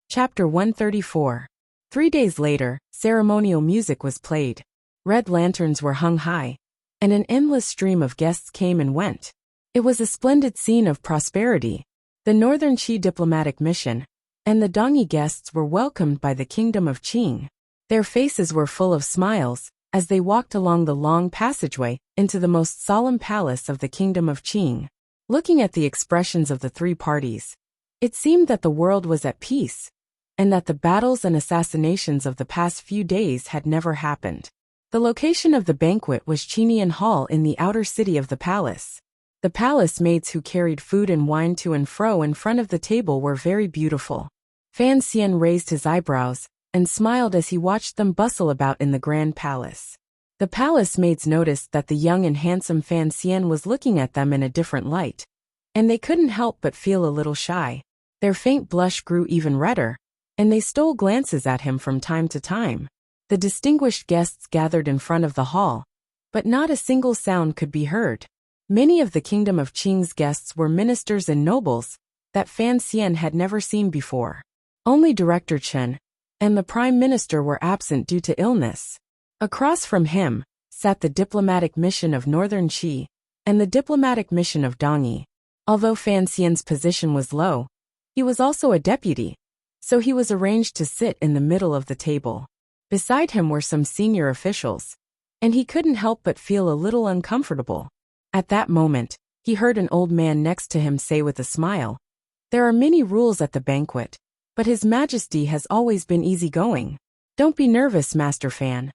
Chapter 134. 3 days later, ceremonial music was played. Red lanterns were hung high, and an endless stream of guests came and went. It was a splendid scene of prosperity. The Northern Qi diplomatic mission and the Dongyi guests were welcomed by the kingdom of Qing. Their faces were full of smiles as they walked along the long passageway into the most solemn palace of the kingdom of Qing. Looking at the expressions of the three parties, it seemed that the world was at peace, and that the battles and assassinations of the past few days had never happened. The location of the banquet was Qinian Hall in the outer city of the palace. The palace maids who carried food and wine to and fro in front of the table were very beautiful. Fan Xian raised his eyebrows and smiled as he watched them bustle about in the grand palace. The palace maids noticed that the young and handsome Fan Xian was looking at them in a different light, and they couldn't help but feel a little shy. Their faint blush grew even redder, and they stole glances at him from time to time. The distinguished guests gathered in front of the hall, but not a single sound could be heard. Many of the kingdom of Qing's guests were ministers and nobles that Fan Xian had never seen before. Only Director Chen and the Prime Minister were absent due to illness. Across from him sat the diplomatic mission of Northern Qi and the diplomatic mission of Dongyi. Although Fan Xian's position was low, he was also a deputy, so he was arranged to sit in the middle of the table. Beside him were some senior officials, and he couldn't help but feel a little uncomfortable. At that moment, he heard an old man next to him say with a smile, "There are many rules at the banquet, but His Majesty has always been easygoing. Don't be nervous, Master Fan."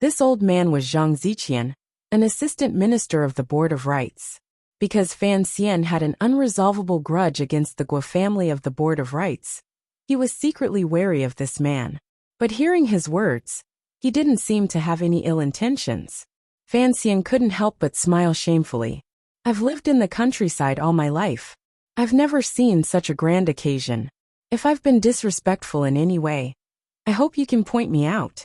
This old man was Zhang Ziqian, an assistant minister of the Board of Rights. Because Fan Xian had an unresolvable grudge against the Guo family of the Board of Rights, he was secretly wary of this man. But hearing his words, he didn't seem to have any ill intentions. Fan Xian couldn't help but smile shamefully. "I've lived in the countryside all my life. I've never seen such a grand occasion. If I've been disrespectful in any way, I hope you can point me out."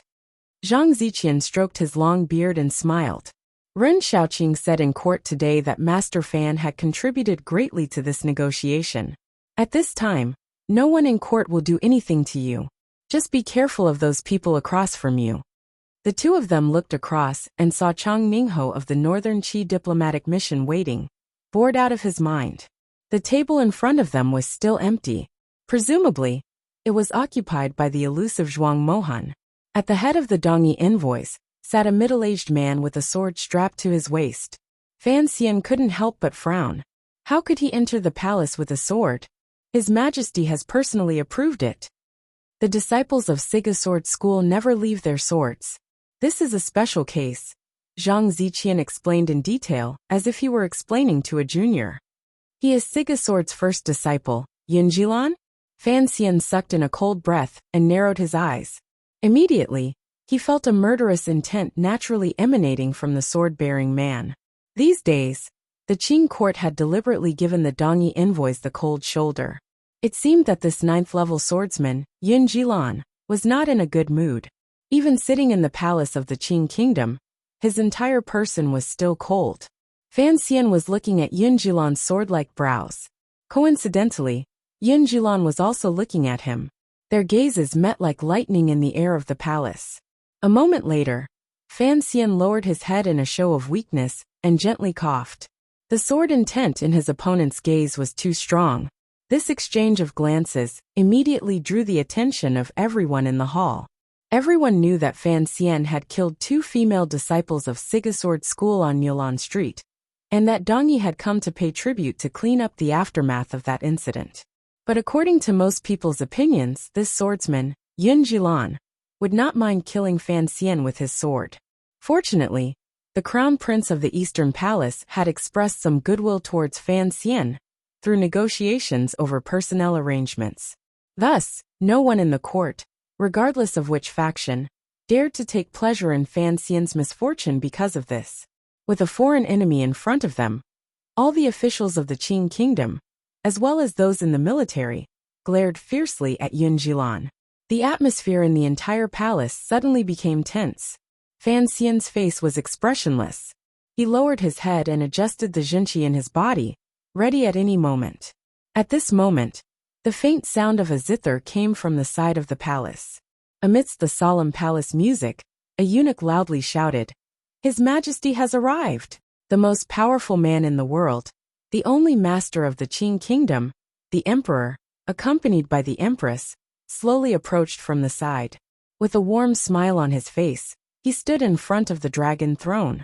Zhang Ziqian stroked his long beard and smiled. Ren Shaoqing said in court today that Master Fan had contributed greatly to this negotiation. At this time, no one in court will do anything to you. Just be careful of those people across from you. The two of them looked across and saw Chang Ningho of the Northern Qi diplomatic mission waiting, bored out of his mind. The table in front of them was still empty. Presumably, it was occupied by the elusive Zhuang Mohan. At the head of the Dongyi envoys sat a middle-aged man with a sword strapped to his waist. Fan Xian couldn't help but frown. How could he enter the palace with a sword? His Majesty has personally approved it. The disciples of Siga Sword School never leave their swords. This is a special case, Zhang Ziqian explained in detail, as if he were explaining to a junior. He is Siga Sword's first disciple, Yunjilan? Fan Xian sucked in a cold breath and narrowed his eyes. Immediately, he felt a murderous intent naturally emanating from the sword-bearing man. These days, the Qing court had deliberately given the Dongyi envoys the cold shoulder. It seemed that this ninth-level swordsman, Yun Jilan, was not in a good mood. Even sitting in the palace of the Qing kingdom, his entire person was still cold. Fan Xian was looking at Yun Jilan's sword-like brows. Coincidentally, Yun Jilan was also looking at him. Their gazes met like lightning in the air of the palace. A moment later, Fan Xian lowered his head in a show of weakness and gently coughed. The sword intent in his opponent's gaze was too strong. This exchange of glances immediately drew the attention of everyone in the hall. Everyone knew that Fan Xian had killed 2 female disciples of Siga Sword School on Yulan Street, and that Dongyi had come to pay tribute to clean up the aftermath of that incident. But according to most people's opinions, this swordsman, Yun Jilan, would not mind killing Fan Xian with his sword. Fortunately, the Crown Prince of the Eastern Palace had expressed some goodwill towards Fan Xian through negotiations over personnel arrangements. Thus, no one in the court, regardless of which faction, dared to take pleasure in Fan Xian's misfortune because of this. With a foreign enemy in front of them, all the officials of the Qing kingdom, as well as those in the military, glared fiercely at Yun Jilan. The atmosphere in the entire palace suddenly became tense. Fan Xian's face was expressionless. He lowered his head and adjusted the zhenqi in his body, ready at any moment. At this moment, The faint sound of a zither came from the side of the palace. Amidst the solemn palace music, a eunuch loudly shouted, "His Majesty has arrived! The most powerful man in the world, the only master of the Qing kingdom, the emperor, accompanied by the empress, slowly approached from the side. With a warm smile on his face, he stood in front of the dragon throne.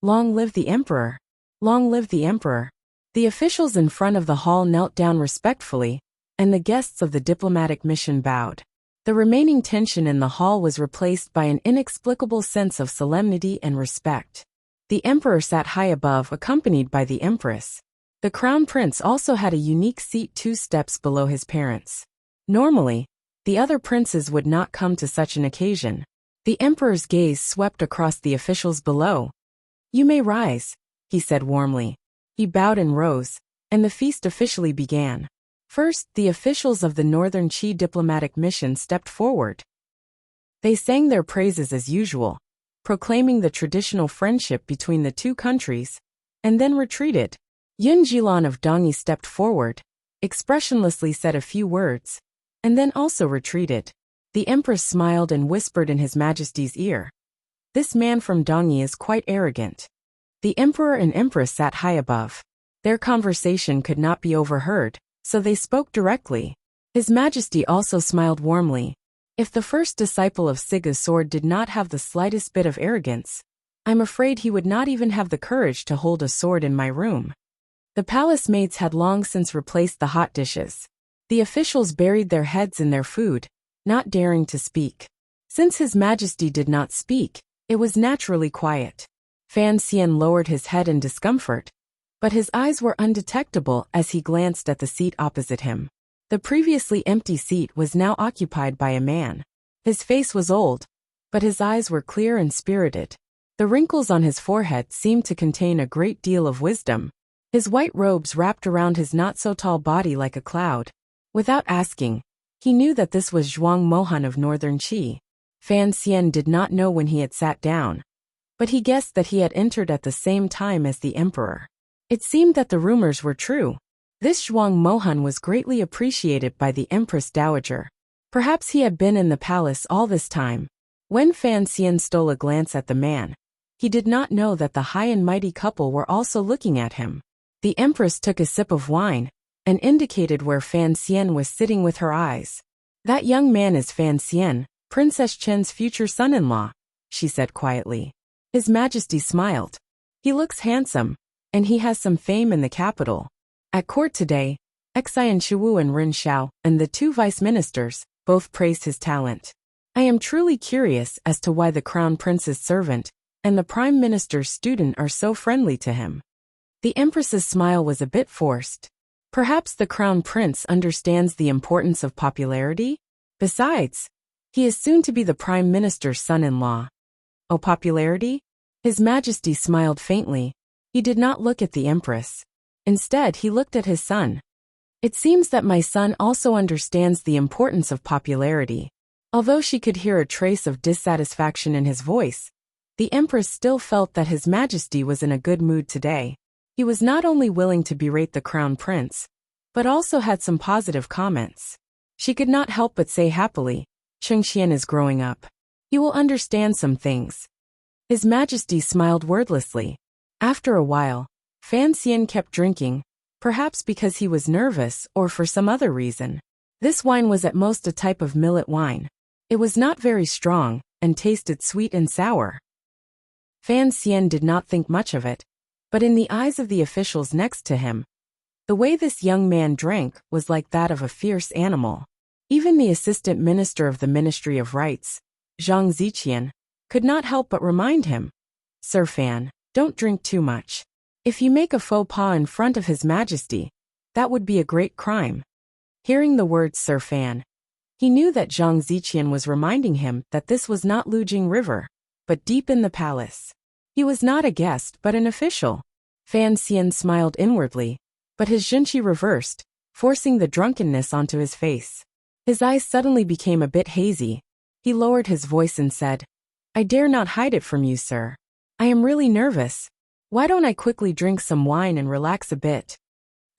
Long live the emperor! Long live the emperor!" The officials in front of the hall knelt down respectfully, and the guests of the diplomatic mission bowed. The remaining tension in the hall was replaced by an inexplicable sense of solemnity and respect. The emperor sat high above, accompanied by the empress. The crown prince also had a unique seat 2 steps below his parents. Normally, the other princes would not come to such an occasion. The emperor's gaze swept across the officials below. "You may rise," he said warmly. He bowed and rose, and the feast officially began. First, the officials of the Northern Qi diplomatic mission stepped forward. They sang their praises as usual, proclaiming the traditional friendship between the two countries, and then retreated. Yun Jilan of Dongyi stepped forward, expressionlessly said a few words, and then also retreated. The empress smiled and whispered in His Majesty's ear, "This man from Dongyi is quite arrogant." The emperor and empress sat high above. Their conversation could not be overheard, so they spoke directly. His Majesty also smiled warmly. If the first disciple of Siga's sword did not have the slightest bit of arrogance, I'm afraid he would not even have the courage to hold a sword in my room. The palace maids had long since replaced the hot dishes. The officials buried their heads in their food, not daring to speak. Since His Majesty did not speak, it was naturally quiet. Fan Xian lowered his head in discomfort, but his eyes were undetectable as he glanced at the seat opposite him. The previously empty seat was now occupied by a man. His face was old, but his eyes were clear and spirited. The wrinkles on his forehead seemed to contain a great deal of wisdom. His white robes wrapped around his not-so-tall body like a cloud. Without asking, he knew that this was Zhuang Mohan of Northern Qi. Fan Xian did not know when he had sat down, but he guessed that he had entered at the same time as the emperor. It seemed that the rumors were true. This Zhuang Mohan was greatly appreciated by the Empress Dowager. Perhaps he had been in the palace all this time. When Fan Xian stole a glance at the man, he did not know that the high and mighty couple were also looking at him. The Empress took a sip of wine and indicated where Fan Xian was sitting with her eyes. "That young man is Fan Xian, Princess Chen's future son-in-law," she said quietly. His Majesty smiled. "He looks handsome, and he has some fame in the capital." At court today, Xian Shiwu and Ren Xiao, and the 2 vice ministers, both praised his talent. "I am truly curious as to why the crown prince's servant and the prime minister's student are so friendly to him." The empress's smile was a bit forced. Perhaps the crown prince understands the importance of popularity? Besides, he is soon to be the prime minister's son-in-law. Oh, popularity? His Majesty smiled faintly. He did not look at the empress. Instead, he looked at his son. "It seems that my son also understands the importance of popularity." Although she could hear a trace of dissatisfaction in his voice, the empress still felt that His Majesty was in a good mood today. He was not only willing to berate the crown prince, but also had some positive comments. She could not help but say happily, "Chengxian is growing up. He will understand some things." His Majesty smiled wordlessly. After a while, Fan Xian kept drinking, perhaps because he was nervous or for some other reason. This wine was at most a type of millet wine. It was not very strong, and tasted sweet and sour. Fan Xian did not think much of it, but in the eyes of the officials next to him, the way this young man drank was like that of a fierce animal. Even the assistant minister of the Ministry of Rights, Zhang Ziqian, could not help but remind him, "Sir Fan, don't drink too much. If you make a faux pas in front of His Majesty, that would be a great crime." Hearing the words Sir Fan, he knew that Zhang Ziqian was reminding him that this was not Lujing River, but deep in the palace. He was not a guest but an official. Fan Xian smiled inwardly, but his zhenqi reversed, forcing the drunkenness onto his face. His eyes suddenly became a bit hazy. He lowered his voice and said, "I dare not hide it from you, sir. I am really nervous. Why don't I quickly drink some wine and relax a bit?"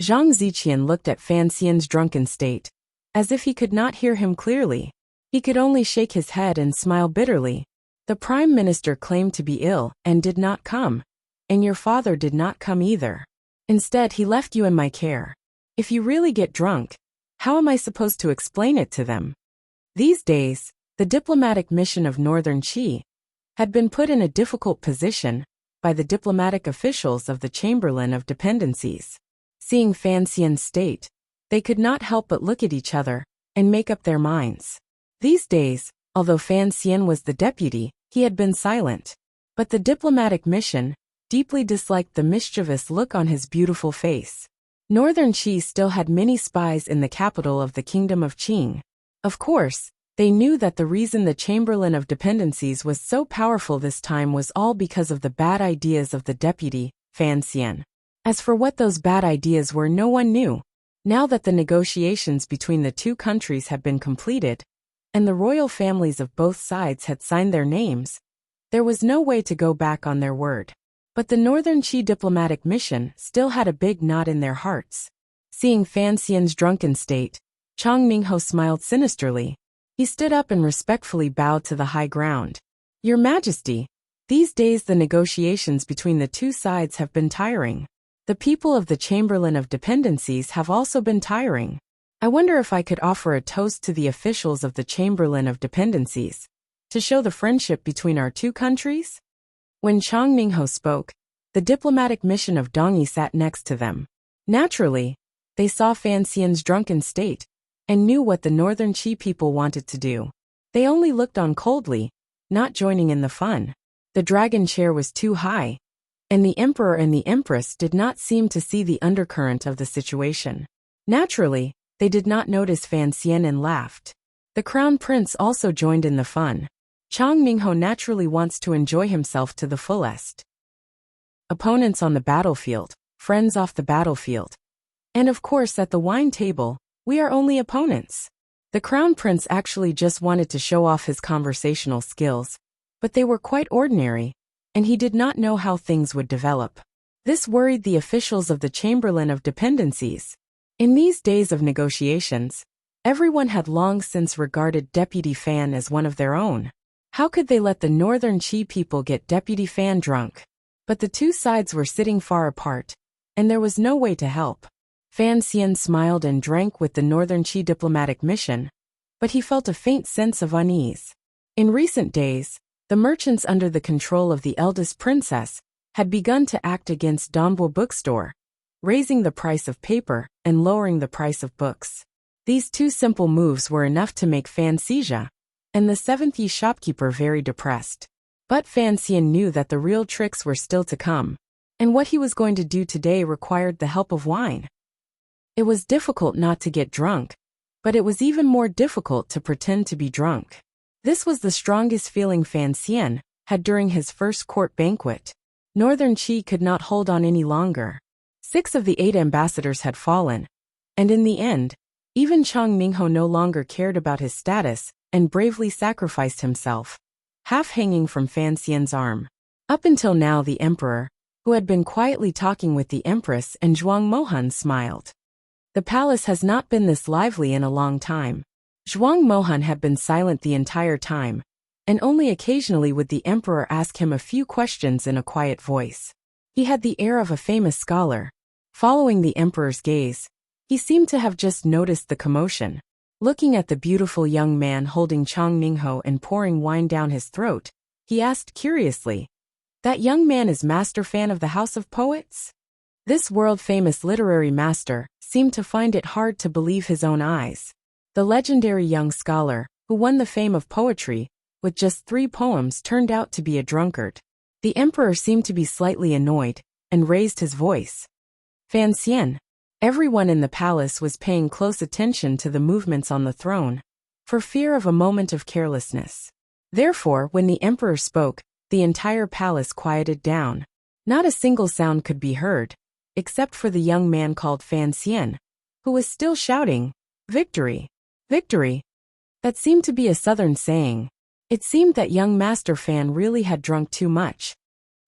Zhang Ziqian looked at Fan Xian's drunken state, as if he could not hear him clearly. He could only shake his head and smile bitterly. The Prime Minister claimed to be ill and did not come, and your father did not come either. Instead, he left you in my care. If you really get drunk, how am I supposed to explain it to them? These days, the diplomatic mission of Northern Qi had been put in a difficult position by the diplomatic officials of the Chamberlain of Dependencies. Seeing Fan Xian's state, they could not help but look at each other and make up their minds. These days, although Fan Xian was the deputy, he had been silent. But the diplomatic mission deeply disliked the mischievous look on his beautiful face. Northern Qi still had many spies in the capital of the Kingdom of Qing. Of course, they knew that the reason the Chamberlain of Dependencies was so powerful this time was all because of the bad ideas of the deputy, Fan Xian. As for what those bad ideas were, no one knew. Now that the negotiations between the two countries had been completed, and the royal families of both sides had signed their names, there was no way to go back on their word. But the Northern Qi diplomatic mission still had a big knot in their hearts. Seeing Fan Xian's drunken state, Chang Mingho smiled sinisterly. He stood up and respectfully bowed to the high ground. Your Majesty, these days the negotiations between the two sides have been tiring. The people of the Chamberlain of Dependencies have also been tiring. I wonder if I could offer a toast to the officials of the Chamberlain of Dependencies to show the friendship between our two countries? When Chang Mingho spoke, the diplomatic mission of Dongyi sat next to them. Naturally, they saw Fan Xian's drunken state and knew what the Northern Qi people wanted to do. They only looked on coldly, not joining in the fun. The dragon chair was too high, and the Emperor and the Empress did not seem to see the undercurrent of the situation. Naturally, they did not notice Fan Xian and laughed. The Crown Prince also joined in the fun. Chang Mingho naturally wants to enjoy himself to the fullest. Opponents on the battlefield, friends off the battlefield. And of course at the wine table, we are only opponents. The Crown Prince actually just wanted to show off his conversational skills, but they were quite ordinary, and he did not know how things would develop. This worried the officials of the Chamberlain of Dependencies. In these days of negotiations, everyone had long since regarded Deputy Fan as one of their own. How could they let the Northern Qi people get Deputy Fan drunk? But the two sides were sitting far apart, and there was no way to help. Fan Xian smiled and drank with the Northern Qi diplomatic mission, but he felt a faint sense of unease. In recent days, the merchants under the control of the eldest princess had begun to act against Donbo bookstore, raising the price of paper and lowering the price of books. These two simple moves were enough to make Fan Xija and the 7th Yi shopkeeper very depressed. But Fan Xian knew that the real tricks were still to come, and what he was going to do today required the help of wine. It was difficult not to get drunk, but it was even more difficult to pretend to be drunk. This was the strongest feeling Fan Xian had during his first court banquet. Northern Qi could not hold on any longer. 6 of the 8 ambassadors had fallen, and in the end, even Chang Mingho no longer cared about his status and bravely sacrificed himself, half hanging from Fan Xian's arm. Up until now the Emperor, who had been quietly talking with the Empress and Zhuang Mohan, smiled. The palace has not been this lively in a long time. Zhuang Mohan had been silent the entire time, and only occasionally would the Emperor ask him a few questions in a quiet voice. He had the air of a famous scholar. Following the Emperor's gaze, he seemed to have just noticed the commotion. Looking at the beautiful young man holding Chang Mingho and pouring wine down his throat, he asked curiously, "That young man is Master Fan of the House of Poets?" This world-famous literary master seemed to find it hard to believe his own eyes. The legendary young scholar, who won the fame of poetry with just 3 poems, turned out to be a drunkard. The Emperor seemed to be slightly annoyed and raised his voice. "Fan Xian." Everyone in the palace was paying close attention to the movements on the throne, for fear of a moment of carelessness. Therefore, when the Emperor spoke, the entire palace quieted down. Not a single sound could be heard, except for the young man called Fan Xian, who was still shouting, "Victory! Victory!" That seemed to be a southern saying. It seemed that young Master Fan really had drunk too much.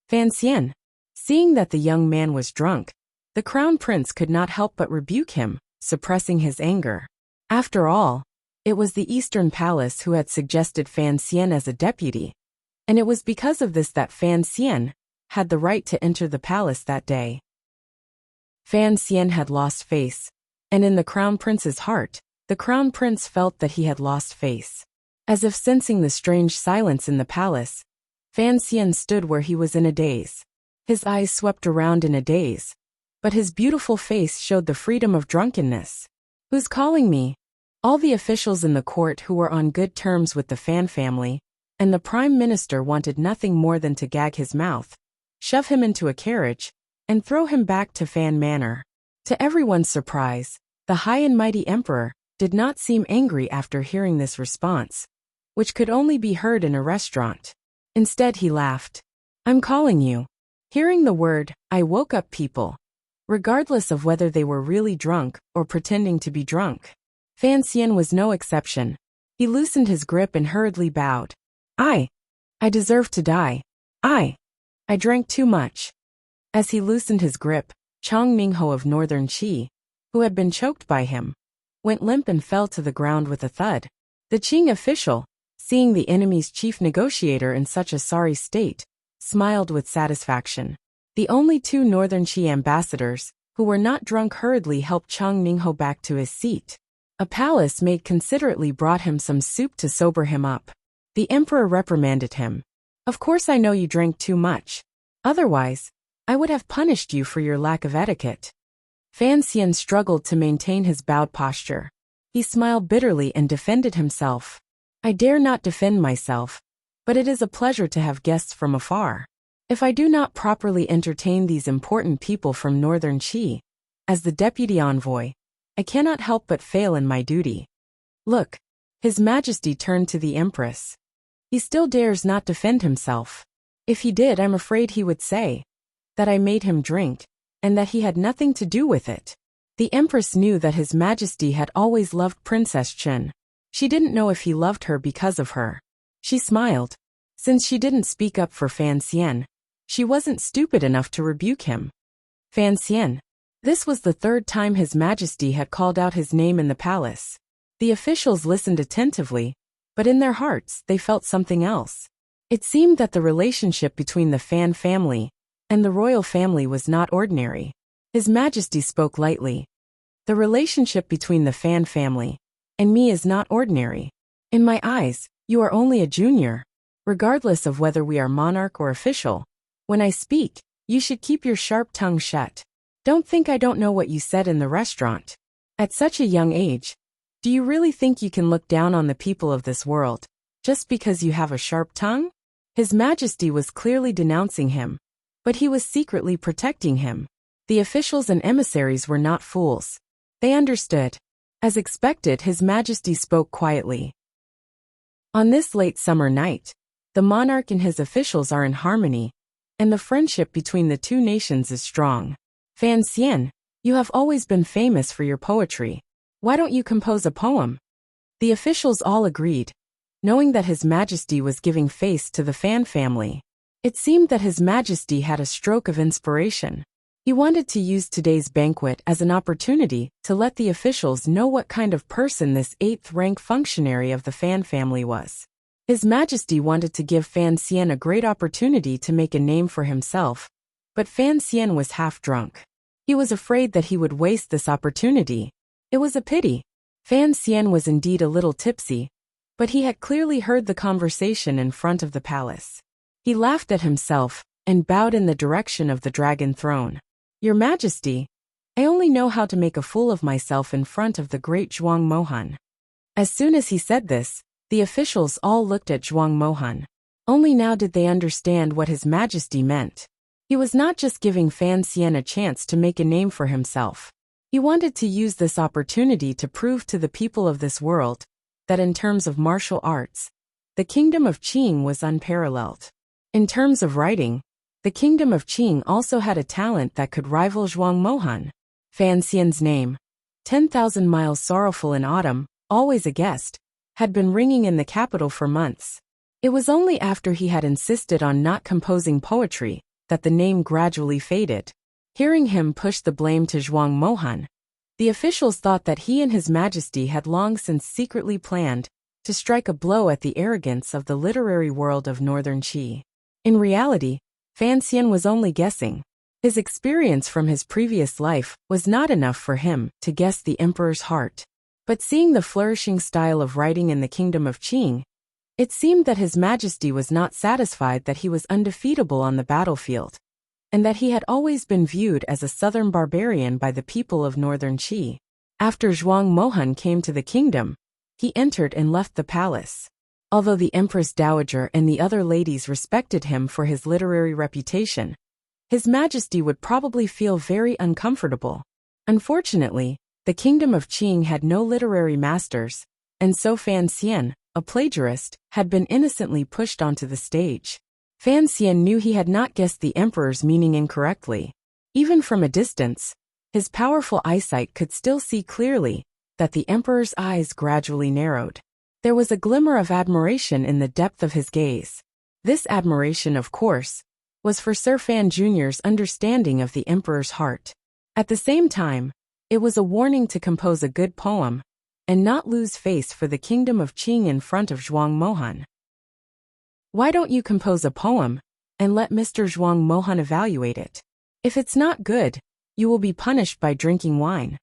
Fan Xian, seeing that the young man was drunk, The crown prince could not help but rebuke him, suppressing his anger. After all, it was the Eastern Palace who had suggested Fan Xian as a deputy, and it was because of this that Fan Xian had the right to enter the palace that day. Fan Xian had lost face, and in the crown prince's heart, the crown prince felt that he had lost face. As if sensing the strange silence in the palace, Fan Xian stood where he was in a daze. His eyes swept around in a daze, but his beautiful face showed the freedom of drunkenness. "Who's calling me?" All the officials in the court who were on good terms with the Fan family, and the prime minister wanted nothing more than to gag his mouth, shove him into a carriage, and throw him back to Fan Manor. To everyone's surprise, the high and mighty emperor did not seem angry after hearing this response, which could only be heard in a restaurant. Instead he laughed. "I'm calling you." Hearing the word, I woke up people, regardless of whether they were really drunk or pretending to be drunk. Fan Xian was no exception. He loosened his grip and hurriedly bowed. I deserve to die. I drank too much." As he loosened his grip, Chong Ningho of Northern Qi, who had been choked by him, went limp and fell to the ground with a thud. The Qing official, seeing the enemy's chief negotiator in such a sorry state, smiled with satisfaction. The only two Northern Qi ambassadors, who were not drunk, hurriedly helped Chong Ningho back to his seat. A palace maid considerately brought him some soup to sober him up. The emperor reprimanded him. "Of course I know you drank too much. Otherwise, I would have punished you for your lack of etiquette." Fan Xian struggled to maintain his bowed posture. He smiled bitterly and defended himself. "I dare not defend myself, but it is a pleasure to have guests from afar. If I do not properly entertain these important people from Northern Qi, as the deputy envoy, I cannot help but fail in my duty." Look, His Majesty turned to the Empress. "He still dares not defend himself. If he did, I'm afraid he would say that I made him drink, and that he had nothing to do with it." The Empress knew that His Majesty had always loved Princess Chen. She didn't know if he loved her because of her. She smiled. Since she didn't speak up for Fan Xian, she wasn't stupid enough to rebuke him. Fan Xian. This was the third time His Majesty had called out his name in the palace. The officials listened attentively, but in their hearts they felt something else. It seemed that the relationship between the Fan family and the royal family was not ordinary. His Majesty spoke lightly. "The relationship between the Fan family and me is not ordinary. In my eyes, you are only a junior. Regardless of whether we are monarch or official, when I speak, you should keep your sharp tongue shut. Don't think I don't know what you said in the restaurant. At such a young age, do you really think you can look down on the people of this world, just because you have a sharp tongue?" His Majesty was clearly denouncing him, but he was secretly protecting him. The officials and emissaries were not fools. They understood. As expected, His Majesty spoke quietly. "On this late summer night, the monarch and his officials are in harmony, and the friendship between the two nations is strong. Fan Xian, you have always been famous for your poetry. Why don't you compose a poem?" The officials all agreed, knowing that His Majesty was giving face to the Fan family. It seemed that His Majesty had a stroke of inspiration. He wanted to use today's banquet as an opportunity to let the officials know what kind of person this 8th-rank functionary of the Fan family was. His Majesty wanted to give Fan Xian a great opportunity to make a name for himself, but Fan Xian was half drunk. He was afraid that he would waste this opportunity. It was a pity. Fan Xian was indeed a little tipsy, but he had clearly heard the conversation in front of the palace. He laughed at himself and bowed in the direction of the dragon throne. "Your Majesty, I only know how to make a fool of myself in front of the great Zhuang Mohan." As soon as he said this, the officials all looked at Zhuang Mohan. Only now did they understand what His Majesty meant. He was not just giving Fan Xian a chance to make a name for himself. He wanted to use this opportunity to prove to the people of this world that in terms of martial arts, the kingdom of Qing was unparalleled. In terms of writing, the kingdom of Qing also had a talent that could rival Zhuang Mohan. Fan Xian's name, 10,000 miles sorrowful in autumn, always a guest, had been ringing in the capital for months. It was only after he had insisted on not composing poetry that the name gradually faded. Hearing him push the blame to Zhuang Mohan, the officials thought that he and His Majesty had long since secretly planned to strike a blow at the arrogance of the literary world of Northern Qi. In reality, Fan Xian was only guessing. His experience from his previous life was not enough for him to guess the emperor's heart. But seeing the flourishing style of writing in the kingdom of Qing, it seemed that His Majesty was not satisfied that he was undefeatable on the battlefield, and that he had always been viewed as a southern barbarian by the people of Northern Qi. After Zhuang Mohan came to the kingdom, he entered and left the palace. Although the Empress Dowager and the other ladies respected him for his literary reputation, His Majesty would probably feel very uncomfortable. Unfortunately, the kingdom of Qing had no literary masters, and so Fan Xian, a plagiarist, had been innocently pushed onto the stage. Fan Xian knew he had not guessed the emperor's meaning incorrectly. Even from a distance, his powerful eyesight could still see clearly that the emperor's eyes gradually narrowed. There was a glimmer of admiration in the depth of his gaze. This admiration, of course, was for Sir Fan Jr.'s understanding of the emperor's heart. At the same time, it was a warning to compose a good poem and not lose face for the kingdom of Qing in front of Zhuang Mohan. Why don't you compose a poem and let Mr. Zhuang Mohan evaluate it? If it's not good, you will be punished by drinking wine.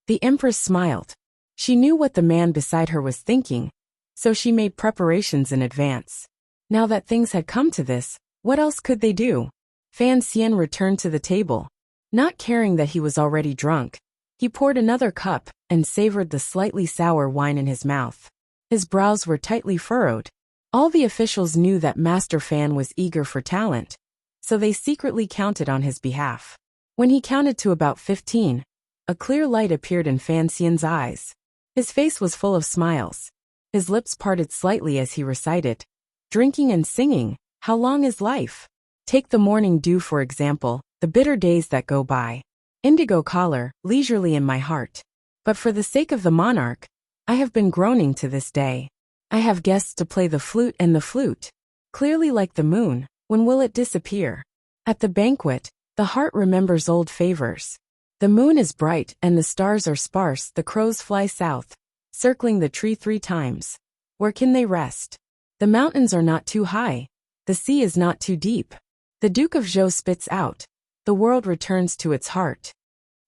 The Empress smiled. She knew what the man beside her was thinking, so she made preparations in advance. Now that things had come to this, what else could they do? Fan Xian returned to the table. Not caring that he was already drunk, he poured another cup and savored the slightly sour wine in his mouth. His brows were tightly furrowed. All the officials knew that Master Fan was eager for talent, so they secretly counted on his behalf. When he counted to about 15, a clear light appeared in Fan Xian's eyes. His face was full of smiles. His lips parted slightly as he recited, "Drinking and singing, how long is life? Take the morning dew for example, the bitter days that go by. Indigo color, leisurely in my heart. But for the sake of the monarch, I have been groaning to this day. I have guests to play the flute and the flute. Clearly like the moon, when will it disappear? At the banquet, the heart remembers old favors. The moon is bright and the stars are sparse, the crows fly south, circling the tree 3 times. Where can they rest? The mountains are not too high. The sea is not too deep. The Duke of Zhou spits out. The world returns to its heart."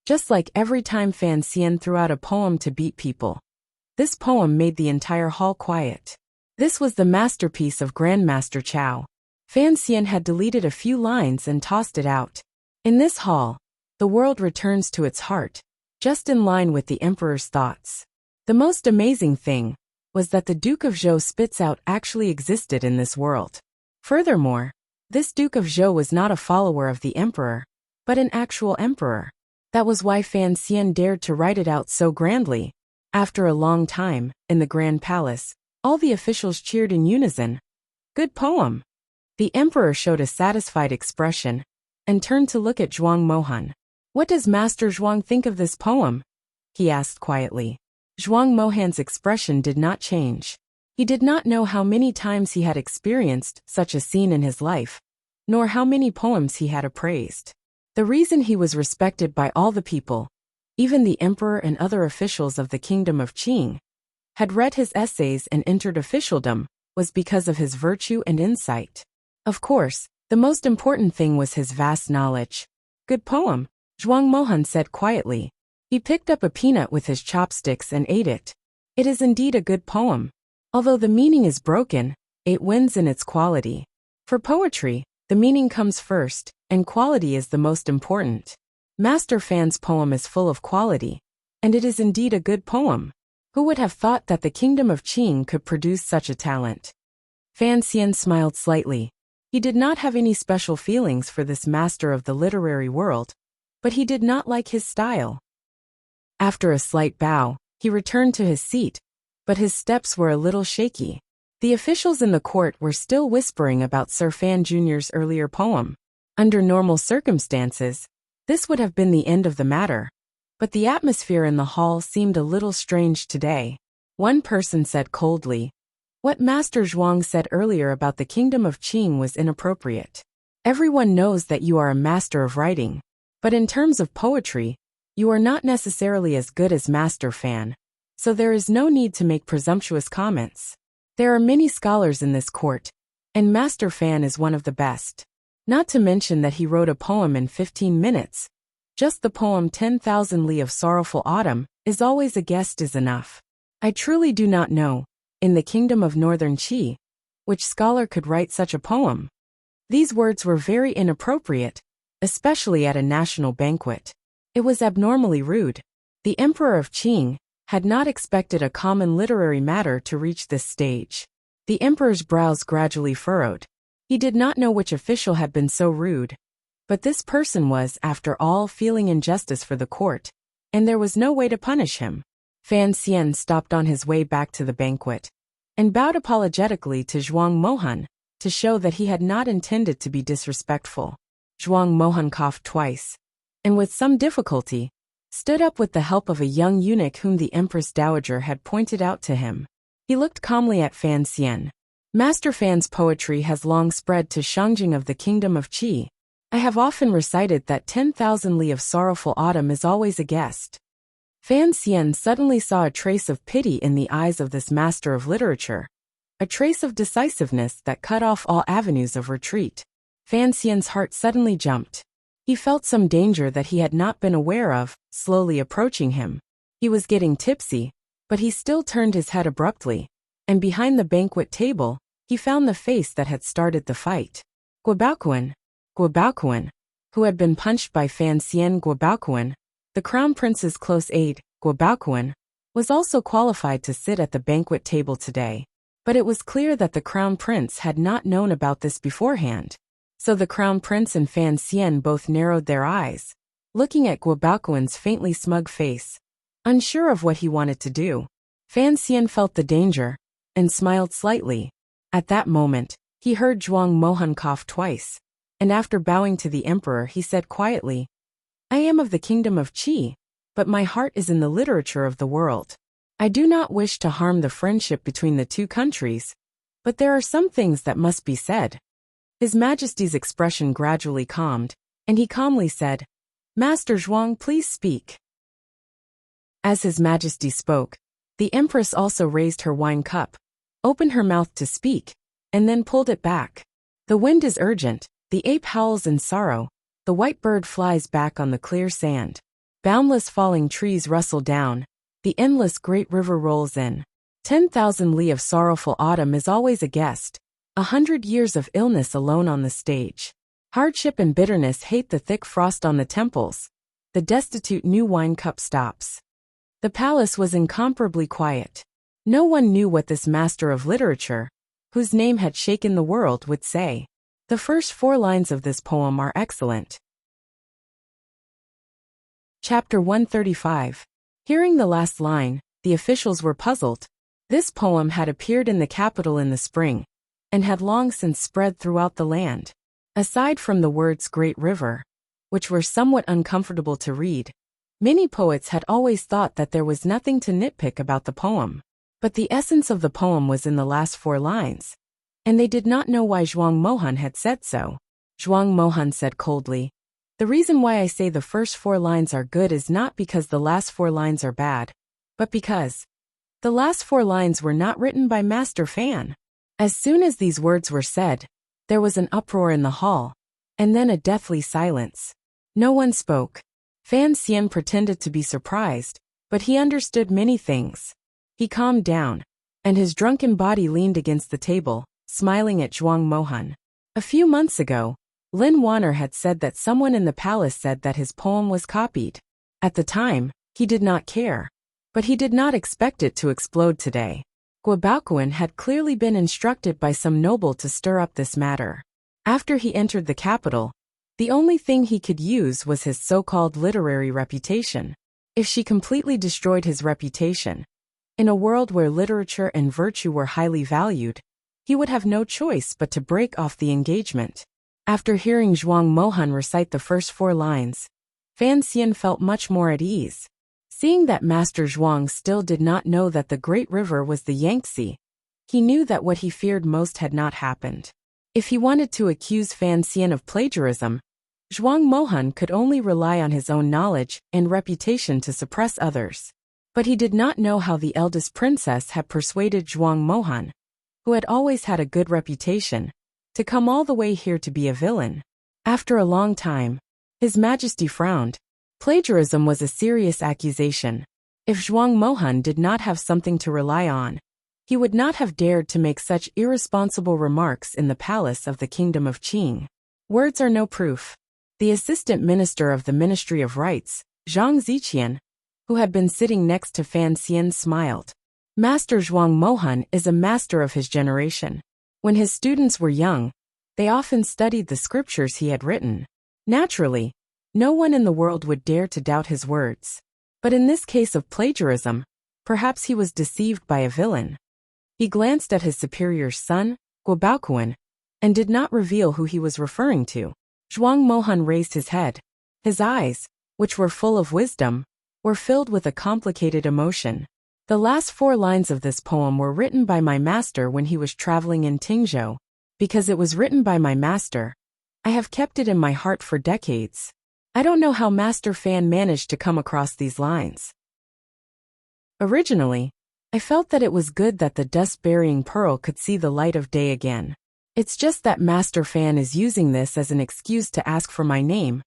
Just like every time Fan Xian threw out a poem to beat people, this poem made the entire hall quiet. This was the masterpiece of Grandmaster Chao. Fan Xian had deleted a few lines and tossed it out. In this hall, the world returns to its heart, just in line with the emperor's thoughts. The most amazing thing was that the Duke of Zhou spits out actually existed in this world. Furthermore, this Duke of Zhou was not a follower of the emperor, but an actual emperor. That was why Fan Xian dared to write it out so grandly. After a long time, in the Grand Palace, all the officials cheered in unison. "Good poem." The emperor showed a satisfied expression and turned to look at Zhuang Mohan. "What does Master Zhuang think of this poem?" he asked quietly. Zhuang Mohan's expression did not change. He did not know how many times he had experienced such a scene in his life, nor how many poems he had appraised. The reason he was respected by all the people, even the emperor and other officials of the kingdom of Qing, had read his essays and entered officialdom, was because of his virtue and insight. Of course, the most important thing was his vast knowledge. "Good poem," Zhuang Mohan said quietly. He picked up a peanut with his chopsticks and ate it. "It is indeed a good poem. Although the meaning is broken, it wins in its quality. For poetry, the meaning comes first, and quality is the most important. Master Fan's poem is full of quality, and it is indeed a good poem. Who would have thought that the kingdom of Qing could produce such a talent?" Fan Xian smiled slightly. He did not have any special feelings for this master of the literary world, but he did not like his style. After a slight bow, he returned to his seat, but his steps were a little shaky. The officials in the court were still whispering about Sir Fan Jr.'s earlier poem. Under normal circumstances, this would have been the end of the matter, but the atmosphere in the hall seemed a little strange today. One person said coldly, "What Master Zhuang said earlier about the kingdom of Qing was inappropriate. Everyone knows that you are a master of writing, But in terms of poetry, you are not necessarily as good as Master Fan, so there is no need to make presumptuous comments. There are many scholars in this court, and Master Fan is one of the best. Not to mention that he wrote a poem in 15 minutes. Just the poem 10,000 Li of Sorrowful Autumn is always a guest is enough. I truly do not know, in the kingdom of Northern Qi, which scholar could write such a poem. These words were very inappropriate, especially at a national banquet. It was abnormally rude. The Emperor of Qing had not expected a common literary matter to reach this stage. The emperor's brows gradually furrowed. He did not know which official had been so rude, but this person was, after all, feeling injustice for the court, and there was no way to punish him. Fan Xian stopped on his way back to the banquet and bowed apologetically to Zhuang Mohan to show that he had not intended to be disrespectful. Zhuang Mohan coughed twice, and with some difficulty, stood up with the help of a young eunuch whom the Empress Dowager had pointed out to him. He looked calmly at Fan Xian. Master Fan's poetry has long spread to Shangjing of the Kingdom of Qi. I have often recited that 10,000 Li of Sorrowful Autumn is always a guest. Fan Xian suddenly saw a trace of pity in the eyes of this master of literature, a trace of decisiveness that cut off all avenues of retreat. Fan Xian's heart suddenly jumped. He felt some danger that he had not been aware of, slowly approaching him. He was getting tipsy, but he still turned his head abruptly, and behind the banquet table, he found the face that had started the fight. Guobaoquan, who had been punched by Fan Xian. Guobaoquan, the crown prince's close aide, Guobaoquan, was also qualified to sit at the banquet table today. But it was clear that the crown prince had not known about this beforehand. So the crown prince and Fan Xian both narrowed their eyes, looking at Guobaoquan's faintly smug face, unsure of what he wanted to do. Fan Xian felt the danger, and smiled slightly. At that moment, he heard Zhuang Mohan cough twice, and after bowing to the emperor he said quietly, "I am of the kingdom of Qi, but my heart is in the literature of the world. I do not wish to harm the friendship between the two countries, but there are some things that must be said." His Majesty's expression gradually calmed, and he calmly said, "Master Zhuang, please speak." As His Majesty spoke, the Empress also raised her wine cup, opened her mouth to speak, and then pulled it back. The wind is urgent, the ape howls in sorrow, the white bird flies back on the clear sand. Boundless falling trees rustle down, the endless great river rolls in. 10,000 Li of Sorrowful Autumn is always a guest, 100 years of illness alone on the stage. Hardship and bitterness hate the thick frost on the temples. The destitute new wine cup stops. The palace was incomparably quiet. No one knew what this master of literature, whose name had shaken the world, would say. The first 4 lines of this poem are excellent. Chapter 135. Hearing the last line, the officials were puzzled. This poem had appeared in the capital in the spring, and had long since spread throughout the land. Aside from the words Great River, which were somewhat uncomfortable to read, many poets had always thought that there was nothing to nitpick about the poem. But the essence of the poem was in the last 4 lines, and they did not know why Zhuang Mohan had said so. Zhuang Mohan said coldly, "The reason why I say the first 4 lines are good is not because the last 4 lines are bad, but because the last 4 lines were not written by Master Fan." As soon as these words were said, there was an uproar in the hall, and then a deathly silence. No one spoke. Fan Xian pretended to be surprised, but he understood many things. He calmed down, and his drunken body leaned against the table, smiling at Zhuang Mohan. A few months ago, Lin Wanner had said that someone in the palace said that his poem was copied. At the time, he did not care, but he did not expect it to explode today. Guobaoquan had clearly been instructed by some noble to stir up this matter. After he entered the capital, the only thing he could use was his so-called literary reputation. If she completely destroyed his reputation, in a world where literature and virtue were highly valued, he would have no choice but to break off the engagement. After hearing Zhuang Mohan recite the first 4 lines, Fan Xian felt much more at ease. Seeing that Master Zhuang still did not know that the great river was the Yangtze, he knew that what he feared most had not happened. If he wanted to accuse Fan Xian of plagiarism, Zhuang Mohan could only rely on his own knowledge and reputation to suppress others. But he did not know how the eldest princess had persuaded Zhuang Mohan, who had always had a good reputation, to come all the way here to be a villain. After a long time, His Majesty frowned. Plagiarism was a serious accusation. If Zhuang Mohan did not have something to rely on, he would not have dared to make such irresponsible remarks in the palace of the Kingdom of Qing. Words are no proof. The Assistant Minister of the Ministry of Rights, Zhang Ziqian, who had been sitting next to Fan Xian, smiled. Master Zhuang Mohan is a master of his generation. When his students were young, they often studied the scriptures he had written. Naturally, no one in the world would dare to doubt his words. But in this case of plagiarism, perhaps he was deceived by a villain. He glanced at his superior's son, Guo Baoquan, and did not reveal who he was referring to. Zhuang Mohan raised his head. His eyes, which were full of wisdom, were filled with a complicated emotion. The last 4 lines of this poem were written by my master when he was traveling in Tingzhou. Because it was written by my master, I have kept it in my heart for decades. I don't know how Master Fan managed to come across these lines. Originally, I felt that it was good that the dust-burying pearl could see the light of day again. It's just that Master Fan is using this as an excuse to ask for my name,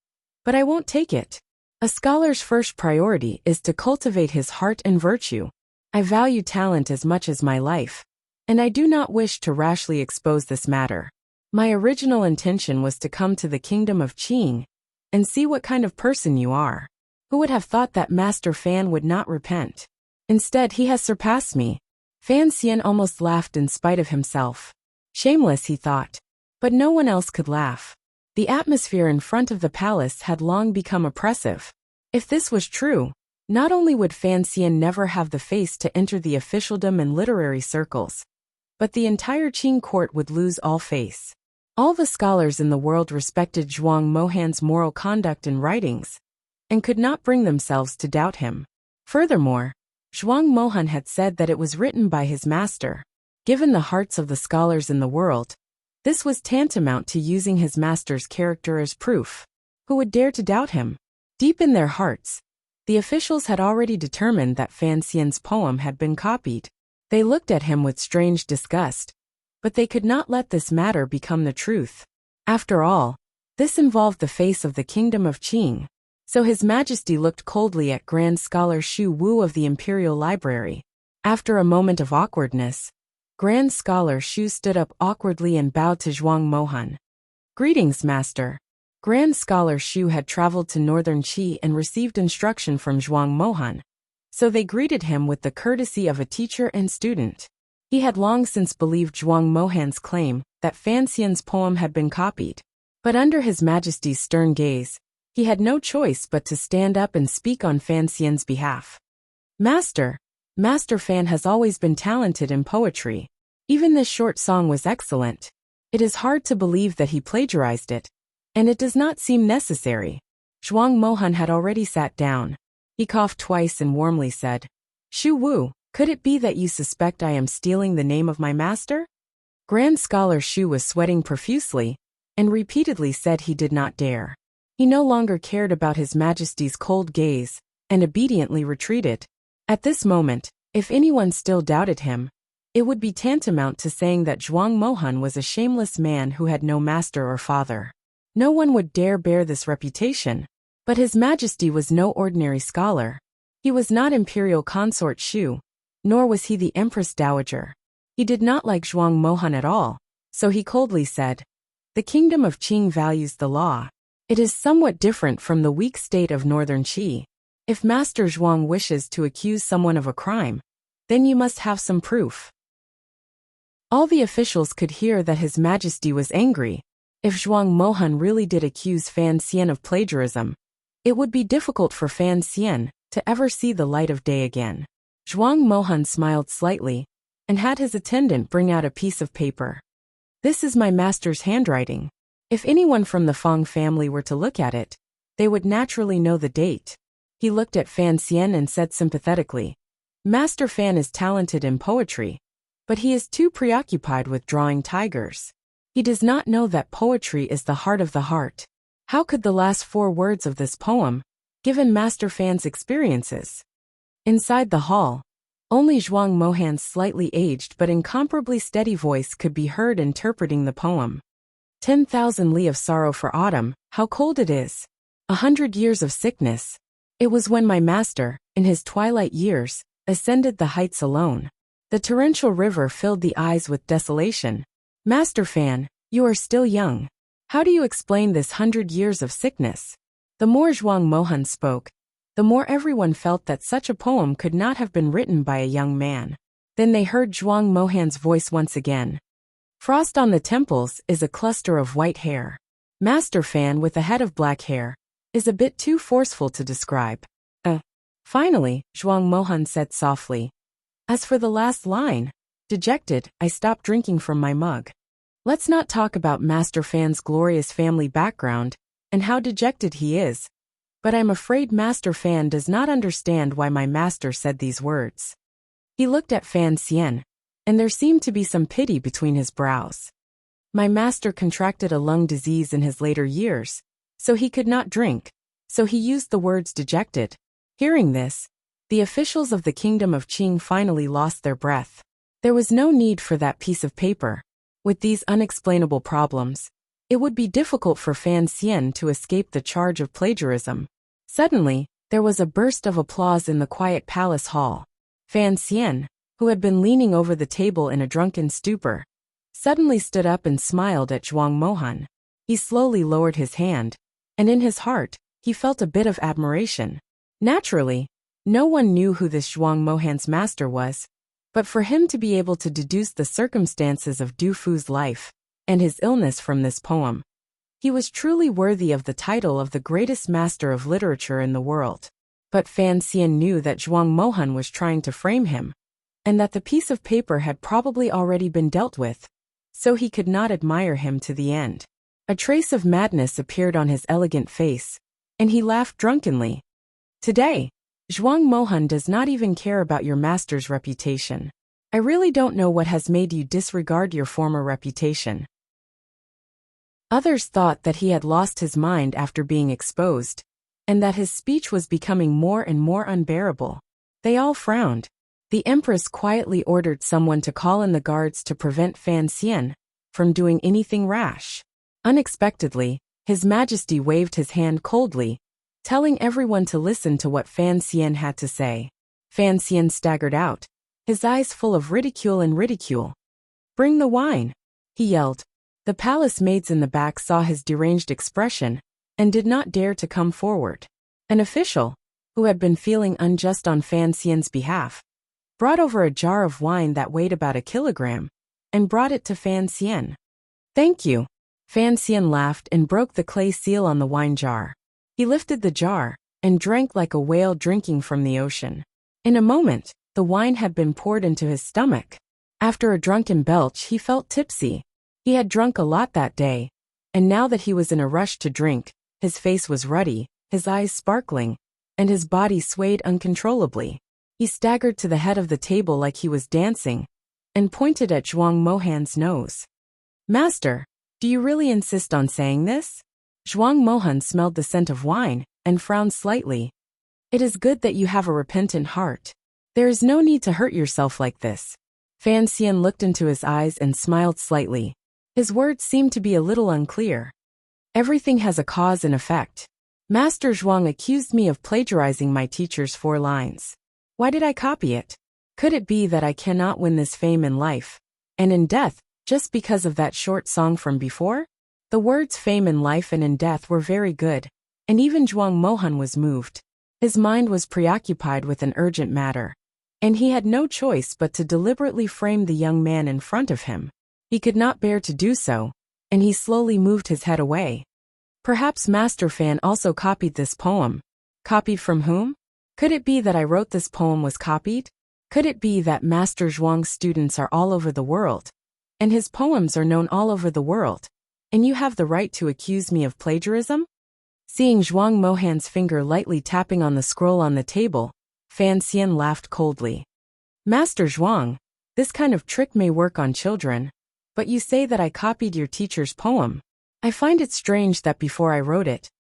but I won't take it. A scholar's first priority is to cultivate his heart and virtue. I value talent as much as my life, and I do not wish to rashly expose this matter. My original intention was to come to the Kingdom of Qing and see what kind of person you are. Who would have thought that Master Fan would not repent? Instead, he has surpassed me. Fan Xian almost laughed in spite of himself. Shameless, he thought. But no one else could laugh. The atmosphere in front of the palace had long become oppressive. If this was true, not only would Fan Xian never have the face to enter the officialdom and literary circles, but the entire Qing court would lose all face. All the scholars in the world respected Zhuang Mohan's moral conduct and writings, and could not bring themselves to doubt him. Furthermore, Zhuang Mohan had said that it was written by his master. Given the hearts of the scholars in the world, this was tantamount to using his master's character as proof. Who would dare to doubt him? Deep in their hearts, the officials had already determined that Fan Xian's poem had been copied. They looked at him with strange disgust, but they could not let this matter become the truth. After all, this involved the face of the Kingdom of Qing. So His Majesty looked coldly at Grand Scholar Xu Wu of the Imperial Library. After a moment of awkwardness, Grand Scholar Xu stood up awkwardly and bowed to Zhuang Mohan. Greetings, Master. Grand Scholar Xu had traveled to northern Qi and received instruction from Zhuang Mohan, so they greeted him with the courtesy of a teacher and student. He had long since believed Zhuang Mohan's claim that Fan Xian's poem had been copied. But under His Majesty's stern gaze, he had no choice but to stand up and speak on Fan Xian's behalf. Master Fan has always been talented in poetry. Even this short song was excellent. It is hard to believe that he plagiarized it, and it does not seem necessary. Zhuang Mohan had already sat down. He coughed twice and warmly said, Xu Wu, could it be that you suspect I am stealing the name of my master? Grand Scholar Xu was sweating profusely, and repeatedly said he did not dare. He no longer cared about His Majesty's cold gaze, and obediently retreated. At this moment, if anyone still doubted him, it would be tantamount to saying that Zhuang Mohan was a shameless man who had no master or father. No one would dare bear this reputation. But His Majesty was no ordinary scholar. He was not Imperial Consort Xu, nor was he the Empress Dowager. He did not like Zhuang Mohan at all, so he coldly said, The Kingdom of Qing values the law. It is somewhat different from the weak state of northern Qi. If Master Zhuang wishes to accuse someone of a crime, then you must have some proof. All the officials could hear that His Majesty was angry. If Zhuang Mohan really did accuse Fan Xian of plagiarism, it would be difficult for Fan Xian to ever see the light of day again. Zhuang Mohan smiled slightly and had his attendant bring out a piece of paper. This is my master's handwriting. If anyone from the Fang family were to look at it, they would naturally know the date. He looked at Fan Xian and said sympathetically, Master Fan is talented in poetry, but he is too preoccupied with drawing tigers. He does not know that poetry is the heart of the heart. How could the last four words of this poem, given Master Fan's experiences? Inside the hall, only Zhuang Mohan's slightly aged but incomparably steady voice could be heard interpreting the poem. 10,000 li of sorrow for autumn, how cold it is. 100 years of sickness. It was when my master, in his twilight years, ascended the heights alone. The torrential river filled the eyes with desolation. Master Fan, you are still young. How do you explain this 100 years of sickness? The more Zhuang Mohan spoke, the more everyone felt that such a poem could not have been written by a young man. Then they heard Zhuang Mohan's voice once again. Frost on the temples is a cluster of white hair. Master Fan with a head of black hair is a bit too forceful to describe. Finally, Zhuang Mohan said softly. As for the last line, dejected, I stopped drinking from my mug. Let's not talk about Master Fan's glorious family background and how dejected he is, but I'm afraid Master Fan does not understand why my master said these words. He looked at Fan Xian, and there seemed to be some pity between his brows. My master contracted a lung disease in his later years, so he could not drink, so he used the words dejected. Hearing this, the officials of the kingdom of Qing finally lost their breath. There was no need for that piece of paper. With these unexplainable problems, it would be difficult for Fan Xian to escape the charge of plagiarism. Suddenly, there was a burst of applause in the quiet palace hall. Fan Xian, who had been leaning over the table in a drunken stupor, suddenly stood up and smiled at Zhuang Mohan. He slowly lowered his hand, and in his heart, he felt a bit of admiration. Naturally, no one knew who this Zhuang Mohan's master was, but for him to be able to deduce the circumstances of Du Fu's life and his illness from this poem, he was truly worthy of the title of the greatest master of literature in the world. But Fan Xian knew that Zhuang Mohan was trying to frame him, and that the piece of paper had probably already been dealt with, so he could not admire him to the end. A trace of madness appeared on his elegant face, and he laughed drunkenly. Today, Zhuang Mohan does not even care about your master's reputation. I really don't know what has made you disregard your former reputation. Others thought that he had lost his mind after being exposed, and that his speech was becoming more and more unbearable. They all frowned. The empress quietly ordered someone to call in the guards to prevent Fan Xian from doing anything rash. Unexpectedly, His Majesty waved his hand coldly, telling everyone to listen to what Fan Xian had to say. Fan Xian staggered out, his eyes full of ridicule and ridicule. "Bring the wine," he yelled. The palace maids in the back saw his deranged expression and did not dare to come forward. An official, who had been feeling unjust on Fan Xian's behalf, brought over a jar of wine that weighed about 1 kilogram and brought it to Fan Xian. "Thank you." Fan Xian laughed and broke the clay seal on the wine jar. He lifted the jar and drank like a whale drinking from the ocean. In a moment, the wine had been poured into his stomach. After a drunken belch, he felt tipsy. He had drunk a lot that day, and now that he was in a rush to drink, his face was ruddy, his eyes sparkling, and his body swayed uncontrollably. He staggered to the head of the table like he was dancing, and pointed at Zhuang Mohan's nose. "Master, do you really insist on saying this?" Zhuang Mohan smelled the scent of wine, and frowned slightly. "It is good that you have a repentant heart. There is no need to hurt yourself like this." Fan Xian looked into his eyes and smiled slightly. His words seemed to be a little unclear. "Everything has a cause and effect. Master Zhuang accused me of plagiarizing my teacher's 4 lines. Why did I copy it? Could it be that I cannot win this fame in life and in death just because of that short song from before?" The words fame in life and in death were very good, and even Zhuang Mohan was moved. His mind was preoccupied with an urgent matter, and he had no choice but to deliberately frame the young man in front of him. He could not bear to do so, and he slowly moved his head away. Perhaps Master Fan also copied this poem. Copied from whom? Could it be that I wrote this poem was copied? Could it be that Master Zhuang's students are all over the world, and his poems are known all over the world, and you have the right to accuse me of plagiarism? Seeing Zhuang Mohan's finger lightly tapping on the scroll on the table, Fan Xian laughed coldly. "Master Zhuang, this kind of trick may work on children, but you say that I copied your teacher's poem. I find it strange that before I wrote it,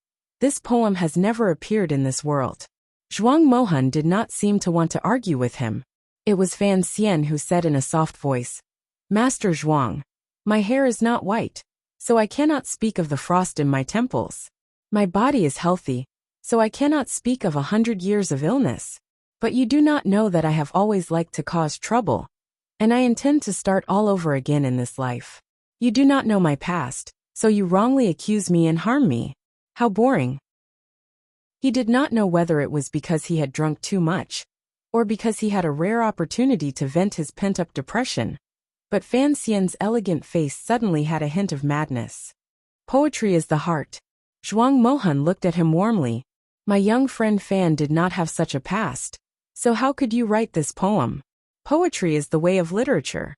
this poem has never appeared in this world. Zhuang Mohan did not seem to want to argue with him. It was Fan Xian who said in a soft voice, Master Zhuang, my hair is not white, so I cannot speak of the frost in my temples. My body is healthy, so I cannot speak of 100 years of illness. But you do not know that I have always liked to cause trouble, and I intend to start all over again in this life. You do not know my past, so you wrongly accuse me and harm me. How boring. He did not know whether it was because he had drunk too much, or because he had a rare opportunity to vent his pent-up depression. But Fan Xian's elegant face suddenly had a hint of madness. Poetry is the heart. Zhuang Mohan looked at him warmly. My young friend Fan did not have such a past, so how could you write this poem? Poetry is the way of literature.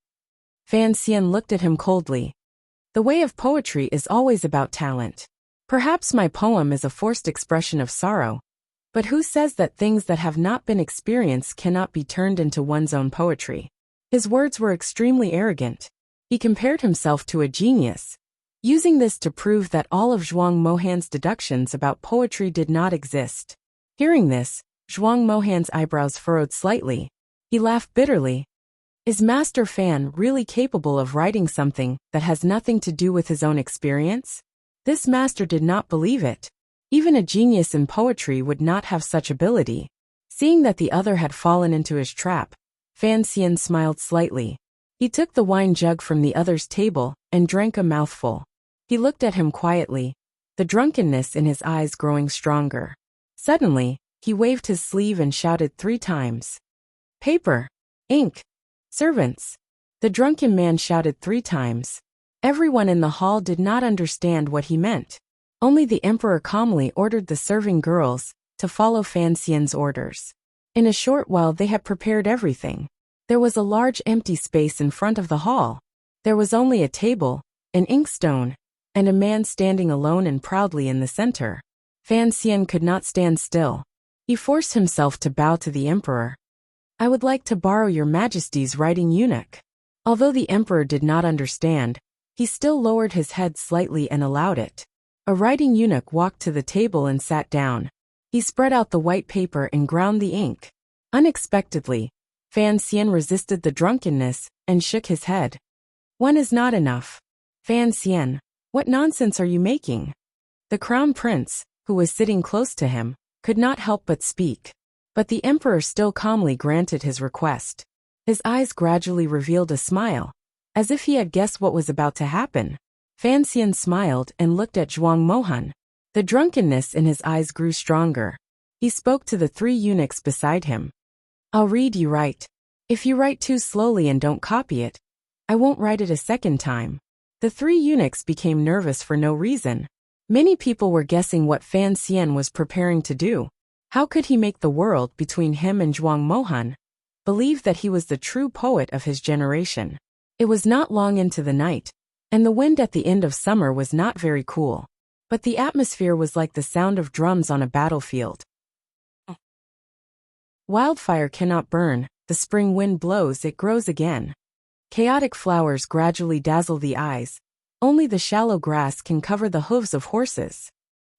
Fan Xian looked at him coldly. The way of poetry is always about talent. Perhaps my poem is a forced expression of sorrow, but who says that things that have not been experienced cannot be turned into one's own poetry? His words were extremely arrogant. He compared himself to a genius, using this to prove that all of Zhuang Mohan's deductions about poetry did not exist. Hearing this, Zhuang Mohan's eyebrows furrowed slightly. He laughed bitterly. Is Master Fan really capable of writing something that has nothing to do with his own experience? This master did not believe it. Even a genius in poetry would not have such ability. Seeing that the other had fallen into his trap, Fan Xian smiled slightly. He took the wine jug from the other's table and drank a mouthful. He looked at him quietly, the drunkenness in his eyes growing stronger. Suddenly, he waved his sleeve and shouted 3 times. Paper! Ink! Servants! The drunken man shouted 3 times. Everyone in the hall did not understand what he meant. Only the emperor calmly ordered the serving girls to follow Fan Xian's orders. In a short while they had prepared everything. There was a large empty space in front of the hall. There was only a table, an inkstone, and a man standing alone and proudly in the center. Fan Xian could not stand still. He forced himself to bow to the emperor. I would like to borrow your majesty's writing eunuch. Although the emperor did not understand, he still lowered his head slightly and allowed it. A writing eunuch walked to the table and sat down. He spread out the white paper and ground the ink. Unexpectedly, Fan Xian resisted the drunkenness and shook his head. One is not enough. Fan Xian, what nonsense are you making? The crown prince, who was sitting close to him, could not help but speak. But the emperor still calmly granted his request. His eyes gradually revealed a smile, as if he had guessed what was about to happen. Fan Xian smiled and looked at Zhuang Mohan. The drunkenness in his eyes grew stronger. He spoke to the 3 eunuchs beside him. I'll read you write. If you write too slowly and don't copy it, I won't write it a second time. The 3 eunuchs became nervous for no reason. Many people were guessing what Fan Xian was preparing to do. How could he make the world between him and Zhuang Mohan believe that he was the true poet of his generation? It was not long into the night, and the wind at the end of summer was not very cool. But the atmosphere was like the sound of drums on a battlefield. Wildfire cannot burn, the spring wind blows, it grows again. Chaotic flowers gradually dazzle the eyes. Only the shallow grass can cover the hooves of horses.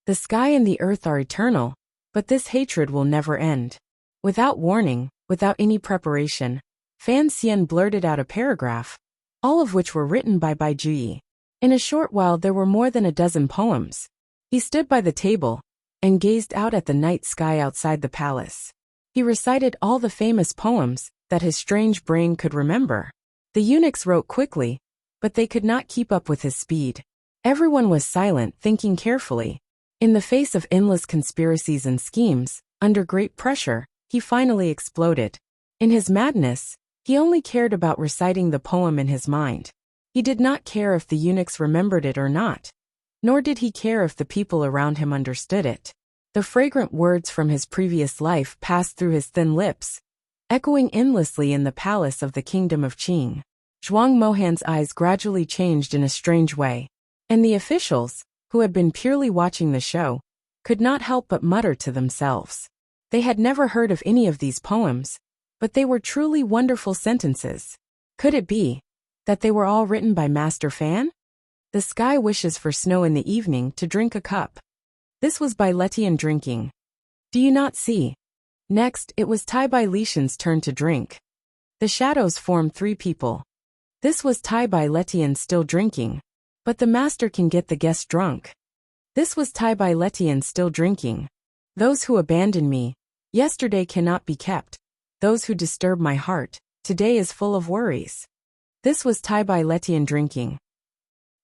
The sky and the earth are eternal, but this hatred will never end. Without warning, without any preparation, Fan Xian blurted out a paragraph, all of which were written by Bai Ji. In a short while there were more than a dozen poems. He stood by the table and gazed out at the night sky outside the palace. He recited all the famous poems that his strange brain could remember. The eunuchs wrote quickly, but they could not keep up with his speed. Everyone was silent, thinking carefully. In the face of endless conspiracies and schemes, under great pressure, he finally exploded. In his madness, he only cared about reciting the poem in his mind. He did not care if the eunuchs remembered it or not, nor did he care if the people around him understood it. The fragrant words from his previous life passed through his thin lips, echoing endlessly in the palace of the kingdom of Qing. Zhuang Mohan's eyes gradually changed in a strange way, and the officials, who had been purely watching the show, could not help but mutter to themselves. They had never heard of any of these poems, but they were truly wonderful sentences. Could it be that they were all written by Master Fan? The sky wishes for snow in the evening to drink a cup. This was Bai Letian drinking. Do you not see? Next, it was Tai Bai Letian's turn to drink. The shadows formed 3 people. This was Tai Bai Letian still drinking. But the master can get the guest drunk. This was Tai Bai Letian still drinking. Those who abandon me, yesterday cannot be kept. Those who disturb my heart, today is full of worries. This was Tai Bai Letian drinking.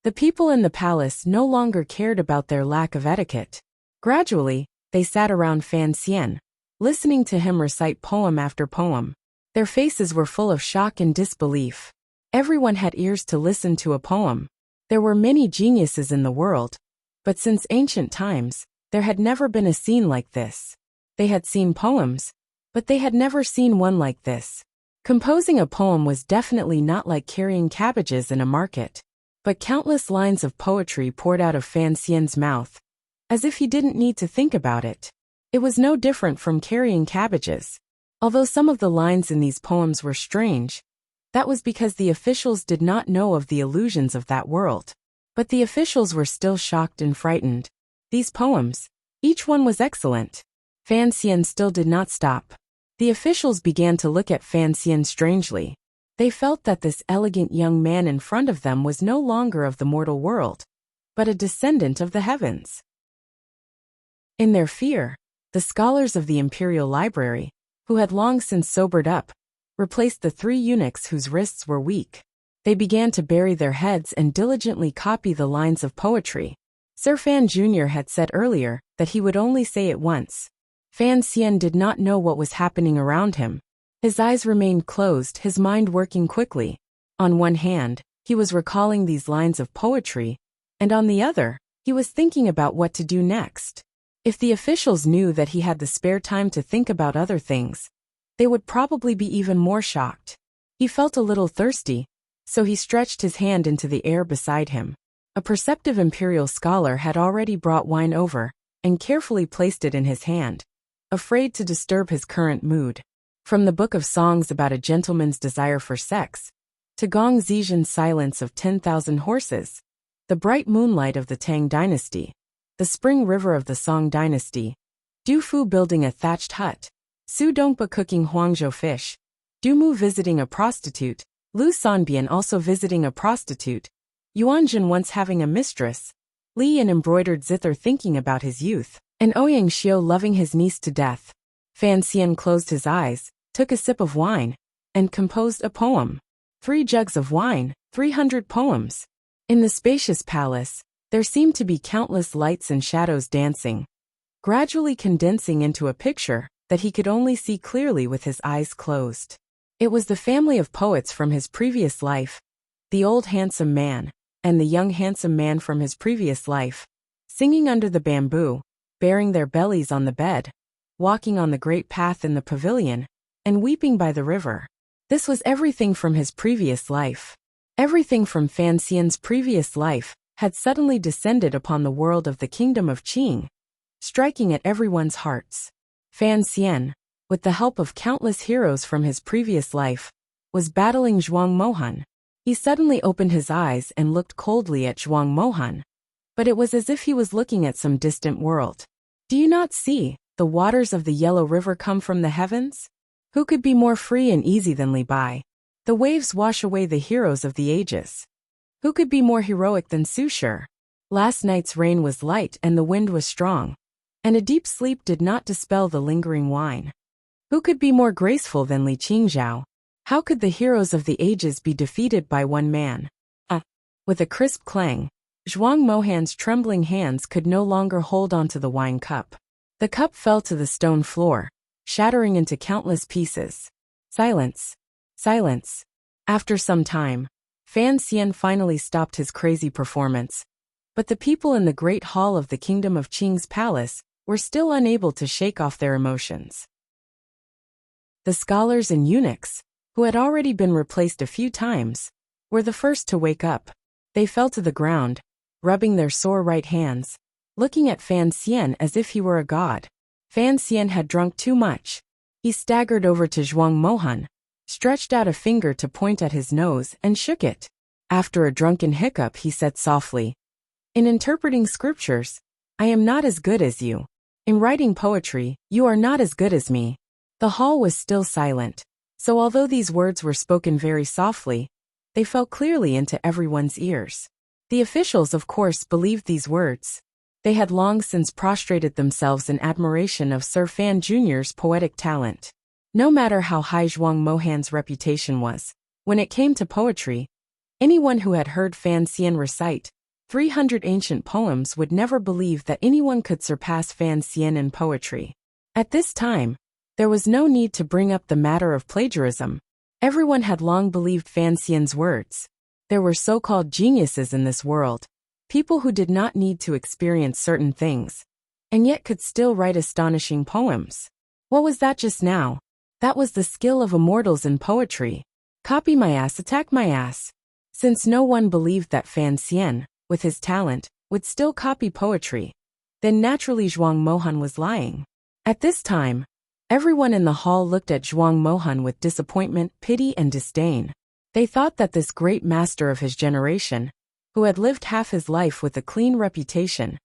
The people in the palace no longer cared about their lack of etiquette. Gradually, they sat around Fan Xian, listening to him recite poem after poem. Their faces were full of shock and disbelief. Everyone had ears to listen to a poem. There were many geniuses in the world, but since ancient times, there had never been a scene like this. They had seen poems, but they had never seen one like this. Composing a poem was definitely not like carrying cabbages in a market, but countless lines of poetry poured out of Fan Xian's mouth, as if he didn't need to think about it. It was no different from carrying cabbages. Although some of the lines in these poems were strange, that was because the officials did not know of the illusions of that world. But the officials were still shocked and frightened. These poems, each one was excellent. Fan Xian still did not stop. The officials began to look at Fan Xian strangely. They felt that this elegant young man in front of them was no longer of the mortal world, but a descendant of the heavens. In their fear, the scholars of the Imperial Library, who had long since sobered up, replaced the 3 eunuchs whose wrists were weak. They began to bury their heads and diligently copy the lines of poetry. Sir Fan Jr. had said earlier that he would only say it once. Fan Xian did not know what was happening around him. His eyes remained closed, his mind working quickly. On one hand, he was recalling these lines of poetry, and on the other, he was thinking about what to do next. If the officials knew that he had the spare time to think about other things, they would probably be even more shocked. He felt a little thirsty, so he stretched his hand into the air beside him. A perceptive imperial scholar had already brought wine over, and carefully placed it in his hand, afraid to disturb his current mood. From the book of songs about a gentleman's desire for sex, to Gong Zizhen's silence of 10,000 horses, the bright moonlight of the Tang dynasty, the spring river of the Song dynasty, Du Fu building a thatched hut, Su Dongba cooking Huangzhou fish, Du Mu visiting a prostitute, Lu Sanbian also visiting a prostitute, Yuan Jin once having a mistress, Li an embroidered zither thinking about his youth, and Ouyang Xiu loving his niece to death. Fan Xian closed his eyes, took a sip of wine, and composed a poem. 3 jugs of wine, 300 poems. In the spacious palace, there seemed to be countless lights and shadows dancing, gradually condensing into a picture that he could only see clearly with his eyes closed. It was the family of poets from his previous life, the old handsome man, and the young handsome man from his previous life, singing under the bamboo, bearing their bellies on the bed, walking on the great path in the pavilion, and weeping by the river. This was everything from his previous life. Everything from Fan Xian's previous life had suddenly descended upon the world of the kingdom of Qing, striking at everyone's hearts. Fan Xian, with the help of countless heroes from his previous life, was battling Zhuang Mohan. He suddenly opened his eyes and looked coldly at Zhuang Mohan, but it was as if he was looking at some distant world. Do you not see, the waters of the Yellow River come from the heavens? Who could be more free and easy than Li Bai? The waves wash away the heroes of the ages. Who could be more heroic than Su Shi? Last night's rain was light and the wind was strong, and a deep sleep did not dispel the lingering wine. Who could be more graceful than Li Qingzhao? How could the heroes of the ages be defeated by one man? With a crisp clang, Zhuang Mohan's trembling hands could no longer hold onto the wine cup. The cup fell to the stone floor, shattering into countless pieces. Silence. Silence. After some time, Fan Xian finally stopped his crazy performance, but the people in the great hall of the kingdom of Qing's palace were still unable to shake off their emotions. The scholars and eunuchs, who had already been replaced a few times, were the first to wake up. They fell to the ground, rubbing their sore right hands, looking at Fan Xian as if he were a god. Fan Xian had drunk too much. He staggered over to Zhuang Mohan, stretched out a finger to point at his nose and shook it. After a drunken hiccup, he said softly, "In interpreting scriptures, I am not as good as you. In writing poetry, you are not as good as me." The hall was still silent, so although these words were spoken very softly, they fell clearly into everyone's ears. The officials, of course, believed these words. They had long since prostrated themselves in admiration of Sir Fan Jr.'s poetic talent. No matter how high Zhuang Mohan's reputation was, when it came to poetry, anyone who had heard Fan Xian recite 300 ancient poems would never believe that anyone could surpass Fan Xian in poetry. At this time, there was no need to bring up the matter of plagiarism. Everyone had long believed Fan Xian's words. There were so-called geniuses in this world, people who did not need to experience certain things, and yet could still write astonishing poems. What was that just now? That was the skill of immortals in poetry. Copy my ass, attack my ass. Since no one believed that Fan Xian, with his talent, would still copy poetry, then naturally Zhuang Mohan was lying. At this time, everyone in the hall looked at Zhuang Mohan with disappointment, pity, and disdain. They thought that this great master of his generation, who had lived half his life with a clean reputation,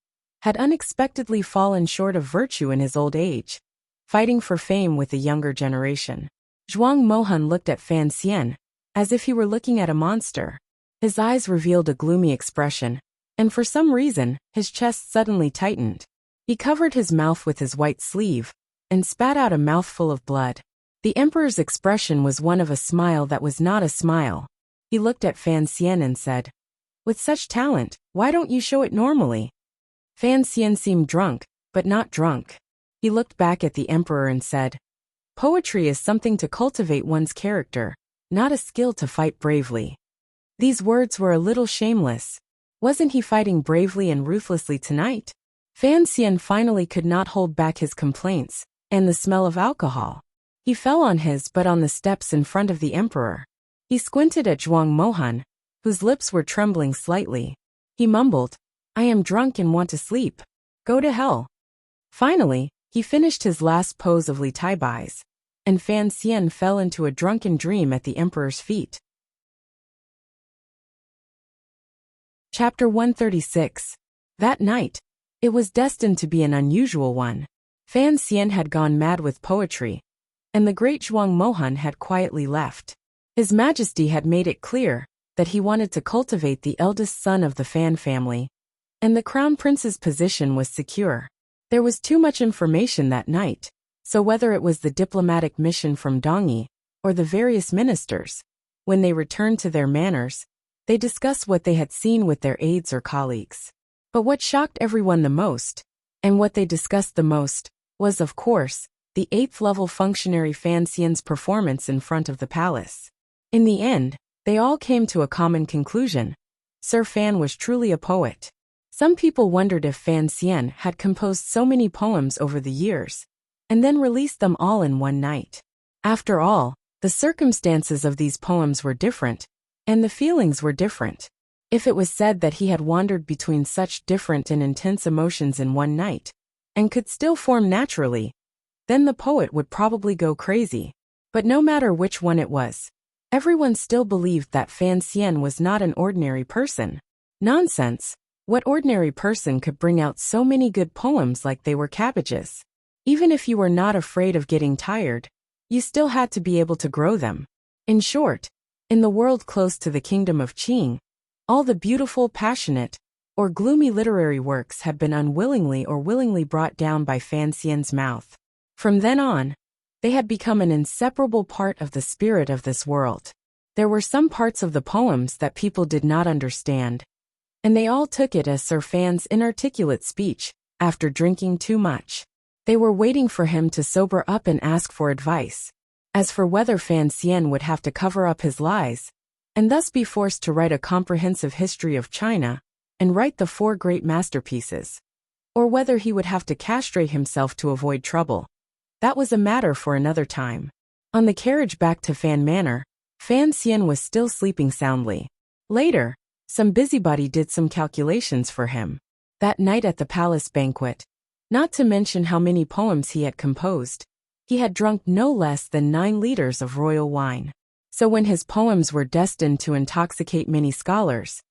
had unexpectedly fallen short of virtue in his old age, fighting for fame with the younger generation. Zhuang Mohan looked at Fan Xian, as if he were looking at a monster. His eyes revealed a gloomy expression, and for some reason, his chest suddenly tightened. He covered his mouth with his white sleeve, and spat out a mouthful of blood. The emperor's expression was one of a smile that was not a smile. He looked at Fan Xian and said, "With such talent, why don't you show it normally?" Fan Xian seemed drunk, but not drunk. He looked back at the emperor and said, "Poetry is something to cultivate one's character, not a skill to fight bravely." These words were a little shameless. Wasn't he fighting bravely and ruthlessly tonight? Fan Xian finally could not hold back his complaints, and the smell of alcohol. He fell on his butt on the steps in front of the emperor. He squinted at Zhuang Mohan, whose lips were trembling slightly. He mumbled, "I am drunk and want to sleep. Go to hell." Finally, he finished his last pose of Li Tai Bai's, and Fan Xian fell into a drunken dream at the emperor's feet. Chapter 136. That night, it was destined to be an unusual one. Fan Xian had gone mad with poetry, and the great Zhuang Mohan had quietly left. His Majesty had made it clear that he wanted to cultivate the eldest son of the Fan family, and the crown prince's position was secure. There was too much information that night, so whether it was the diplomatic mission from Dongyi or the various ministers, when they returned to their manors, they discussed what they had seen with their aides or colleagues. But what shocked everyone the most, and what they discussed the most, was, of course, the 8th-level functionary Fan Xian's performance in front of the palace. In the end, they all came to a common conclusion. Sir Fan was truly a poet. Some people wondered if Fan Xian had composed so many poems over the years, and then released them all in one night. After all, the circumstances of these poems were different, and the feelings were different. If it was said that he had wandered between such different and intense emotions in one night, and could still form naturally, then the poet would probably go crazy. But no matter which one it was, everyone still believed that Fan Xian was not an ordinary person. Nonsense! What ordinary person could bring out so many good poems like they were cabbages? Even if you were not afraid of getting tired, you still had to be able to grow them. In short, in the world close to the kingdom of Qing, all the beautiful, passionate, or gloomy literary works had been unwillingly or willingly brought down by Fan Xian's mouth. From then on, they had become an inseparable part of the spirit of this world. There were some parts of the poems that people did not understand, and they all took it as Sir Fan's inarticulate speech after drinking too much. They were waiting for him to sober up and ask for advice. As for whether Fan Xian would have to cover up his lies, and thus be forced to write a comprehensive history of China, and write the 4 great masterpieces, or whether he would have to castrate himself to avoid trouble, that was a matter for another time. On the carriage back to Fan Manor, Fan Xian was still sleeping soundly. Later, some busybody did some calculations for him. That night at the palace banquet, not to mention how many poems he had composed, he had drunk no less than 9 liters of royal wine. So when his poems were destined to intoxicate many scholars,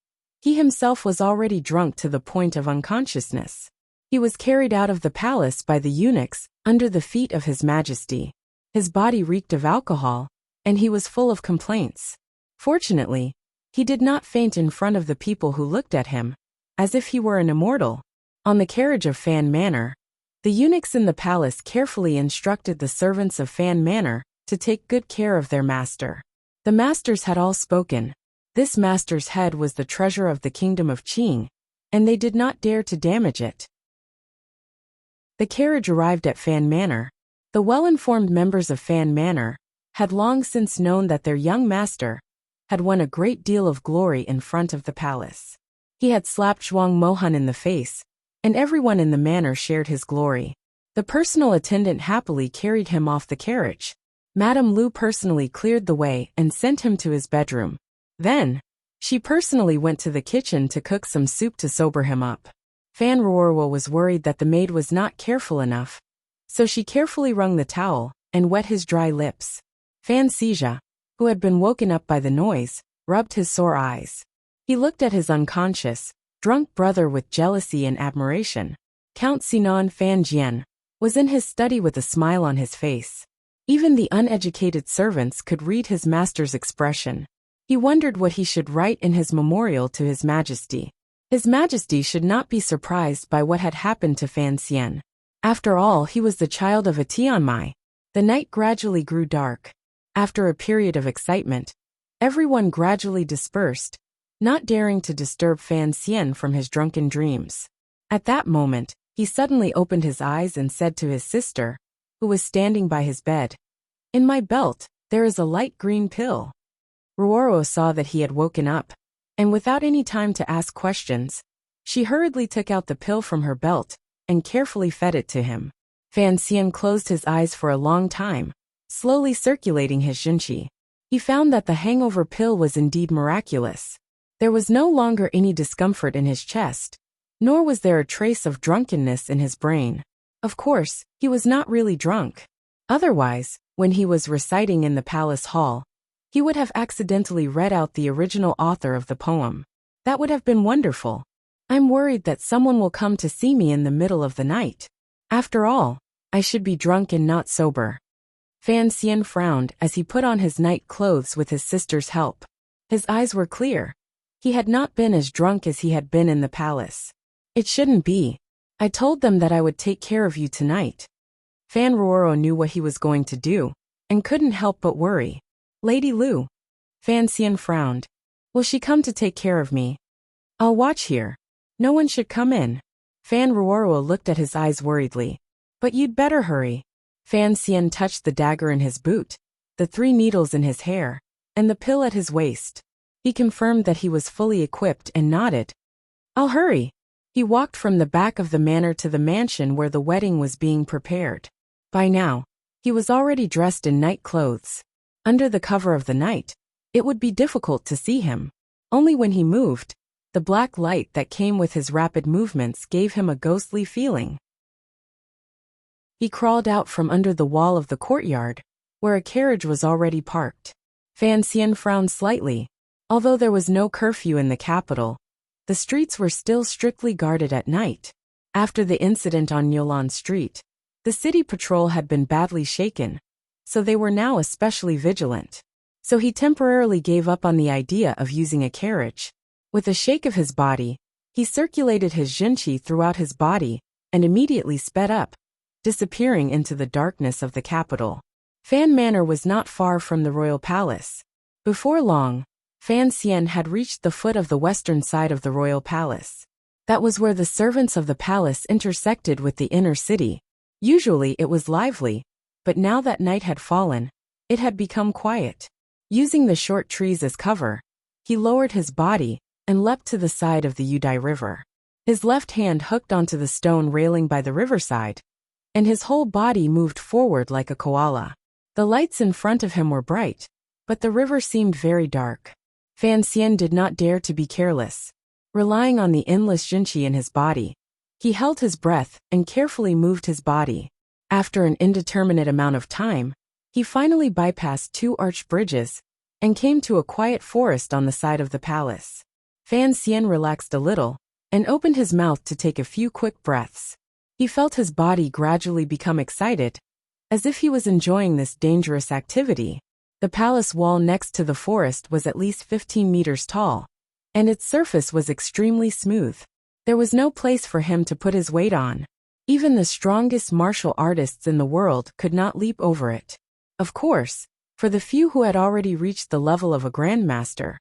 he himself was already drunk to the point of unconsciousness. He was carried out of the palace by the eunuchs, under the feet of His Majesty. His body reeked of alcohol, and he was full of complaints. Fortunately, he did not faint in front of the people who looked at him, as if he were an immortal. On the carriage of Fan Manor, the eunuchs in the palace carefully instructed the servants of Fan Manor to take good care of their master. The masters had all spoken. This master's head was the treasure of the kingdom of Qing, and they did not dare to damage it. The carriage arrived at Fan Manor. The well-informed members of Fan Manor had long since known that their young master had won a great deal of glory in front of the palace. He had slapped Zhuang Mohan in the face, and everyone in the manor shared his glory. The personal attendant happily carried him off the carriage. Madame Lu personally cleared the way and sent him to his bedroom. Then, she personally went to the kitchen to cook some soup to sober him up. Fan Ruorwa was worried that the maid was not careful enough, so she carefully wrung the towel and wet his dry lips. Fan Xija, who had been woken up by the noise, rubbed his sore eyes. He looked at his unconscious, drunk brother with jealousy and admiration. Count Sinan Fan Jian was in his study with a smile on his face. Even the uneducated servants could read his master's expression. He wondered what he should write in his memorial to His Majesty. His Majesty should not be surprised by what had happened to Fan Xian. After all, he was the child of a Tianmai. The night gradually grew dark. After a period of excitement, everyone gradually dispersed, not daring to disturb Fan Xian from his drunken dreams. At that moment, he suddenly opened his eyes and said to his sister, who was standing by his bed, "In my belt, there is a light green pill." Ruoro saw that he had woken up, and without any time to ask questions, she hurriedly took out the pill from her belt and carefully fed it to him. Fan Xian closed his eyes for a long time, slowly circulating his jinqi. He found that the hangover pill was indeed miraculous. There was no longer any discomfort in his chest, nor was there a trace of drunkenness in his brain. Of course, he was not really drunk. Otherwise, when he was reciting in the palace hall, he would have accidentally read out the original author of the poem. That would have been wonderful. I'm worried that someone will come to see me in the middle of the night. After all, I should be drunk and not sober. Fan Xian frowned as he put on his night clothes with his sister's help. His eyes were clear. He had not been as drunk as he had been in the palace. It shouldn't be. I told them that I would take care of you tonight. Fan Ruoro knew what he was going to do, and couldn't help but worry. Lady Lu. Fan Xian frowned. Will she come to take care of me? I'll watch here. No one should come in. Fan Ruoro looked at his eyes worriedly. But you'd better hurry. Fan Xian touched the dagger in his boot, the 3 needles in his hair, and the pill at his waist. He confirmed that he was fully equipped and nodded. I'll hurry. He walked from the back of the manor to the mansion where the wedding was being prepared. By now, he was already dressed in night clothes. Under the cover of the night, it would be difficult to see him. Only when he moved, the black light that came with his rapid movements gave him a ghostly feeling. He crawled out from under the wall of the courtyard, where a carriage was already parked. Fan Xian frowned slightly. Although there was no curfew in the capital, the streets were still strictly guarded at night. After the incident on Yolan Street, the city patrol had been badly shaken, so they were now especially vigilant. So he temporarily gave up on the idea of using a carriage. With a shake of his body, he circulated his jinqi throughout his body and immediately sped up, disappearing into the darkness of the capital. Fan Manor was not far from the royal palace. Before long, Fan Xian had reached the foot of the western side of the royal palace. That was where the servants of the palace intersected with the inner city. Usually it was lively, but now that night had fallen, it had become quiet. Using the short trees as cover, he lowered his body and leapt to the side of the Yudai River. His left hand hooked onto the stone railing by the riverside, and his whole body moved forward like a koala. The lights in front of him were bright, but the river seemed very dark. Fan Xian did not dare to be careless. Relying on the endless jinqi in his body, he held his breath and carefully moved his body. After an indeterminate amount of time, he finally bypassed 2 arched bridges and came to a quiet forest on the side of the palace. Fan Xian relaxed a little and opened his mouth to take a few quick breaths. He felt his body gradually become excited, as if he was enjoying this dangerous activity. The palace wall next to the forest was at least 15 meters tall, and its surface was extremely smooth. There was no place for him to put his weight on. Even the strongest martial artists in the world could not leap over it. Of course, for the few who had already reached the level of a grandmaster,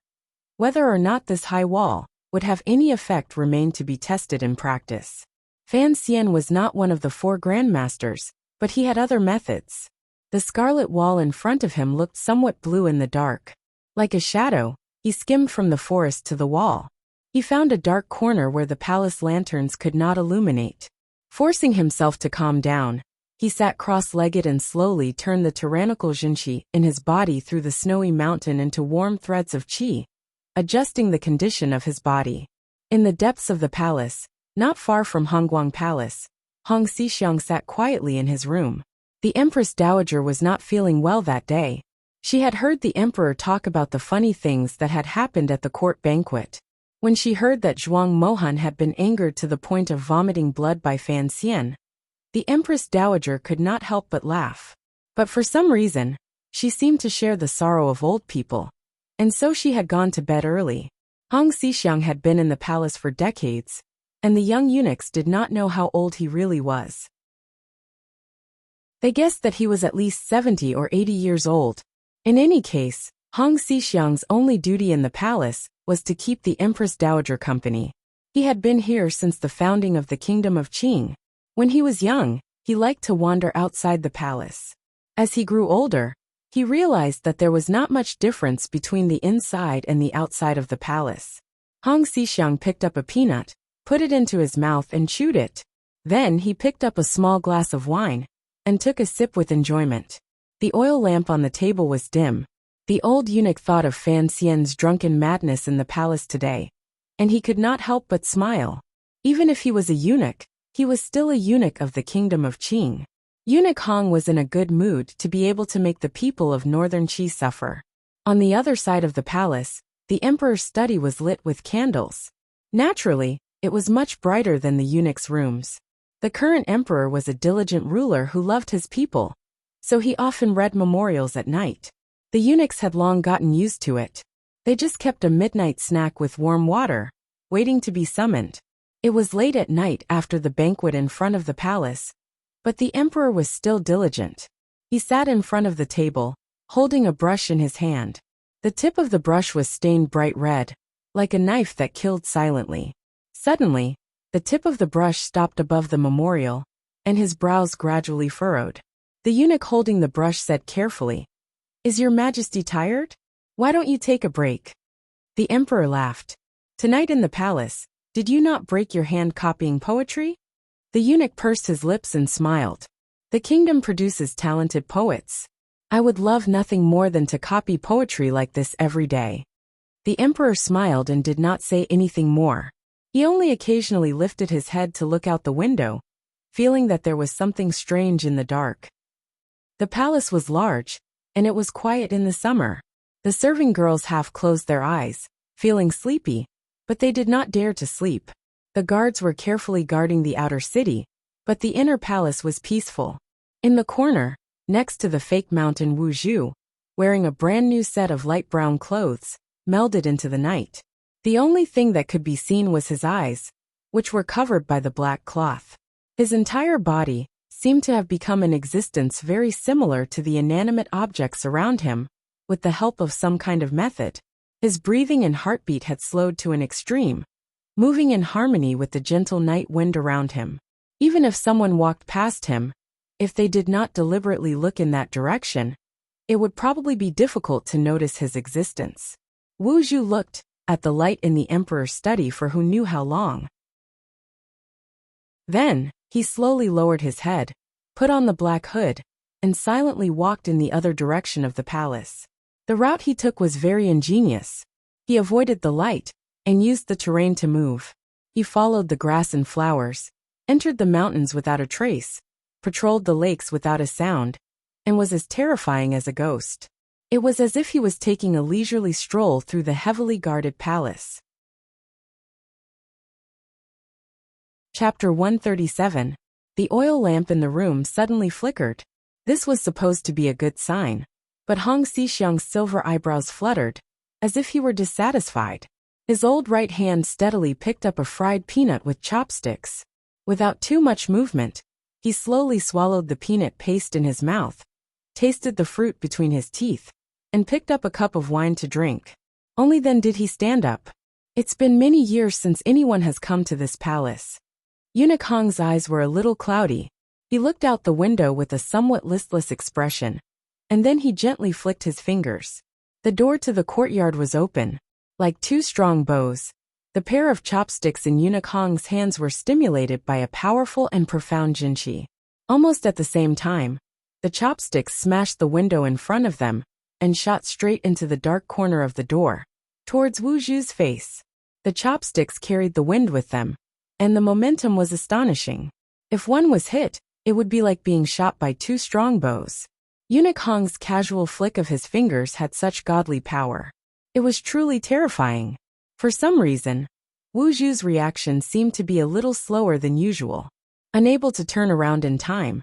whether or not this high wall would have any effect remained to be tested in practice. Fan Xian was not one of the 4 grandmasters, but he had other methods. The scarlet wall in front of him looked somewhat blue in the dark. Like a shadow, he skimmed from the forest to the wall. He found a dark corner where the palace lanterns could not illuminate. Forcing himself to calm down, he sat cross-legged and slowly turned the tyrannical Jinqi in his body through the snowy mountain into warm threads of qi, adjusting the condition of his body. In the depths of the palace, not far from Hongguang Palace, Hong Xixiang sat quietly in his room. The Empress Dowager was not feeling well that day. She had heard the emperor talk about the funny things that had happened at the court banquet. When she heard that Zhuang Mohan had been angered to the point of vomiting blood by Fan Xian, the Empress Dowager could not help but laugh. But for some reason, she seemed to share the sorrow of old people, and so she had gone to bed early. Hong Xixiang had been in the palace for decades, and the young eunuchs did not know how old he really was. They guessed that he was at least 70 or 80 years old. In any case, Hong Xixiang's only duty in the palace was to keep the Empress Dowager company. He had been here since the founding of the Kingdom of Qing. When he was young, he liked to wander outside the palace. As he grew older, he realized that there was not much difference between the inside and the outside of the palace. Hong Xixiang picked up a peanut, put it into his mouth and chewed it. Then he picked up a small glass of wine and took a sip with enjoyment. The oil lamp on the table was dim. The old eunuch thought of Fan Xian's drunken madness in the palace today, and he could not help but smile. Even if he was a eunuch, he was still a eunuch of the Kingdom of Qing. Eunuch Hong was in a good mood to be able to make the people of northern Qi suffer. On the other side of the palace, the emperor's study was lit with candles. Naturally, it was much brighter than the eunuch's rooms. The current emperor was a diligent ruler who loved his people, so he often read memorials at night. The eunuchs had long gotten used to it. They just kept a midnight snack with warm water, waiting to be summoned. It was late at night after the banquet in front of the palace, but the emperor was still diligent. He sat in front of the table, holding a brush in his hand. The tip of the brush was stained bright red, like a knife that killed silently. Suddenly, the tip of the brush stopped above the memorial, and his brows gradually furrowed. The eunuch holding the brush said carefully, "Is your majesty tired? Why don't you take a break?" The emperor laughed. "Tonight in the palace, did you not break your hand copying poetry?" The eunuch pursed his lips and smiled. "The kingdom produces talented poets. I would love nothing more than to copy poetry like this every day." The emperor smiled and did not say anything more. He only occasionally lifted his head to look out the window, feeling that there was something strange in the dark. The palace was large, and it was quiet in the summer. The serving girls half closed their eyes, feeling sleepy, but they did not dare to sleep. The guards were carefully guarding the outer city, but the inner palace was peaceful. In the corner, next to the fake mountain Wu Zhu, wearing a brand new set of light brown clothes, melded into the night. The only thing that could be seen was his eyes, which were covered by the black cloth. His entire body seemed to have become an existence very similar to the inanimate objects around him, with the help of some kind of method. His breathing and heartbeat had slowed to an extreme, moving in harmony with the gentle night wind around him. Even if someone walked past him, if they did not deliberately look in that direction, it would probably be difficult to notice his existence. Wu Zhu looked at the light in the emperor's study for who knew how long. Then, he slowly lowered his head, put on the black hood, and silently walked in the other direction of the palace. The route he took was very ingenious. He avoided the light, and used the terrain to move. He followed the grass and flowers, entered the mountains without a trace, patrolled the lakes without a sound, and was as terrifying as a ghost. It was as if he was taking a leisurely stroll through the heavily guarded palace. Chapter 137. The oil lamp in the room suddenly flickered. This was supposed to be a good sign. But Hong Xixiang's silver eyebrows fluttered, as if he were dissatisfied. His old right hand steadily picked up a fried peanut with chopsticks. Without too much movement, he slowly swallowed the peanut paste in his mouth, tasted the fruit between his teeth, and picked up a cup of wine to drink. Only then did he stand up. It's been many years since anyone has come to this palace. Eunuch Hong's eyes were a little cloudy. He looked out the window with a somewhat listless expression, and then he gently flicked his fingers. The door to the courtyard was open. Like two strong bows, the pair of chopsticks in Eunuch Hong's hands were stimulated by a powerful and profound jinqi. Almost at the same time, the chopsticks smashed the window in front of them and shot straight into the dark corner of the door, towards Wu Zhu's face. The chopsticks carried the wind with them, and the momentum was astonishing. If one was hit, it would be like being shot by two strong bows. Eunuch Hong's casual flick of his fingers had such godly power. It was truly terrifying. For some reason, Wu Zhu's reaction seemed to be a little slower than usual. Unable to turn around in time,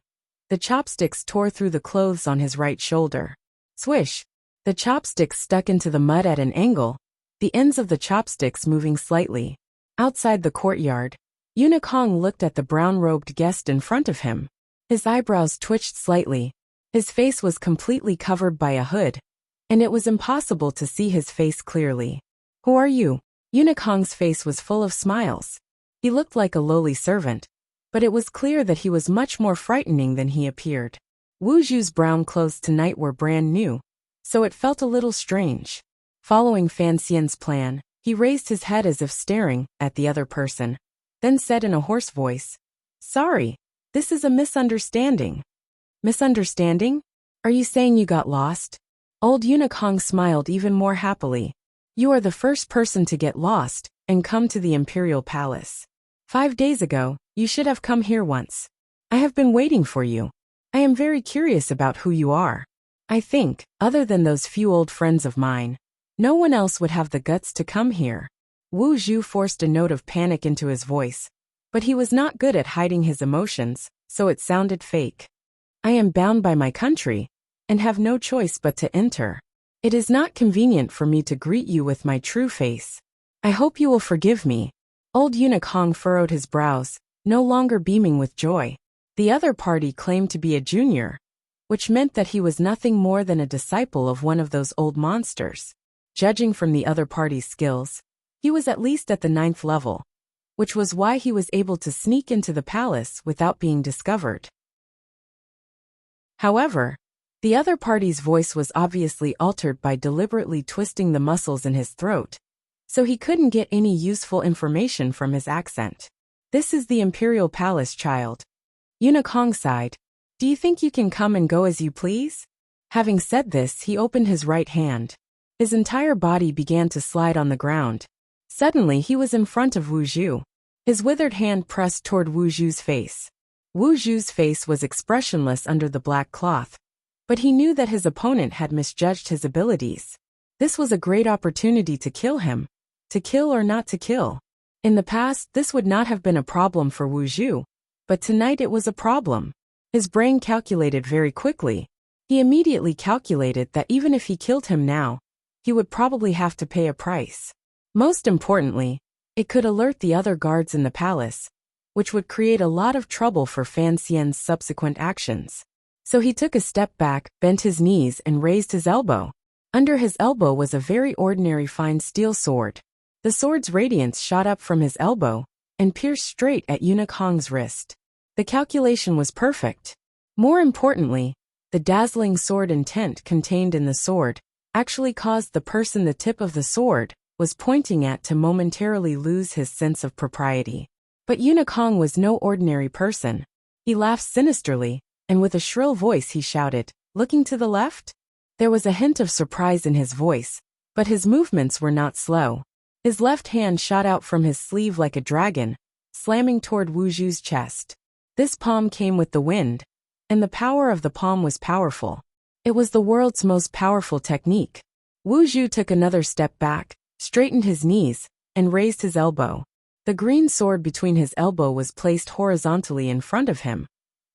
the chopsticks tore through the clothes on his right shoulder. Swish! The chopsticks stuck into the mud at an angle, the ends of the chopsticks moving slightly. Outside the courtyard, Eunuch Hong looked at the brown-robed guest in front of him. His eyebrows twitched slightly. His face was completely covered by a hood, and it was impossible to see his face clearly. "Who are you?" Eunuch Hong's face was full of smiles. He looked like a lowly servant, but it was clear that he was much more frightening than he appeared. Wu Zhu's brown clothes tonight were brand new, so it felt a little strange. Following Fan Xian's plan, he raised his head as if staring at the other person, then said in a hoarse voice, "Sorry, this is a misunderstanding." "Misunderstanding? Are you saying you got lost?" Old Eunuch Hong smiled even more happily. "You are the first person to get lost and come to the Imperial Palace. 5 days ago, you should have come here once. I have been waiting for you. I am very curious about who you are. I think, other than those few old friends of mine, no one else would have the guts to come here." Wu Zhu forced a note of panic into his voice, but he was not good at hiding his emotions, so it sounded fake. "I am bound by my country, and have no choice but to enter. It is not convenient for me to greet you with my true face. I hope you will forgive me." Old Eunuch Hong furrowed his brows, no longer beaming with joy. The other party claimed to be a junior, which meant that he was nothing more than a disciple of one of those old monsters. Judging from the other party's skills, he was at least at the 9th level, which was why he was able to sneak into the palace without being discovered. However, the other party's voice was obviously altered by deliberately twisting the muscles in his throat, so he couldn't get any useful information from his accent. "This is the Imperial Palace, child." Eunuch Hong sighed. "Do you think you can come and go as you please?" Having said this, he opened his right hand. His entire body began to slide on the ground. Suddenly he was in front of Wu Zhu. His withered hand pressed toward Wu Zhu's face. Wu Zhu's face was expressionless under the black cloth, but he knew that his opponent had misjudged his abilities. This was a great opportunity to kill him. To kill or not to kill. In the past, this would not have been a problem for Wu Zhu, but tonight it was a problem. His brain calculated very quickly. He immediately calculated that even if he killed him now, he would probably have to pay a price. Most importantly, it could alert the other guards in the palace, which would create a lot of trouble for Fan Xian's subsequent actions. So he took a step back, bent his knees, and raised his elbow. Under his elbow was a very ordinary fine steel sword. The sword's radiance shot up from his elbow and pierced straight at Eunuch Hong's wrist. The calculation was perfect. More importantly, the dazzling sword intent contained in the sword actually caused the person the tip of the sword was pointing at to momentarily lose his sense of propriety. But Eunuch Hong was no ordinary person. He laughed sinisterly, and with a shrill voice he shouted, "Looking to the left?" There was a hint of surprise in his voice, but his movements were not slow. His left hand shot out from his sleeve like a dragon, slamming toward Wu Zhu's chest. This palm came with the wind, and the power of the palm was powerful. It was the world's most powerful technique. Wu Zhu took another step back, straightened his knees, and raised his elbow. The green sword between his elbow was placed horizontally in front of him,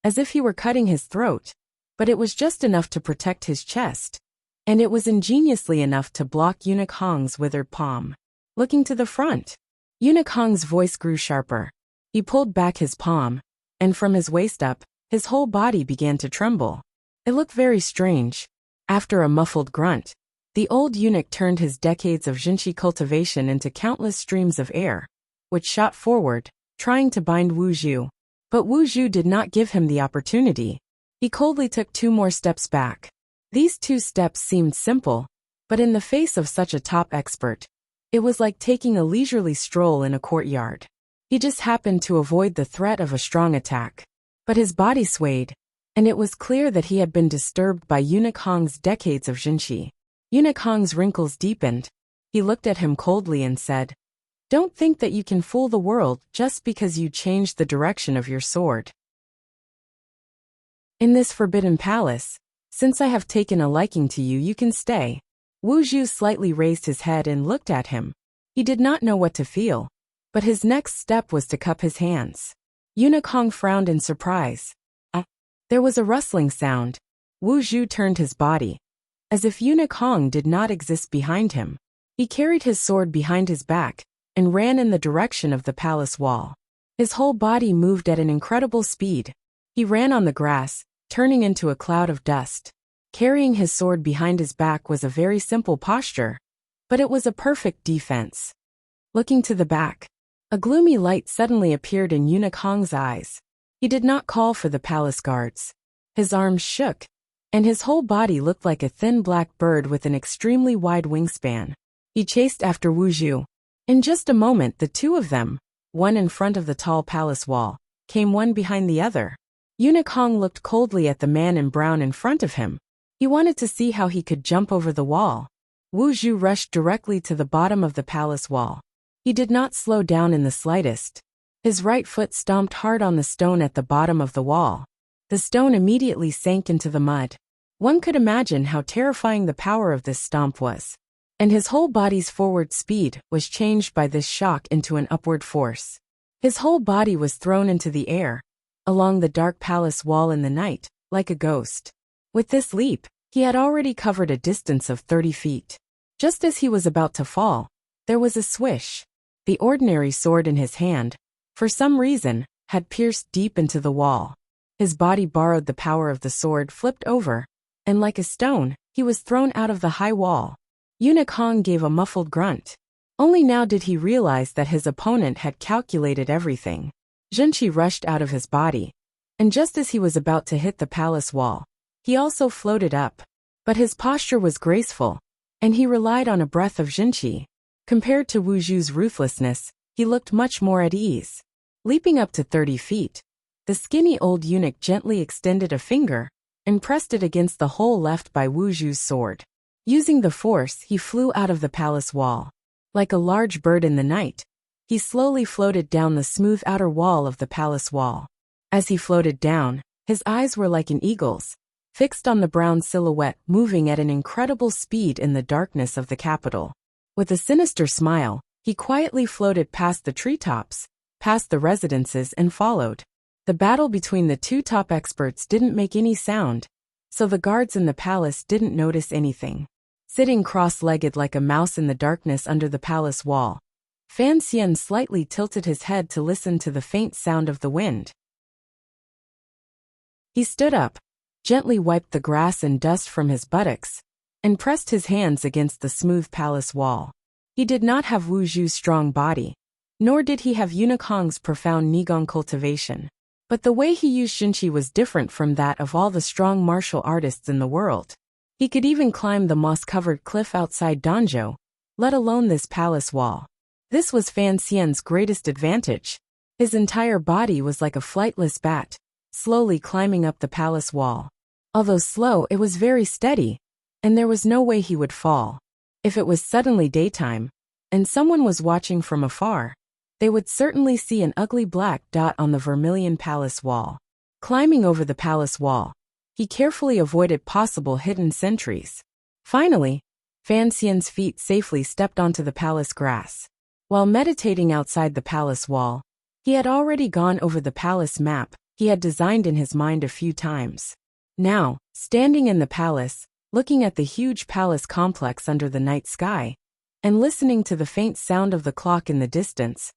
as if he were cutting his throat, but it was just enough to protect his chest, and it was ingeniously enough to block Eunuch Hong's withered palm. Looking to the front, Eunuch Hong's voice grew sharper. He pulled back his palm, and from his waist up, his whole body began to tremble. It looked very strange. After a muffled grunt, the old eunuch turned his decades of Jinqi cultivation into countless streams of air, which shot forward, trying to bind Wu Zhu. But Wu Zhu did not give him the opportunity. He coldly took 2 more steps back. These 2 steps seemed simple, but in the face of such a top expert, it was like taking a leisurely stroll in a courtyard. He just happened to avoid the threat of a strong attack. But his body swayed, and it was clear that he had been disturbed by Eunuch Hong's decades of Jinqi. Eunuch Hong's wrinkles deepened. He looked at him coldly and said, "Don't think that you can fool the world just because you changed the direction of your sword. In this forbidden palace, since I have taken a liking to you, you can stay." Wu Zhu slightly raised his head and looked at him. He did not know what to feel, but his next step was to cup his hands. Eunuch Hong frowned in surprise. There was a rustling sound. Wu Zhu turned his body, as if Eunuch Hong did not exist behind him. He carried his sword behind his back and ran in the direction of the palace wall. His whole body moved at an incredible speed. He ran on the grass, turning into a cloud of dust. Carrying his sword behind his back was a very simple posture, but it was a perfect defense. Looking to the back, a gloomy light suddenly appeared in Eunuch Hong's eyes. He did not call for the palace guards. His arms shook, and his whole body looked like a thin black bird with an extremely wide wingspan. He chased after Wu Zhu. In just a moment, the 2 of them, one in front of the tall palace wall, came one behind the other. Eunuch Hong looked coldly at the man in brown in front of him. He wanted to see how he could jump over the wall. Wu Zhu rushed directly to the bottom of the palace wall. He did not slow down in the slightest. His right foot stomped hard on the stone at the bottom of the wall. The stone immediately sank into the mud. One could imagine how terrifying the power of this stomp was. And his whole body's forward speed was changed by this shock into an upward force. His whole body was thrown into the air, along the dark palace wall in the night, like a ghost. With this leap, he had already covered a distance of 30 feet. Just as he was about to fall, there was a swish. The ordinary sword in his hand, for some reason, had pierced deep into the wall. His body borrowed the power of the sword, flipped over, and like a stone, he was thrown out of the high wall. Eunuch Hong gave a muffled grunt. Only now did he realize that his opponent had calculated everything. Jinqi rushed out of his body, and just as he was about to hit the palace wall, he also floated up. But his posture was graceful, and he relied on a breath of Jinqi. Compared to Wu Zhu's ruthlessness, he looked much more at ease. Leaping up to 30 feet, the skinny old eunuch gently extended a finger and pressed it against the hole left by Wu Zhu's sword. Using the force, he flew out of the palace wall. Like a large bird in the night, he slowly floated down the smooth outer wall of the palace wall. As he floated down, his eyes were like an eagle's, fixed on the brown silhouette moving at an incredible speed in the darkness of the capital. With a sinister smile, he quietly floated past the treetops, past the residences, and followed. The battle between the 2 top experts didn't make any sound, so the guards in the palace didn't notice anything. Sitting cross-legged like a mouse in the darkness under the palace wall, Fan Xian slightly tilted his head to listen to the faint sound of the wind. He stood up, gently wiped the grass and dust from his buttocks, and pressed his hands against the smooth palace wall. He did not have Wu Zhu's strong body, nor did he have Eunuch Hong's profound Nigong cultivation. But the way he used Jinqi was different from that of all the strong martial artists in the world. He could even climb the moss-covered cliff outside Danzhou, let alone this palace wall. This was Fan Xian's greatest advantage. His entire body was like a flightless bat, slowly climbing up the palace wall. Although slow, it was very steady, and there was no way he would fall. If it was suddenly daytime, and someone was watching from afar, they would certainly see an ugly black dot on the vermilion palace wall. Climbing over the palace wall, He carefully avoided possible hidden sentries. Finally, Fan Xian's feet safely stepped onto the palace grass. While meditating outside the palace wall, he had already gone over the palace map he had designed in his mind a few times. Now, standing in the palace, looking at the huge palace complex under the night sky, and listening to the faint sound of the clock in the distance,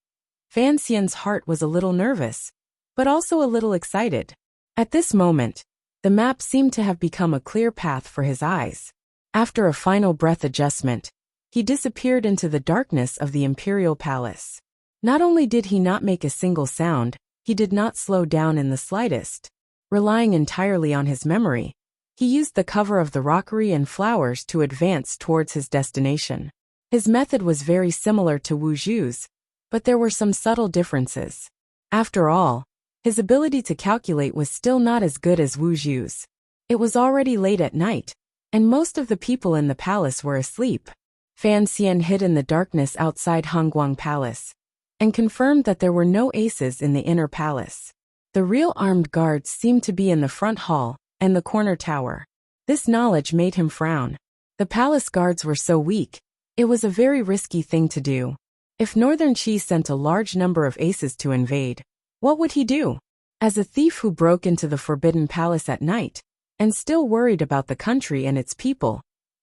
Fan Xian's heart was a little nervous, but also a little excited. At this moment, the map seemed to have become a clear path for his eyes. After a final breath adjustment, he disappeared into the darkness of the imperial palace. Not only did he not make a single sound, he did not slow down in the slightest. Relying entirely on his memory, he used the cover of the rockery and flowers to advance towards his destination. His method was very similar to Wu Zhu's, but there were some subtle differences. After all, his ability to calculate was still not as good as Wu Zhu's. It was already late at night, and most of the people in the palace were asleep. Fan Xian hid in the darkness outside Hongguang Palace, and confirmed that there were no aces in the inner palace. The real armed guards seemed to be in the front hall and the corner tower. This knowledge made him frown. The palace guards were so weak, it was a very risky thing to do. If Northern Qi sent a large number of aces to invade, what would he do? As a thief who broke into the Forbidden Palace at night, and still worried about the country and its people,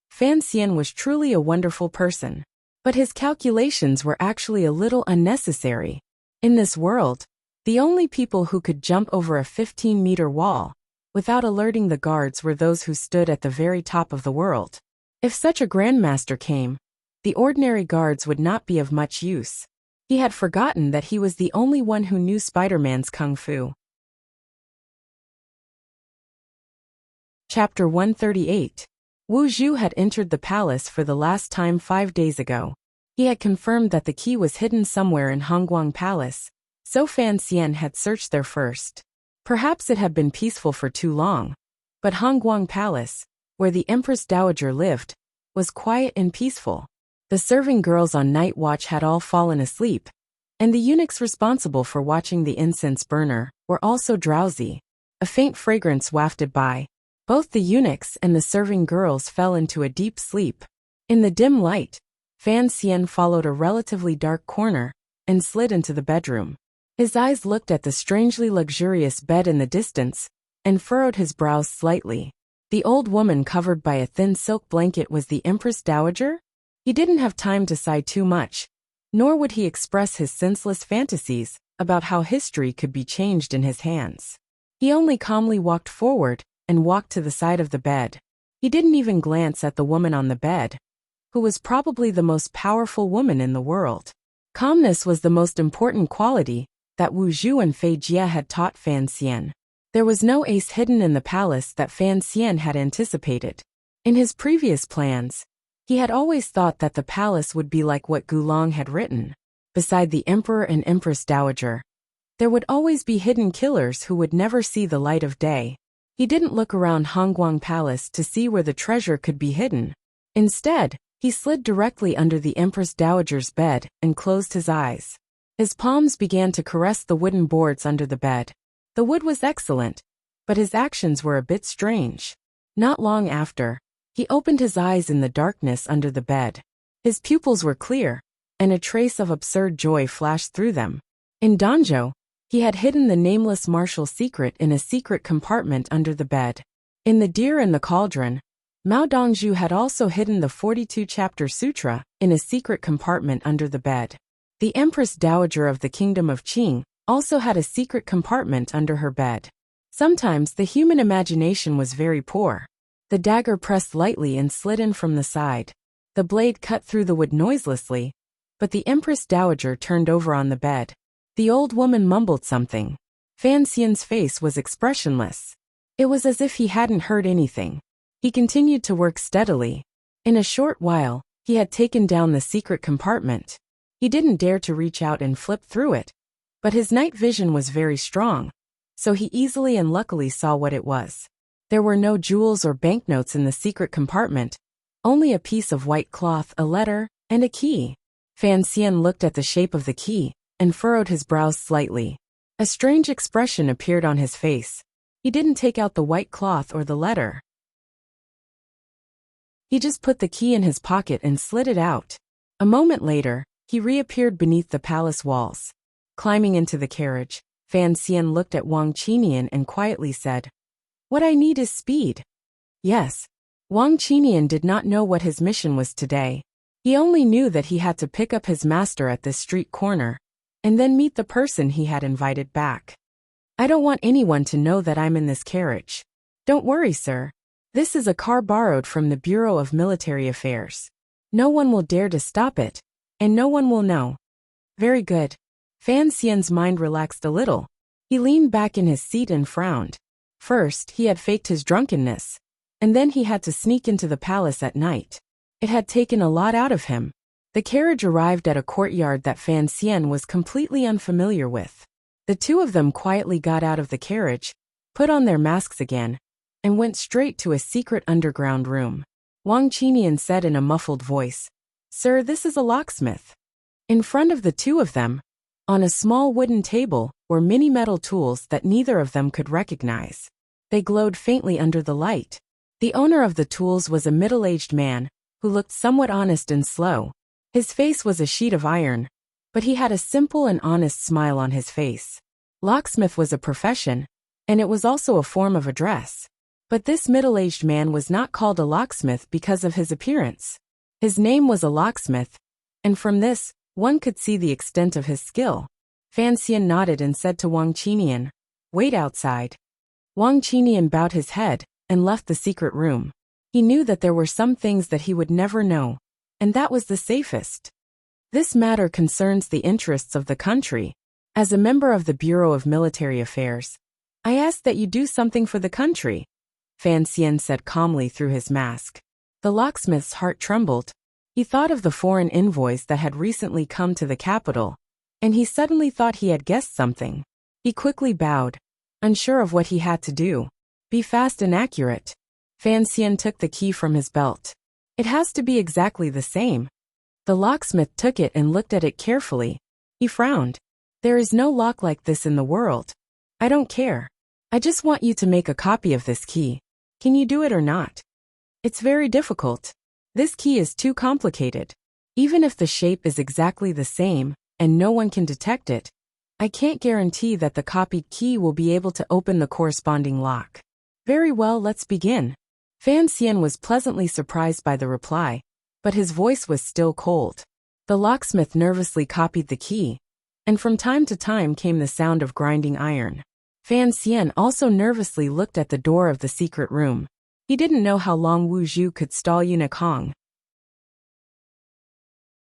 Fan Xian was truly a wonderful person. But his calculations were actually a little unnecessary. In this world, the only people who could jump over a 15-meter wall without alerting the guards were those who stood at the very top of the world. If such a grandmaster came, the ordinary guards would not be of much use. He had forgotten that he was the only one who knew Spider-Man's kung fu. Chapter 138. Wu Zhu had entered the palace for the last time 5 days ago. He had confirmed that the key was hidden somewhere in Hongguang Palace, so Fan Xian had searched there first. Perhaps it had been peaceful for too long, but Hongguang Palace, where the Empress Dowager lived, was quiet and peaceful. The serving girls on night watch had all fallen asleep, and the eunuchs responsible for watching the incense burner were also drowsy. A faint fragrance wafted by. Both the eunuchs and the serving girls fell into a deep sleep. In the dim light, Fan Xian followed a relatively dark corner and slid into the bedroom. His eyes looked at the strangely luxurious bed in the distance and furrowed his brows slightly. The old woman covered by a thin silk blanket was the Empress Dowager? He didn't have time to sigh too much, nor would he express his senseless fantasies about how history could be changed in his hands. He only calmly walked forward and walked to the side of the bed. He didn't even glance at the woman on the bed, who was probably the most powerful woman in the world. Calmness was the most important quality that Wu Zhu and Fei Jie had taught Fan Xian. There was no ace hidden in the palace that Fan Xian had anticipated. In his previous plans, he had always thought that the palace would be like what Gulong had written. Beside the Emperor and Empress Dowager, there would always be hidden killers who would never see the light of day. He didn't look around Hongguang Palace to see where the treasure could be hidden. Instead, he slid directly under the Empress Dowager's bed and closed his eyes. His palms began to caress the wooden boards under the bed. The wood was excellent, but his actions were a bit strange. Not long after, he opened his eyes in the darkness under the bed. His pupils were clear, and a trace of absurd joy flashed through them. In Danzhou, he had hidden the nameless martial secret in a secret compartment under the bed. In The Deer and the Cauldron, Mao Dongzhu had also hidden the 42-chapter sutra in a secret compartment under the bed. The Empress Dowager of the Kingdom of Qing also had a secret compartment under her bed. Sometimes the human imagination was very poor. The dagger pressed lightly and slid in from the side. The blade cut through the wood noiselessly, but the Empress Dowager turned over on the bed. The old woman mumbled something. Fan Xian's face was expressionless. It was as if he hadn't heard anything. He continued to work steadily. In a short while, he had taken down the secret compartment. He didn't dare to reach out and flip through it, but his night vision was very strong, so he easily and luckily saw what it was. There were no jewels or banknotes in the secret compartment, only a piece of white cloth, a letter, and a key. Fan Xian looked at the shape of the key and furrowed his brows slightly. A strange expression appeared on his face. He didn't take out the white cloth or the letter. He just put the key in his pocket and slid it out. A moment later, he reappeared beneath the palace walls. Climbing into the carriage, Fan Xian looked at Wang Qinian and quietly said, "What I need is speed." Yes. Wang Qinian did not know what his mission was today. He only knew that he had to pick up his master at this street corner, and then meet the person he had invited back. "I don't want anyone to know that I'm in this carriage." "Don't worry, sir. This is a car borrowed from the Bureau of Military Affairs. No one will dare to stop it, and no one will know." "Very good." Fan Xian's mind relaxed a little. He leaned back in his seat and frowned. First, he had faked his drunkenness, and then he had to sneak into the palace at night. It had taken a lot out of him. The carriage arrived at a courtyard that Fan Xian was completely unfamiliar with. The two of them quietly got out of the carriage, put on their masks again, and went straight to a secret underground room. Wang Qinian said in a muffled voice, "Sir, this is a locksmith." In front of the two of them, on a small wooden table, were many metal tools that neither of them could recognize. They glowed faintly under the light. The owner of the tools was a middle-aged man, who looked somewhat honest and slow. His face was a sheet of iron, but he had a simple and honest smile on his face. Locksmith was a profession, and it was also a form of address. But this middle-aged man was not called a locksmith because of his appearance. His name was a locksmith, and from this, one could see the extent of his skill. Fan Xian nodded and said to Wang Qinian, "Wait outside." Wang Qinian bowed his head and left the secret room. He knew that there were some things that he would never know, and that was the safest. This matter concerns the interests of the country. As a member of the Bureau of Military Affairs, I ask that you do something for the country, Fan Xian said calmly through his mask. The locksmith's heart trembled. He thought of the foreign envoys that had recently come to the capital, and he suddenly thought he had guessed something. He quickly bowed, unsure of what he had to do. "Be fast and accurate." Fan Xian took the key from his belt. "It has to be exactly the same." The locksmith took it and looked at it carefully. He frowned. "There is no lock like this in the world." "I don't care. I just want you to make a copy of this key. Can you do it or not?" "It's very difficult. This key is too complicated. Even if the shape is exactly the same, and no one can detect it, I can't guarantee that the copied key will be able to open the corresponding lock." "Very well, let's begin." Fan Xian was pleasantly surprised by the reply, but his voice was still cold. The locksmith nervously copied the key, and from time to time came the sound of grinding iron. Fan Xian also nervously looked at the door of the secret room. He didn't know how long Wu Zhu could stall Eunuch Hong.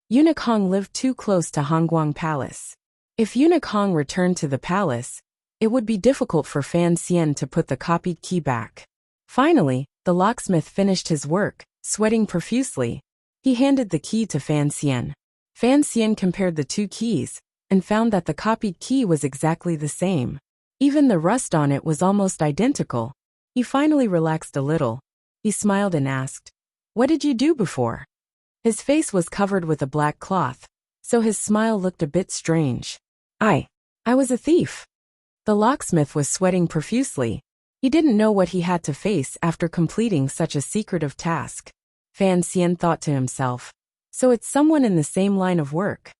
Eunuch Hong lived too close to Hongguang Palace. If Eunuch Hong returned to the palace, it would be difficult for Fan Xian to put the copied key back. Finally, the locksmith finished his work, sweating profusely. He handed the key to Fan Xian. Fan Xian compared the two keys, and found that the copied key was exactly the same. Even the rust on it was almost identical. He finally relaxed a little. He smiled and asked, "What did you do before?" His face was covered with a black cloth, so his smile looked a bit strange. I was a thief." The locksmith was sweating profusely. He didn't know what he had to face after completing such a secretive task. Fan Xian thought to himself, "So it's someone in the same line of work."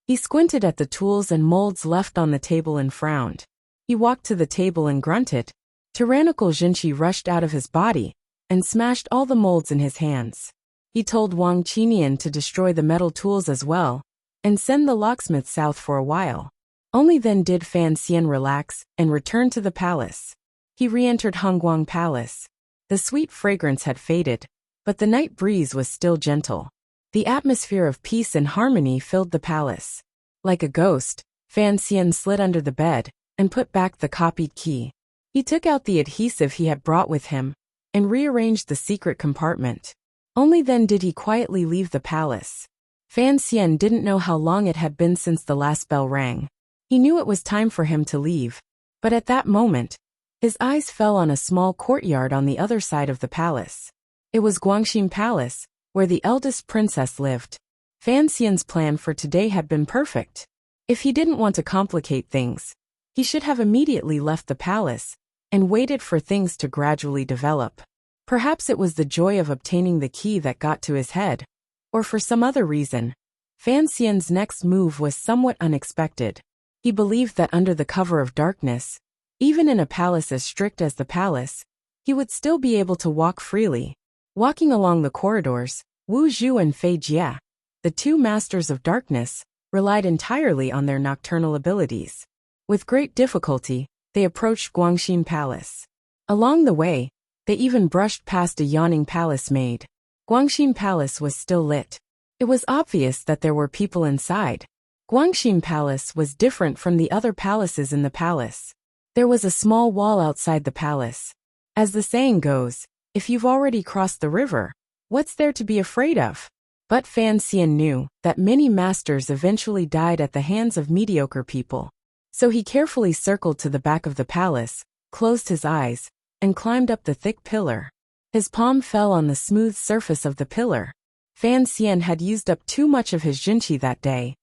He squinted at the tools and molds left on the table and frowned. He walked to the table and grunted. Tyrannical Jinshi rushed out of his body and smashed all the molds in his hands. He told Wang Qinian to destroy the metal tools as well, and send the locksmith south for a while. Only then did Fan Xian relax and return to the palace. He re-entered Hongguang Palace. The sweet fragrance had faded, but the night breeze was still gentle. The atmosphere of peace and harmony filled the palace. Like a ghost, Fan Xian slid under the bed and put back the copied key. He took out the adhesive he had brought with him and rearranged the secret compartment. Only then did he quietly leave the palace. Fan Xian didn't know how long it had been since the last bell rang. He knew it was time for him to leave, but at that moment, his eyes fell on a small courtyard on the other side of the palace. It was Guangxin Palace, where the eldest princess lived. Fan Xian's plan for today had been perfect. If he didn't want to complicate things, he should have immediately left the palace and waited for things to gradually develop. Perhaps it was the joy of obtaining the key that got to his head, or for some other reason. Fan Xian's next move was somewhat unexpected. He believed that under the cover of darkness, even in a palace as strict as the palace, he would still be able to walk freely. Walking along the corridors, Wu Zhu and Fei Jie, the two masters of darkness, relied entirely on their nocturnal abilities. With great difficulty, they approached Guangxin Palace. Along the way, they even brushed past a yawning palace maid. Guangxin Palace was still lit. It was obvious that there were people inside. Guangxin Palace was different from the other palaces in the palace. There was a small wall outside the palace. As the saying goes, if you've already crossed the river, what's there to be afraid of? But Fan Xian knew that many masters eventually died at the hands of mediocre people. So he carefully circled to the back of the palace, closed his eyes, and climbed up the thick pillar. His palm fell on the smooth surface of the pillar. Fan Xian had used up too much of his jinqi that day.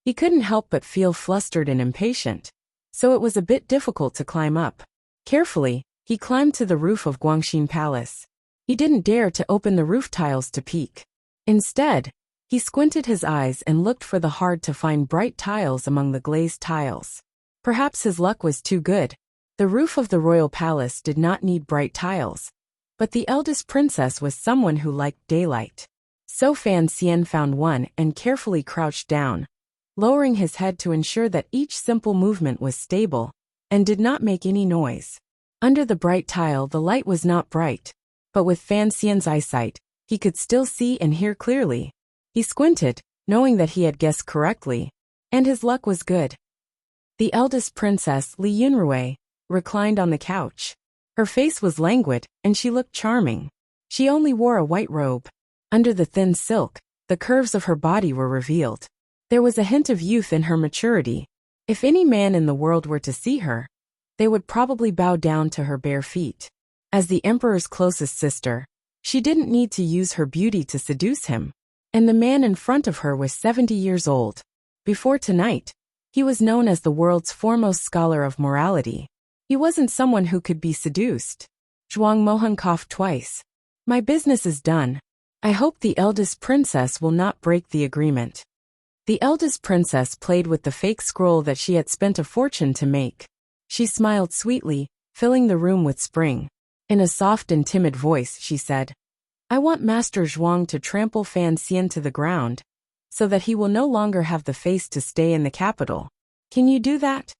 He couldn't help but feel flustered and impatient, so it was a bit difficult to climb up. Carefully, he climbed to the roof of Guangxin Palace. He didn't dare to open the roof tiles to peek. Instead, he squinted his eyes and looked for the hard-to-find bright tiles among the glazed tiles. Perhaps his luck was too good. The roof of the royal palace did not need bright tiles, but the eldest princess was someone who liked daylight. So Fan Xian found one and carefully crouched down, lowering his head to ensure that each simple movement was stable and did not make any noise. Under the bright tile, the light was not bright, but with Fan Xian's eyesight, he could still see and hear clearly. He squinted, knowing that he had guessed correctly, and his luck was good. The eldest princess, Li Yunrui, reclined on the couch. Her face was languid, and she looked charming. She only wore a white robe. Under the thin silk, the curves of her body were revealed. There was a hint of youth in her maturity. If any man in the world were to see her, they would probably bow down to her bare feet. As the emperor's closest sister, she didn't need to use her beauty to seduce him. And the man in front of her was 70 years old. Before tonight, he was known as the world's foremost scholar of morality. He wasn't someone who could be seduced. Zhuang Mohan coughed twice. My business is done. I hope the eldest princess will not break the agreement. The eldest princess played with the fake scroll that she had spent a fortune to make. She smiled sweetly, filling the room with spring. In a soft and timid voice, she said, I want Master Zhuang to trample Fan Xian to the ground, so that he will no longer have the face to stay in the capital. Can you do that?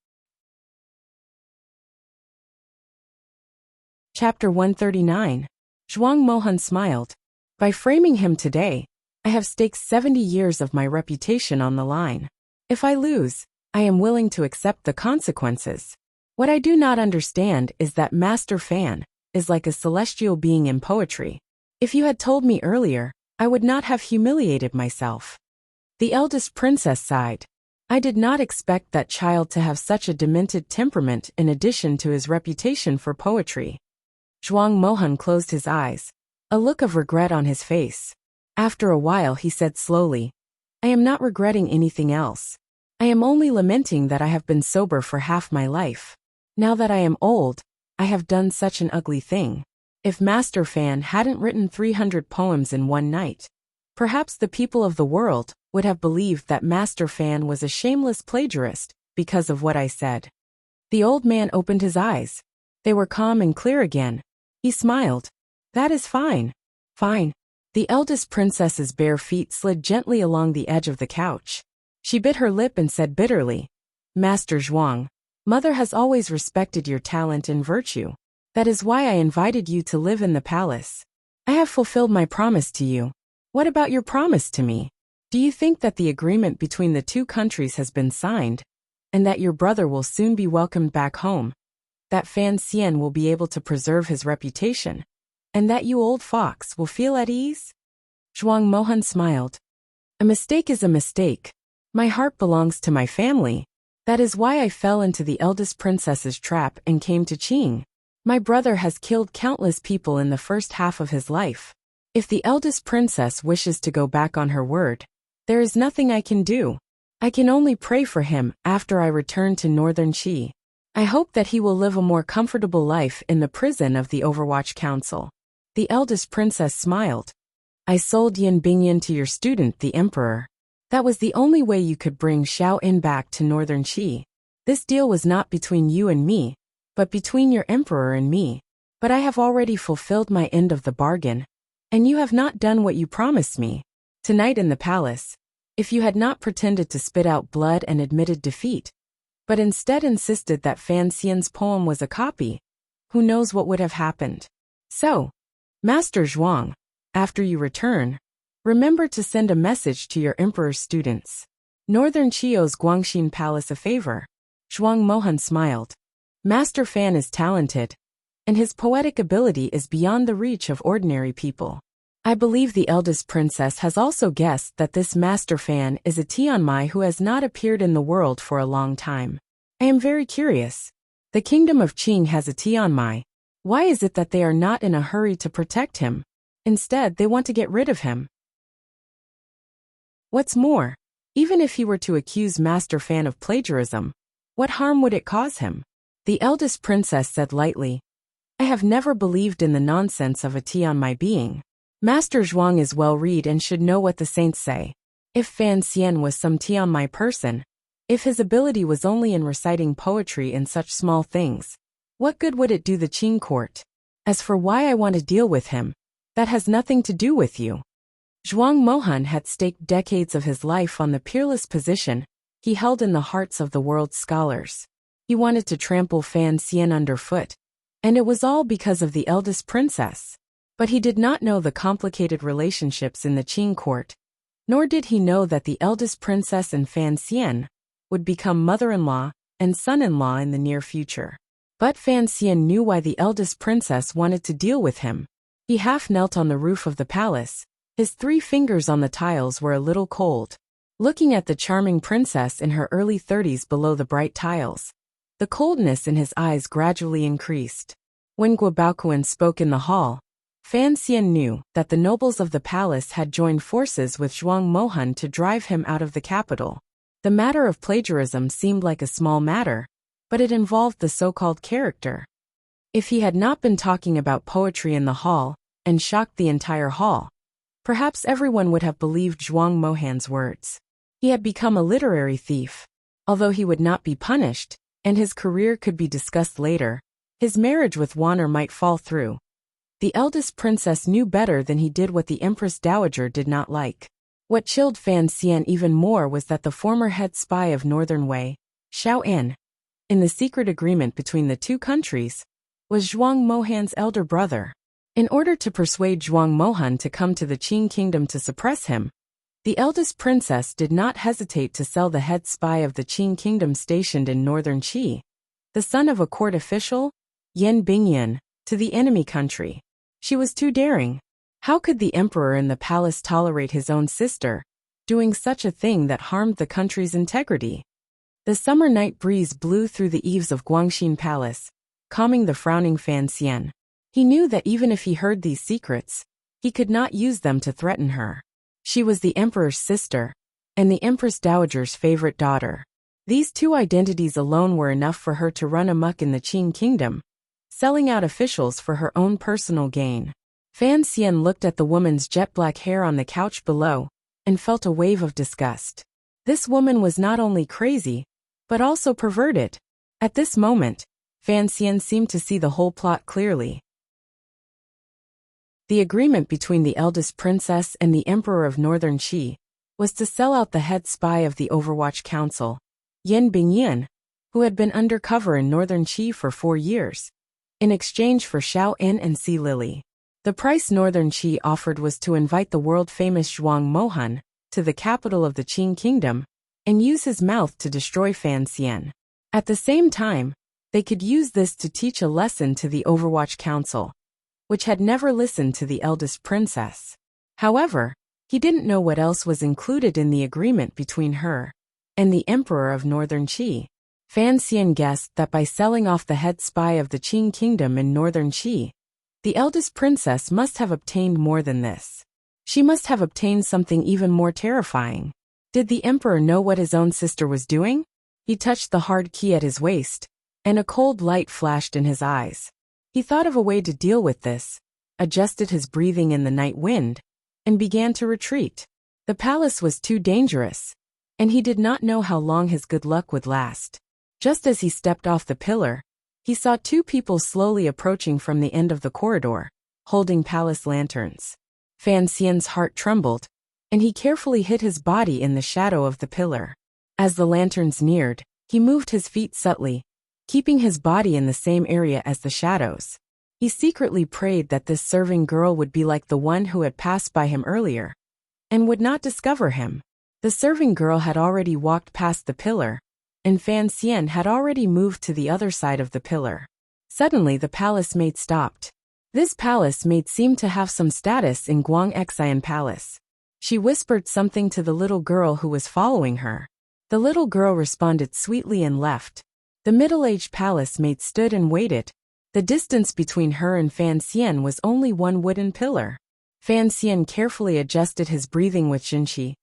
Chapter 139. Zhuang Mohan smiled. By framing him today, I have staked 70 years of my reputation on the line. If I lose, I am willing to accept the consequences. What I do not understand is that Master Fan is like a celestial being in poetry. If you had told me earlier, I would not have humiliated myself. The eldest princess sighed. I did not expect that child to have such a demented temperament in addition to his reputation for poetry. Zhuang Mohan closed his eyes, a look of regret on his face. After a while he said slowly, I am not regretting anything else. I am only lamenting that I have been sober for half my life. Now that I am old, I have done such an ugly thing. If Master Fan hadn't written 300 poems in one night, perhaps the people of the world would have believed that Master Fan was a shameless plagiarist because of what I said. The old man opened his eyes. They were calm and clear again. He smiled. That is fine. Fine. The eldest princess's bare feet slid gently along the edge of the couch. She bit her lip and said bitterly, Master Zhuang, Mother has always respected your talent and virtue. That is why I invited you to live in the palace. I have fulfilled my promise to you. What about your promise to me? Do you think that the agreement between the two countries has been signed, and that your brother will soon be welcomed back home? That Fan Xian will be able to preserve his reputation, and that you old fox will feel at ease? Zhuang Mohan smiled. A mistake is a mistake. My heart belongs to my family. That is why I fell into the eldest princess's trap and came to Qing. My brother has killed countless people in the first half of his life. If the eldest princess wishes to go back on her word, there is nothing I can do. I can only pray for him after I return to northern Qi. I hope that he will live a more comfortable life in the prison of the Overwatch Council. The eldest princess smiled. I sold Yin Bingyan to your student, the emperor. That was the only way you could bring Xiao En back to Northern Qi. This deal was not between you and me, but between your emperor and me. But I have already fulfilled my end of the bargain, and you have not done what you promised me. Tonight in the palace, if you had not pretended to spit out blood and admitted defeat, but instead insisted that Fan Xian's poem was a copy, who knows what would have happened. So, Master Zhuang, after you return, remember to send a message to your emperor's students. Northern Qi owes Guangxin Palace a favor. Zhuang Mohan smiled. Master Fan is talented, and his poetic ability is beyond the reach of ordinary people. I believe the eldest princess has also guessed that this Master Fan is a Tianmai who has not appeared in the world for a long time. I am very curious. The kingdom of Qing has a Tianmai. Why is it that they are not in a hurry to protect him? Instead, they want to get rid of him. What's more, even if he were to accuse Master Fan of plagiarism, what harm would it cause him? The eldest princess said lightly, I have never believed in the nonsense of a Tianmai being. Master Zhuang is well-read and should know what the saints say. If Fan Xian was some Tianmai person, if his ability was only in reciting poetry in such small things, what good would it do the Qing court? As for why I want to deal with him, that has nothing to do with you. Zhuang Mohan had staked decades of his life on the peerless position he held in the hearts of the world's scholars. He wanted to trample Fan Xian underfoot, and it was all because of the eldest princess. But he did not know the complicated relationships in the Qing court, nor did he know that the eldest princess and Fan Xian would become mother-in-law and son-in-law in the near future. But Fan Xian knew why the eldest princess wanted to deal with him. He half knelt on the roof of the palace. His 3 fingers on the tiles were a little cold. Looking at the charming princess in her early 30s below the bright tiles, the coldness in his eyes gradually increased. When Guo Baoquan spoke in the hall, Fan Xian knew that the nobles of the palace had joined forces with Zhuang Mohan to drive him out of the capital. The matter of plagiarism seemed like a small matter, but it involved the so-called character. If he had not been talking about poetry in the hall and shocked the entire hall, perhaps everyone would have believed Zhuang Mohan's words. He had become a literary thief. Although he would not be punished, and his career could be discussed later, his marriage with Wanner might fall through. The eldest princess knew better than he did what the Empress Dowager did not like. What chilled Fan Xian even more was that the former head spy of Northern Wei, Xiao En, in the secret agreement between the two countries, was Zhuang Mohan's elder brother. In order to persuade Zhuang Mohan to come to the Qing kingdom to suppress him, the eldest princess did not hesitate to sell the head spy of the Qing kingdom stationed in northern Qi, the son of a court official, Yin Bingyan, to the enemy country. She was too daring. How could the emperor in the palace tolerate his own sister, doing such a thing that harmed the country's integrity? The summer night breeze blew through the eaves of Guangxin Palace, calming the frowning Fan Xian. He knew that even if he heard these secrets, he could not use them to threaten her. She was the emperor's sister, and the Empress Dowager's favorite daughter. These 2 identities alone were enough for her to run amok in the Qing kingdom, selling out officials for her own personal gain. Fan Xian looked at the woman's jet-black hair on the couch below, and felt a wave of disgust. This woman was not only crazy, but also perverted. At this moment, Fan Xian seemed to see the whole plot clearly. The agreement between the eldest princess and the emperor of northern Qi was to sell out the head spy of the Overwatch Council, Yin Bingyan, who had been undercover in northern Qi for 4 years, in exchange for Xiao En and Sea Lily. The price northern Qi offered was to invite the world-famous Zhuang Mohan to the capital of the Qing kingdom and use his mouth to destroy Fan Xian. At the same time, they could use this to teach a lesson to the Overwatch Council, which had never listened to the eldest princess. However, he didn't know what else was included in the agreement between her and the emperor of northern Qi. Fan Xian guessed that by selling off the head spy of the Qing kingdom in northern Qi, the eldest princess must have obtained more than this. She must have obtained something even more terrifying. Did the emperor know what his own sister was doing? He touched the hard key at his waist, and a cold light flashed in his eyes. He thought of a way to deal with this, adjusted his breathing in the night wind, and began to retreat. The palace was too dangerous, and he did not know how long his good luck would last. Just as he stepped off the pillar, he saw two people slowly approaching from the end of the corridor, holding palace lanterns. Fan Xian's heart trembled, and he carefully hid his body in the shadow of the pillar. As the lanterns neared, he moved his feet subtly, keeping his body in the same area as the shadows. He secretly prayed that this serving girl would be like the one who had passed by him earlier, and would not discover him. The serving girl had already walked past the pillar, and Fan Xian had already moved to the other side of the pillar. Suddenly the palace maid stopped. This palace maid seemed to have some status in Guangxian Palace. She whispered something to the little girl who was following her. The little girl responded sweetly and left. The middle-aged palace maid stood and waited. The distance between her and Fan Xian was only one wooden pillar. Fan Xian carefully adjusted his breathing with Jinqi,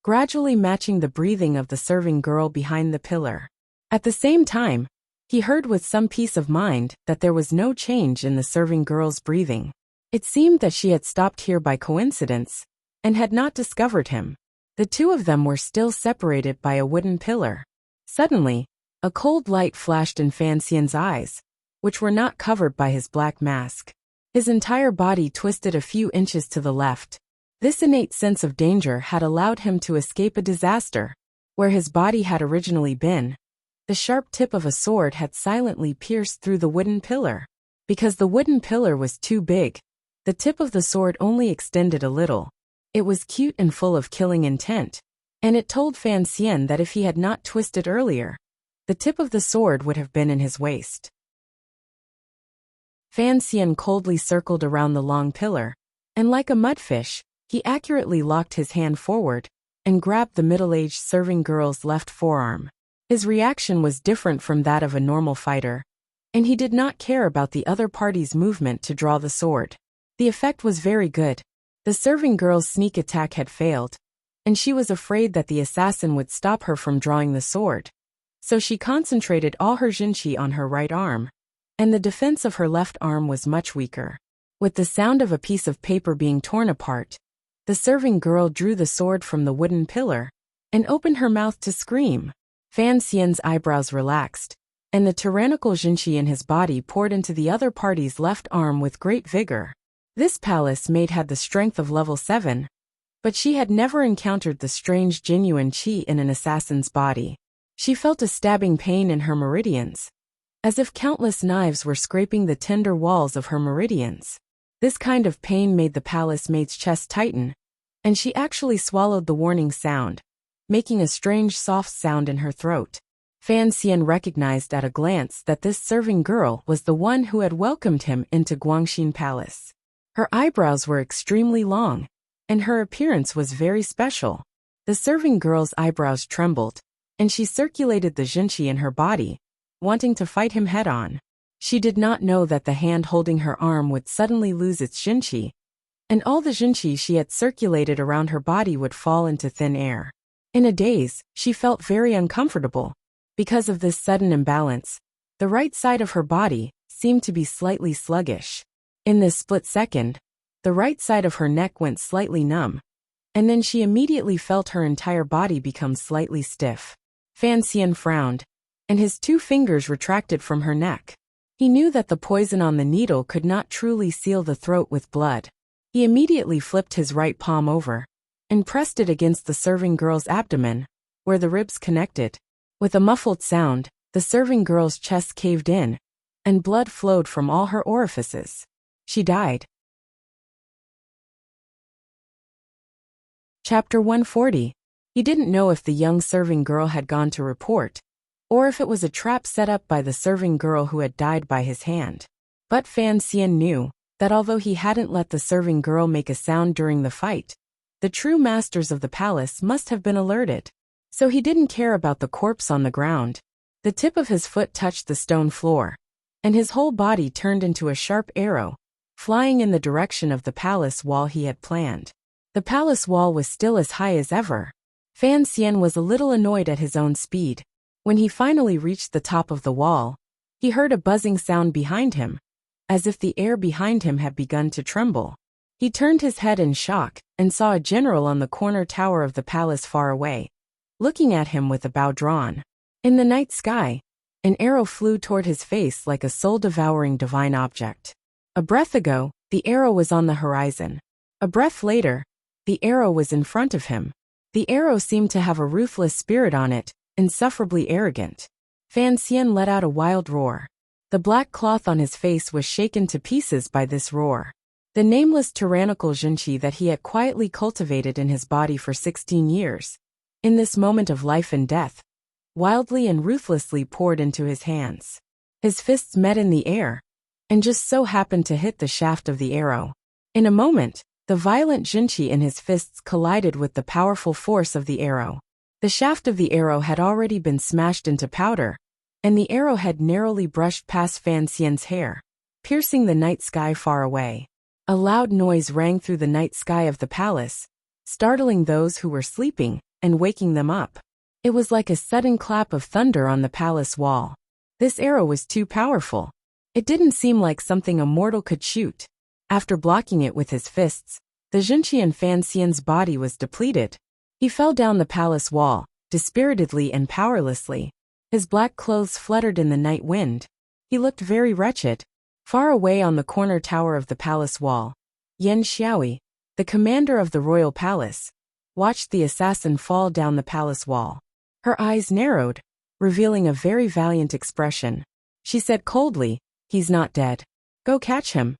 gradually matching the breathing of the serving girl behind the pillar. At the same time, he heard with some peace of mind that there was no change in the serving girl's breathing. It seemed that she had stopped here by coincidence, and had not discovered him. The two of them were still separated by a wooden pillar. Suddenly, a cold light flashed in Fan Xian's eyes, which were not covered by his black mask. His entire body twisted a few inches to the left. This innate sense of danger had allowed him to escape a disaster. Where his body had originally been, the sharp tip of a sword had silently pierced through the wooden pillar. Because the wooden pillar was too big, the tip of the sword only extended a little. It was cute and full of killing intent, and it told Fan Xian that if he had not twisted earlier, the tip of the sword would have been in his waist. Fan Xian coldly circled around the long pillar, and like a mudfish, he accurately locked his hand forward and grabbed the middle-aged serving girl's left forearm. His reaction was different from that of a normal fighter, and he did not care about the other party's movement to draw the sword. The effect was very good. The serving girl's sneak attack had failed, and she was afraid that the assassin would stop her from drawing the sword. So she concentrated all her jinqi on her right arm, and the defense of her left arm was much weaker. With the sound of a piece of paper being torn apart, the serving girl drew the sword from the wooden pillar and opened her mouth to scream. Fan Xian's eyebrows relaxed, and the tyrannical jinqi in his body poured into the other party's left arm with great vigor. This palace maid had the strength of level 7, but she had never encountered the strange genuine qi in an assassin's body. She felt a stabbing pain in her meridians, as if countless knives were scraping the tender walls of her meridians. This kind of pain made the palace maid's chest tighten, and she actually swallowed the warning sound, making a strange soft sound in her throat. Fan Xian recognized at a glance that this serving girl was the one who had welcomed him into Guangxin Palace. Her eyebrows were extremely long, and her appearance was very special. The serving girl's eyebrows trembled, and she circulated the jinqi in her body, wanting to fight him head-on. She did not know that the hand holding her arm would suddenly lose its jinqi, and all the jinqi she had circulated around her body would fall into thin air. In a daze, she felt very uncomfortable. Because of this sudden imbalance, the right side of her body seemed to be slightly sluggish. In this split second, the right side of her neck went slightly numb, and then she immediately felt her entire body become slightly stiff. Fan Xian frowned, and his 2 fingers retracted from her neck. He knew that the poison on the needle could not truly seal the throat with blood. He immediately flipped his right palm over and pressed it against the serving girl's abdomen, where the ribs connected. With a muffled sound, the serving girl's chest caved in, and blood flowed from all her orifices. She died. Chapter 140. He didn't know if the young serving girl had gone to report, or if it was a trap set up by the serving girl who had died by his hand. But Fan Xian knew that although he hadn't let the serving girl make a sound during the fight, the true masters of the palace must have been alerted. So he didn't care about the corpse on the ground. The tip of his foot touched the stone floor, and his whole body turned into a sharp arrow, flying in the direction of the palace wall he had planned. The palace wall was still as high as ever. Fan Xian was a little annoyed at his own speed. When he finally reached the top of the wall, He heard a buzzing sound behind him, as if the air behind him had begun to tremble. He turned his head in shock and saw a general on the corner tower of the palace far away, looking at him with a bow drawn. In the night sky, an arrow flew toward his face like a soul-devouring divine object. A breath ago, the arrow was on the horizon. A breath later, the arrow was in front of him. The arrow seemed to have a ruthless spirit on it, insufferably arrogant. Fan Xian let out a wild roar. The black cloth on his face was shaken to pieces by this roar. The nameless tyrannical Jinqi that he had quietly cultivated in his body for 16 years, in this moment of life and death, wildly and ruthlessly poured into his hands. His fists met in the air, and just so happened to hit the shaft of the arrow. In a moment, the violent Jinqi in his fists collided with the powerful force of the arrow. The shaft of the arrow had already been smashed into powder, and the arrow had narrowly brushed past Fan Xian's hair, piercing the night sky far away. A loud noise rang through the night sky of the palace, startling those who were sleeping and waking them up. It was like a sudden clap of thunder on the palace wall. This arrow was too powerful. It didn't seem like something a mortal could shoot. After blocking it with his fists, the Jinqi in Fan Xian's body was depleted. He fell down the palace wall, dispiritedly and powerlessly. His black clothes fluttered in the night wind. He looked very wretched. Far away on the corner tower of the palace wall, Yan Xiaoi, the commander of the royal palace, watched the assassin fall down the palace wall. Her eyes narrowed, revealing a very valiant expression. She said coldly, "He's not dead. Go catch him."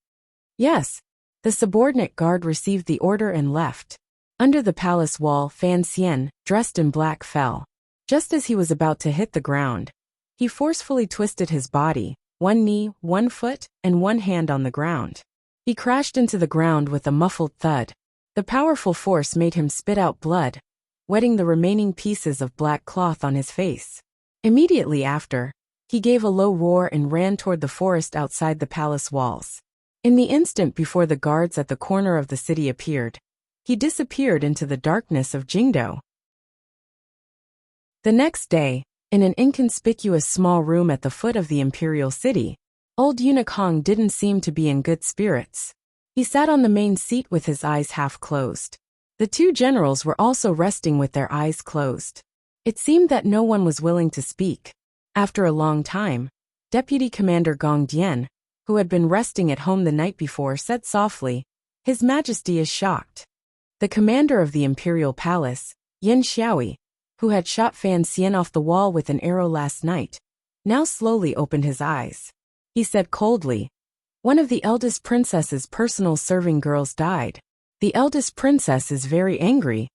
Yes. The subordinate guard received the order and left. Under the palace wall, Fan Xian, dressed in black, fell. Just as he was about to hit the ground, he forcefully twisted his body, one knee, one foot, and one hand on the ground. He crashed into the ground with a muffled thud. The powerful force made him spit out blood, wetting the remaining pieces of black cloth on his face. Immediately after, he gave a low roar and ran toward the forest outside the palace walls. In the instant before the guards at the corner of the city appeared, he disappeared into the darkness of Jingdo. The next day, in an inconspicuous small room at the foot of the imperial city, old eunuch Hong didn't seem to be in good spirits. He sat on the main seat with his eyes half closed. The two generals were also resting with their eyes closed. It seemed that no one was willing to speak. After a long time, Deputy Commander Gong Dian, who had been resting at home the night before, said softly, "His Majesty is shocked." The commander of the imperial palace, Yan Xiaoi, who had shot Fan Xian off the wall with an arrow last night, now slowly opened his eyes. He said coldly, "One of the eldest princess's personal serving girls died. The eldest princess is very angry."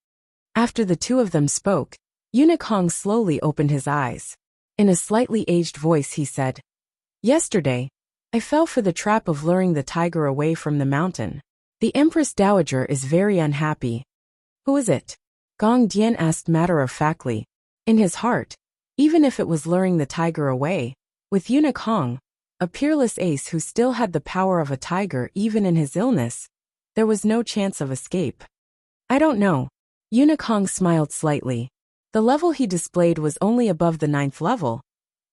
After the two of them spoke, eunuch Hong slowly opened his eyes. In a slightly aged voice he said, "Yesterday, I fell for the trap of luring the tiger away from the mountain. The Empress Dowager is very unhappy." "Who is it?" Gong Dian asked matter-of-factly. In his heart, even if it was luring the tiger away, with eunuch Hong, a peerless ace who still had the power of a tiger even in his illness, there was no chance of escape. "I don't know." Eunuch Hong smiled slightly. The level he displayed was only above the 9th level,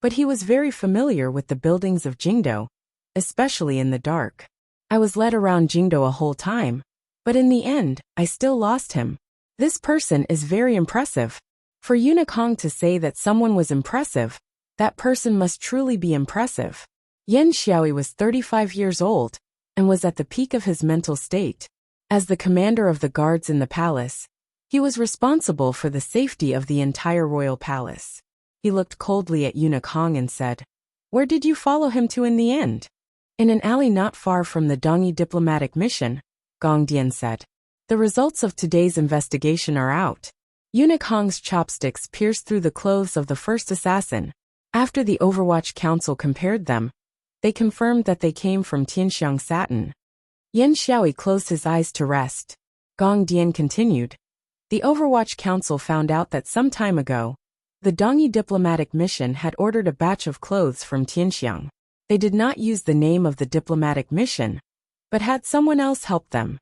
but he was very familiar with the buildings of Jingdo, especially in the dark. "I was led around Jingdo a whole time, but in the end, I still lost him. This person is very impressive." For eunuch Hong to say that someone was impressive, that person must truly be impressive. Yan Xiaoi was 35 years old, and was at the peak of his mental state. As the commander of the guards in the palace, he was responsible for the safety of the entire royal palace. He looked coldly at eunuch Hong and said, "Where did you follow him to in the end?" "In an alley not far from the Dongyi diplomatic mission," Gong Dian said. "The results of today's investigation are out." Eunuch Hong's chopsticks pierced through the clothes of the first assassin. After the Overwatch Council compared them, they confirmed that they came from Tianxiang satin. Yan Xiaoi closed his eyes to rest. Gong Dian continued. The Overwatch Council found out that some time ago, the Dongyi diplomatic mission had ordered a batch of clothes from Tianxiang. They did not use the name of the diplomatic mission, but had someone else help them.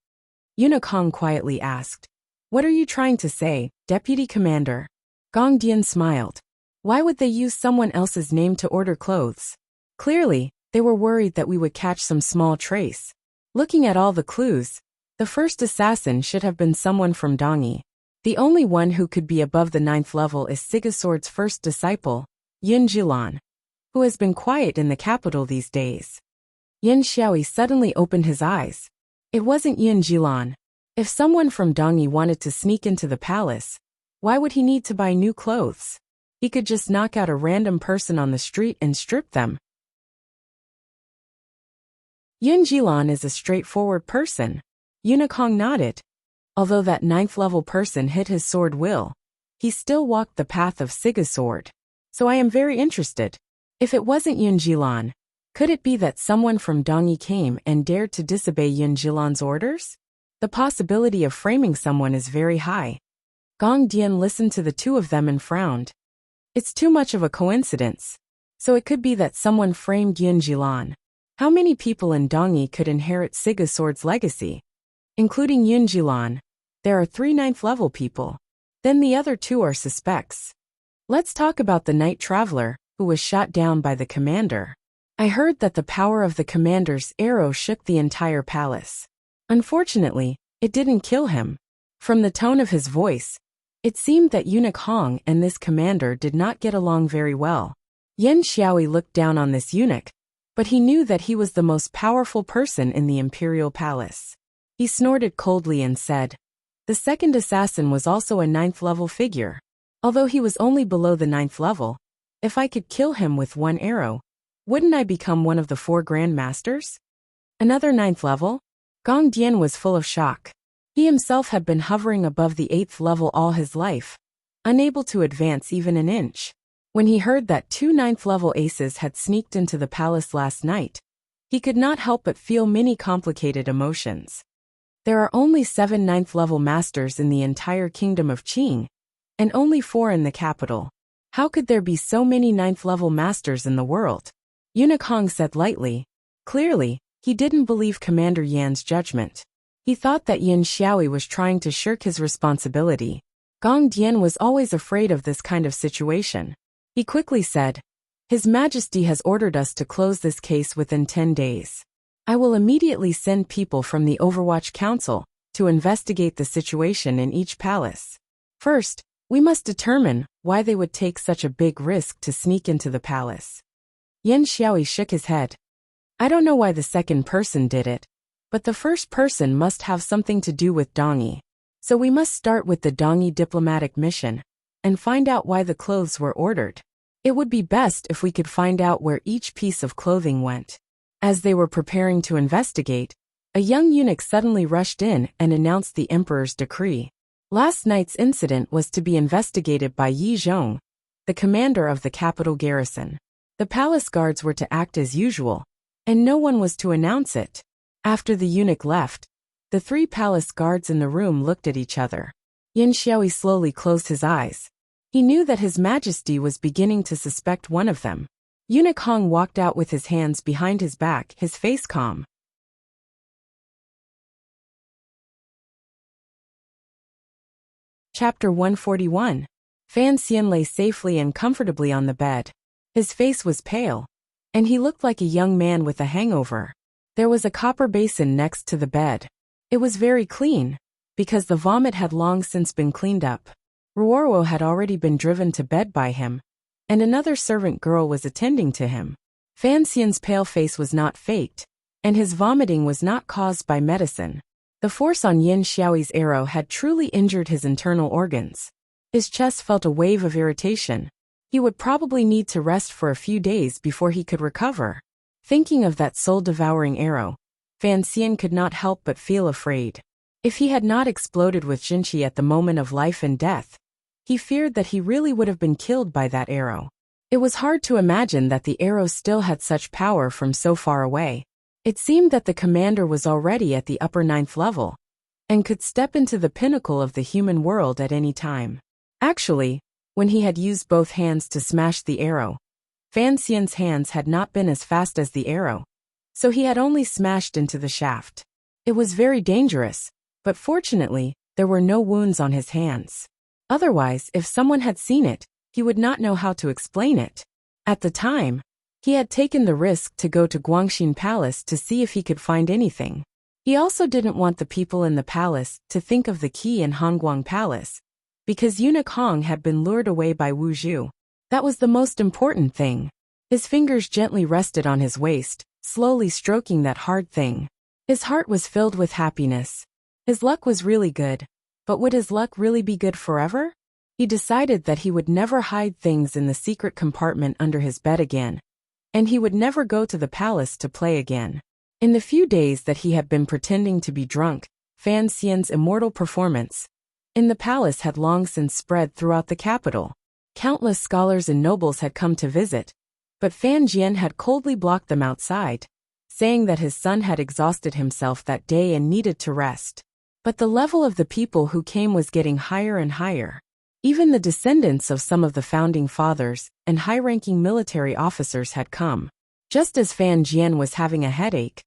Eunuch Hong quietly asked, "What are you trying to say, Deputy Commander?" Gong Dian smiled. "Why would they use someone else's name to order clothes?" Clearly, they were worried that we would catch some small trace. Looking at all the clues, the first assassin should have been someone from Dongyi. The only one who could be above the 9th level is Sigisword's first disciple, Yin Jilan, who has been quiet in the capital these days. Yin Xiaoyi suddenly opened his eyes. It wasn't Yin Jilan. If someone from Dongyi wanted to sneak into the palace, why would he need to buy new clothes? He could just knock out a random person on the street and strip them. Yin Jilan is a straightforward person. Yunikong nodded. Although that 9th level person hit his sword will, he still walked the path of Sigisword. So I am very interested. If it wasn't Yin Jilan, could it be that someone from Dongyi came and dared to disobey Yin Jilan's orders? The possibility of framing someone is very high. Gong Dian listened to the two of them and frowned. It's too much of a coincidence. So it could be that someone framed Yin Jilan. How many people in Dongyi could inherit Sigisword's legacy? Including Yin Jilan, there are 3 9th level people. Then the other 2 are suspects. Let's talk about the night traveler, who was shot down by the commander. I heard that the power of the commander's arrow shook the entire palace. Unfortunately, it didn't kill him. From the tone of his voice, it seemed that Eunuch Hong and this commander did not get along very well. Yin Xiaoyi looked down on this eunuch, but he knew that he was the most powerful person in the imperial palace. He snorted coldly and said, "The second assassin was also a 9th level figure. Although he was only below the 9th level, if I could kill him with 1 arrow, wouldn't I become one of the 4 Grand Masters? Another 9th level?" Gong Dian was full of shock. He himself had been hovering above the 8th level all his life, unable to advance even an inch. When he heard that 2 9th level aces had sneaked into the palace last night, he could not help but feel many complicated emotions. There are only 7 9th level masters in the entire kingdom of Qing, and only 4 in the capital. How could there be so many 9th level masters in the world? Eunuch Hong said lightly. Clearly, he didn't believe Commander Yan's judgment. He thought that Yin Xiaoyi was trying to shirk his responsibility. Gong Dian was always afraid of this kind of situation. He quickly said, "His Majesty has ordered us to close this case within 10 days. I will immediately send people from the Overwatch Council to investigate the situation in each palace. First, we must determine why they would take such a big risk to sneak into the palace." Yin Xiaoyi shook his head. "I don't know why the second person did it, but the first person must have something to do with Dongyi. So we must start with the Dongyi diplomatic mission and find out why the clothes were ordered. It would be best if we could find out where each piece of clothing went." As they were preparing to investigate, a young eunuch suddenly rushed in and announced the emperor's decree. Last night's incident was to be investigated by Yi Zhong, the commander of the capital garrison. The palace guards were to act as usual, and no one was to announce it. After the eunuch left, the 3 palace guards in the room looked at each other. Yin Xiaoyi slowly closed his eyes. He knew that His Majesty was beginning to suspect one of them. Eunuch Hong walked out with his hands behind his back, his face calm. Chapter 141. Fan Xian lay safely and comfortably on the bed. His face was pale, and he looked like a young man with a hangover. There was a copper basin next to the bed. It was very clean, because the vomit had long since been cleaned up. Ruorwo had already been driven to bed by him, and another servant girl was attending to him. Fan Xian's pale face was not faked, and his vomiting was not caused by medicine. The force on Yin Xiaoyi's arrow had truly injured his internal organs. His chest felt a wave of irritation. He would probably need to rest for a few days before he could recover. Thinking of that soul-devouring arrow, Fan Xian could not help but feel afraid. If he had not exploded with Jinqi at the moment of life and death, he feared that he really would have been killed by that arrow. It was hard to imagine that the arrow still had such power from so far away. It seemed that the commander was already at the upper 9th level, and could step into the pinnacle of the human world at any time. Actually, when he had used both hands to smash the arrow, Fan Xian's hands had not been as fast as the arrow, so he had only smashed into the shaft. It was very dangerous, but fortunately, there were no wounds on his hands. Otherwise, if someone had seen it, he would not know how to explain it. At the time, He had taken the risk to go to Guangxin Palace to see if he could find anything. He also didn't want the people in the palace to think of the key in Hongguang Palace, because eunuch Hong had been lured away by Wu Zhu. That was the most important thing. His fingers gently rested on his waist, slowly stroking that hard thing. His heart was filled with happiness. His luck was really good. But would his luck really be good forever? He decided that he would never hide things in the secret compartment under his bed again, and he would never go to the palace to play again. In the few days that he had been pretending to be drunk, Fan Xian's immortal performance in the palace had long since spread throughout the capital. Countless scholars and nobles had come to visit, but Fan Jian had coldly blocked them outside, saying that his son had exhausted himself that day and needed to rest. But the level of the people who came was getting higher and higher. Even the descendants of some of the founding fathers and high-ranking military officers had come. Just as Fan Jian was having a headache,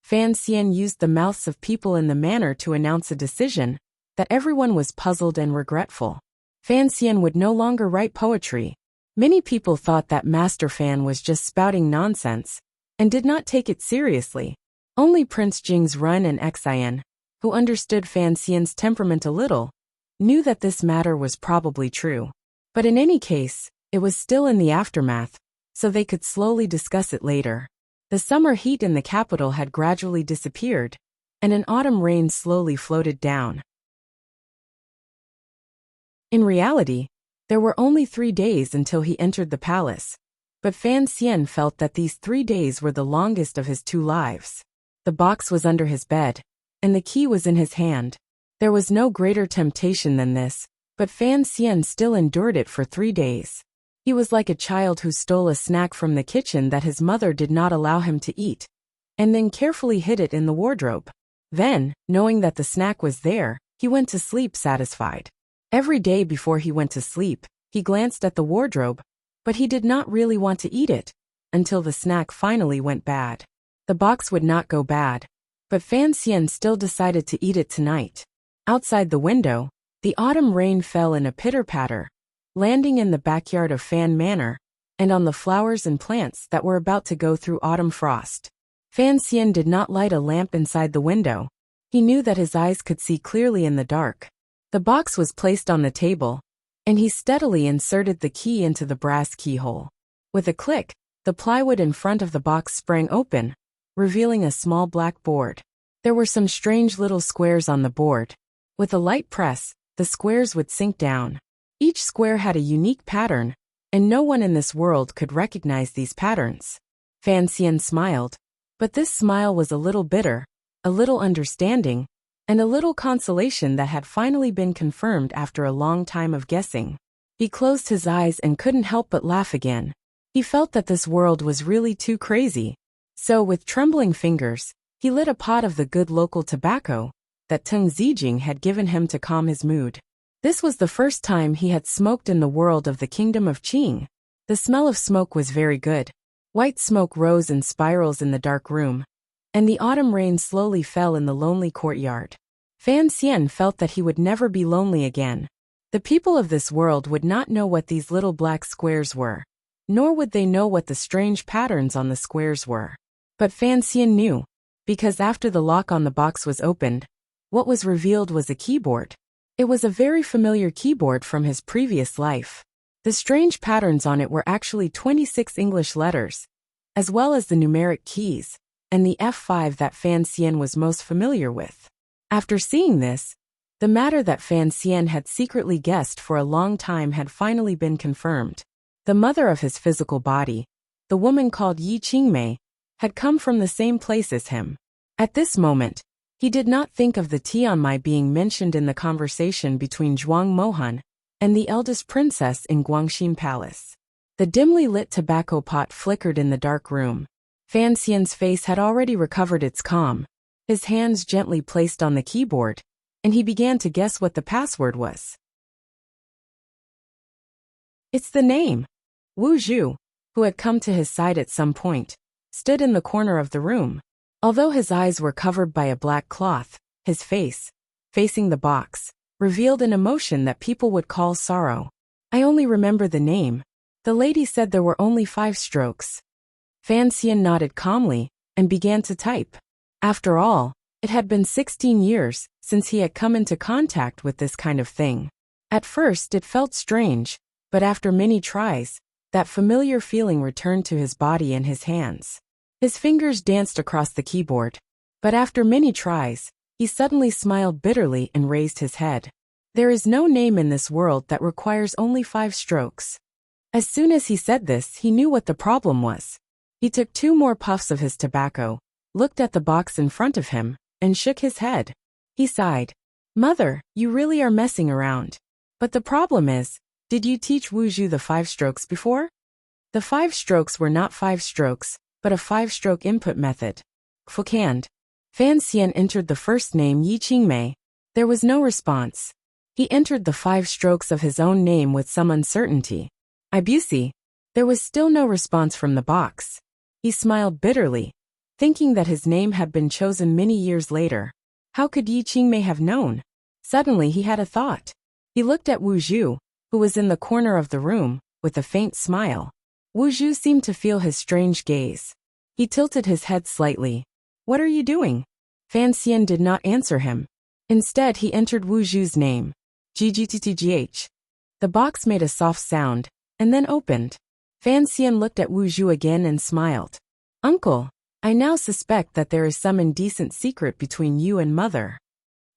Fan Xian used the mouths of people in the manner to announce a decision that everyone was puzzled and regretful. Fan Xian would no longer write poetry. Many people thought that Master Fan was just spouting nonsense and did not take it seriously. Only Prince Jing's Run and Xian, who understood Fan Xian's temperament a little, knew that this matter was probably true. But in any case, it was still in the aftermath, so they could slowly discuss it later. The summer heat in the capital had gradually disappeared, and an autumn rain slowly floated down. In reality, there were only 3 days until he entered the palace, but Fan Xian felt that these 3 days were the longest of his 2 lives. The box was under his bed, and the key was in his hand. There was no greater temptation than this, but Fan Xian still endured it for 3 days. He was like a child who stole a snack from the kitchen that his mother did not allow him to eat, and then carefully hid it in the wardrobe. Then, knowing that the snack was there, he went to sleep satisfied. Every day before he went to sleep, he glanced at the wardrobe, but he did not really want to eat it, until the snack finally went bad. The box would not go bad, but Fan Xian still decided to eat it tonight. Outside the window, the autumn rain fell in a pitter-patter, landing in the backyard of Fan Manor, and on the flowers and plants that were about to go through autumn frost. Fan Xian did not light a lamp inside the window. He knew that his eyes could see clearly in the dark. The box was placed on the table, and he steadily inserted the key into the brass keyhole. With a click, the plywood in front of the box sprang open, revealing a small black board. There were some strange little squares on the board. With a light press, the squares would sink down. Each square had a unique pattern, and no one in this world could recognize these patterns. Fan Xian smiled, but this smile was a little bitter, a little understanding, and a little consolation that had finally been confirmed after a long time of guessing. He closed his eyes and couldn't help but laugh again. He felt that this world was really too crazy. So with trembling fingers, he lit a pot of the good local tobacco that Teng Zijing had given him to calm his mood. This was the first time he had smoked in the world of the kingdom of Qing. The smell of smoke was very good. White smoke rose in spirals in the dark room, and the autumn rain slowly fell in the lonely courtyard. Fan Xian felt that he would never be lonely again. The people of this world would not know what these little black squares were, nor would they know what the strange patterns on the squares were. But Fan Xian knew, because after the lock on the box was opened, what was revealed was a keyboard. It was a very familiar keyboard from his previous life. The strange patterns on it were actually 26 English letters, as well as the numeric keys, and the F5 that Fan Xian was most familiar with. After seeing this, the matter that Fan Xian had secretly guessed for a long time had finally been confirmed. The mother of his physical body, the woman called Yi Qingmei, had come from the same place as him. At this moment, he did not think of the Tianmai being mentioned in the conversation between Zhuang Mohan and the eldest princess in Guangxin Palace. The dimly lit tobacco pot flickered in the dark room. Fan Xian's face had already recovered its calm, his hands gently placed on the keyboard, and he began to guess what the password was. It's the name. Wu Zhu, who had come to his side at some point, stood in the corner of the room. Although his eyes were covered by a black cloth, his face, facing the box, revealed an emotion that people would call sorrow. I only remember the name. The lady said there were only 5 strokes. Fan Xian nodded calmly and began to type. After all, it had been 16 years since he had come into contact with this kind of thing. At first it felt strange, but after many tries, that familiar feeling returned to his body and his hands. His fingers danced across the keyboard. But after many tries, he suddenly smiled bitterly and raised his head. There is no name in this world that requires only 5 strokes. As soon as he said this, he knew what the problem was. He took 2 more puffs of his tobacco, looked at the box in front of him, and shook his head. He sighed. Mother, you really are messing around. But the problem is, did you teach Wu Zhu the 5 strokes before? The 5 strokes were not 5 strokes, but a 5-stroke input method. Focand. Fan Xian entered the first name Yi Qingmei. There was no response. He entered the 5 strokes of his own name with some uncertainty. Ibusi. There was still no response from the box. He smiled bitterly, thinking that his name had been chosen many years later. How could Yi Qingmei have known? Suddenly he had a thought. He looked at Wu Zhu, who was in the corner of the room, with a faint smile. Wu Zhu seemed to feel his strange gaze. He tilted his head slightly. What are you doing? Fan Xian did not answer him. Instead he entered Wu Zhu's name. GGTTGH. The box made a soft sound, and then opened. Fan Xian looked at Wu Zhu again and smiled. Uncle, I now suspect that there is some indecent secret between you and Mother.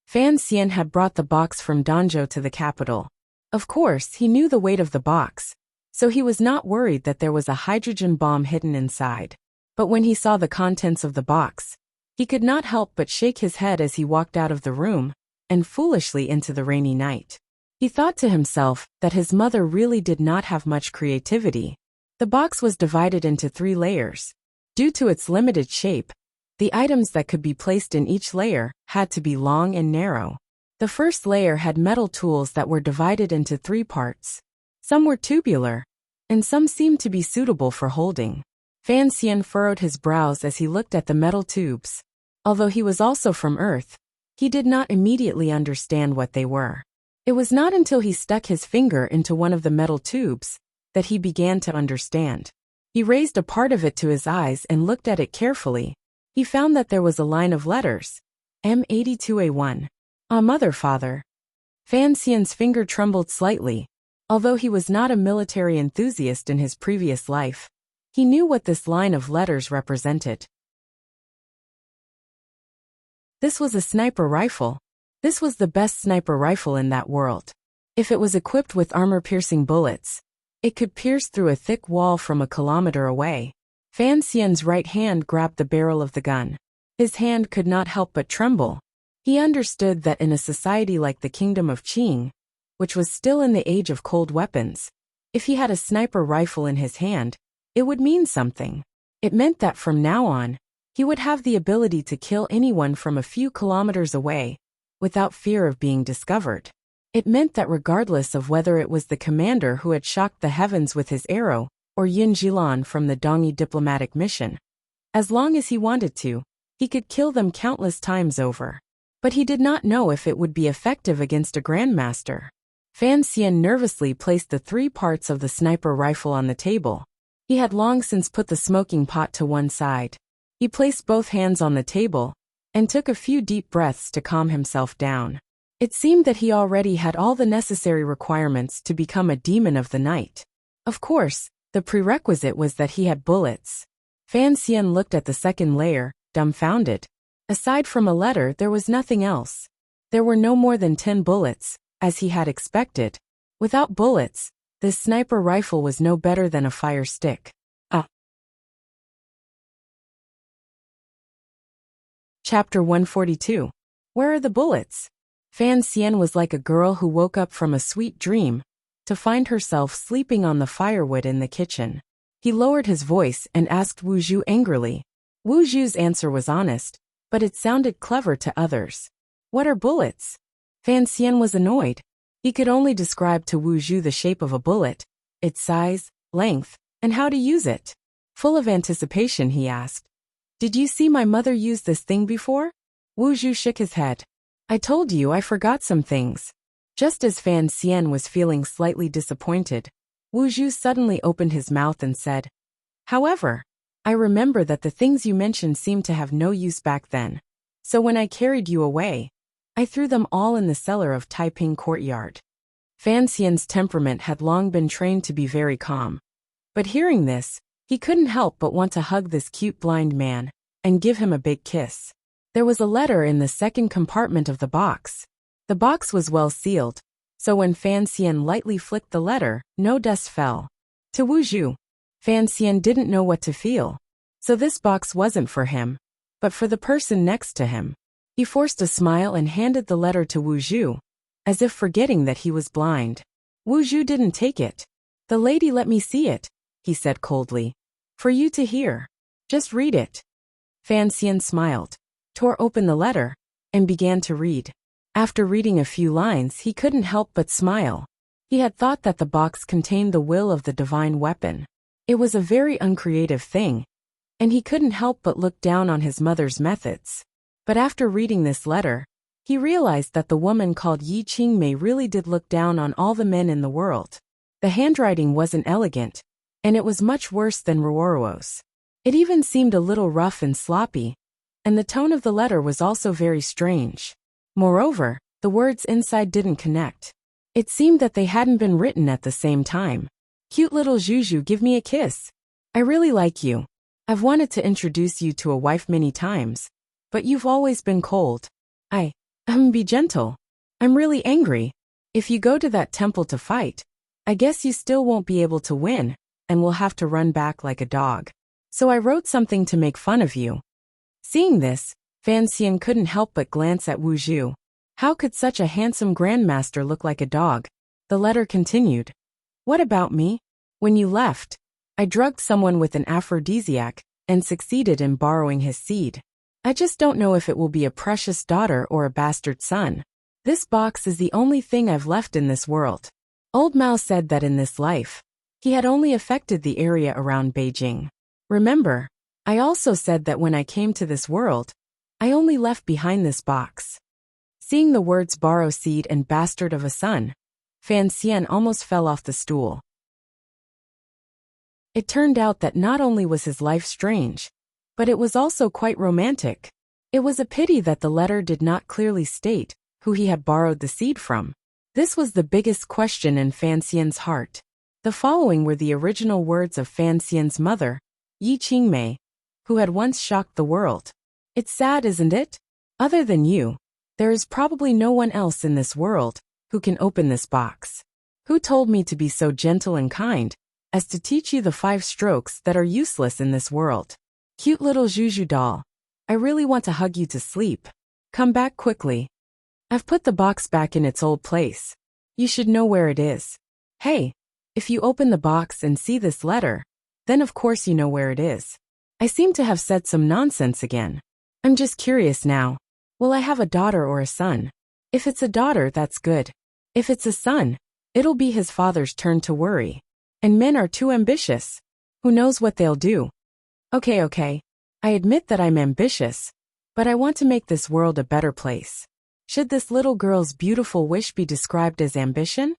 Fan Xian had brought the box from Danzhou to the capital. Of course, he knew the weight of the box, so he was not worried that there was a hydrogen bomb hidden inside. But when he saw the contents of the box, he could not help but shake his head as he walked out of the room, and foolishly into the rainy night. He thought to himself that his mother really did not have much creativity. The box was divided into 3 layers. Due to its limited shape, the items that could be placed in each layer had to be long and narrow. The first layer had metal tools that were divided into 3 parts. Some were tubular, and some seemed to be suitable for holding. Fan Xian furrowed his brows as he looked at the metal tubes. Although he was also from Earth, he did not immediately understand what they were. It was not until he stuck his finger into one of the metal tubes that he began to understand. He raised a part of it to his eyes and looked at it carefully. He found that there was a line of letters. M82A1. Ah, Mother, Father. Fan Xian's finger trembled slightly. Although he was not a military enthusiast in his previous life, he knew what this line of letters represented. This was a sniper rifle. This was the best sniper rifle in that world. If it was equipped with armor-piercing bullets, it could pierce through a thick wall from a kilometer away. Fan Xian's right hand grabbed the barrel of the gun. His hand could not help but tremble. He understood that in a society like the Kingdom of Qing, which was still in the age of cold weapons, if he had a sniper rifle in his hand, it would mean something. It meant that from now on, he would have the ability to kill anyone from a few kilometers away, without fear of being discovered. It meant that regardless of whether it was the commander who had shocked the heavens with his arrow, or Yin Jilan from the Dongyi diplomatic mission, as long as he wanted to, he could kill them countless times over. But he did not know if it would be effective against a grandmaster. Fan Xian nervously placed the 3 parts of the sniper rifle on the table. He had long since put the smoking pot to one side. He placed both hands on the table, and took a few deep breaths to calm himself down. It seemed that he already had all the necessary requirements to become a demon of the night. Of course, the prerequisite was that he had bullets. Fan Xian looked at the second layer, dumbfounded. Aside from a letter, there was nothing else. There were no more than 10 bullets, as he had expected. Without bullets, this sniper rifle was no better than a fire stick. Chapter 142. Where are the bullets? Fan Xian was like a girl who woke up from a sweet dream, to find herself sleeping on the firewood in the kitchen. He lowered his voice and asked Wu Zhu angrily. Wu Zhu's answer was honest, but it sounded clever to others. What are bullets? Fan Xian was annoyed. He could only describe to Wu Zhu the shape of a bullet, its size, length, and how to use it. Full of anticipation, he asked, "Did you see my mother use this thing before?" Wu Zhu shook his head. "I told you I forgot some things." Just as Fan Xian was feeling slightly disappointed, Wu Zhu suddenly opened his mouth and said, "However, I remember that the things you mentioned seemed to have no use back then. So when I carried you away, I threw them all in the cellar of Taiping Courtyard. Fan Xian's temperament had long been trained to be very calm. But hearing this, he couldn't help but want to hug this cute blind man and give him a big kiss. There was a letter in the second compartment of the box. The box was well sealed, so when Fan Xian lightly flicked the letter, no dust fell. To Wu Zhu, Fan Xian didn't know what to feel. So this box wasn't for him, but for the person next to him. He forced a smile and handed the letter to Wu Zhu, as if forgetting that he was blind. Wu Zhu didn't take it. The lady let me see it, he said coldly. For you to hear. Just read it. Fan Xian smiled, tore open the letter, and began to read. After reading a few lines, he couldn't help but smile. He had thought that the box contained the will of the divine weapon. It was a very uncreative thing, and he couldn't help but look down on his mother's methods. But after reading this letter, he realized that the woman called Yi Qingmei really did look down on all the men in the world. The handwriting wasn't elegant, and it was much worse than Ruoruo's. It even seemed a little rough and sloppy, and the tone of the letter was also very strange. Moreover, the words inside didn't connect. It seemed that they hadn't been written at the same time. Cute little Zhu, give me a kiss. I really like you. I've wanted to introduce you to a wife many times, but you've always been cold. Be gentle. I'm really angry. If you go to that temple to fight, I guess you still won't be able to win, and will have to run back like a dog. So I wrote something to make fun of you. Seeing this, Fan Xian couldn't help but glance at Wu Zhu. How could such a handsome grandmaster look like a dog? The letter continued. What about me? When you left, I drugged someone with an aphrodisiac and succeeded in borrowing his seed. I just don't know if it will be a precious daughter or a bastard son. This box is the only thing I've left in this world. Old Mao said that in this life, he had only affected the area around Beijing. Remember, I also said that when I came to this world, I only left behind this box. Seeing the words borrow seed and bastard of a son, Fan Xian almost fell off the stool. It turned out that not only was his life strange, but it was also quite romantic. It was a pity that the letter did not clearly state who he had borrowed the seed from. This was the biggest question in Fan Xian's heart. The following were the original words of Fan Xian's mother, Yi Qingmei, who had once shocked the world. It's sad, isn't it? Other than you, there is probably no one else in this world who can open this box. Who told me to be so gentle and kind as to teach you the 5 strokes that are useless in this world? Cute little Zhu doll, I really want to hug you to sleep. Come back quickly. I've put the box back in its old place. You should know where it is. Hey, if you open the box and see this letter, then of course you know where it is. I seem to have said some nonsense again. I'm just curious now. Will I have a daughter or a son? If it's a daughter, that's good. If it's a son, it'll be his father's turn to worry. And men are too ambitious. Who knows what they'll do? Okay. I admit that I'm ambitious, but I want to make this world a better place. Should this little girl's beautiful wish be described as ambition?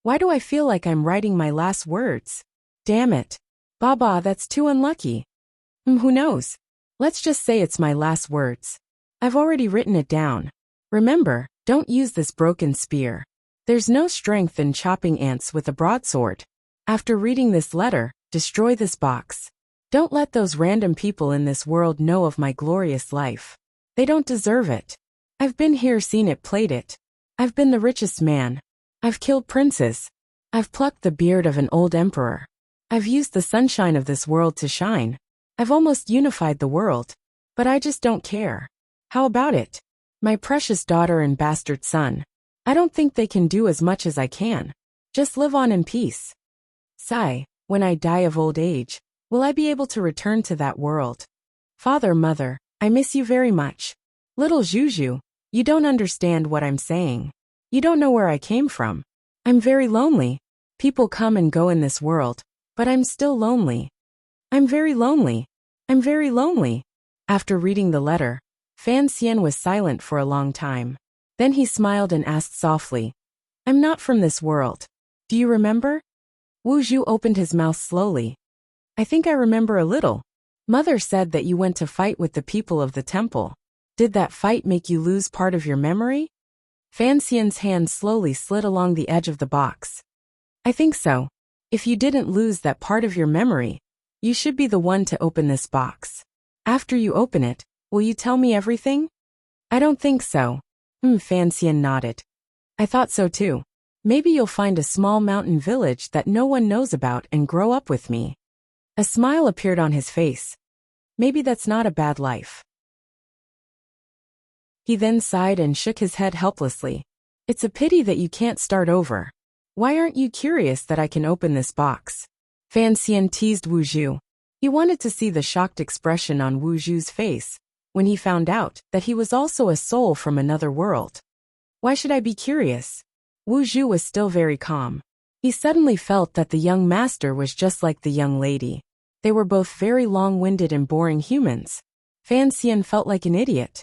Why do I feel like I'm writing my last words? Damn it. Baba, that's too unlucky. Who knows? Let's just say it's my last words. I've already written it down. Remember, don't use this broken spear. There's no strength in chopping ants with a broadsword. After reading this letter, destroy this box. Don't let those random people in this world know of my glorious life. They don't deserve it. I've been here, seen it, played it. I've been the richest man. I've killed princes. I've plucked the beard of an old emperor. I've used the sunshine of this world to shine. I've almost unified the world. But I just don't care. How about it? My precious daughter and bastard son. I don't think they can do as much as I can. Just live on in peace. Sigh, when I die of old age, will I be able to return to that world? Father, mother, I miss you very much. Little Zhu, you don't understand what I'm saying. You don't know where I came from. I'm very lonely. People come and go in this world, but I'm still lonely. I'm very lonely. I'm very lonely. After reading the letter, Fan Xian was silent for a long time. Then he smiled and asked softly, I'm not from this world. Do you remember? Wu Zhu opened his mouth slowly. I think I remember a little. Mother said that you went to fight with the people of the temple. Did that fight make you lose part of your memory? Fan Xian's hand slowly slid along the edge of the box. I think so. If you didn't lose that part of your memory, you should be the one to open this box. After you open it, will you tell me everything? I don't think so. Fan Xian nodded. I thought so too. Maybe you'll find a small mountain village that no one knows about and grow up with me. A smile appeared on his face. Maybe that's not a bad life. He then sighed and shook his head helplessly. It's a pity that you can't start over. Why aren't you curious that I can open this box? Fan Xian teased Wu Zhu. He wanted to see the shocked expression on Wu Zhu's face when he found out that he was also a soul from another world. Why should I be curious? Wu Zhu was still very calm. He suddenly felt that the young master was just like the young lady. They were both very long-winded and boring humans. Fan Xian felt like an idiot.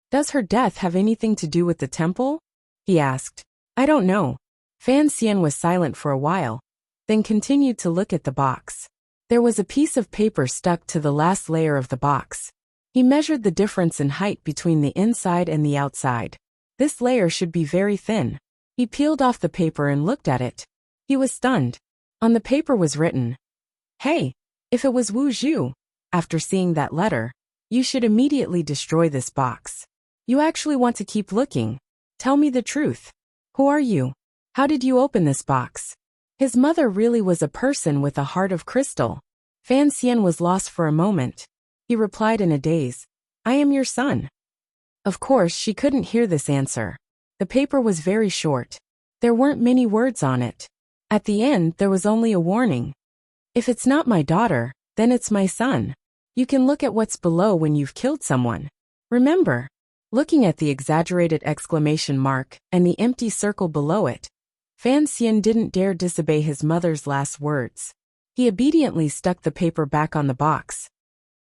Does her death have anything to do with the temple? He asked. I don't know. Fan Xian was silent for a while, then continued to look at the box. There was a piece of paper stuck to the last layer of the box. He measured the difference in height between the inside and the outside. This layer should be very thin. He peeled off the paper and looked at it. He was stunned. On the paper was written, Hey, if it was Wu Zhu, after seeing that letter, you should immediately destroy this box. You actually want to keep looking. Tell me the truth. Who are you? How did you open this box? His mother really was a person with a heart of crystal. Fan Xian was lost for a moment. He replied in a daze, I am your son. Of course, she couldn't hear this answer. The paper was very short. There weren't many words on it. At the end, there was only a warning. If it's not my daughter, then it's my son. You can look at what's below when you've killed someone. Remember, looking at the exaggerated exclamation mark and the empty circle below it, Fan Xian didn't dare disobey his mother's last words. He obediently stuck the paper back on the box.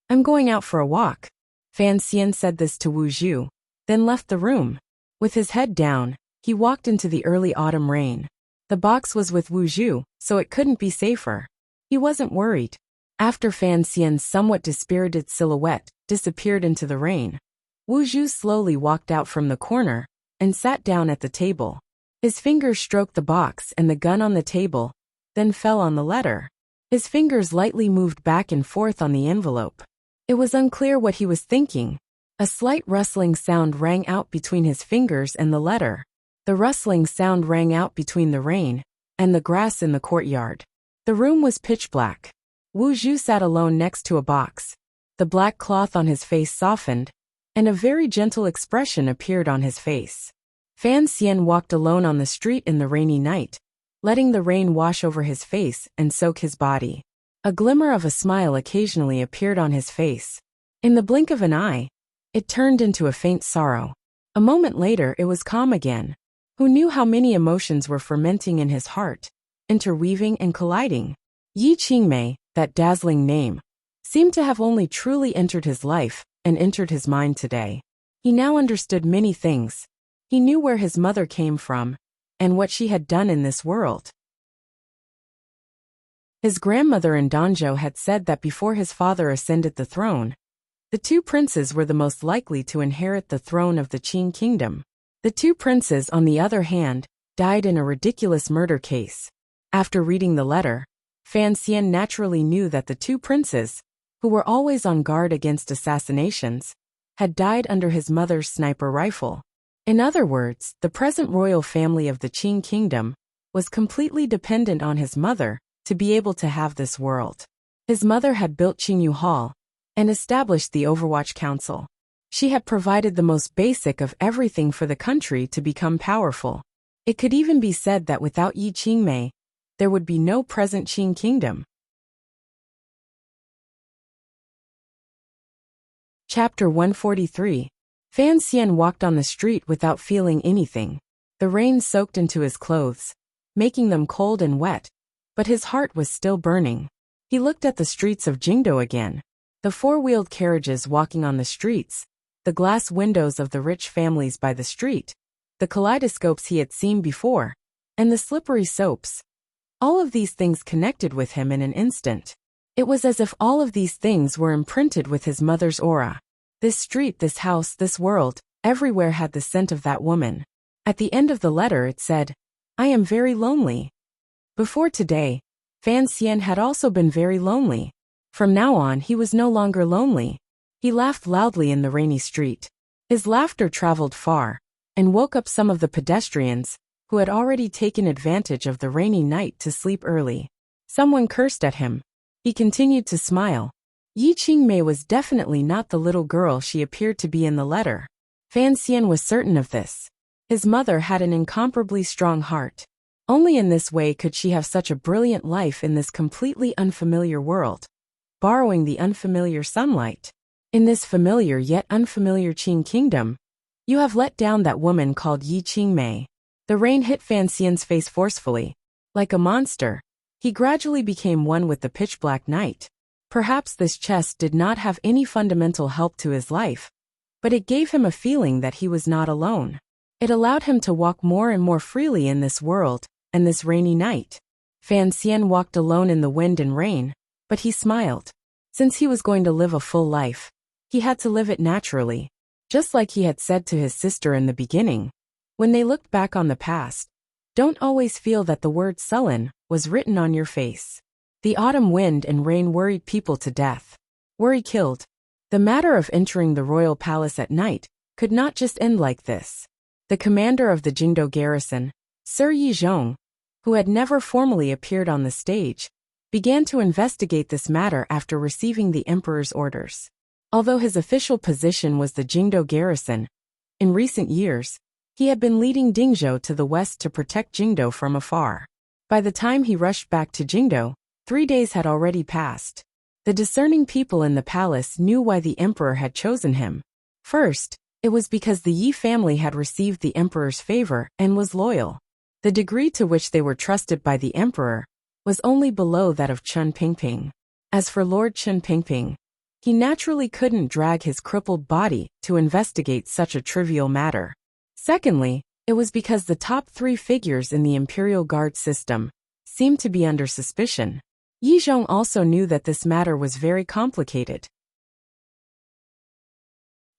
I'm going out for a walk. Fan Xian said this to Wu Zhu, then left the room. With his head down, he walked into the early autumn rain. The box was with Wu Zhu, so it couldn't be safer. He wasn't worried. After Fan Xian's somewhat dispirited silhouette disappeared into the rain, Wu Zhu slowly walked out from the corner and sat down at the table. His fingers stroked the box and the gun on the table, then fell on the letter. His fingers lightly moved back and forth on the envelope. It was unclear what he was thinking. A slight rustling sound rang out between his fingers and the letter. The rustling sound rang out between the rain and the grass in the courtyard. The room was pitch black. Wu Zhu sat alone next to a box. The black cloth on his face softened, and a very gentle expression appeared on his face. Fan Xian walked alone on the street in the rainy night, letting the rain wash over his face and soak his body. A glimmer of a smile occasionally appeared on his face. In the blink of an eye, it turned into a faint sorrow. A moment later it was calm again. Who knew how many emotions were fermenting in his heart, interweaving and colliding? Yi Qingmei, that dazzling name, seemed to have only truly entered his life and entered his mind today. He now understood many things. He knew where his mother came from and what she had done in this world. His grandmother in Danzhou had said that before his father ascended the throne, the two princes were the most likely to inherit the throne of the Qing kingdom. The two princes, on the other hand, died in a ridiculous murder case. After reading the letter, Fan Xian naturally knew that the two princes, who were always on guard against assassinations, had died under his mother's sniper rifle. In other words, the present royal family of the Qing kingdom was completely dependent on his mother to be able to have this world. His mother had built Qingyu Hall and established the Overwatch Council. She had provided the most basic of everything for the country to become powerful. It could even be said that without Yi Qingmei, there would be no present Qing kingdom. Chapter 143. Fan Xian walked on the street without feeling anything. The rain soaked into his clothes, making them cold and wet, but his heart was still burning. He looked at the streets of Jingdou again. The four-wheeled carriages walking on the streets, the glass windows of the rich families by the street, the kaleidoscopes he had seen before, and the slippery soaps. All of these things connected with him in an instant. It was as if all of these things were imprinted with his mother's aura. This street, this house, this world, everywhere had the scent of that woman. At the end of the letter it said, "I am very lonely." Before today, Fan Xian had also been very lonely. From now on he was no longer lonely. He laughed loudly in the rainy street. His laughter traveled far, and woke up some of the pedestrians, who had already taken advantage of the rainy night to sleep early. Someone cursed at him. He continued to smile. Yi Qingmei was definitely not the little girl she appeared to be in the letter. Fan Xian was certain of this. His mother had an incomparably strong heart. Only in this way could she have such a brilliant life in this completely unfamiliar world, borrowing the unfamiliar sunlight. In this familiar yet unfamiliar Qing kingdom, you have let down that woman called Yi Qingmei. The rain hit Fan Xian's face forcefully. Like a monster, he gradually became one with the pitch-black night. Perhaps this chest did not have any fundamental help to his life, but it gave him a feeling that he was not alone. It allowed him to walk more and more freely in this world, and this rainy night. Fan Xian walked alone in the wind and rain, but he smiled. Since he was going to live a full life, he had to live it naturally, just like he had said to his sister in the beginning. When they looked back on the past, don't always feel that the word sullen was written on your face. The autumn wind and rain worried people to death. Worry killed. The matter of entering the royal palace at night could not just end like this. The commander of the Jingdo garrison, Sir Yi Zhong, who had never formally appeared on the stage, began to investigate this matter after receiving the emperor's orders. Although his official position was the Jingdo garrison, in recent years, he had been leading Dingzhou to the west to protect Jingdo from afar. By the time he rushed back to Jingdo, 3 days had already passed. The discerning people in the palace knew why the emperor had chosen him. First, it was because the Yi family had received the emperor's favor and was loyal. The degree to which they were trusted by the emperor was only below that of Chen Pingping. As for Lord Chen Pingping, he naturally couldn't drag his crippled body to investigate such a trivial matter. Secondly, it was because the top 3 figures in the Imperial Guard system seemed to be under suspicion. Yi Zhong also knew that this matter was very complicated.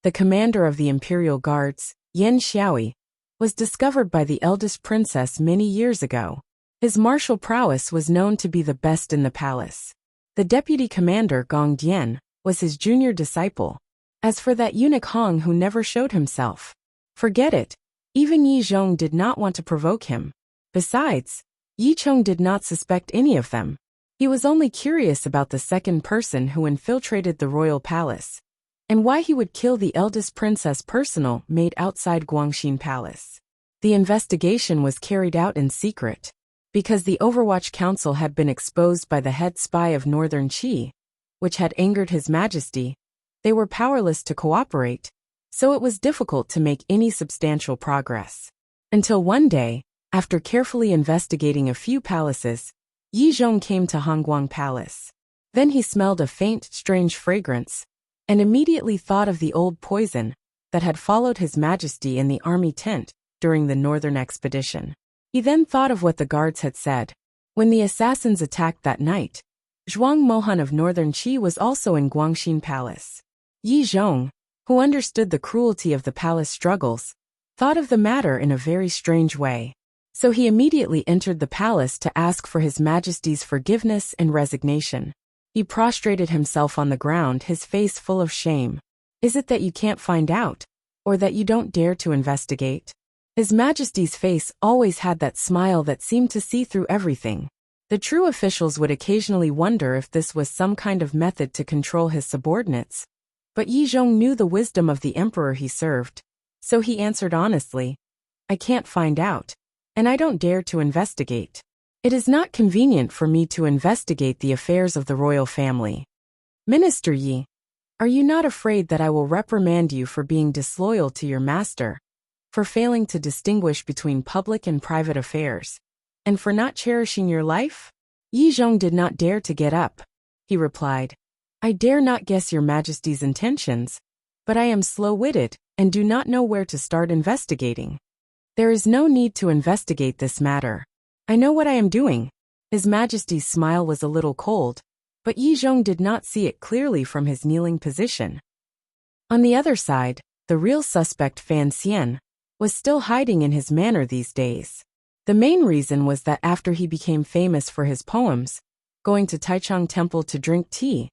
The commander of the Imperial Guards, Yan Xiaoi, was discovered by the eldest princess many years ago. His martial prowess was known to be the best in the palace. The deputy commander Gong Dian was his junior disciple. As for that eunuch Hong who never showed himself, forget it. Even Yi Zhong did not want to provoke him. Besides, Yi Chong did not suspect any of them. He was only curious about the second person who infiltrated the royal palace, and why he would kill the eldest princess personal maid outside Guangxin Palace. The investigation was carried out in secret. Because the Overwatch Council had been exposed by the head spy of Northern Qi, which had angered His Majesty, they were powerless to cooperate, so it was difficult to make any substantial progress. Until one day, after carefully investigating a few palaces, Yi Zhong came to Hongguang Palace. Then he smelled a faint, strange fragrance, and immediately thought of the old poison that had followed His Majesty in the army tent during the northern expedition. He then thought of what the guards had said. When the assassins attacked that night, Zhuang Mohan of Northern Qi was also in Guangxin Palace. Yi Zhong, who understood the cruelty of the palace struggles, thought of the matter in a very strange way. So he immediately entered the palace to ask for His Majesty's forgiveness and resignation. He prostrated himself on the ground, his face full of shame. Is it that you can't find out, or that you don't dare to investigate? His Majesty's face always had that smile that seemed to see through everything. The true officials would occasionally wonder if this was some kind of method to control his subordinates. But Yi Zhong knew the wisdom of the emperor he served, so he answered honestly, I can't find out, and I don't dare to investigate. It is not convenient for me to investigate the affairs of the royal family. Minister Yi, are you not afraid that I will reprimand you for being disloyal to your master, for failing to distinguish between public and private affairs, and for not cherishing your life? Yi Zhong did not dare to get up. He replied, I dare not guess your Majesty's intentions, but I am slow-witted and do not know where to start investigating. There is no need to investigate this matter. I know what I am doing. His Majesty's smile was a little cold, but Yi Zhong did not see it clearly from his kneeling position. On the other side, the real suspect Fan Xian was still hiding in his manner these days. The main reason was that after he became famous for his poems, going to Taichung Temple to drink tea,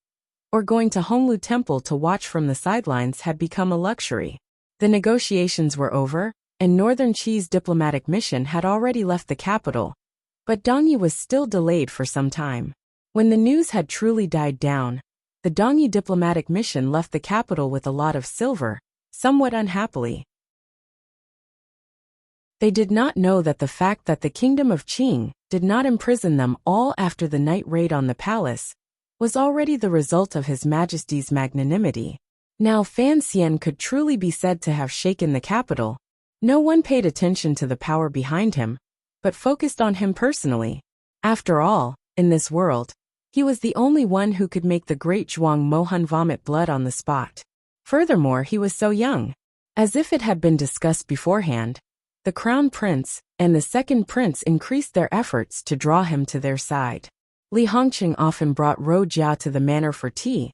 or going to Honglu Temple to watch from the sidelines had become a luxury. The negotiations were over, and Northern Qi's diplomatic mission had already left the capital, but Dongyi was still delayed for some time. When the news had truly died down, the Dongyi diplomatic mission left the capital with a lot of silver, somewhat unhappily. They did not know that the fact that the kingdom of Qing did not imprison them all after the night raid on the palace was already the result of His Majesty's magnanimity. Now Fan Xian could truly be said to have shaken the capital. No one paid attention to the power behind him, but focused on him personally. After all, in this world, he was the only one who could make the great Zhuang Mohan vomit blood on the spot. Furthermore, he was so young. As if it had been discussed beforehand, the Crown Prince and the Second Prince increased their efforts to draw him to their side. Li Hongqing often brought Ro Jia to the manor for tea,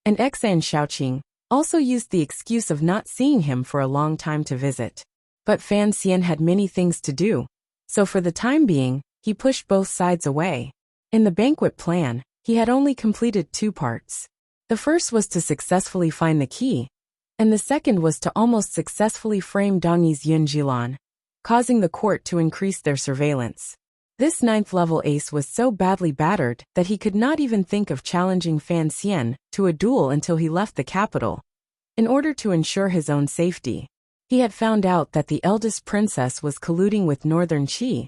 and Exan Xiaoqing also used the excuse of not seeing him for a long time to visit. But Fan Xian had many things to do, so for the time being, he pushed both sides away. In the banquet plan, he had only completed 2 parts. The first was to successfully find the key, and the second was to almost successfully frame Dongyi's Yun Jilan, causing the court to increase their surveillance. This 9th-level ace was so badly battered that he could not even think of challenging Fan Xian to a duel until he left the capital. In order to ensure his own safety, he had found out that the eldest princess was colluding with Northern Qi,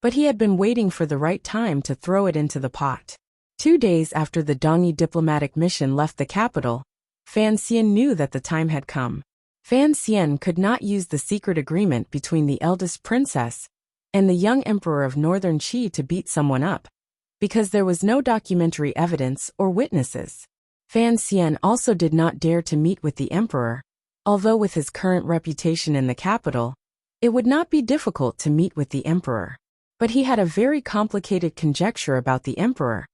but he had been waiting for the right time to throw it into the pot. 2 days after the Dongyi diplomatic mission left the capital, Fan Xian knew that the time had come. Fan Xian could not use the secret agreement between the eldest princess and the young emperor of Northern Qi to beat someone up, because there was no documentary evidence or witnesses. Fan Xian also did not dare to meet with the emperor, although with his current reputation in the capital, it would not be difficult to meet with the emperor. But he had a very complicated conjecture about the emperor,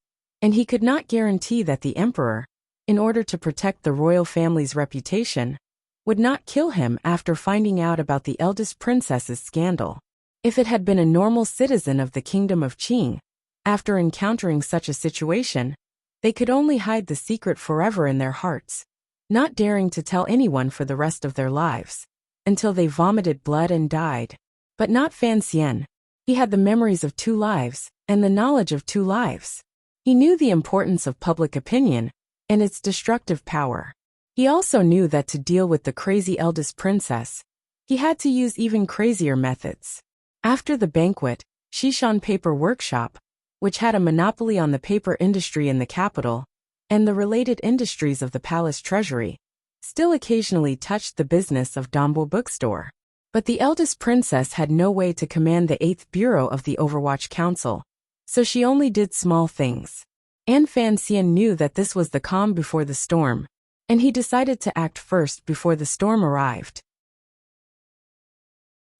and he could not guarantee that the emperor, in order to protect the royal family's reputation, would not kill him after finding out about the eldest princess's scandal. If it had been a normal citizen of the kingdom of Qing, after encountering such a situation, they could only hide the secret forever in their hearts, not daring to tell anyone for the rest of their lives, until they vomited blood and died. But not Fan Xian. He had the memories of 2 lives, and the knowledge of 2 lives. He knew the importance of public opinion, and its destructive power. He also knew that to deal with the crazy eldest princess, he had to use even crazier methods. After the banquet, Xishan Paper Workshop, which had a monopoly on the paper industry in the capital, and the related industries of the palace treasury, still occasionally touched the business of Dombo Bookstore. But the eldest princess had no way to command the 8th Bureau of the Overwatch Council, so she only did small things. And Fan Xian knew that this was the calm before the storm, and he decided to act first before the storm arrived.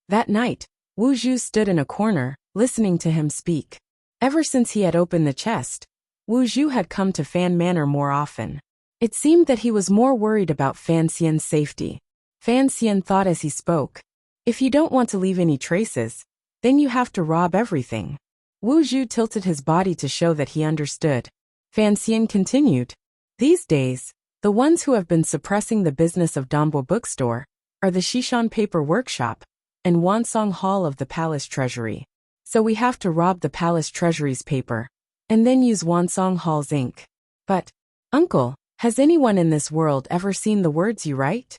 That night, Wu Zhu stood in a corner, listening to him speak. Ever since he had opened the chest, Wu Zhu had come to Fan Manor more often. It seemed that he was more worried about Fan Xian's safety. Fan Xian thought as he spoke, "If you don't want to leave any traces, then you have to rob everything." Wu Zhu tilted his body to show that he understood. Fan Xian continued, "These days, the ones who have been suppressing the business of Dombo Bookstore are the Xishan Paper Workshop and Wansong Hall of the Palace Treasury. So we have to rob the Palace Treasury's paper, and then use Wansong Hall's ink. But, Uncle, has anyone in this world ever seen the words you write?"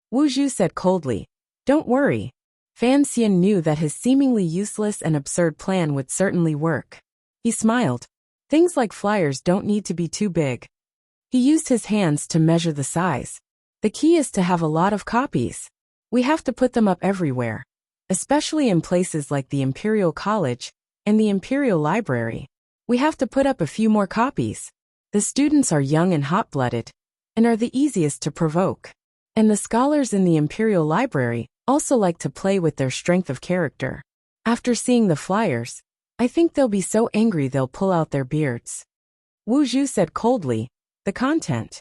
Wu Zhu said coldly, "Don't worry." Fan Xian knew that his seemingly useless and absurd plan would certainly work. He smiled. Things like flyers don't need to be too big. He used his hands to measure the size. The key is to have a lot of copies. We have to put them up everywhere, especially in places like the Imperial College and the Imperial Library. We have to put up a few more copies. The students are young and hot-blooded, and are the easiest to provoke. And the scholars in the Imperial Library also like to play with their strength of character. After seeing the flyers, I think they'll be so angry they'll pull out their beards." Wu Zhu said coldly. The content.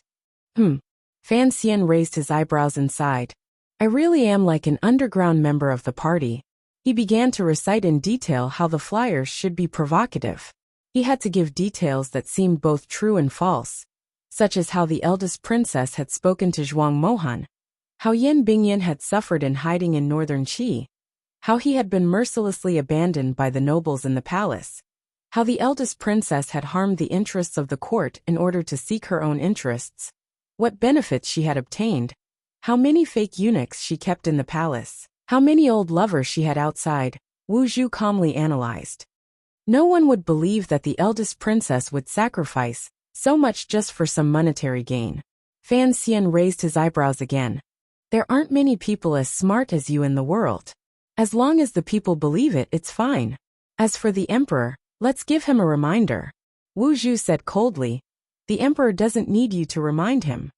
Fan Xian raised his eyebrows and sighed. I really am like an underground member of the party. He began to recite in detail how the flyers should be provocative. He had to give details that seemed both true and false, such as how the eldest princess had spoken to Zhuang Mohan, how Yin Bingyan had suffered in hiding in northern Qi, how he had been mercilessly abandoned by the nobles in the palace, how the eldest princess had harmed the interests of the court in order to seek her own interests, what benefits she had obtained, how many fake eunuchs she kept in the palace, how many old lovers she had outside. Wu Zhu calmly analyzed. No one would believe that the eldest princess would sacrifice so much just for some monetary gain. Fan Xian raised his eyebrows again. There aren't many people as smart as you in the world. As long as the people believe it, it's fine. As for the emperor, let's give him a reminder. Wu Zhu said coldly. The emperor doesn't need you to remind him.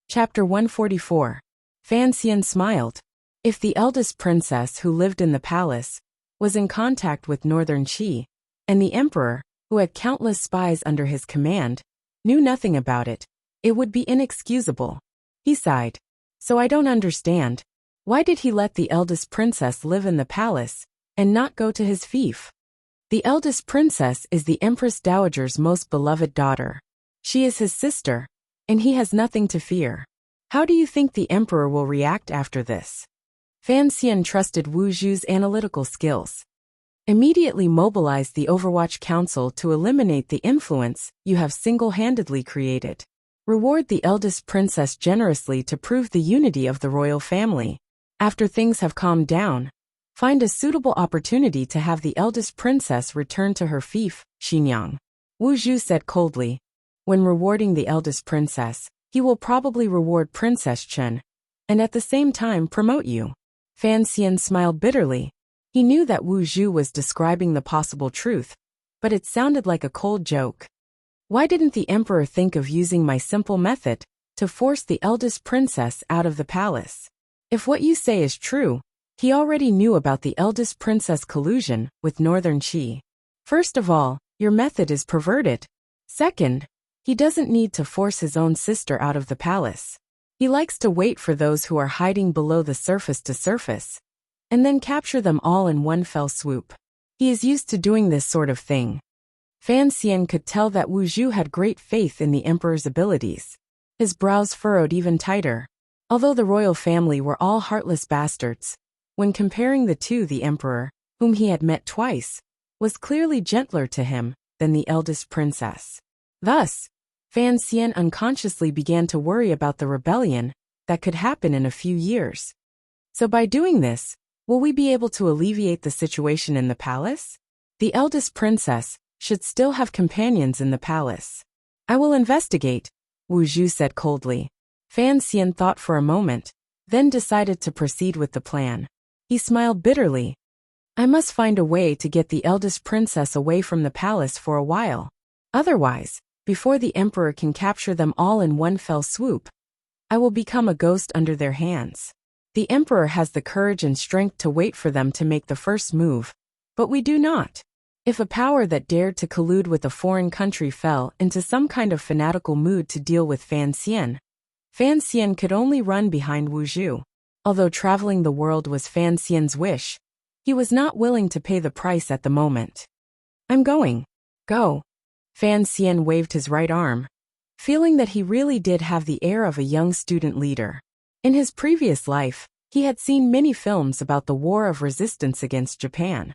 Chapter 144. Fan Xian smiled. If the eldest princess who lived in the palace was in contact with northern Qi, and the emperor, who had countless spies under his command, knew nothing about it, it would be inexcusable. He sighed. So I don't understand. Why did he let the eldest princess live in the palace and not go to his fief? The eldest princess is the Empress Dowager's most beloved daughter. She is his sister, and he has nothing to fear. How do you think the emperor will react after this? Fan Xian trusted Wu Zhu's analytical skills. Immediately mobilize the Overwatch Council to eliminate the influence you have single-handedly created. Reward the eldest princess generously to prove the unity of the royal family. After things have calmed down, find a suitable opportunity to have the eldest princess return to her fief, Xinyang. Wu Zhu said coldly. When rewarding the eldest princess, he will probably reward Princess Chen, and at the same time promote you. Fan Xian smiled bitterly. He knew that Wu Zhu was describing the possible truth, but it sounded like a cold joke. Why didn't the emperor think of using my simple method to force the eldest princess out of the palace? If what you say is true, he already knew about the eldest princess collusion with northern Qi. First of all, your method is perverted. Second, he doesn't need to force his own sister out of the palace. He likes to wait for those who are hiding below the surface to surface, and then capture them all in one fell swoop. He is used to doing this sort of thing. Fan Xian could tell that Wu Zhu had great faith in the emperor's abilities. His brows furrowed even tighter. Although the royal family were all heartless bastards, when comparing the two, the emperor, whom he had met twice, was clearly gentler to him than the eldest princess. Thus, Fan Xian unconsciously began to worry about the rebellion that could happen in a few years. So by doing this, will we be able to alleviate the situation in the palace? The eldest princess should still have companions in the palace. I will investigate, Wu Zhu said coldly. Fan Xian thought for a moment, then decided to proceed with the plan. He smiled bitterly. I must find a way to get the eldest princess away from the palace for a while. Otherwise, before the emperor can capture them all in one fell swoop, I will become a ghost under their hands. The emperor has the courage and strength to wait for them to make the first move, but we do not. If a power that dared to collude with a foreign country fell into some kind of fanatical mood to deal with Fan Xian could only run behind Wu Zhu. Although traveling the world was Fan Xian's wish, he was not willing to pay the price at the moment. I'm going. Go. Fan Xian waved his right arm, feeling that he really did have the air of a young student leader. In his previous life, he had seen many films about the war of resistance against Japan.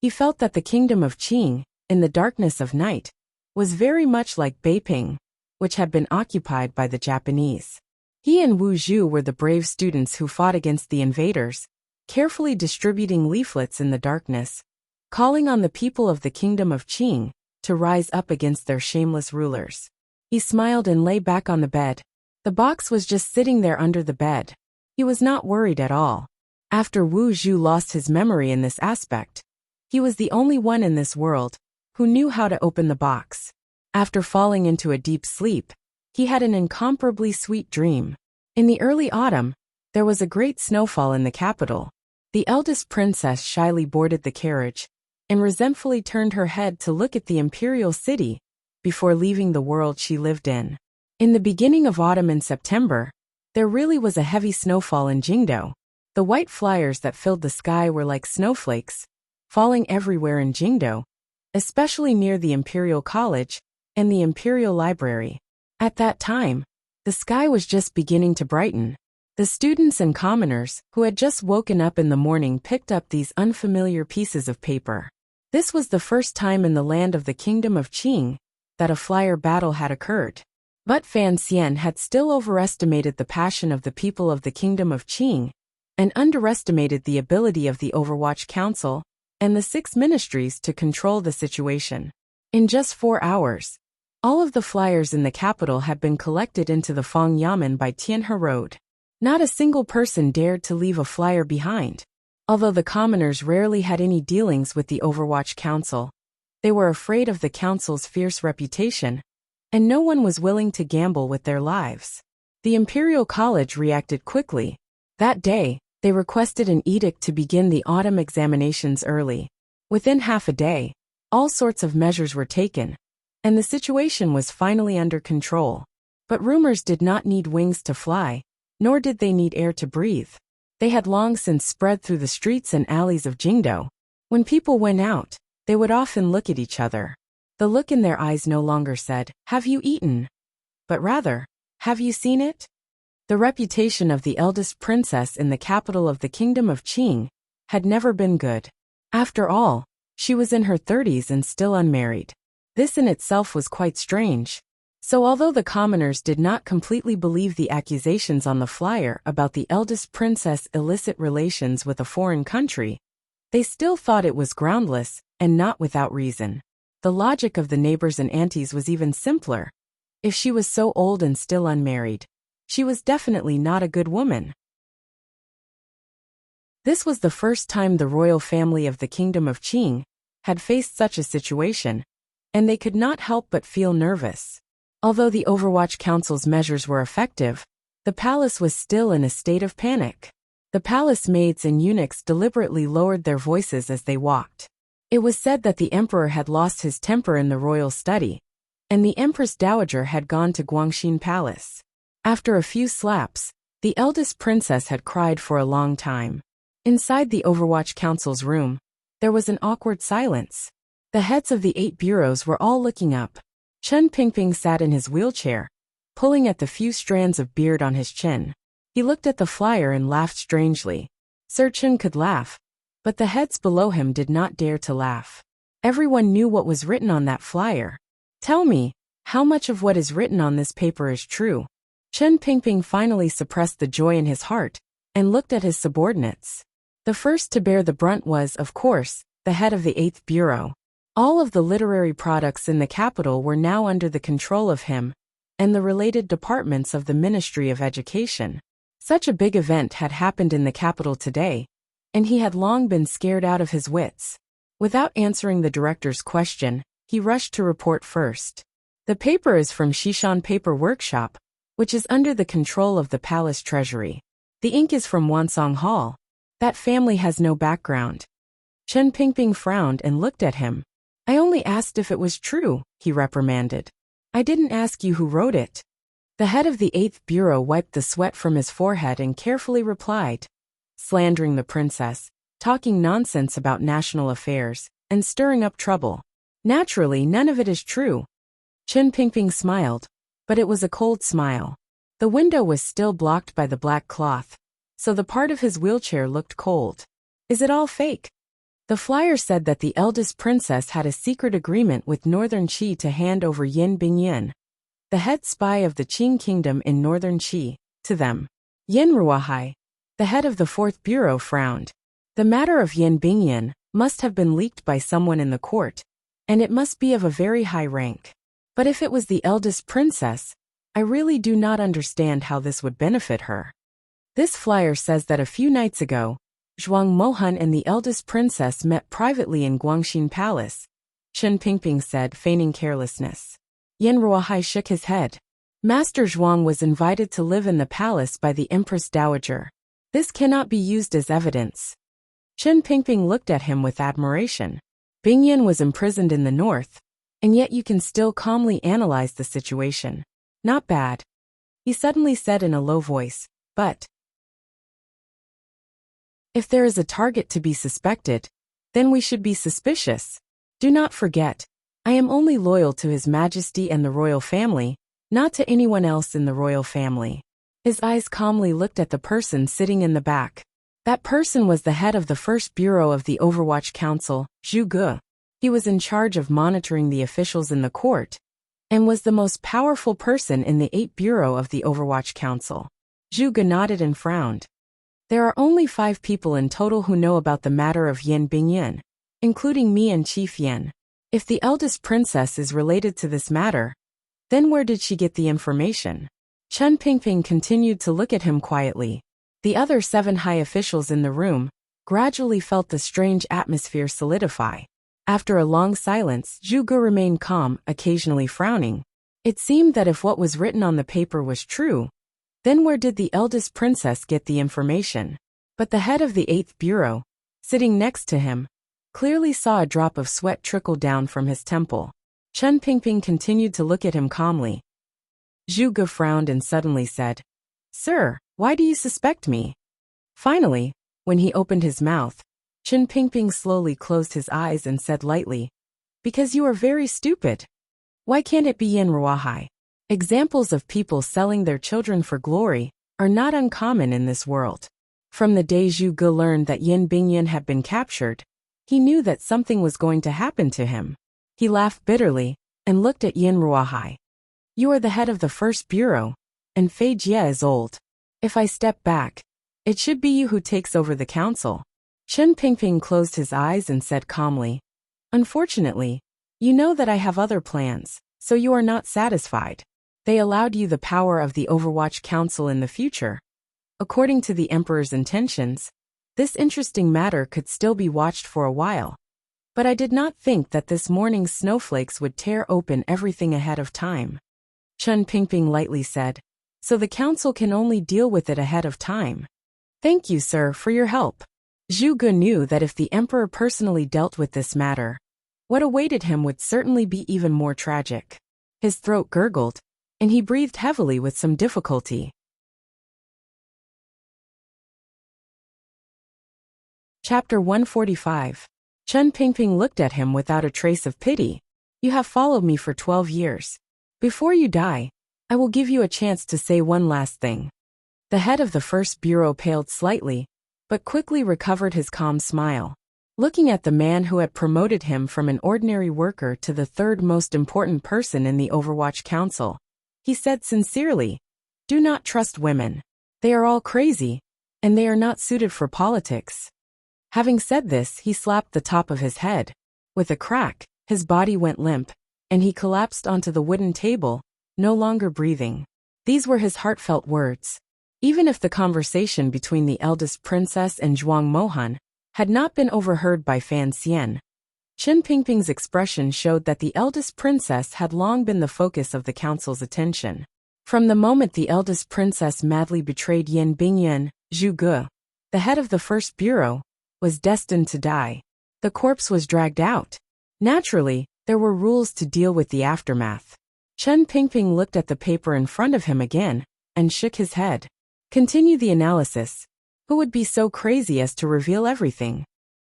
He felt that the kingdom of Qing, in the darkness of night, was very much like Beiping, which had been occupied by the Japanese. He and Wu Zhu were the brave students who fought against the invaders, carefully distributing leaflets in the darkness, calling on the people of the kingdom of Qing to rise up against their shameless rulers. He smiled and lay back on the bed. The box was just sitting there under the bed. He was not worried at all. After Wu Zhu lost his memory in this aspect, he was the only one in this world who knew how to open the box. After falling into a deep sleep, he had an incomparably sweet dream. In the early autumn, There was a great snowfall in the capital. The eldest princess shyly boarded the carriage and resentfully turned her head to look at the imperial city before leaving the world she lived in. In the beginning of autumn in September, there really was a heavy snowfall in Jingdo. The white flyers that filled the sky were like snowflakes, falling everywhere in Jingdo, especially near the Imperial College and the Imperial Library. At that time, the sky was just beginning to brighten. The students and commoners who had just woken up in the morning picked up these unfamiliar pieces of paper. This was the first time in the land of the Kingdom of Qing that a flyer battle had occurred. But Fan Xian had still overestimated the passion of the people of the Kingdom of Qing and underestimated the ability of the Overwatch Council and the 6 ministries to control the situation. In just 4 hours, all of the flyers in the capital had been collected into the Fong Yamen by Tianhe Road. Not a single person dared to leave a flyer behind. Although the commoners rarely had any dealings with the Overwatch Council, they were afraid of the council's fierce reputation, and no one was willing to gamble with their lives. The Imperial College reacted quickly. That day, they requested an edict to begin the autumn examinations early. Within half a day, all sorts of measures were taken, and the situation was finally under control. But rumors did not need wings to fly, nor did they need air to breathe. They had long since spread through the streets and alleys of Jingdo. When people went out, they would often look at each other. The look in their eyes no longer said, "Have you eaten?" but rather, "Have you seen it?" The reputation of the eldest princess in the capital of the Kingdom of Qing had never been good. After all, she was in her 30s and still unmarried. This in itself was quite strange. So although the commoners did not completely believe the accusations on the flyer about the eldest princess' illicit relations with a foreign country, they still thought it was groundless and not without reason. The logic of the neighbors and aunties was even simpler. If she was so old and still unmarried, she was definitely not a good woman. This was the first time the royal family of the Kingdom of Qing had faced such a situation, and they could not help but feel nervous. Although the Overwatch Council's measures were effective, the palace was still in a state of panic. The palace maids and eunuchs deliberately lowered their voices as they walked. It was said that the emperor had lost his temper in the royal study, and the empress dowager had gone to Guangxin Palace. After a few slaps, the eldest princess had cried for a long time. Inside the Overwatch Council's room, there was an awkward silence. The heads of the 8 bureaus were all looking up. Chen Pingping sat in his wheelchair, pulling at the few strands of beard on his chin. He looked at the flyer and laughed strangely. Sir Chen could laugh, but the heads below him did not dare to laugh. Everyone knew what was written on that flyer. "Tell me, how much of what is written on this paper is true?" Chen Pingping finally suppressed the joy in his heart and looked at his subordinates. The first to bear the brunt was, of course, the head of the 8th Bureau. All of the literary products in the capital were now under the control of him and the related departments of the Ministry of Education. Such a big event had happened in the capital today, and he had long been scared out of his wits. Without answering the director's question, he rushed to report first. The paper is from Shishan Paper Workshop, which is under the control of the palace treasury. The ink is from Wansong Hall. That family has no background. Chen Pingping frowned and looked at him. "I only asked if it was true," he reprimanded. "I didn't ask you who wrote it." The head of the 8th Bureau wiped the sweat from his forehead and carefully replied, "Slandering the princess, talking nonsense about national affairs, and stirring up trouble. Naturally, none of it is true." Chen Pingping smiled, but it was a cold smile. The window was still blocked by the black cloth, so the part of his wheelchair looked cold. "Is it all fake?" The flyer said that the eldest princess had a secret agreement with Northern Qi to hand over Yin Bingyin, the head spy of the Qing Kingdom in Northern Qi, to them. Yin Ruahai, the head of the 4th Bureau, frowned. The matter of Yin Bingyin must have been leaked by someone in the court, and it must be of a very high rank. But if it was the eldest princess, I really do not understand how this would benefit her. This flyer says that a few nights ago, Zhuang Mohan and the eldest princess met privately in Guangxin Palace, Chen Pingping said, feigning carelessness. Yin Ruahai shook his head. Master Zhuang was invited to live in the palace by the Empress Dowager. This cannot be used as evidence. Chen Pingping looked at him with admiration. Bingyan was imprisoned in the north, and yet you can still calmly analyze the situation. Not bad. He suddenly said in a low voice, but if there is a target to be suspected, then we should be suspicious. Do not forget, I am only loyal to His Majesty and the royal family, not to anyone else in the royal family. His eyes calmly looked at the person sitting in the back. That person was the head of the First Bureau of the Overwatch Council, Zhu Ge. He was in charge of monitoring the officials in the court, and was the most powerful person in the 8th Bureau of the Overwatch Council. Zhu Ge nodded and frowned. There are only 5 people in total who know about the matter of Yan Bingyan, including me and Chief Yan. If the eldest princess is related to this matter, then where did she get the information? Chen Pingping continued to look at him quietly. The other 7 high officials in the room gradually felt the strange atmosphere solidify. After a long silence, Zhu Ge remained calm, occasionally frowning. It seemed that if what was written on the paper was true, then where did the eldest princess get the information? But the head of the 8th Bureau, sitting next to him, clearly saw a drop of sweat trickle down from his temple. Chen Pingping continued to look at him calmly. Zhu Ge frowned and suddenly said, "Sir, why do you suspect me?" Finally, when he opened his mouth, Chen Pingping slowly closed his eyes and said lightly, "Because you are very stupid. Why can't it be Yan Ruahai?" Examples of people selling their children for glory are not uncommon in this world. From the day Zhu Ge learned that Yan Bingyan had been captured, he knew that something was going to happen to him. He laughed bitterly and looked at Yan Ruahai. "You are the head of the First Bureau, and Fei Jie is old. If I step back, it should be you who takes over the council." Chen Pingping closed his eyes and said calmly, "Unfortunately, you know that I have other plans, so you are not satisfied. They allowed you the power of the Overwatch Council in the future. According to the Emperor's intentions, this interesting matter could still be watched for a while. But I did not think that this morning's snowflakes would tear open everything ahead of time." Chen Pingping lightly said, "So the council can only deal with it ahead of time. Thank you, sir, for your help." Zhu Ge knew that if the Emperor personally dealt with this matter, what awaited him would certainly be even more tragic. His throat gurgled, and he breathed heavily with some difficulty. Chapter 145. Chen Pingping looked at him without a trace of pity. "You have followed me for 12 years. Before you die, I will give you a chance to say one last thing." The head of the First Bureau paled slightly, but quickly recovered his calm smile. Looking at the man who had promoted him from an ordinary worker to the 3rd most important person in the Overwatch Council, he said sincerely, "Do not trust women. They are all crazy, and they are not suited for politics." Having said this, he slapped the top of his head. With a crack, his body went limp, and he collapsed onto the wooden table, no longer breathing. These were his heartfelt words. Even if the conversation between the eldest princess and Zhuang Mohan had not been overheard by Fan Xian, Chen Pingping's expression showed that the eldest princess had long been the focus of the council's attention. From the moment the eldest princess madly betrayed Yan Bingyan, Zhu Ge, the head of the First Bureau, was destined to die. The corpse was dragged out. Naturally, there were rules to deal with the aftermath. Chen Pingping looked at the paper in front of him again, and shook his head. Continue the analysis. Who would be so crazy as to reveal everything?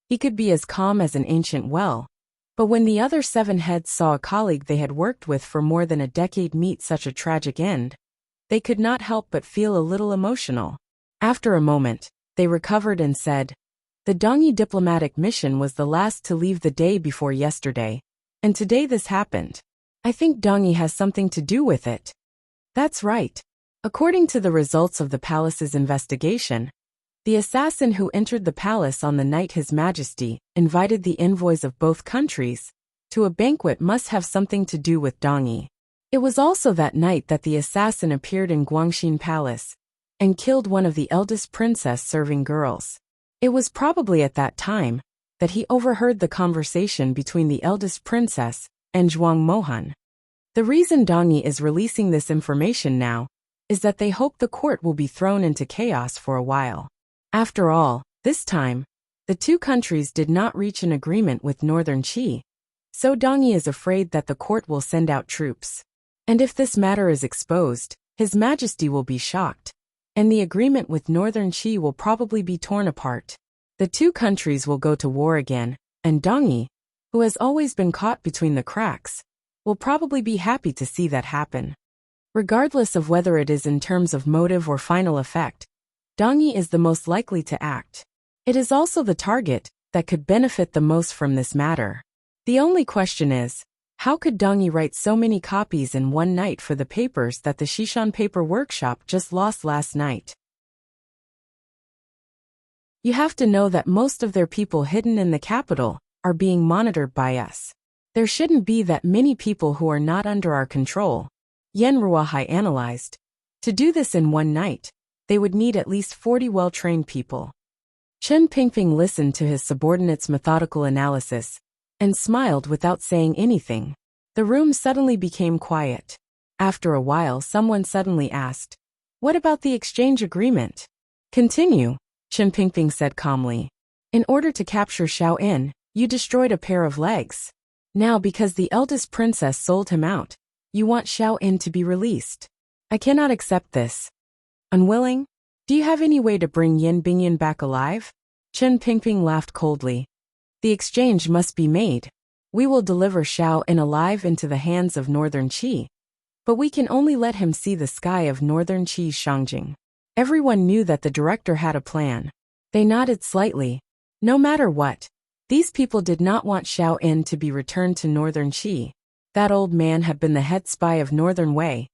He could be as calm as an ancient well. But when the other 7 heads saw a colleague they had worked with for more than a decade meet such a tragic end, they could not help but feel a little emotional. After a moment, they recovered and said, "The Dongyi diplomatic mission was the last to leave the day before yesterday, and today this happened. I think Dongyi has something to do with it." "That's right. According to the results of the palace's investigation, the assassin who entered the palace on the night His Majesty invited the envoys of both countries to a banquet must have something to do with Dongyi. It was also that night that the assassin appeared in Guangxin Palace and killed one of the eldest princess serving girls. It was probably at that time that he overheard the conversation between the eldest princess and Zhuang Mohan. The reason Dongyi is releasing this information now is that they hope the court will be thrown into chaos for a while. After all, this time, the two countries did not reach an agreement with Northern Qi, so Dongyi is afraid that the court will send out troops. And if this matter is exposed, His Majesty will be shocked, and the agreement with Northern Qi will probably be torn apart. The two countries will go to war again, and Dongyi, who has always been caught between the cracks, will probably be happy to see that happen. Regardless of whether it is in terms of motive or final effect, Dongyi is the most likely to act. It is also the target that could benefit the most from this matter. The only question is, how could Dongyi write so many copies in one night for the papers that the Shishan Paper Workshop just lost last night? You have to know that most of their people hidden in the capital are being monitored by us. There shouldn't be that many people who are not under our control, Yen Ruahai analyzed. To do this in one night, they would need at least 40 well-trained people. Chen Pingping listened to his subordinate's methodical analysis and smiled without saying anything. The room suddenly became quiet. After a while, someone suddenly asked, "What about the exchange agreement?" "Continue," Chen Pingping said calmly. "In order to capture Xiao En, you destroyed a pair of legs. Now because the eldest princess sold him out, you want Xiao En to be released. I cannot accept this." "Unwilling? Do you have any way to bring Yin Bingyan back alive?" Chen Pingping laughed coldly. "The exchange must be made. We will deliver Xiao En alive into the hands of Northern Qi, but we can only let him see the sky of Northern Qi's Shangjing." Everyone knew that the director had a plan. They nodded slightly. No matter what, these people did not want Xiao En to be returned to Northern Qi. That old man had been the head spy of Northern Wei,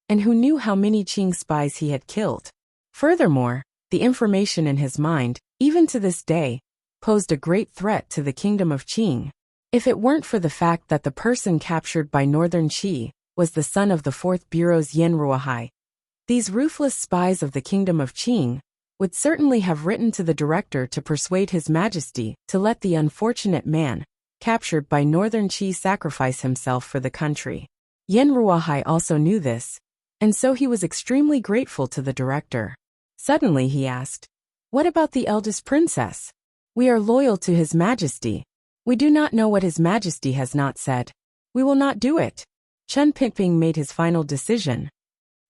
and who knew how many Qing spies he had killed. Furthermore, the information in his mind, even to this day, posed a great threat to the kingdom of Qing. If it weren't for the fact that the person captured by Northern Qi was the son of the 4th Bureau's Yen Ruahai, these ruthless spies of the kingdom of Qing would certainly have written to the director to persuade His Majesty to let the unfortunate man captured by Northern Qi sacrifice himself for the country. Yen Ruahai also knew this, and so he was extremely grateful to the director. Suddenly he asked, "What about the eldest princess? We are loyal to His Majesty. We do not know what His Majesty has not said. We will not do it." Chen Pingping made his final decision.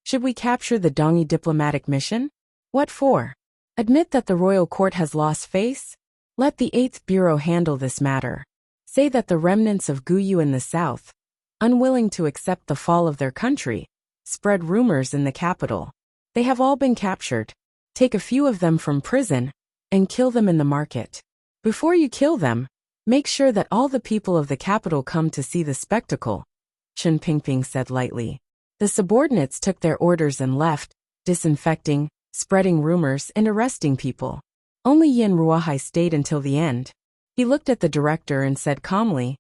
"Should we capture the Dongyi diplomatic mission?" "What for? Admit that the royal court has lost face? Let the 8th Bureau handle this matter. Say that the remnants of Guyu in the south, unwilling to accept the fall of their country, spread rumors in the capital. They have all been captured. Take a few of them from prison and kill them in the market. Before you kill them, make sure that all the people of the capital come to see the spectacle," Chen Pingping said lightly. The subordinates took their orders and left, disinfecting, spreading rumors, and arresting people. Only Yen Ruahai stayed until the end. He looked at the director and said calmly,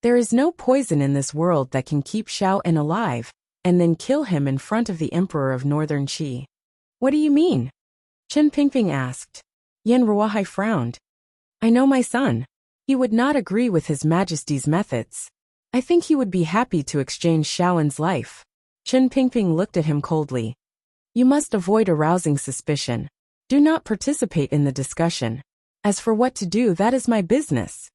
"There is no poison in this world that can keep Xiao En alive and then kill him in front of the Emperor of Northern Qi." "What do you mean?" Chen Pingping asked. Yen Ruahai frowned. "I know my son. He would not agree with His Majesty's methods. I think he would be happy to exchange Xiao En's life." Chen Pingping looked at him coldly. "You must avoid arousing suspicion. Do not participate in the discussion. As for what to do, that is my business."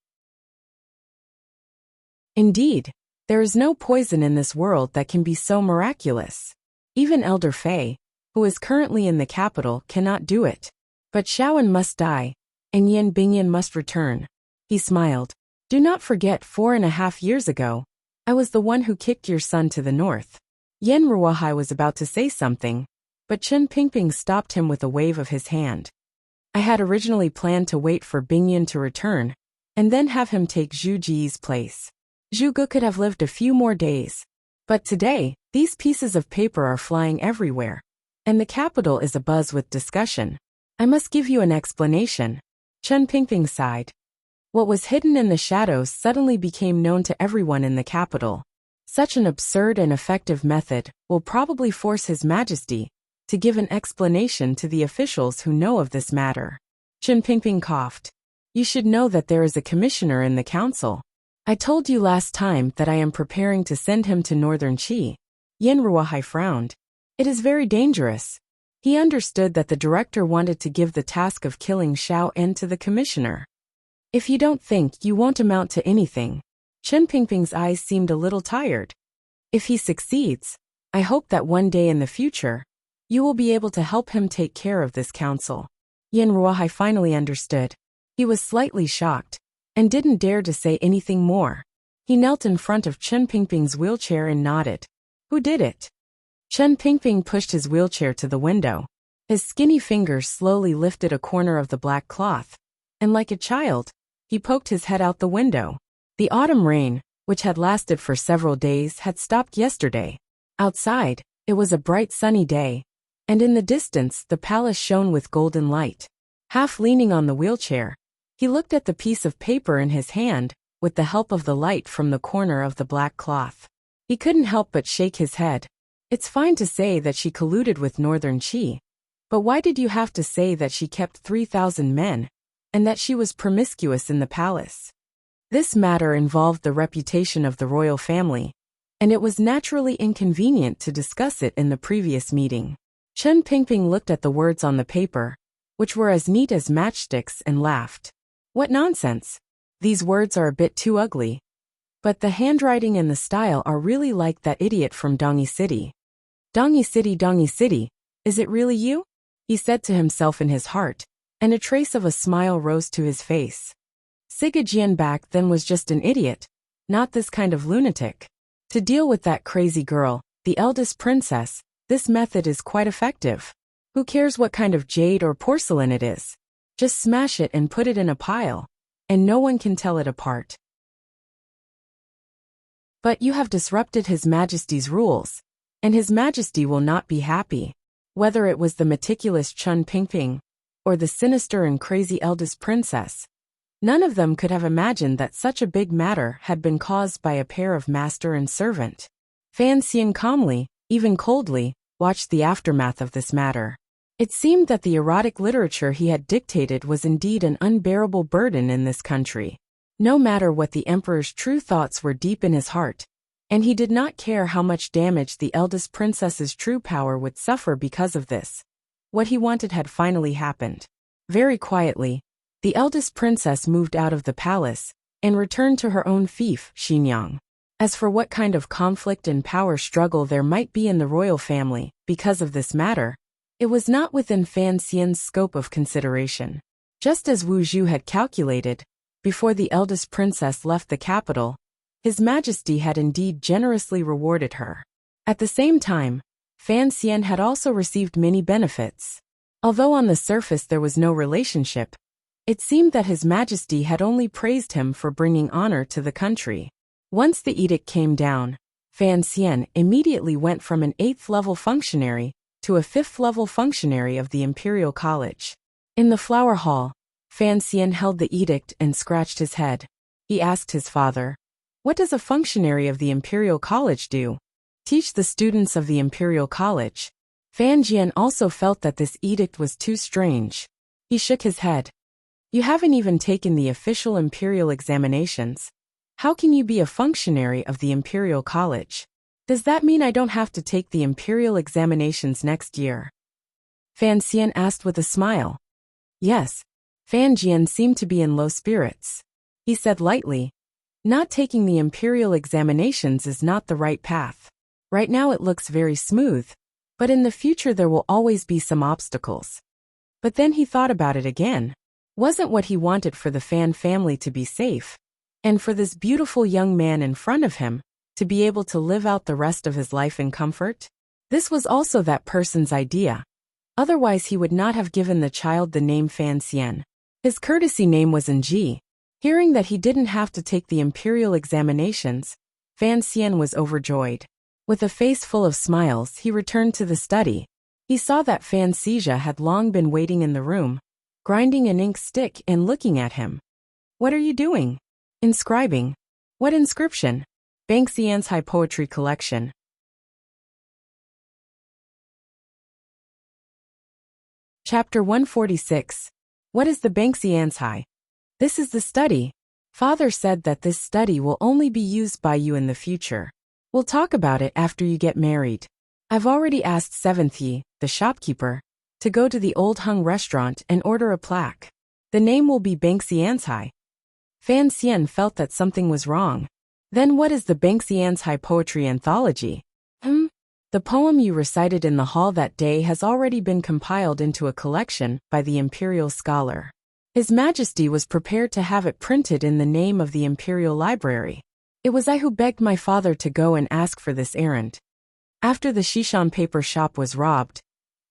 Indeed, there is no poison in this world that can be so miraculous. Even Elder Fei, who is currently in the capital, cannot do it. But Xiao En must die, and Yin Bingyan must return. He smiled. "Do not forget 4.5 years ago, I was the one who kicked your son to the north." Yen Ruahai was about to say something, but Chen Pingping stopped him with a wave of his hand. "I had originally planned to wait for Bingyan to return, and then have him take Zhu Ji's place. Zhu Gu could have lived a few more days. But today, these pieces of paper are flying everywhere, and the capital is abuzz with discussion. I must give you an explanation." Chen Pingping sighed. What was hidden in the shadows suddenly became known to everyone in the capital. Such an absurd and effective method will probably force His Majesty to give an explanation to the officials who know of this matter. Chen Pingping coughed. "You should know that there is a commissioner in the council. I told you last time that I am preparing to send him to Northern Qi." Yen Ruahai frowned. "It is very dangerous. He understood that the director wanted to give the task of killing Xiao En to the commissioner. If you don't think, you won't amount to anything. Chen Pingping's eyes seemed a little tired. If he succeeds, I hope that one day in the future, you will be able to help him take care of this council. Yin Ruohai finally understood. He was slightly shocked, and didn't dare to say anything more. He knelt in front of Chen Pingping's wheelchair and nodded. Who did it? Chen Pingping pushed his wheelchair to the window. His skinny fingers slowly lifted a corner of the black cloth, and like a child, he poked his head out the window. The autumn rain, which had lasted for several days, had stopped yesterday. Outside, it was a bright sunny day, and in the distance the palace shone with golden light. Half leaning on the wheelchair, he looked at the piece of paper in his hand, with the help of the light from the corner of the black cloth. He couldn't help but shake his head. It's fine to say that she colluded with Northern Qi, but why did you have to say that she kept 3,000 men, and that she was promiscuous in the palace? This matter involved the reputation of the royal family, and it was naturally inconvenient to discuss it in the previous meeting. Chen Pingping looked at the words on the paper, which were as neat as matchsticks, and laughed. What nonsense! These words are a bit too ugly. But the handwriting and the style are really like that idiot from Dongi City. Dongi City, is it really you? He said to himself in his heart, and a trace of a smile rose to his face. Siga Jian back then was just an idiot, not this kind of lunatic. To deal with that crazy girl, the eldest princess, this method is quite effective. Who cares what kind of jade or porcelain it is? Just smash it and put it in a pile, and no one can tell it apart. But you have disrupted His Majesty's rules, and His Majesty will not be happy. Whether it was the meticulous Chen Pingping, or the sinister and crazy eldest princess, none of them could have imagined that such a big matter had been caused by a pair of master and servant. Fan Xian calmly, even coldly, watched the aftermath of this matter. It seemed that the erotic literature he had dictated was indeed an unbearable burden in this country. No matter what, the emperor's true thoughts were deep in his heart, and he did not care how much damage the eldest princess's true power would suffer because of this. What he wanted had finally happened. Very quietly, the eldest princess moved out of the palace and returned to her own fief, Xinyang. As for what kind of conflict and power struggle there might be in the royal family because of this matter, it was not within Fan Xian's scope of consideration. Just as Wu Zhu had calculated, before the eldest princess left the capital, His Majesty had indeed generously rewarded her. At the same time, Fan Xian had also received many benefits. Although on the surface there was no relationship, it seemed that His Majesty had only praised him for bringing honor to the country. Once the edict came down, Fan Xian immediately went from an 8th-level functionary to a 5th-level functionary of the Imperial College. In the flower hall, Fan Xian held the edict and scratched his head. He asked his father, "What does a functionary of the Imperial College do?" "Teach the students of the Imperial College." Fan Jian also felt that this edict was too strange. He shook his head. "You haven't even taken the official imperial examinations. How can you be a functionary of the Imperial College? Does that mean I don't have to take the imperial examinations next year?" Fan Xian asked with a smile. Yes. Fan Jian seemed to be in low spirits. He said lightly, "Not taking the imperial examinations is not the right path. Right now it looks very smooth, but in the future there will always be some obstacles." But then he thought about it again. Wasn't what he wanted for the Fan family to be safe, and for this beautiful young man in front of him to be able to live out the rest of his life in comfort? This was also that person's idea. Otherwise he would not have given the child the name Fan Xian. His courtesy name was Nji. Hearing that he didn't have to take the imperial examinations, Fan Xian was overjoyed. With a face full of smiles, he returned to the study. He saw that Fan Xija had long been waiting in the room, grinding an ink stick and looking at him. "What are you doing?" "Inscribing." "What inscription?" "Bang Xian's High Poetry Collection." Chapter 146. What is the Banksy Ansai? This is the study. Father said that this study will only be used by you in the future. We'll talk about it after you get married. I've already asked Seventh Yi, the shopkeeper, to go to the Old Hung restaurant and order a plaque. The name will be Banksianzai. Fan Xian felt that something was wrong. Then what is the Banksianzai poetry anthology? The poem you recited in the hall that day has already been compiled into a collection by the imperial scholar. His Majesty was prepared to have it printed in the name of the imperial library. It was I who begged my father to go and ask for this errand. After the Shishan paper shop was robbed,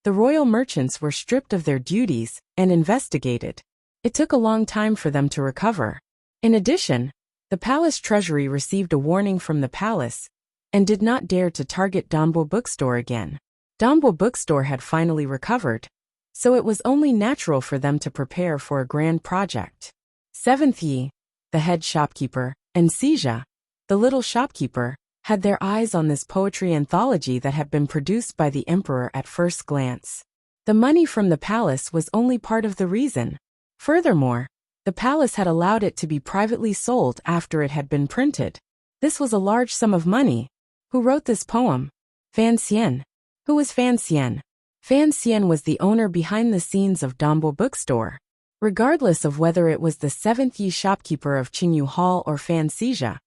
the royal merchants were stripped of their duties and investigated. It took a long time for them to recover. In addition, the palace treasury received a warning from the palace and did not dare to target Danbo Bookstore again. Danbo Bookstore had finally recovered, so it was only natural for them to prepare for a grand project. Seventh Yi, the head shopkeeper, and Sija, the little shopkeeper, had their eyes on this poetry anthology that had been produced by the emperor at first glance. The money from the palace was only part of the reason. Furthermore, the palace had allowed it to be privately sold after it had been printed. This was a large sum of money. Who wrote this poem? Fan Xian. Who was Fan Xian? Fan Xian was the owner behind the scenes of Danbo Bookstore. Regardless of whether it was the 7th Yi shopkeeper of Qingyu Hall or Fan Xija,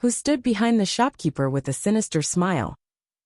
who stood behind the shopkeeper with a sinister smile,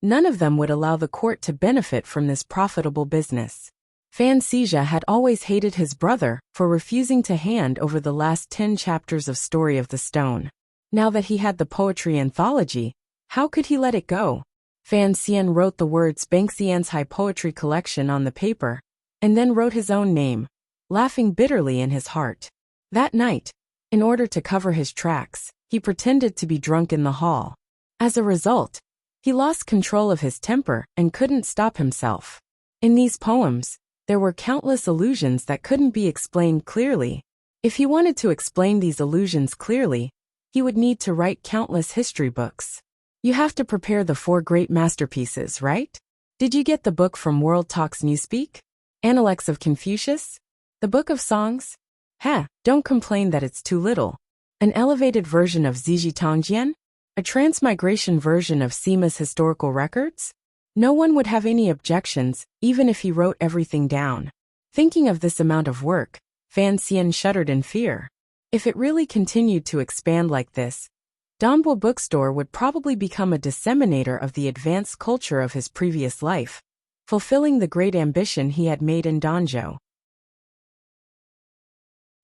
none of them would allow the court to benefit from this profitable business. Fan Xija had always hated his brother for refusing to hand over the last 10 chapters of Story of the Stone. Now that he had the poetry anthology, how could he let it go? Fan Xian wrote the words Banksianzai poetry collection on the paper, and then wrote his own name, laughing bitterly in his heart. That night, in order to cover his tracks, he pretended to be drunk in the hall. As a result, he lost control of his temper and couldn't stop himself. In these poems, there were countless allusions that couldn't be explained clearly. If he wanted to explain these allusions clearly, he would need to write countless history books. You have to prepare the 4 great masterpieces, right? Did you get the book from World Talks Newspeak? Analects of Confucius? The Book of Songs? Don't complain that it's too little. An elevated version of Ziji Tongjian? A transmigration version of Sima's historical records? No one would have any objections, even if he wrote everything down. Thinking of this amount of work, Fan Xian shuddered in fear. If it really continued to expand like this, Danbo Bookstore would probably become a disseminator of the advanced culture of his previous life, fulfilling the great ambition he had made in Danzhou.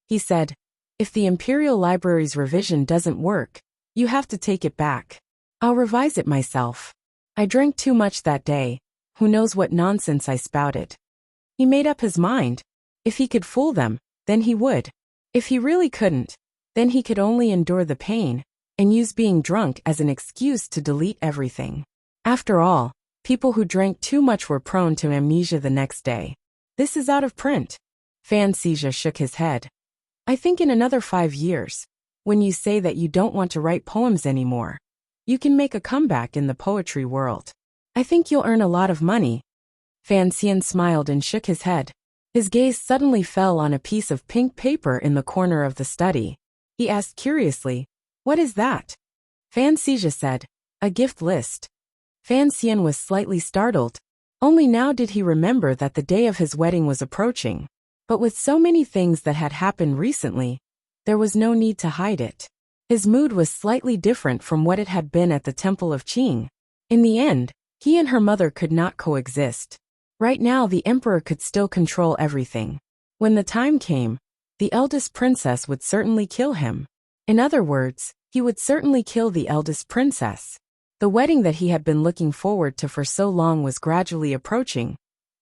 He said, "If the Imperial Library's revision doesn't work, you have to take it back. I'll revise it myself. I drank too much that day, who knows what nonsense I spouted." He made up his mind. If he could fool them, then he would. If he really couldn't, then he could only endure the pain and use being drunk as an excuse to delete everything. After all, people who drank too much were prone to amnesia the next day. This is out of print. Fan Xija shook his head. I think in another 5 years, when you say that you don't want to write poems anymore, you can make a comeback in the poetry world. I think you'll earn a lot of money. Fan Xian smiled and shook his head. His gaze suddenly fell on a piece of pink paper in the corner of the study. He asked curiously, "What is that?" Fan Xija said, "A gift list." Fan Xian was slightly startled. Only now did he remember that the day of his wedding was approaching. But with so many things that had happened recently, there was no need to hide it. His mood was slightly different from what it had been at the Temple of Qing. In the end, he and her mother could not coexist. Right now the emperor could still control everything. When the time came, the eldest princess would certainly kill him. In other words, he would certainly kill the eldest princess. The wedding that he had been looking forward to for so long was gradually approaching,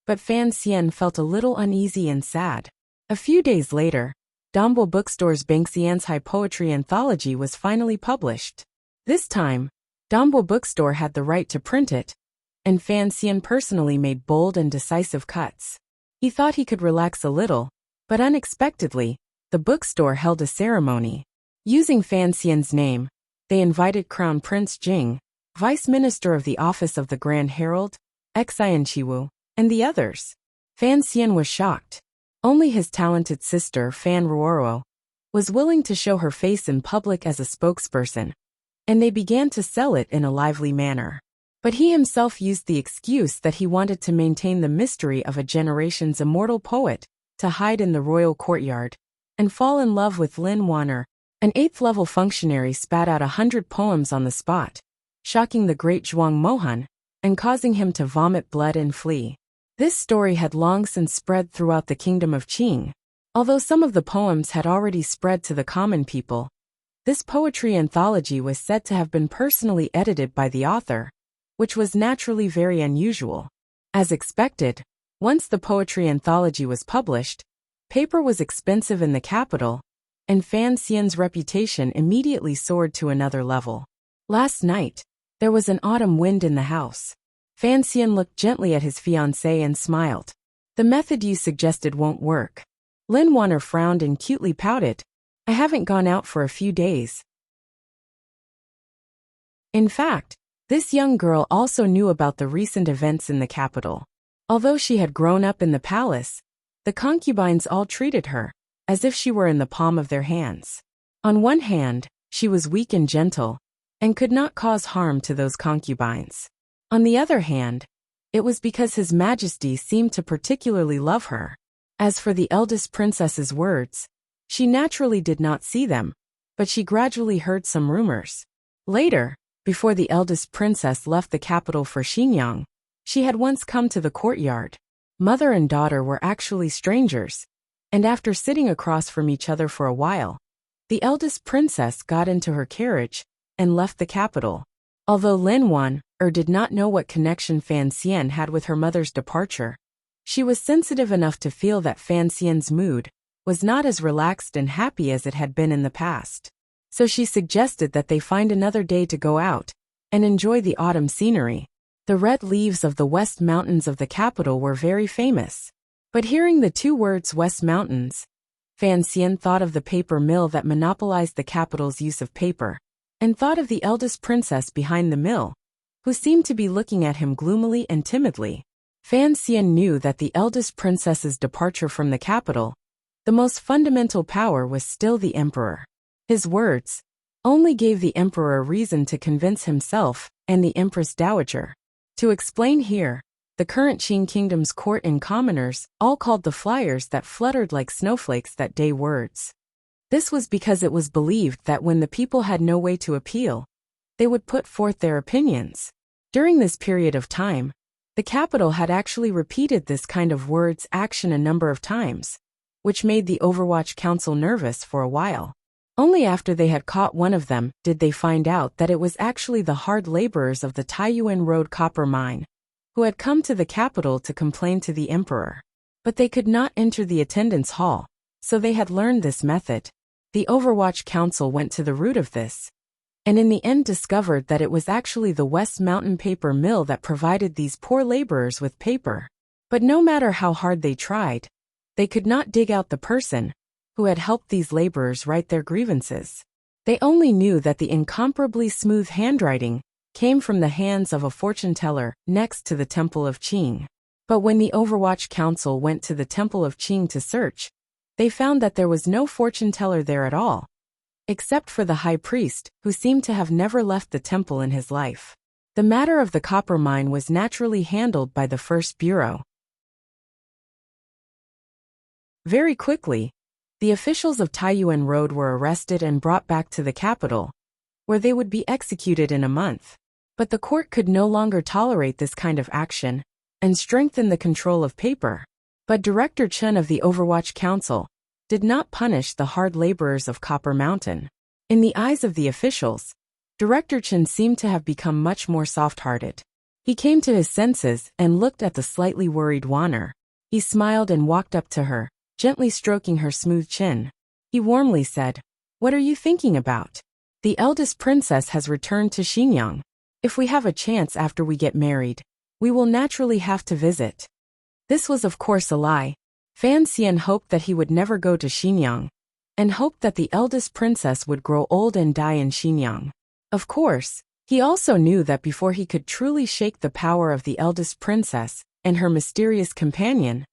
but Fan Xian felt a little uneasy and sad. A few days later, Danbo Bookstore's Banksianzai poetry anthology was finally published. This time, Danbo Bookstore had the right to print it, and Fan Xian personally made bold and decisive cuts. He thought he could relax a little, but unexpectedly, the bookstore held a ceremony. Using Fan Xian's name, they invited Crown Prince Jing, Vice Minister of the Office of the Grand Herald, Xian Qiwu, and the others. Fan Xian was shocked. Only his talented sister, Fan Ruoro, was willing to show her face in public as a spokesperson, and they began to sell it in a lively manner. But he himself used the excuse that he wanted to maintain the mystery of a generation's immortal poet, to hide in the royal courtyard, and fall in love with Lin Wanner. An 8th-level functionary spat out 100 poems on the spot, shocking the great Zhuang Mohan, and causing him to vomit blood and flee. This story had long since spread throughout the kingdom of Qing. Although some of the poems had already spread to the common people, this poetry anthology was said to have been personally edited by the author, which was naturally very unusual. As expected, once the poetry anthology was published, paper was expensive in the capital, and Fan Xian's reputation immediately soared to another level. Last night, there was an autumn wind in the house. Fan Xian looked gently at his fiancée and smiled. The method you suggested won't work. Lin Wanner frowned and cutely pouted. I haven't gone out for a few days. In fact, this young girl also knew about the recent events in the capital. Although she had grown up in the palace, the concubines all treated her as if she were in the palm of their hands. On one hand, she was weak and gentle, and could not cause harm to those concubines. On the other hand, it was because His Majesty seemed to particularly love her. As for the eldest princess's words, she naturally did not see them, but she gradually heard some rumors. Later, before the eldest princess left the capital for Xinjiang, she had once come to the courtyard. Mother and daughter were actually strangers, and after sitting across from each other for a while, the eldest princess got into her carriage and left the capital. Although Lin Wanner did not know what connection Fan Xian had with her mother's departure, she was sensitive enough to feel that Fan Xian's mood was not as relaxed and happy as it had been in the past. So she suggested that they find another day to go out and enjoy the autumn scenery. The red leaves of the West Mountains of the capital were very famous. But hearing the two words West Mountains, Fan Xian thought of the paper mill that monopolized the capital's use of paper, and thought of the eldest princess behind the mill, who seemed to be looking at him gloomily and timidly. Fan Xian knew that the eldest princess's departure from the capital, the most fundamental power was still the emperor. His words only gave the emperor reason to convince himself and the empress dowager. To explain here, the current Qing kingdom's court and commoners all called the flyers that fluttered like snowflakes that day words. This was because it was believed that when the people had no way to appeal, they would put forth their opinions. During this period of time, the capital had actually repeated this kind of words action a number of times, which made the Overwatch Council nervous for a while. Only after they had caught one of them did they find out that it was actually the hard laborers of the Taiyuan Road copper mine, who had come to the capital to complain to the emperor. But they could not enter the attendance hall, so they had learned this method. The Overwatch Council went to the root of this, and in the end discovered that it was actually the West Mountain Paper Mill that provided these poor laborers with paper. But no matter how hard they tried, they could not dig out the person who had helped these laborers write their grievances. They only knew that the incomparably smooth handwriting came from the hands of a fortune-teller next to the Temple of Qing. But when the Overwatch Council went to the Temple of Qing to search, they found that there was no fortune-teller there at all, except for the high priest, who seemed to have never left the temple in his life. The matter of the copper mine was naturally handled by the First Bureau. Very quickly, the officials of Taiyuan Road were arrested and brought back to the capital, where they would be executed in a month. But the court could no longer tolerate this kind of action and strengthen the control of paper. But Director Chen of the Overwatch Council did not punish the hard laborers of Copper Mountain. In the eyes of the officials, Director Chen seemed to have become much more soft-hearted. He came to his senses and looked at the slightly worried Wanner. He smiled and walked up to her, gently stroking her smooth chin. He warmly said, "What are you thinking about? The eldest princess has returned to Xinjiang. If we have a chance after we get married, we will naturally have to visit." This was of course a lie. Fan Xian hoped that he would never go to Xinjiang, and hoped that the eldest princess would grow old and die in Xinjiang. Of course, he also knew that before he could truly shake the power of the eldest princess and her mysterious companion,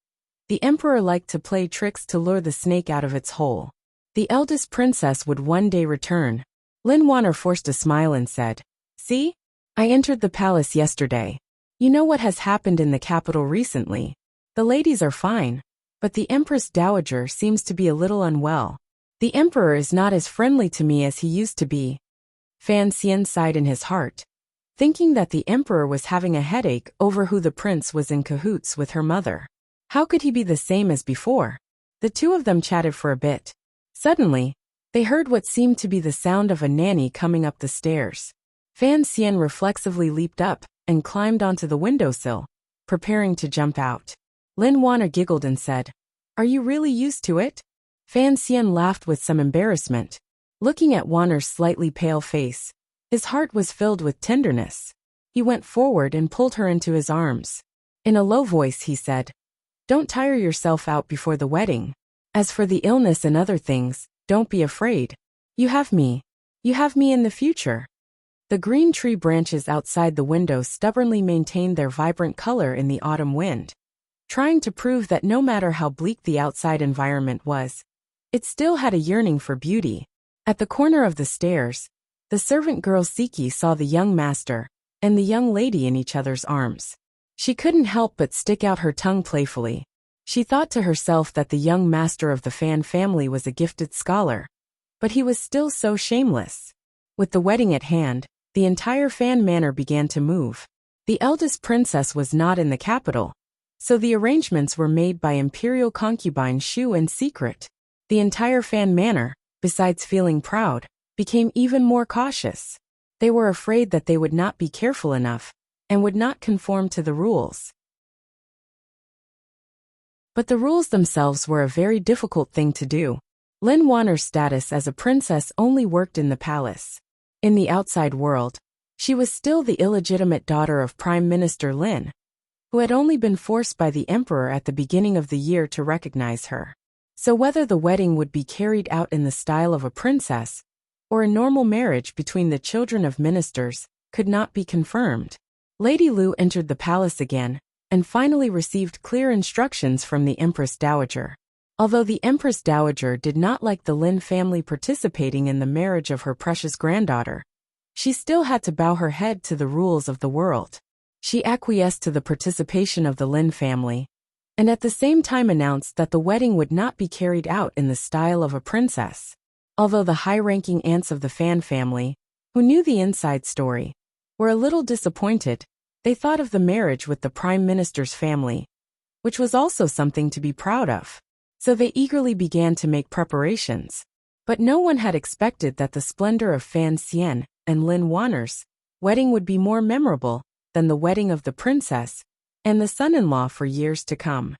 the emperor liked to play tricks to lure the snake out of its hole. The eldest princess would one day return. Lin Wanner forced a smile and said, "See? I entered the palace yesterday. You know what has happened in the capital recently. The ladies are fine, but the Empress Dowager seems to be a little unwell. The Emperor is not as friendly to me as he used to be. Fan Xian sighed in his heart, thinking that the Emperor was having a headache over who the prince was in cahoots with her mother. How could he be the same as before? The two of them chatted for a bit. Suddenly, they heard what seemed to be the sound of a nanny coming up the stairs. Fan Xian reflexively leaped up and climbed onto the windowsill, preparing to jump out. Lin Wanner giggled and said, "Are you really used to it?" Fan Xian laughed with some embarrassment. Looking at Wanner's slightly pale face, his heart was filled with tenderness. He went forward and pulled her into his arms. In a low voice he said, "Don't tire yourself out before the wedding. As for the illness and other things, don't be afraid. You have me. You have me in the future." The green tree branches outside the window stubbornly maintained their vibrant color in the autumn wind, trying to prove that no matter how bleak the outside environment was, it still had a yearning for beauty. At the corner of the stairs, the servant girl Siki saw the young master and the young lady in each other's arms. She couldn't help but stick out her tongue playfully. She thought to herself that the young master of the Fan family was a gifted scholar, but he was still so shameless. With the wedding at hand, the entire Fan manor began to move. The eldest princess was not in the capital, so the arrangements were made by imperial concubine Shu in secret. The entire Fan manor, besides feeling proud, became even more cautious. They were afraid that they would not be careful enough and would not conform to the rules. But the rules themselves were a very difficult thing to do. Lin Wanner's status as a princess only worked in the palace. In the outside world, she was still the illegitimate daughter of Prime Minister Lin, who had only been forced by the emperor at the beginning of the year to recognize her. So whether the wedding would be carried out in the style of a princess or a normal marriage between the children of ministers could not be confirmed. Lady Lu entered the palace again and finally received clear instructions from the Empress Dowager. Although the Empress Dowager did not like the Lin family participating in the marriage of her precious granddaughter, she still had to bow her head to the rules of the world. She acquiesced to the participation of the Lin family, and at the same time announced that the wedding would not be carried out in the style of a princess. Although the high-ranking aunts of the Fan family, who knew the inside story, were a little disappointed, they thought of the marriage with the Prime Minister's family, which was also something to be proud of. So they eagerly began to make preparations. But no one had expected that the splendor of Fan Xian and Lin Wanner's wedding would be more memorable than the wedding of the princess and the son-in-law for years to come.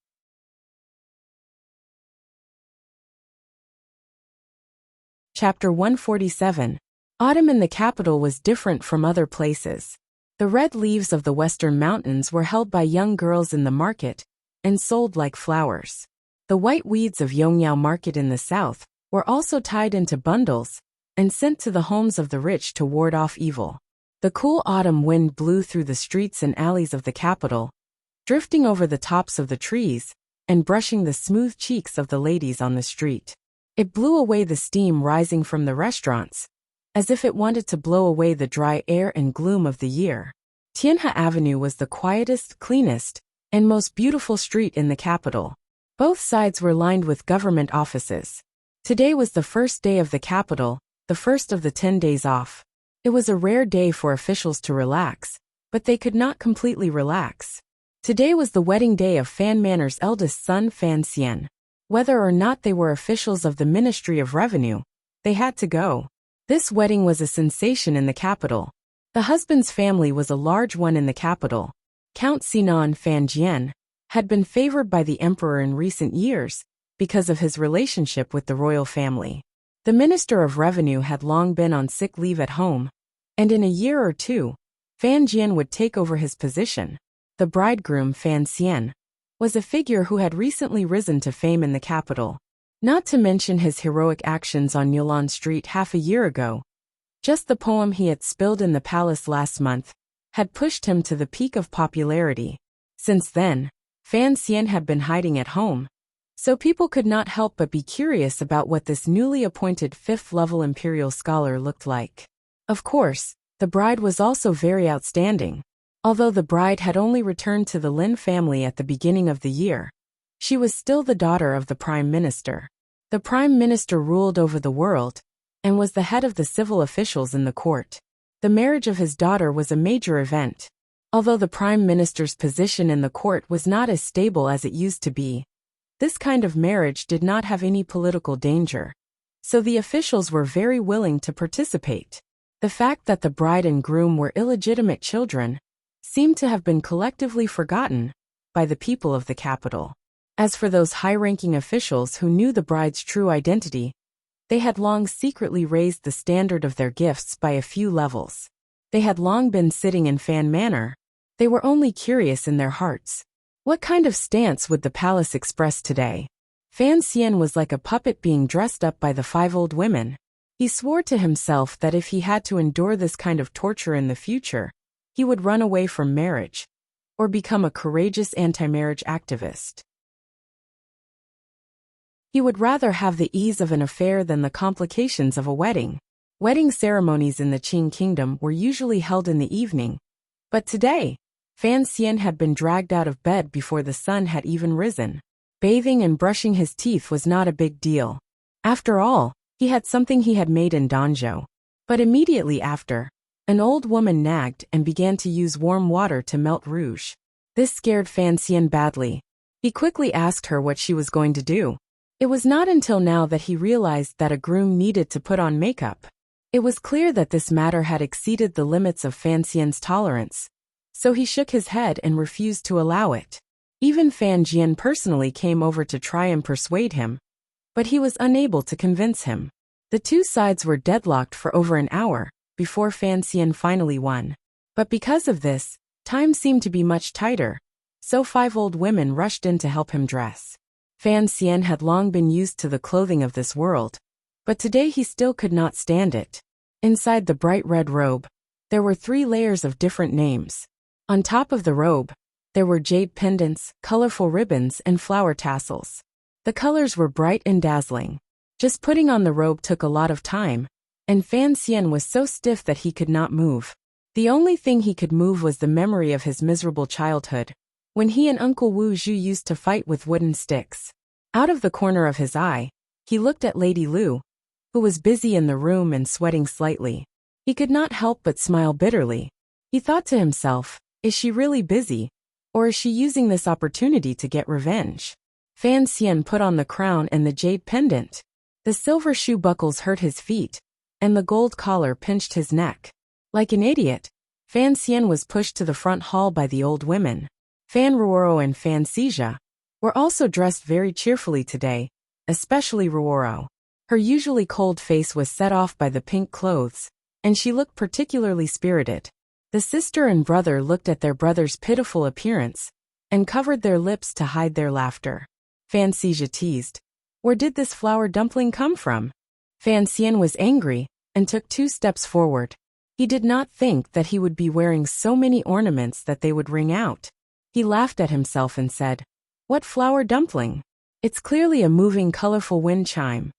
Chapter 147. Autumn in the capital was different from other places. The red leaves of the western mountains were held by young girls in the market and sold like flowers. The white weeds of Yongyao Market in the south were also tied into bundles and sent to the homes of the rich to ward off evil. The cool autumn wind blew through the streets and alleys of the capital, drifting over the tops of the trees and brushing the smooth cheeks of the ladies on the street. It blew away the steam rising from the restaurants, as if it wanted to blow away the dry air and gloom of the year. Tianhe Avenue was the quietest, cleanest, and most beautiful street in the capital. Both sides were lined with government offices. Today was the first day of the capital, the first of the 10 days off. It was a rare day for officials to relax, but they could not completely relax. Today was the wedding day of Fan Manor's eldest son Fan Xian. Whether or not they were officials of the Ministry of Revenue, they had to go. This wedding was a sensation in the capital. The husband's family was a large one in the capital. Count Sinan Fanjian had been favored by the emperor in recent years because of his relationship with the royal family. The Minister of Revenue had long been on sick leave at home, and in a year or two, Fan Jian would take over his position. The bridegroom, Fan Xian, was a figure who had recently risen to fame in the capital. Not to mention his heroic actions on Yulan Street half a year ago. Just the poem he had spilled in the palace last month had pushed him to the peak of popularity. Since then, Fan Xian had been hiding at home, so people could not help but be curious about what this newly appointed fifth-level imperial scholar looked like. Of course, The bride was also very outstanding. Although the bride had only returned to the Lin family at the beginning of the year, she was still the daughter of the Prime Minister. The Prime Minister ruled over the world and was the head of the civil officials in the court. The marriage of his daughter was a major event. Although the Prime Minister's position in the court was not as stable as it used to be, this kind of marriage did not have any political danger, so the officials were very willing to participate. The fact that the bride and groom were illegitimate children seemed to have been collectively forgotten by the people of the capital. As for those high-ranking officials who knew the bride's true identity, they had long secretly raised the standard of their gifts by a few levels. They had long been sitting in Fan Manor. They were only curious in their hearts. What kind of stance would the palace express today? Fan Xian was like a puppet being dressed up by the 5 old women. He swore to himself that if he had to endure this kind of torture in the future, he would run away from marriage or become a courageous anti-marriage activist. He would rather have the ease of an affair than the complications of a wedding. Wedding ceremonies in the Qing kingdom were usually held in the evening, but today, Fan Xian had been dragged out of bed before the sun had even risen. Bathing and brushing his teeth was not a big deal. After all, he had something he had made in Danzhou. But immediately after, an old woman nagged and began to use warm water to melt rouge. This scared Fan Xian badly. He quickly asked her what she was going to do. It was not until now that he realized that a groom needed to put on makeup. It was clear that this matter had exceeded the limits of Fan Xian's tolerance, so he shook his head and refused to allow it. Even Fan Jian personally came over to try and persuade him, but he was unable to convince him. The two sides were deadlocked for over an hour before Fan Xian finally won. But because of this, time seemed to be much tighter, so 5 old women rushed in to help him dress. Fan Xian had long been used to the clothing of this world, but today he still could not stand it. Inside the bright red robe, there were 3 layers of different names. On top of the robe, there were jade pendants, colorful ribbons, and flower tassels. The colors were bright and dazzling. Just putting on the robe took a lot of time, and Fan Xian was so stiff that he could not move. The only thing he could move was the memory of his miserable childhood, when he and Uncle Wu Zhu used to fight with wooden sticks. Out of the corner of his eye, he looked at Lady Lu, who was busy in the room and sweating slightly. He could not help but smile bitterly. He thought to himself, is she really busy, or is she using this opportunity to get revenge? Fan Xian put on the crown and the jade pendant. The silver shoe buckles hurt his feet, and the gold collar pinched his neck. Like an idiot, Fan Xian was pushed to the front hall by the old women. Fan Ruoro and Fan Xija were also dressed very cheerfully today, especially Ruoro. Her usually cold face was set off by the pink clothes, and she looked particularly spirited. The sister and brother looked at their brother's pitiful appearance and covered their lips to hide their laughter. Fan Xija teased, "Where did this flour dumpling come from?" Fan Xian was angry and took 2 steps forward. He did not think that he would be wearing so many ornaments that they would ring out. He laughed at himself and said, "What flour dumpling? It's clearly a moving colorful wind chime."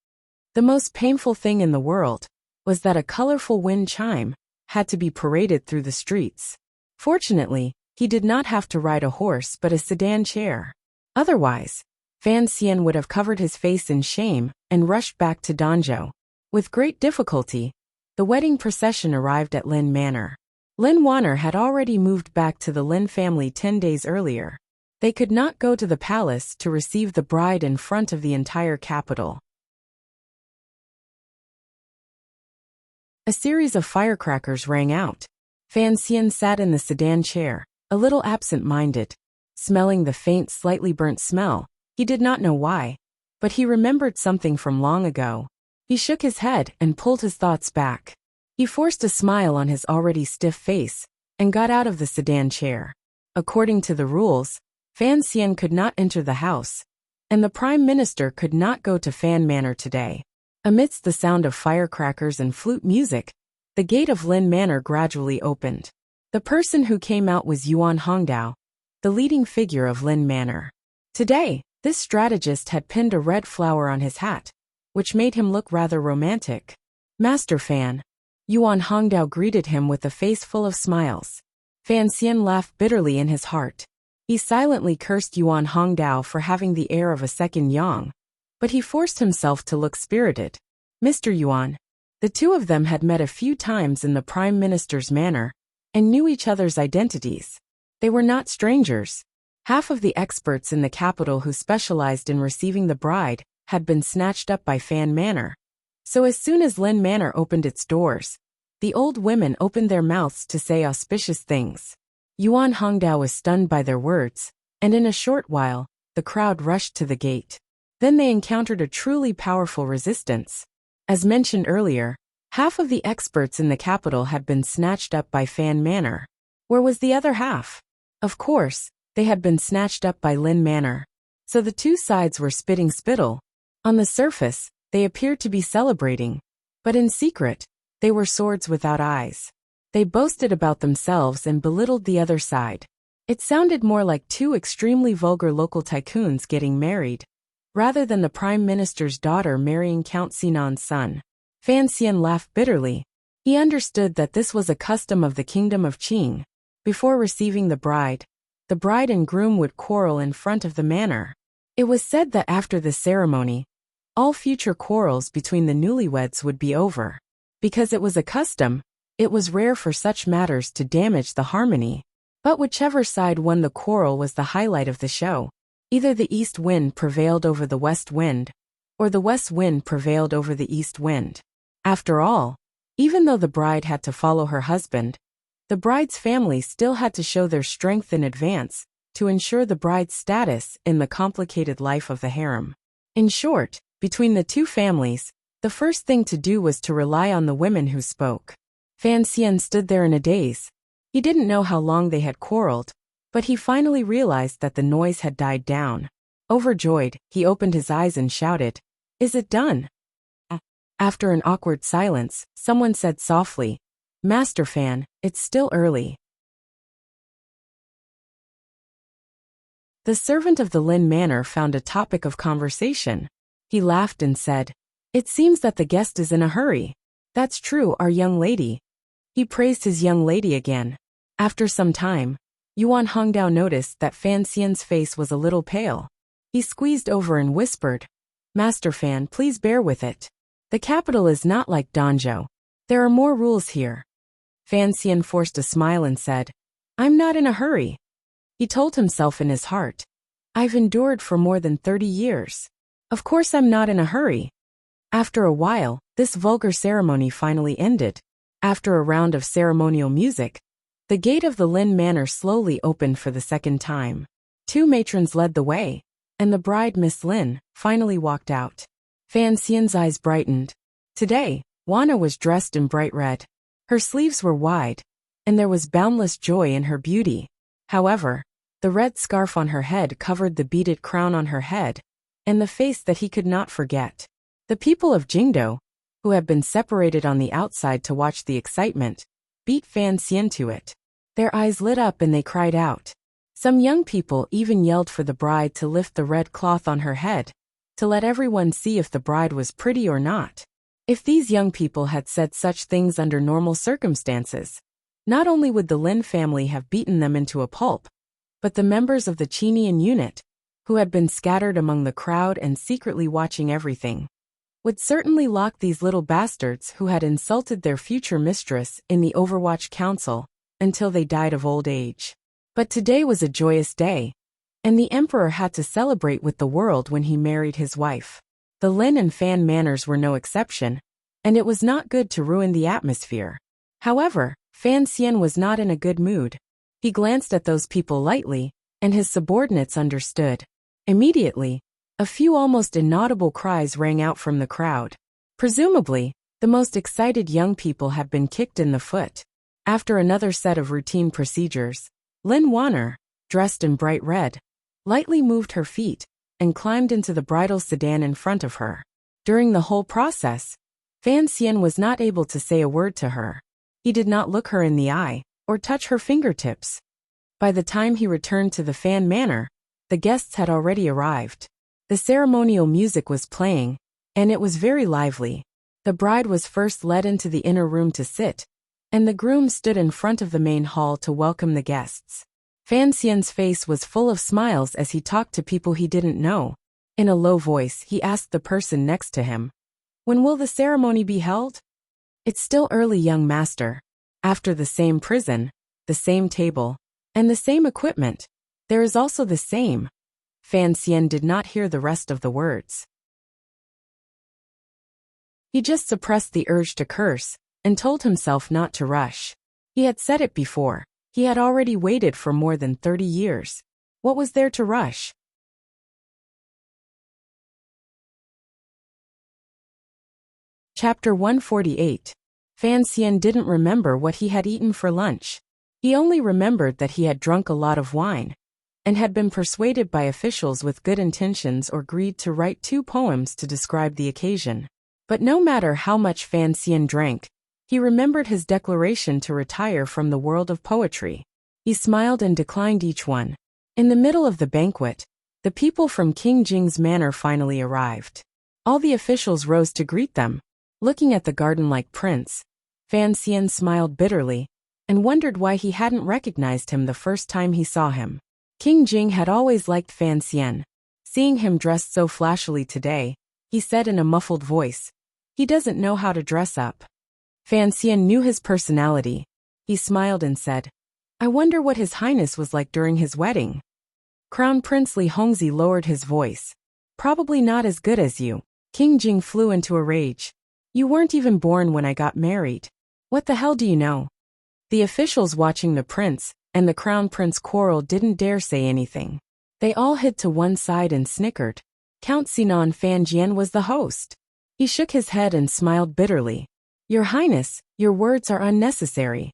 The most painful thing in the world was that a colorful wind chime had to be paraded through the streets. Fortunately, he did not have to ride a horse but a sedan chair. Otherwise, Fan Xian would have covered his face in shame and rushed back to Danzhou. With great difficulty, the wedding procession arrived at Lin Manor. Lin Wanner had already moved back to the Lin family 10 days earlier. They could not go to the palace to receive the bride in front of the entire capital. A series of firecrackers rang out. Fan Xian sat in the sedan chair, a little absent-minded, smelling the faint, slightly burnt smell. He did not know why, but he remembered something from long ago. He shook his head and pulled his thoughts back. He forced a smile on his already stiff face and got out of the sedan chair. According to the rules, Fan Xian could not enter the house, and the Prime Minister could not go to Fan Manor today. Amidst the sound of firecrackers and flute music, the gate of Lin Manor gradually opened. The person who came out was Yuan Hongdao, the leading figure of Lin Manor. Today, this strategist had pinned a red flower on his hat, which made him look rather romantic. "Master Fan, Yuan Hongdao greeted him with a face full of smiles. Fan Xian laughed bitterly in his heart. He silently cursed Yuan Hongdao for having the air of a second Yang, but he forced himself to look spirited. Mr. Yuan. The two of them had met a few times in the Prime Minister's manor, and knew each other's identities. They were not strangers. Half of the experts in the capital who specialized in receiving the bride had been snatched up by Fan Manor. So as soon as Lin Manor opened its doors, the old women opened their mouths to say auspicious things. Yuan Hongdao was stunned by their words, and in a short while, the crowd rushed to the gate. Then they encountered a truly powerful resistance. As mentioned earlier, half of the experts in the capital had been snatched up by Fan Manor. Where was the other half? Of course, they had been snatched up by Lin Manor. So the two sides were spitting spittle. On the surface, they appeared to be celebrating. But in secret, they were swords without eyes. They boasted about themselves and belittled the other side. It sounded more like two extremely vulgar local tycoons getting married, rather than the Prime Minister's daughter marrying Count Sinan's son. Fan Xian laughed bitterly. He understood that this was a custom of the kingdom of Qing. Before receiving the bride and groom would quarrel in front of the manor. It was said that after the ceremony, all future quarrels between the newlyweds would be over. Because it was a custom, it was rare for such matters to damage the harmony. But whichever side won the quarrel was the highlight of the show. Either the east wind prevailed over the west wind, or the west wind prevailed over the east wind. After all, even though the bride had to follow her husband, the bride's family still had to show their strength in advance to ensure the bride's status in the complicated life of the harem. In short, between the two families, the first thing to do was to rely on the women who spoke. Fan Xian stood there in a daze. He didn't know how long they had quarreled, but he finally realized that the noise had died down. Overjoyed, he opened his eyes and shouted, "Is it done?" After an awkward silence, someone said softly, "Master Fan, it's still early." The servant of the Lin Manor found a topic of conversation. He laughed and said, "It seems that the guest is in a hurry." "That's true, our young lady." He praised his young lady again. After some time, Yuan Hongdao noticed that Fan Xian's face was a little pale. He squeezed over and whispered, "Master Fan, please bear with it. The capital is not like Danzhou. There are more rules here." Fan Xian forced a smile and said, "I'm not in a hurry." He told himself in his heart, "I've endured for more than 30 years. Of course I'm not in a hurry." After a while, this vulgar ceremony finally ended. After a round of ceremonial music, the gate of the Lin Manor slowly opened for the second time. Two matrons led the way, and the bride, Miss Lin, finally walked out. Fan Xian's eyes brightened. Today, Wana was dressed in bright red. Her sleeves were wide, and there was boundless joy in her beauty. However, the red scarf on her head covered the beaded crown on her head, and the face that he could not forget. The people of Jingdo, who had been separated on the outside to watch the excitement, beat Fan Xian to it. Their eyes lit up and they cried out. Some young people even yelled for the bride to lift the red cloth on her head, to let everyone see if the bride was pretty or not. If these young people had said such things under normal circumstances, not only would the Lin family have beaten them into a pulp, but the members of the Qinian unit, who had been scattered among the crowd and secretly watching everything, would certainly lock these little bastards who had insulted their future mistress in the Overwatch Council until they died of old age. But today was a joyous day, and the emperor had to celebrate with the world when he married his wife. The Lin and Fan manors were no exception, and it was not good to ruin the atmosphere. However, Fan Xian was not in a good mood. He glanced at those people lightly, and his subordinates understood. Immediately, a few almost inaudible cries rang out from the crowd. Presumably, the most excited young people had been kicked in the foot. After another set of routine procedures, Lin Wanner, dressed in bright red, lightly moved her feet and climbed into the bridal sedan in front of her. During the whole process, Fan Xian was not able to say a word to her. He did not look her in the eye or touch her fingertips. By the time he returned to the Fan Manor, the guests had already arrived. The ceremonial music was playing, and it was very lively. The bride was first led into the inner room to sit, and the groom stood in front of the main hall to welcome the guests. Fan Xian's face was full of smiles as he talked to people he didn't know. In a low voice, he asked the person next to him, "When will the ceremony be held?" "It's still early, young master. After the same prison, the same table, and the same equipment, there is also the same." Fan Xian did not hear the rest of the words. He just suppressed the urge to curse, and told himself not to rush. He had said it before. He had already waited for more than 30 years. What was there to rush? Chapter 148. Fan Xian didn't remember what he had eaten for lunch. He only remembered that he had drunk a lot of wine, and had been persuaded by officials with good intentions or agreed to write 2 poems to describe the occasion. But no matter how much Fan Xian drank, he remembered his declaration to retire from the world of poetry. He smiled and declined each one. In the middle of the banquet, the people from King Jing's manor finally arrived. All the officials rose to greet them. Looking at the garden-like prince, Fan Xian smiled bitterly, and wondered why he hadn't recognized him the first time he saw him. King Jing had always liked Fan Xian. Seeing him dressed so flashily today, he said in a muffled voice, "He doesn't know how to dress up." Fan Xian knew his personality. He smiled and said, "I wonder what His Highness was like during his wedding." Crown Prince Li Hongzhi lowered his voice. "Probably not as good as you." King Jing flew into a rage. "You weren't even born when I got married. What the hell do you know?" The officials watching the prince and the crown prince quarrel didn't dare say anything. They all hid to one side and snickered. Count Sinan Fanjian was the host. He shook his head and smiled bitterly. "Your Highness, your words are unnecessary."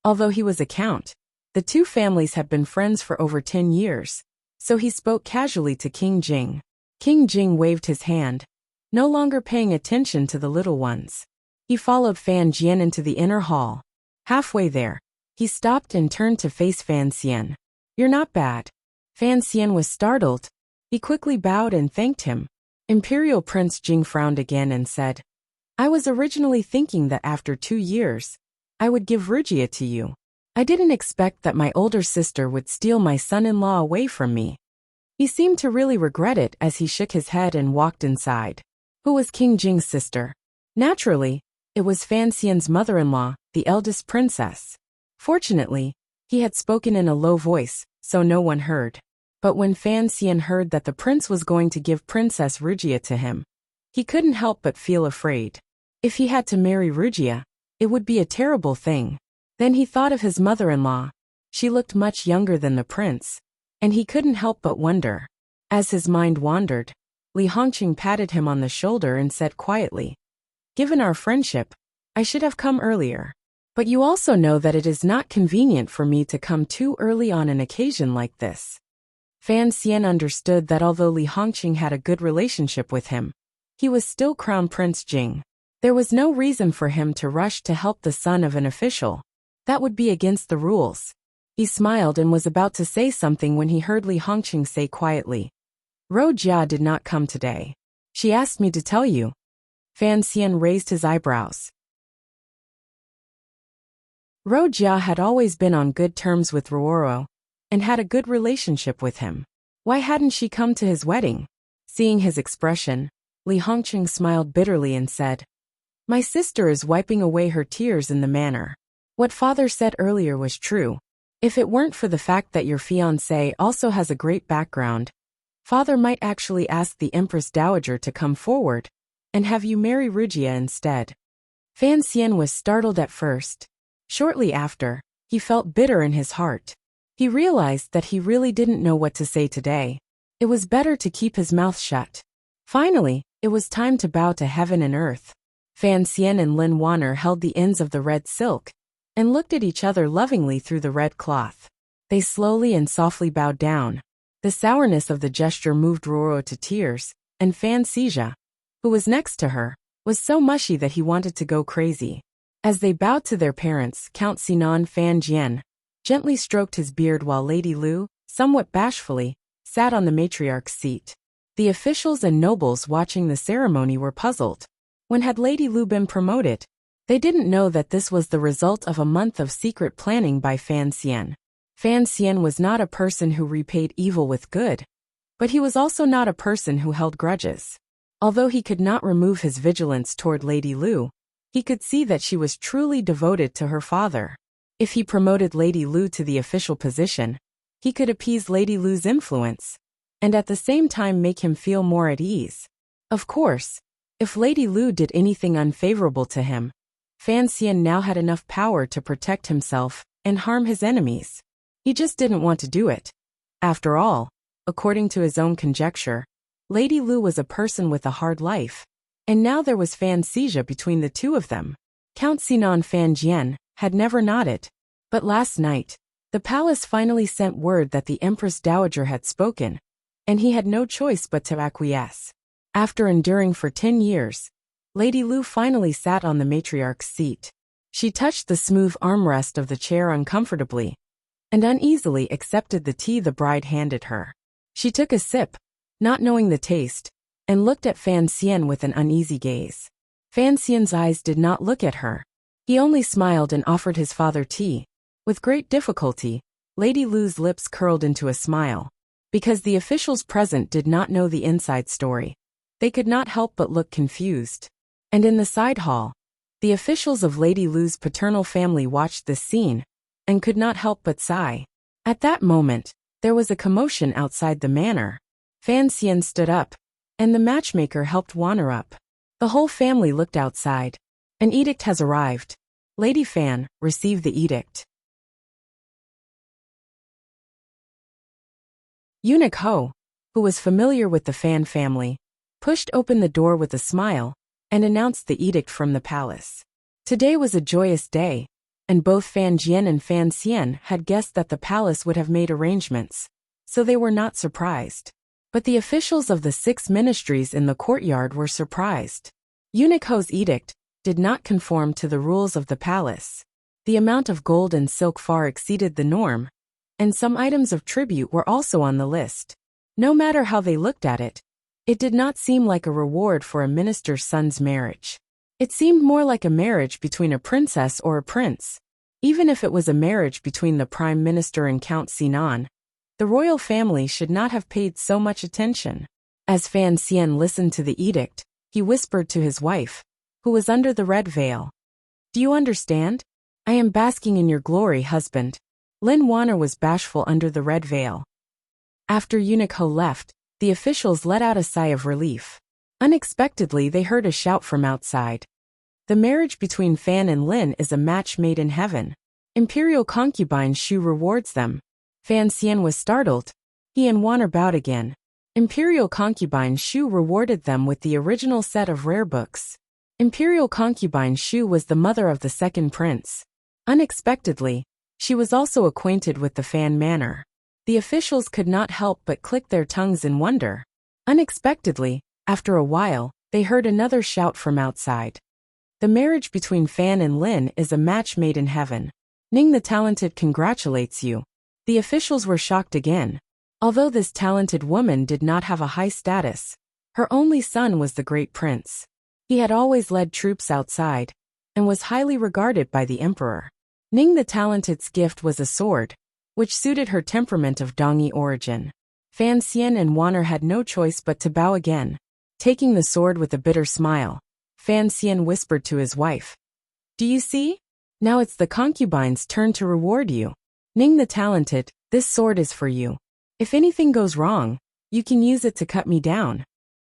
Although he was a count, the 2 families had been friends for over 10 years, so he spoke casually to King Jing. King Jing waved his hand, no longer paying attention to the little ones. He followed Fan Jian into the inner hall. Halfway there, he stopped and turned to face Fan Xian. "You're not bad." Fan Xian was startled. He quickly bowed and thanked him. Imperial Prince Jing frowned again and said, "I was originally thinking that after 2 years, I would give Rugia to you. I didn't expect that my older sister would steal my son-in-law away from me." He seemed to really regret it as he shook his head and walked inside. Who was King Jing's sister? Naturally, it was Fan Xian's mother-in-law, the eldest princess. Fortunately, he had spoken in a low voice, so no one heard. But when Fan Xian heard that the prince was going to give Princess Rugia to him, he couldn't help but feel afraid. If he had to marry Rugia, it would be a terrible thing. Then he thought of his mother-in-law. She looked much younger than the prince, and he couldn't help but wonder. As his mind wandered, Li Hongqing patted him on the shoulder and said quietly, "Given our friendship, I should have come earlier. But you also know that it is not convenient for me to come too early on an occasion like this." Fan Xian understood that although Li Hongqing had a good relationship with him, he was still Crown Prince Jing. There was no reason for him to rush to help the son of an official. That would be against the rules. He smiled and was about to say something when he heard Li Hongqing say quietly, "Rugia did not come today. She asked me to tell you." Fan Xian raised his eyebrows. Rugia had always been on good terms with Ruoro, and had a good relationship with him. Why hadn't she come to his wedding? Seeing his expression, Li Hongqing smiled bitterly and said, "My sister is wiping away her tears in the manor. What father said earlier was true. If it weren't for the fact that your fiancé also has a great background, father might actually ask the Empress Dowager to come forward and have you marry Rugia instead." Fan Xian was startled at first. Shortly after, he felt bitter in his heart. He realized that he really didn't know what to say today. It was better to keep his mouth shut. Finally, it was time to bow to heaven and earth. Fan Xian and Lin Wanner held the ends of the red silk and looked at each other lovingly through the red cloth. They slowly and softly bowed down. The sourness of the gesture moved Ruoro to tears, and Fan Xija, who was next to her, was so mushy that he wanted to go crazy. As they bowed to their parents, Count Sinan Fanjian gently stroked his beard while Lady Lu, somewhat bashfully, sat on the matriarch's seat. The officials and nobles watching the ceremony were puzzled. When had Lady Lu been promoted? They didn't know that this was the result of a month of secret planning by Fan Xian. Fan Xian was not a person who repaid evil with good, but he was also not a person who held grudges. Although he could not remove his vigilance toward Lady Lu, he could see that she was truly devoted to her father. If he promoted Lady Lu to the official position, he could appease Lady Lu's influence, and at the same time make him feel more at ease. Of course, if Lady Lu did anything unfavorable to him, Fan Xian now had enough power to protect himself and harm his enemies. He just didn't want to do it. After all, according to his own conjecture, Lady Lu was a person with a hard life, and now there was Fan Xizha between the two of them. Count Sinan Fan Jian had never nodded, but last night, the palace finally sent word that the Empress Dowager had spoken, and he had no choice but to acquiesce. After enduring for 10 years, Lady Lu finally sat on the matriarch's seat. She touched the smooth armrest of the chair uncomfortably, and uneasily accepted the tea the bride handed her. She took a sip, not knowing the taste, and looked at Fan Xian with an uneasy gaze. Fan Xian's eyes did not look at her. He only smiled and offered his father tea. With great difficulty, Lady Lu's lips curled into a smile. Because the officials present did not know the inside story, they could not help but look confused. And in the side hall, the officials of Lady Lu's paternal family watched this scene, and could not help but sigh. At that moment, there was a commotion outside the manor. Fan Xian stood up, and the matchmaker helped wander up. The whole family looked outside. An edict has arrived. Lady Fan, receive the edict. Eunuch Ho, who was familiar with the Fan family, pushed open the door with a smile, and announced the edict from the palace. Today was a joyous day, and both Fan Jian and Fan Xian had guessed that the palace would have made arrangements, so they were not surprised. But the officials of the 6 ministries in the courtyard were surprised. Eunuch Ho's edict did not conform to the rules of the palace. The amount of gold and silk far exceeded the norm, and some items of tribute were also on the list. No matter how they looked at it, it did not seem like a reward for a minister's son's marriage. It seemed more like a marriage between a princess or a prince. Even if it was a marriage between the prime minister and Count Sinan, the royal family should not have paid so much attention. As Fan Xian listened to the edict, he whispered to his wife, who was under the red veil. Do you understand? I am basking in your glory, husband. Lin Wanner was bashful under the red veil. After Eunuch Ho left, the officials let out a sigh of relief. Unexpectedly, they heard a shout from outside. The marriage between Fan and Lin is a match made in heaven. Imperial concubine Shu rewards them. Fan Xian was startled. He and Wanner bowed again. Imperial concubine Shu rewarded them with the original set of rare books. Imperial concubine Shu was the mother of the second prince. Unexpectedly, she was also acquainted with the Fan manor. The officials could not help but click their tongues in wonder. Unexpectedly, after a while, they heard another shout from outside. The marriage between Fan and Lin is a match made in heaven. Ning the Talented congratulates you. The officials were shocked again. Although this talented woman did not have a high status, her only son was the great prince. He had always led troops outside, and was highly regarded by the emperor. Ning the Talented's gift was a sword, which suited her temperament of Dongi origin. Fan Xian and Wanner had no choice but to bow again. Taking the sword with a bitter smile, Fan Xian whispered to his wife, Do you see? Now it's the concubine's turn to reward you. Ning the Talented, this sword is for you. If anything goes wrong, you can use it to cut me down.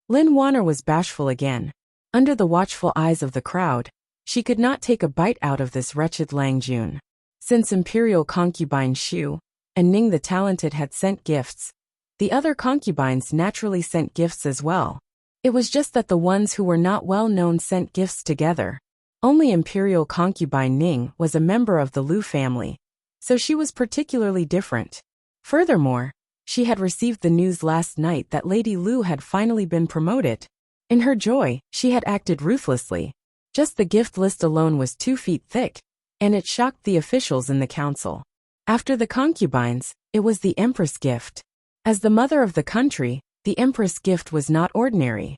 Lin Wanner was bashful again. Under the watchful eyes of the crowd, she could not take a bite out of this wretched Lang Jun. Since Imperial concubine Shu and Ning the Talented had sent gifts, the other concubines naturally sent gifts as well. It was just that the ones who were not well known sent gifts together. Only Imperial concubine Ning was a member of the Lu family, so she was particularly different. Furthermore, she had received the news last night that Lady Lu had finally been promoted. In her joy, she had acted ruthlessly. Just the gift list alone was 2 feet thick, and it shocked the officials in the council. After the concubines, it was the Empress gift. As the mother of the country, the Empress gift was not ordinary.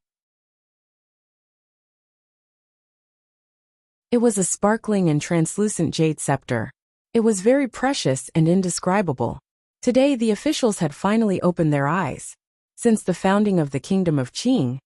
It was a sparkling and translucent jade scepter. It was very precious and indescribable. Today the officials had finally opened their eyes. Since the founding of the Kingdom of Qing,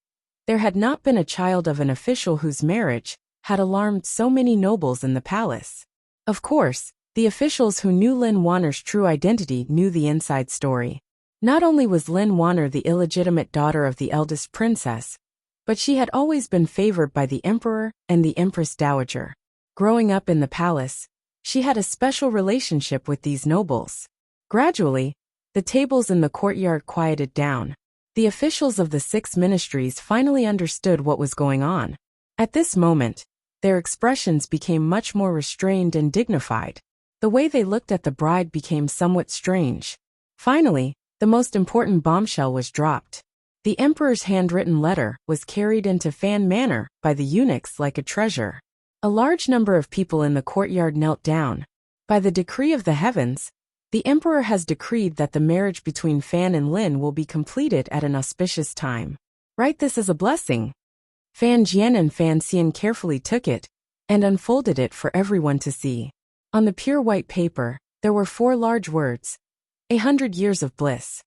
there had not been a child of an official whose marriage had alarmed so many nobles in the palace. Of course, the officials who knew Lin Wanner's true identity knew the inside story. Not only was Lin Wanner the illegitimate daughter of the eldest princess, but she had always been favored by the emperor and the empress dowager. Growing up in the palace, she had a special relationship with these nobles. Gradually, the tables in the courtyard quieted down. The officials of the 6 ministries finally understood what was going on. At this moment, their expressions became much more restrained and dignified. The way they looked at the bride became somewhat strange. Finally, the most important bombshell was dropped. The emperor's handwritten letter was carried into Fan Manor by the eunuchs like a treasure. A large number of people in the courtyard knelt down. By the decree of the heavens, the emperor has decreed that the marriage between Fan and Lin will be completed at an auspicious time. Write this as a blessing. Fan Jian and Fan Xian carefully took it and unfolded it for everyone to see. On the pure white paper, there were 4 large words: 100 years of bliss.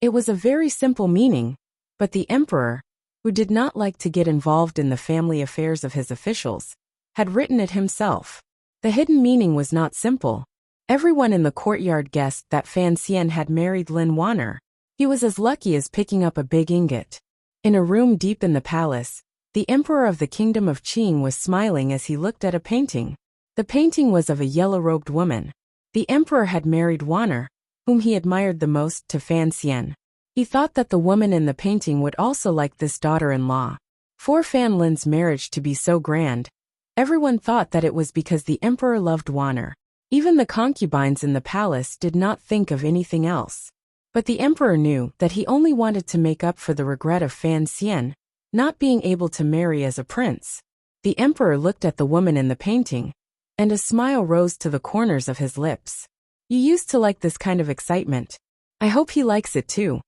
It was a very simple meaning, but the emperor, who did not like to get involved in the family affairs of his officials, had written it himself. The hidden meaning was not simple. Everyone in the courtyard guessed that Fan Xian had married Lin Wanner. He was as lucky as picking up a big ingot. In a room deep in the palace, the emperor of the Kingdom of Qing was smiling as he looked at a painting. The painting was of a yellow-robed woman. The emperor had married Wanner, whom he admired the most, to Fan Xian. He thought that the woman in the painting would also like this daughter-in-law. For Fan Lin's marriage to be so grand, everyone thought that it was because the emperor loved Wanner. Even the concubines in the palace did not think of anything else. But the emperor knew that he only wanted to make up for the regret of Fan Xian not being able to marry as a prince. The emperor looked at the woman in the painting, and a smile rose to the corners of his lips. You used to like this kind of excitement. I hope he likes it too.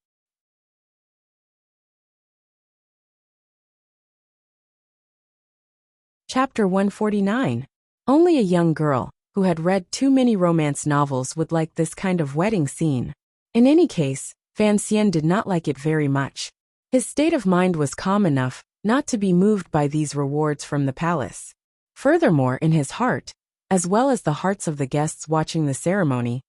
Chapter 149. Only a young girl who had read too many romance novels would like this kind of wedding scene. In any case, Fan Xian did not like it very much. His state of mind was calm enough not to be moved by these rewards from the palace. Furthermore, in his heart, as well as the hearts of the guests watching the ceremony,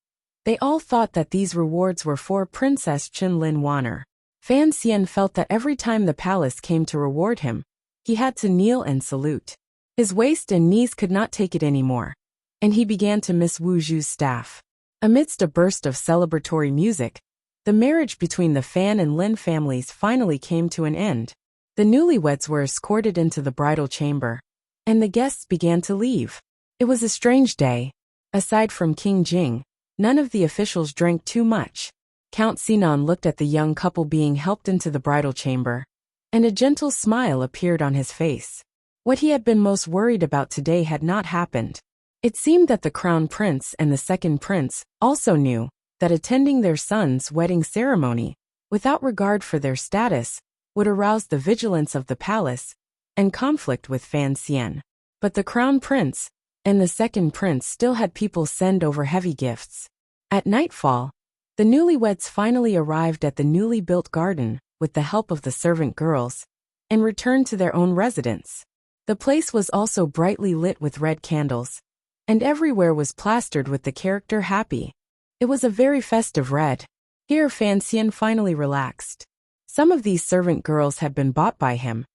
they all thought that these rewards were for Princess Qin Lin Wanner. Fan Xian felt that every time the palace came to reward him, he had to kneel and salute. His waist and knees could not take it anymore, and he began to miss Wu Zhu's staff. Amidst a burst of celebratory music, the marriage between the Fan and Lin families finally came to an end. The newlyweds were escorted into the bridal chamber, and the guests began to leave. It was a strange day. Aside from King Jing, none of the officials drank too much. Count Sinan looked at the young couple being helped into the bridal chamber, and a gentle smile appeared on his face. What he had been most worried about today had not happened. It seemed that the crown prince and the second prince also knew that attending their son's wedding ceremony, without regard for their status, would arouse the vigilance of the palace and conflict with Fan Xian. But the crown prince and the second prince still had people send over heavy gifts. At nightfall, the newlyweds finally arrived at the newly built garden with the help of the servant girls and returned to their own residence. The place was also brightly lit with red candles, and everywhere was plastered with the character happy. It was a very festive red. Here Fan Xian finally relaxed. Some of these servant girls had been bought by him,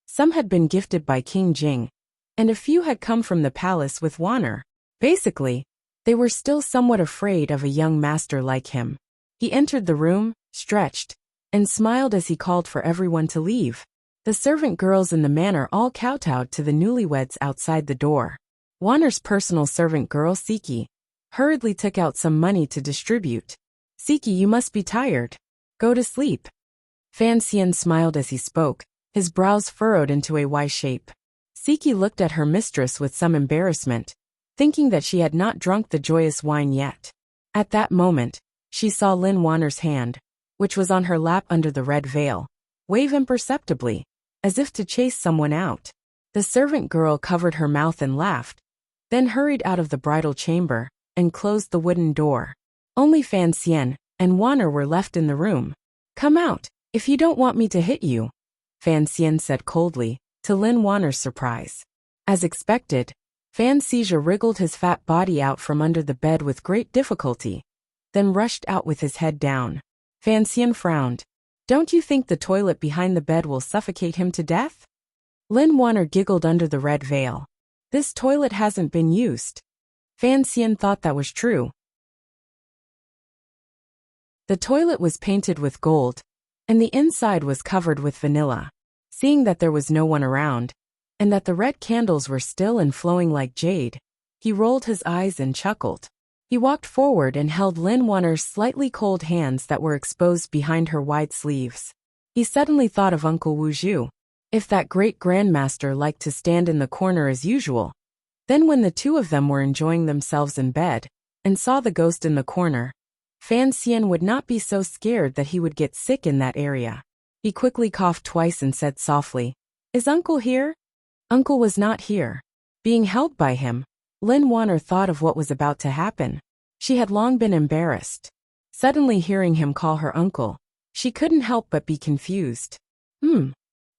some had been gifted by King Jing, and a few had come from the palace with Wanner. Basically, they were still somewhat afraid of a young master like him. He entered the room, stretched, and smiled as he called for everyone to leave. The servant girls in the manor all kowtowed to the newlyweds outside the door. Wanner's personal servant girl, Siki, hurriedly took out some money to distribute. Siki, you must be tired. Go to sleep. Fan Xian smiled as he spoke, his brows furrowed into a Y shape. Siki looked at her mistress with some embarrassment, thinking that she had not drunk the joyous wine yet. At that moment, she saw Lin Wanner's hand, which was on her lap under the red veil, wave imperceptibly, as if to chase someone out. The servant girl covered her mouth and laughed, then hurried out of the bridal chamber and closed the wooden door. Only Fan Xian and Wanner were left in the room. "Come out, if you don't want me to hit you," Fan Xian said coldly, to Lin Wanner's surprise. As expected, Fan Xizha wriggled his fat body out from under the bed with great difficulty, then rushed out with his head down. Fan Xian frowned. "Don't you think the toilet behind the bed will suffocate him to death?" Lin Wanner giggled under the red veil. "This toilet hasn't been used." Fan Xian thought that was true. The toilet was painted with gold, and the inside was covered with vanilla. Seeing that there was no one around, and that the red candles were still and flowing like jade, he rolled his eyes and chuckled. He walked forward and held Lin Wanner's slightly cold hands that were exposed behind her wide sleeves. He suddenly thought of Uncle Wu Zhu. If that great grandmaster liked to stand in the corner as usual, then when the two of them were enjoying themselves in bed, and saw the ghost in the corner, Fan Xian would not be so scared that he would get sick in that area. He quickly coughed twice and said softly, "Is Uncle here?" Uncle was not here. Being held by him, Lin Wanner thought of what was about to happen. She had long been embarrassed. Suddenly hearing him call her uncle, she couldn't help but be confused.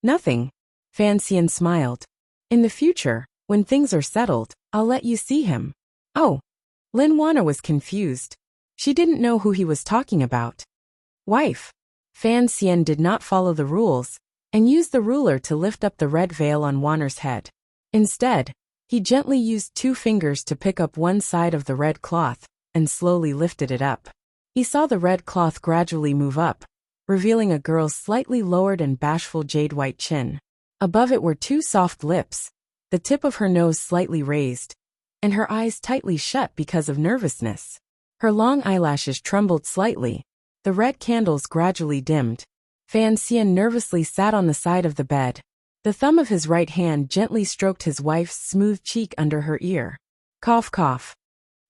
Nothing." Fan Xian smiled. "In the future, when things are settled, I'll let you see him." "Oh." Lin Wanner was confused. She didn't know who he was talking about. "Wife." Fan Xian did not follow the rules, and used the ruler to lift up the red veil on Wanner's head. Instead, he gently used 2 fingers to pick up one side of the red cloth, and slowly lifted it up. He saw the red cloth gradually move up, revealing a girl's slightly lowered and bashful jade-white chin. Above it were 2 soft lips, the tip of her nose slightly raised, and her eyes tightly shut because of nervousness. Her long eyelashes trembled slightly. The red candles gradually dimmed. Fan Xian nervously sat on the side of the bed. The thumb of his right hand gently stroked his wife's smooth cheek under her ear. Cough, cough.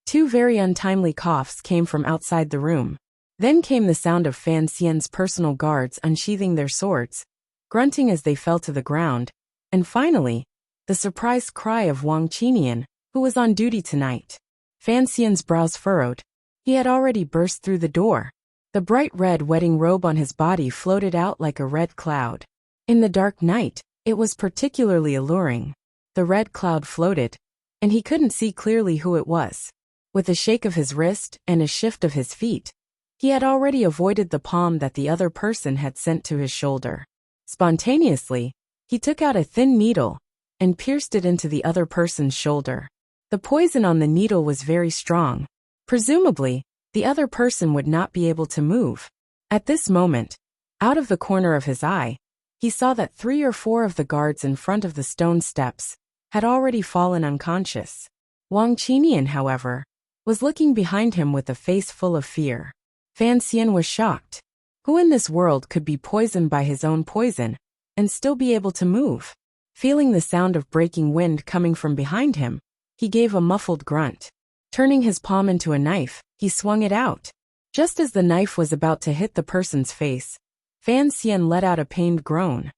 2 very untimely coughs came from outside the room. Then came the sound of Fan Xian's personal guards unsheathing their swords, grunting as they fell to the ground, and finally, the surprised cry of Wang Qinian, who was on duty tonight. Fan Xian's brows furrowed. He had already burst through the door. The bright red wedding robe on his body floated out like a red cloud. In the dark night, it was particularly alluring. The red cloud floated, and he couldn't see clearly who it was. With a shake of his wrist and a shift of his feet, he had already avoided the palm that the other person had sent to his shoulder. Spontaneously, he took out a thin needle and pierced it into the other person's shoulder. The poison on the needle was very strong. Presumably, the other person would not be able to move. At this moment, out of the corner of his eye, he saw that 3 or 4 of the guards in front of the stone steps had already fallen unconscious. Wang Qinian, however, was looking behind him with a face full of fear. Fan Xian was shocked. Who in this world could be poisoned by his own poison and still be able to move? Feeling the sound of breaking wind coming from behind him, he gave a muffled grunt. Turning his palm into a knife, he swung it out. Just as the knife was about to hit the person's face, Fan Xian let out a pained groan.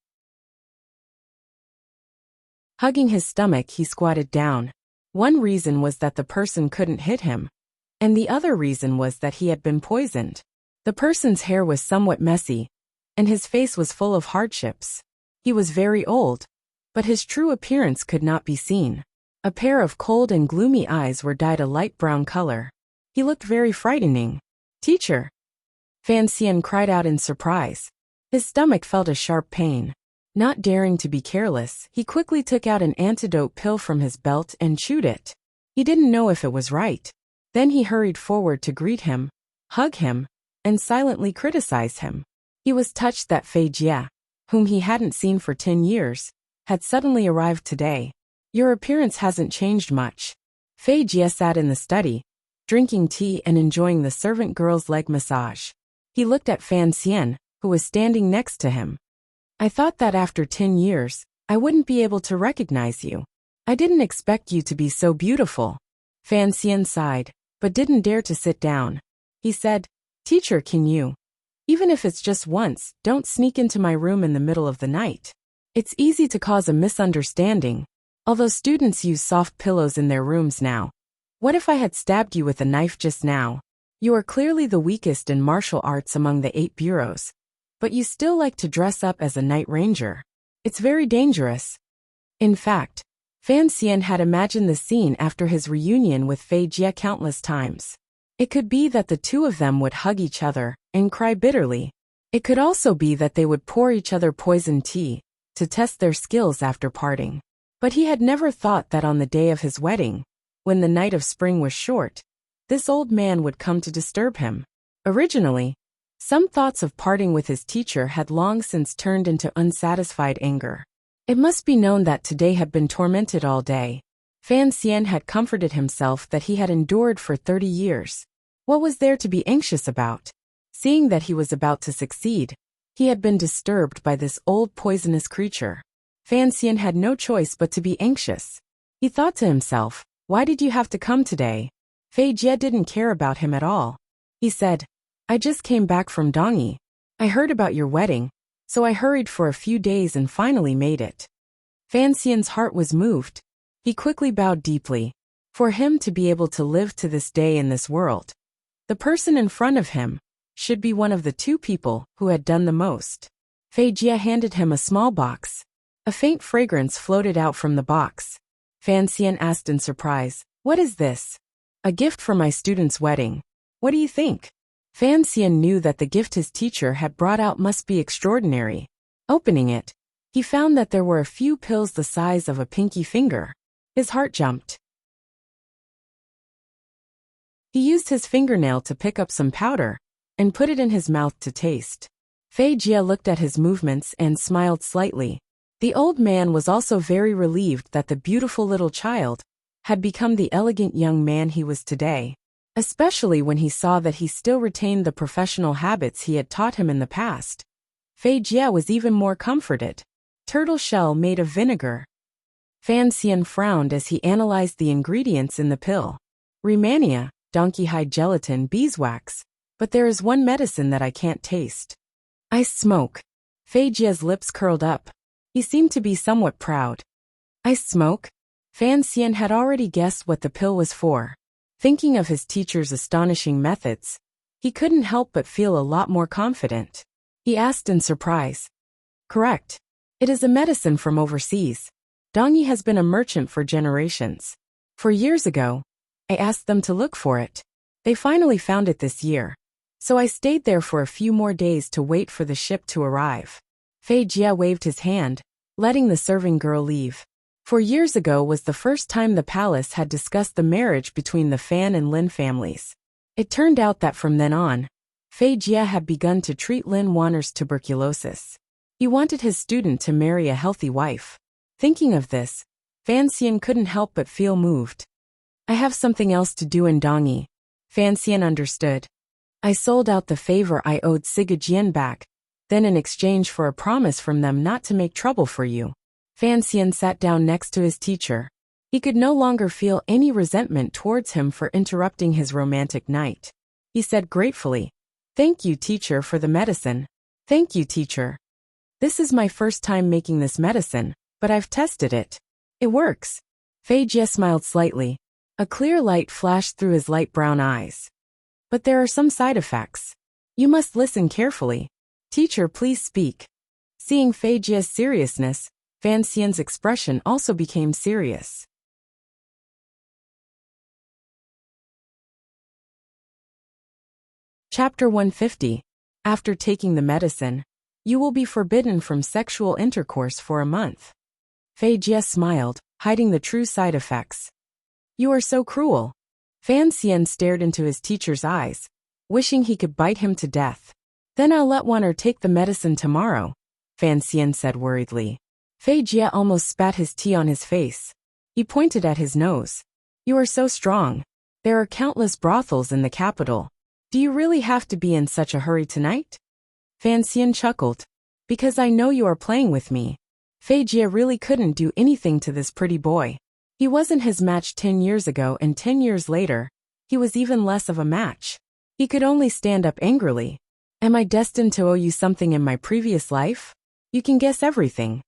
Hugging his stomach, he squatted down. One reason was that the person couldn't hit him, and the other reason was that he had been poisoned. The person's hair was somewhat messy, and his face was full of hardships. He was very old, but his true appearance could not be seen. A pair of cold and gloomy eyes were dyed a light brown color. He looked very frightening. "Teacher!" Fan Xian cried out in surprise. His stomach felt a sharp pain. Not daring to be careless, he quickly took out an antidote pill from his belt and chewed it. He didn't know if it was right. Then he hurried forward to greet him, hug him, and silently criticize him. He was touched that Fei Jie, whom he hadn't seen for 10 years, had suddenly arrived today. "Your appearance hasn't changed much." Fei Jie sat in the study, drinking tea and enjoying the servant girl's leg massage. He looked at Fan Xian, who was standing next to him. "I thought that after 10 years, I wouldn't be able to recognize you. I didn't expect you to be so beautiful." Fan Xian sighed, but didn't dare to sit down. He said, "Teacher, can you, even if it's just once, don't sneak into my room in the middle of the night." It's easy to cause a misunderstanding, although students use soft pillows in their rooms now. What if I had stabbed you with a knife just now? You are clearly the weakest in martial arts among the 8 bureaus, but you still like to dress up as a night ranger. It's very dangerous. In fact, Fan Xian had imagined the scene after his reunion with Fei Jie countless times. It could be that the two of them would hug each other and cry bitterly. It could also be that they would pour each other poison tea to test their skills after parting. But he had never thought that on the day of his wedding, when the night of spring was short, this old man would come to disturb him. Originally, some thoughts of parting with his teacher had long since turned into unsatisfied anger. It must be known that today had been tormented all day. Fan Xian had comforted himself that he had endured for 30 years. What was there to be anxious about? Seeing that he was about to succeed, he had been disturbed by this old poisonous creature. Fan Xian had no choice but to be anxious. He thought to himself, why did you have to come today? Fei Jie didn't care about him at all. He said, I just came back from Dongyi. I heard about your wedding, so I hurried for a few days and finally made it. Fan Xian's heart was moved. He quickly bowed deeply. For him to be able to live to this day in this world, the person in front of him should be one of the 2 people who had done the most. Fei Jie handed him a small box. A faint fragrance floated out from the box. Fan Xian asked in surprise, what is this? A gift for my student's wedding. What do you think? Fan Xian knew that the gift his teacher had brought out must be extraordinary. Opening it, he found that there were a few pills the size of a pinky finger. His heart jumped. He used his fingernail to pick up some powder and put it in his mouth to taste. Fei Jie looked at his movements and smiled slightly. The old man was also very relieved that the beautiful little child had become the elegant young man he was today, especially when he saw that he still retained the professional habits he had taught him in the past. Fei Jie was even more comforted. Turtle shell made of vinegar. Fan Xian frowned as he analyzed the ingredients in the pill. Rehmannia, donkey hide gelatin, beeswax, but there is one medicine that I can't taste. I smoke. Fei Jie's lips curled up. He seemed to be somewhat proud. I smoke? Fan Xian had already guessed what the pill was for. Thinking of his teacher's astonishing methods, he couldn't help but feel a lot more confident. He asked in surprise. Correct. It is a medicine from overseas. Dongyi has been a merchant for generations. 4 years ago, I asked them to look for it. They finally found it this year. So I stayed there for a few more days to wait for the ship to arrive. Fei Jie waved his hand, letting the serving girl leave. 4 years ago was the first time the palace had discussed the marriage between the Fan and Lin families. It turned out that from then on, Fei Jie had begun to treat Lin Wanner's tuberculosis. He wanted his student to marry a healthy wife. Thinking of this, Fan Xian couldn't help but feel moved. I have something else to do in Dongyi. Fan Xian understood. I sold out the favor I owed Sigajian back, then in exchange for a promise from them not to make trouble for you. Fan Xian sat down next to his teacher. He could no longer feel any resentment towards him for interrupting his romantic night. He said gratefully, Thank you, teacher, for the medicine. Thank you, teacher. This is my first time making this medicine, but I've tested it. It works. Fei Jie smiled slightly. A clear light flashed through his light brown eyes. But there are some side effects. You must listen carefully. Teacher, please speak. Seeing Fei Jie's seriousness, Fan Xian's expression also became serious. Chapter 150. After taking the medicine, you will be forbidden from sexual intercourse for a month. Fei Jie smiled, hiding the true side effects. You are so cruel. Fan Xian stared into his teacher's eyes, wishing he could bite him to death. Then I'll let Wanner take the medicine tomorrow, Fan Xian said worriedly. Fei Jie almost spat his tea on his face. He pointed at his nose. You are so strong. There are countless brothels in the capital. Do you really have to be in such a hurry tonight? Fan Xian chuckled. Because I know you are playing with me. Fei Jie really couldn't do anything to this pretty boy. He wasn't his match 10 years ago, and 10 years later, he was even less of a match. He could only stand up angrily. Am I destined to owe you something in my previous life? You can guess everything.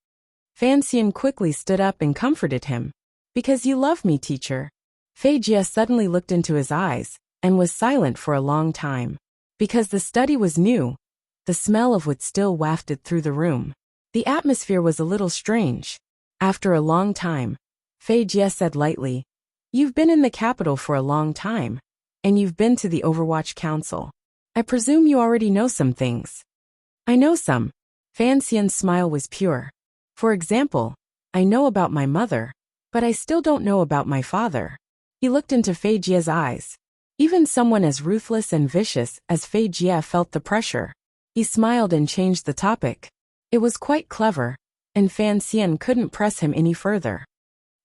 Fan Xian quickly stood up and comforted him. Because you love me, teacher. Fei Jie suddenly looked into his eyes and was silent for a long time. Because the study was new, the smell of wood still wafted through the room. The atmosphere was a little strange. After a long time, Fei Jie said lightly, "You've been in the capital for a long time, and you've been to the Overwatch Council. I presume you already know some things." "I know some." Fan Xian's smile was pure. "For example, I know about my mother, but I still don't know about my father." He looked into Fei Jie's eyes. Even someone as ruthless and vicious as Fei Jie felt the pressure. He smiled and changed the topic. It was quite clever, and Fan Xian couldn't press him any further.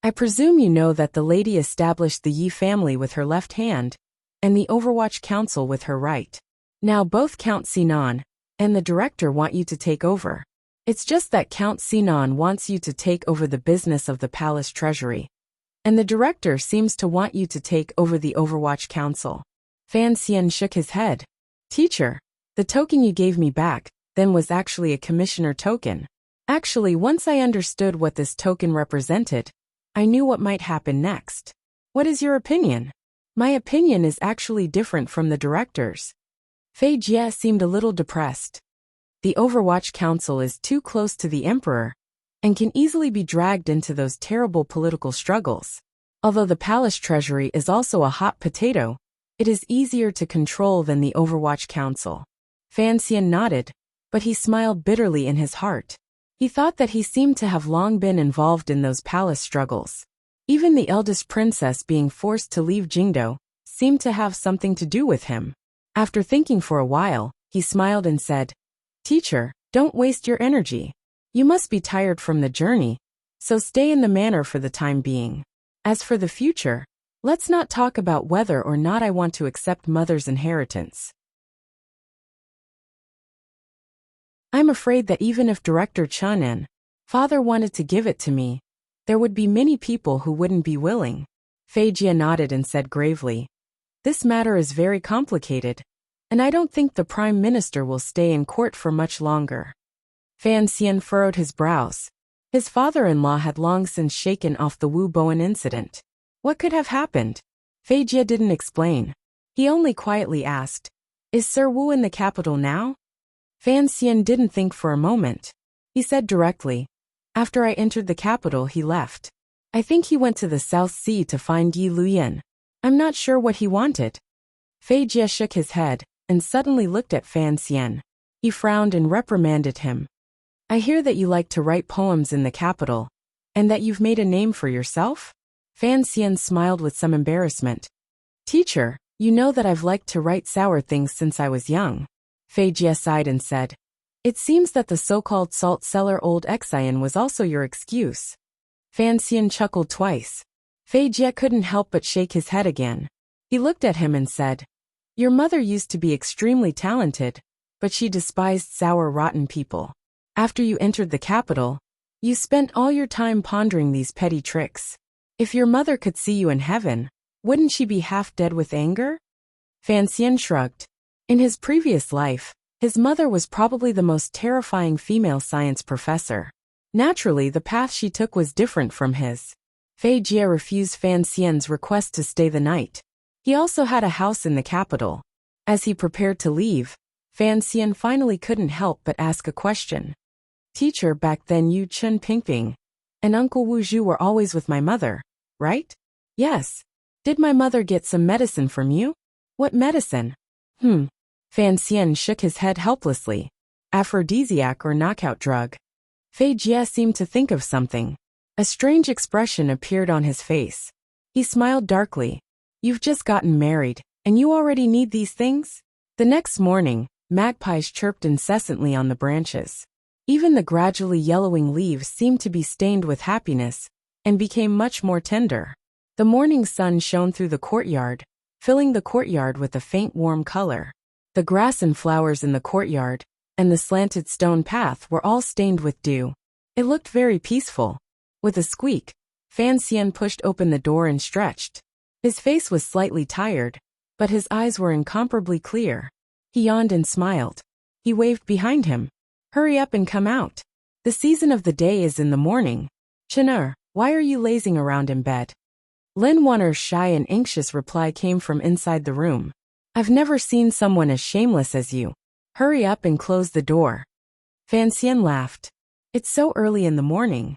"I presume you know that the lady established the Yi family with her left hand, and the Overwatch Council with her right. Now both Count Sinan and the director want you to take over. It's just that Count Sinan wants you to take over the business of the palace treasury, and the director seems to want you to take over the Overwatch Council." Fan Xian shook his head. "Teacher, the token you gave me back then was actually a commissioner token. Actually, once I understood what this token represented, I knew what might happen next. What is your opinion?" "My opinion is actually different from the director's." Fei Jie seemed a little depressed. "The Overwatch Council is too close to the emperor, and can easily be dragged into those terrible political struggles. Although the palace treasury is also a hot potato, it is easier to control than the Overwatch Council." Fan Xian nodded, but he smiled bitterly in his heart. He thought that he seemed to have long been involved in those palace struggles. Even the eldest princess being forced to leave Jingdo seemed to have something to do with him. After thinking for a while, he smiled and said, "Teacher, don't waste your energy. You must be tired from the journey, so stay in the manor for the time being. As for the future, let's not talk about whether or not I want to accept mother's inheritance. I'm afraid that even if Director Chun and father wanted to give it to me, there would be many people who wouldn't be willing." Fei Jie nodded and said gravely, "This matter is very complicated, and I don't think the Prime Minister will stay in court for much longer." Fan Xian furrowed his brows. His father-in-law had long since shaken off the Wu Bowen incident. What could have happened? Fei Jie didn't explain. He only quietly asked, "Is Sir Wu in the capital now?" Fan Xian didn't think for a moment. He said directly, "After I entered the capital he left. I think he went to the South Sea to find Yi Luyan. I'm not sure what he wanted." Fei Jie shook his head and suddenly looked at Fan Xian. He frowned and reprimanded him. "I hear that you like to write poems in the capital, and that you've made a name for yourself?" Fan Xian smiled with some embarrassment. "Teacher, you know that I've liked to write sour things since I was young." Fei Jie sighed and said, "It seems that the so-called salt cellar old Xian was also your excuse." Fan Xian chuckled twice. Fei Jie couldn't help but shake his head again. He looked at him and said, "Your mother used to be extremely talented, but she despised sour rotten people. After you entered the capital, you spent all your time pondering these petty tricks. If your mother could see you in heaven, wouldn't she be half dead with anger?" Fan Xian shrugged. In his previous life, his mother was probably the most terrifying female science professor. Naturally, the path she took was different from his. Fei Jie refused Fan Xian's request to stay the night. He also had a house in the capital. As he prepared to leave, Fan Xian finally couldn't help but ask a question. "Teacher, back then you Chun Pingping and Uncle Wu Zhu were always with my mother, right?" "Yes." "Did my mother get some medicine from you?" "What medicine?" Fan Xian shook his head helplessly. "Aphrodisiac or knockout drug." Fei Jie seemed to think of something. A strange expression appeared on his face. He smiled darkly. "You've just gotten married, and you already need these things?" The next morning, magpies chirped incessantly on the branches. Even the gradually yellowing leaves seemed to be stained with happiness, and became much more tender. The morning sun shone through the courtyard, filling the courtyard with a faint warm color. The grass and flowers in the courtyard, and the slanted stone path were all stained with dew. It looked very peaceful. With a squeak, Fan Xian pushed open the door and stretched. His face was slightly tired, but his eyes were incomparably clear. He yawned and smiled. He waved behind him. "Hurry up and come out." The season of the day is in the morning. Chinur, why are you lazing around in bed? Lin Wanner's shy and anxious reply came from inside the room. I've never seen someone as shameless as you. Hurry up and close the door. Fan Xian laughed. It's so early in the morning.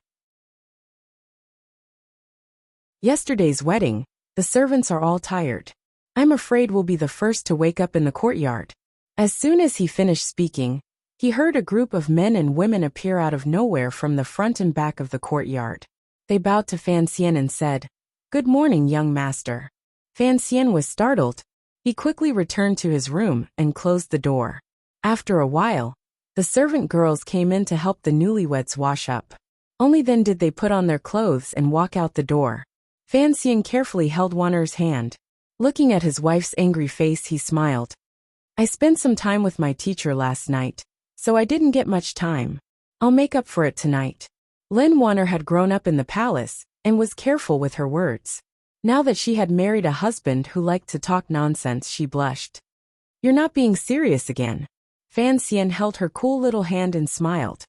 Yesterday's wedding, the servants are all tired. I'm afraid we'll be the first to wake up in the courtyard. As soon as he finished speaking, he heard a group of men and women appear out of nowhere from the front and back of the courtyard. They bowed to Fan Xian and said, Good morning, young master. Fan Xian was startled. He quickly returned to his room and closed the door. After a while, the servant girls came in to help the newlyweds wash up. Only then did they put on their clothes and walk out the door. Fan Xian carefully held Wanner's hand. Looking at his wife's angry face, he smiled. I spent some time with my teacher last night, so I didn't get much time. I'll make up for it tonight. Lin Wanner had grown up in the palace and was careful with her words. Now that she had married a husband who liked to talk nonsense, she blushed. You're not being serious again. Fan Xian held her cool little hand and smiled.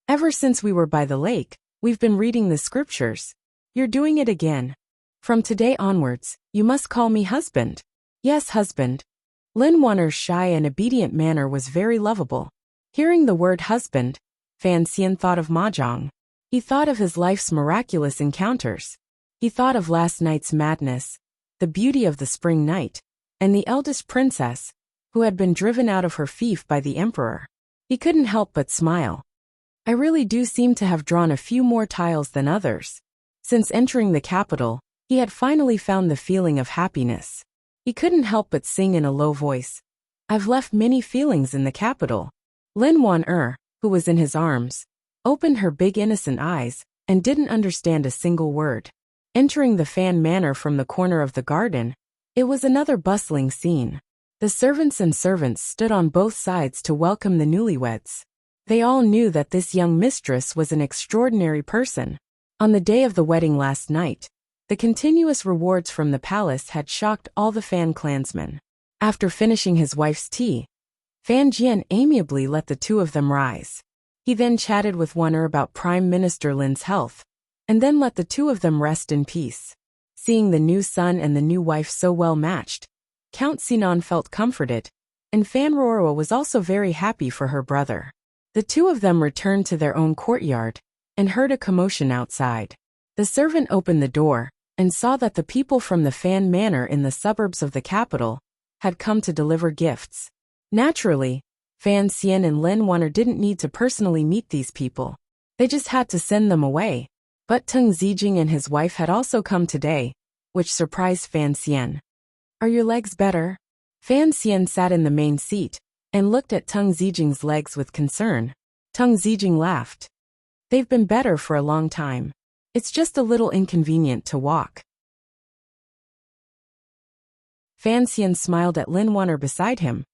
Ever since we were by the lake, we've been reading the scriptures. You're doing it again. From today onwards, you must call me husband. Yes, husband. Lin Wanner's shy and obedient manner was very lovable. Hearing the word husband, Fan Xian thought of Mahjong. He thought of his life's miraculous encounters. He thought of last night's madness, the beauty of the spring night, and the eldest princess, who had been driven out of her fief by the emperor. He couldn't help but smile. I really do seem to have drawn a few more tiles than others. Since entering the capital, he had finally found the feeling of happiness. He couldn't help but sing in a low voice. I've left many feelings in the capital. Lin Wan'er, who was in his arms, opened her big innocent eyes and didn't understand a single word. Entering the Fan Manor from the corner of the garden, it was another bustling scene. The servants and servants stood on both sides to welcome the newlyweds. They all knew that this young mistress was an extraordinary person. On the day of the wedding last night, the continuous rewards from the palace had shocked all the Fan clansmen. After finishing his wife's tea, Fan Jian amiably let the two of them rise. He then chatted with Wanner about Prime Minister Lin's health, and then let the two of them rest in peace. Seeing the new son and the new wife so well matched, Count Sinan felt comforted, and Fan Rorwa was also very happy for her brother. The two of them returned to their own courtyard, and heard a commotion outside. The servant opened the door, and saw that the people from the Fan Manor in the suburbs of the capital had come to deliver gifts. Naturally, Fan Xian and Lin Wanner didn't need to personally meet these people. They just had to send them away. But Teng Zijing and his wife had also come today, which surprised Fan Xian. Are your legs better? Fan Xian sat in the main seat and looked at Teng Zijing's legs with concern. Teng Zijing laughed. They've been better for a long time. It's just a little inconvenient to walk. Fan Xian smiled at Lin Wanner beside him.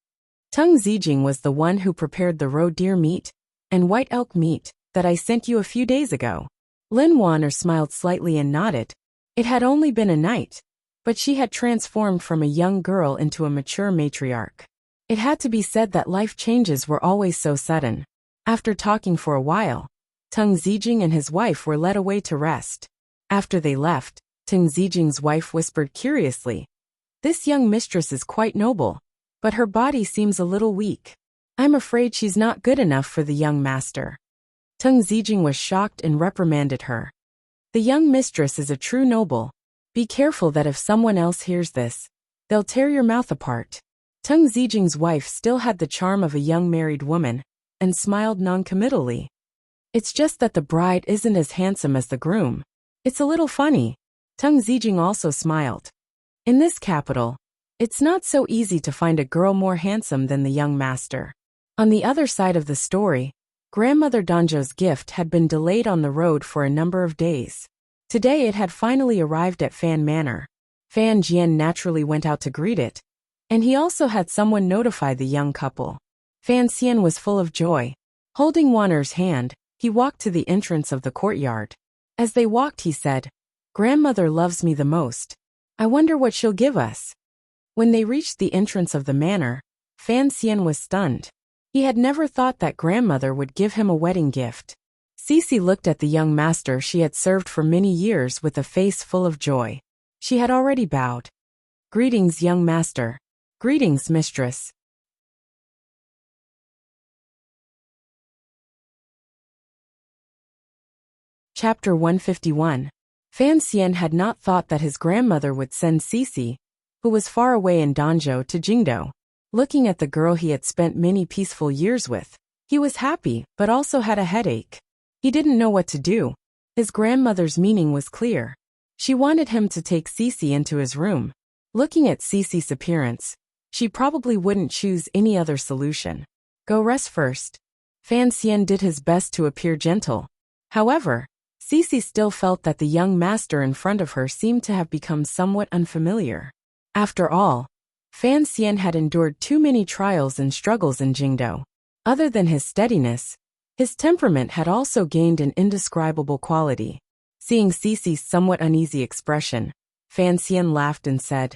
Teng Zijing was the one who prepared the roe deer meat and white elk meat that I sent you a few days ago. Lin Wanner smiled slightly and nodded. It had only been a night, but she had transformed from a young girl into a mature matriarch. It had to be said that life changes were always so sudden. After talking for a while, Teng Zijing and his wife were led away to rest. After they left, Teng Zijing's wife whispered curiously, This young mistress is quite noble, but her body seems a little weak. I'm afraid she's not good enough for the young master. Teng Zijing was shocked and reprimanded her. The young mistress is a true noble. Be careful that if someone else hears this, they'll tear your mouth apart. Teng Zijing's wife still had the charm of a young married woman, and smiled noncommittally. It's just that the bride isn't as handsome as the groom. It's a little funny. Teng Zijing also smiled. In this capital, it's not so easy to find a girl more handsome than the young master. On the other side of the story, Grandmother Danzhou's gift had been delayed on the road for a number of days. Today it had finally arrived at Fan Manor. Fan Jian naturally went out to greet it, and he also had someone notify the young couple. Fan Xian was full of joy. Holding Wanner's hand, he walked to the entrance of the courtyard. As they walked, he said, Grandmother loves me the most. I wonder what she'll give us. When they reached the entrance of the manor, Fan Xian was stunned. He had never thought that grandmother would give him a wedding gift. Cece looked at the young master she had served for many years with a face full of joy. She had already bowed. "Greetings, young master." "Greetings, mistress." Chapter 151. Fan Xian had not thought that his grandmother would send Cece, who was far away in Danzhou, to Jingdou. Looking at the girl he had spent many peaceful years with, he was happy but also had a headache. He didn't know what to do. His grandmother's meaning was clear. She wanted him to take Cece into his room. Looking at Cece's appearance, she probably wouldn't choose any other solution. "Go rest first." Fan Xian did his best to appear gentle. However, Cece still felt that the young master in front of her seemed to have become somewhat unfamiliar. After all, Fan Xian had endured too many trials and struggles in Jingdou. Other than his steadiness, his temperament had also gained an indescribable quality. Seeing Cece's somewhat uneasy expression, Fan Xian laughed and said,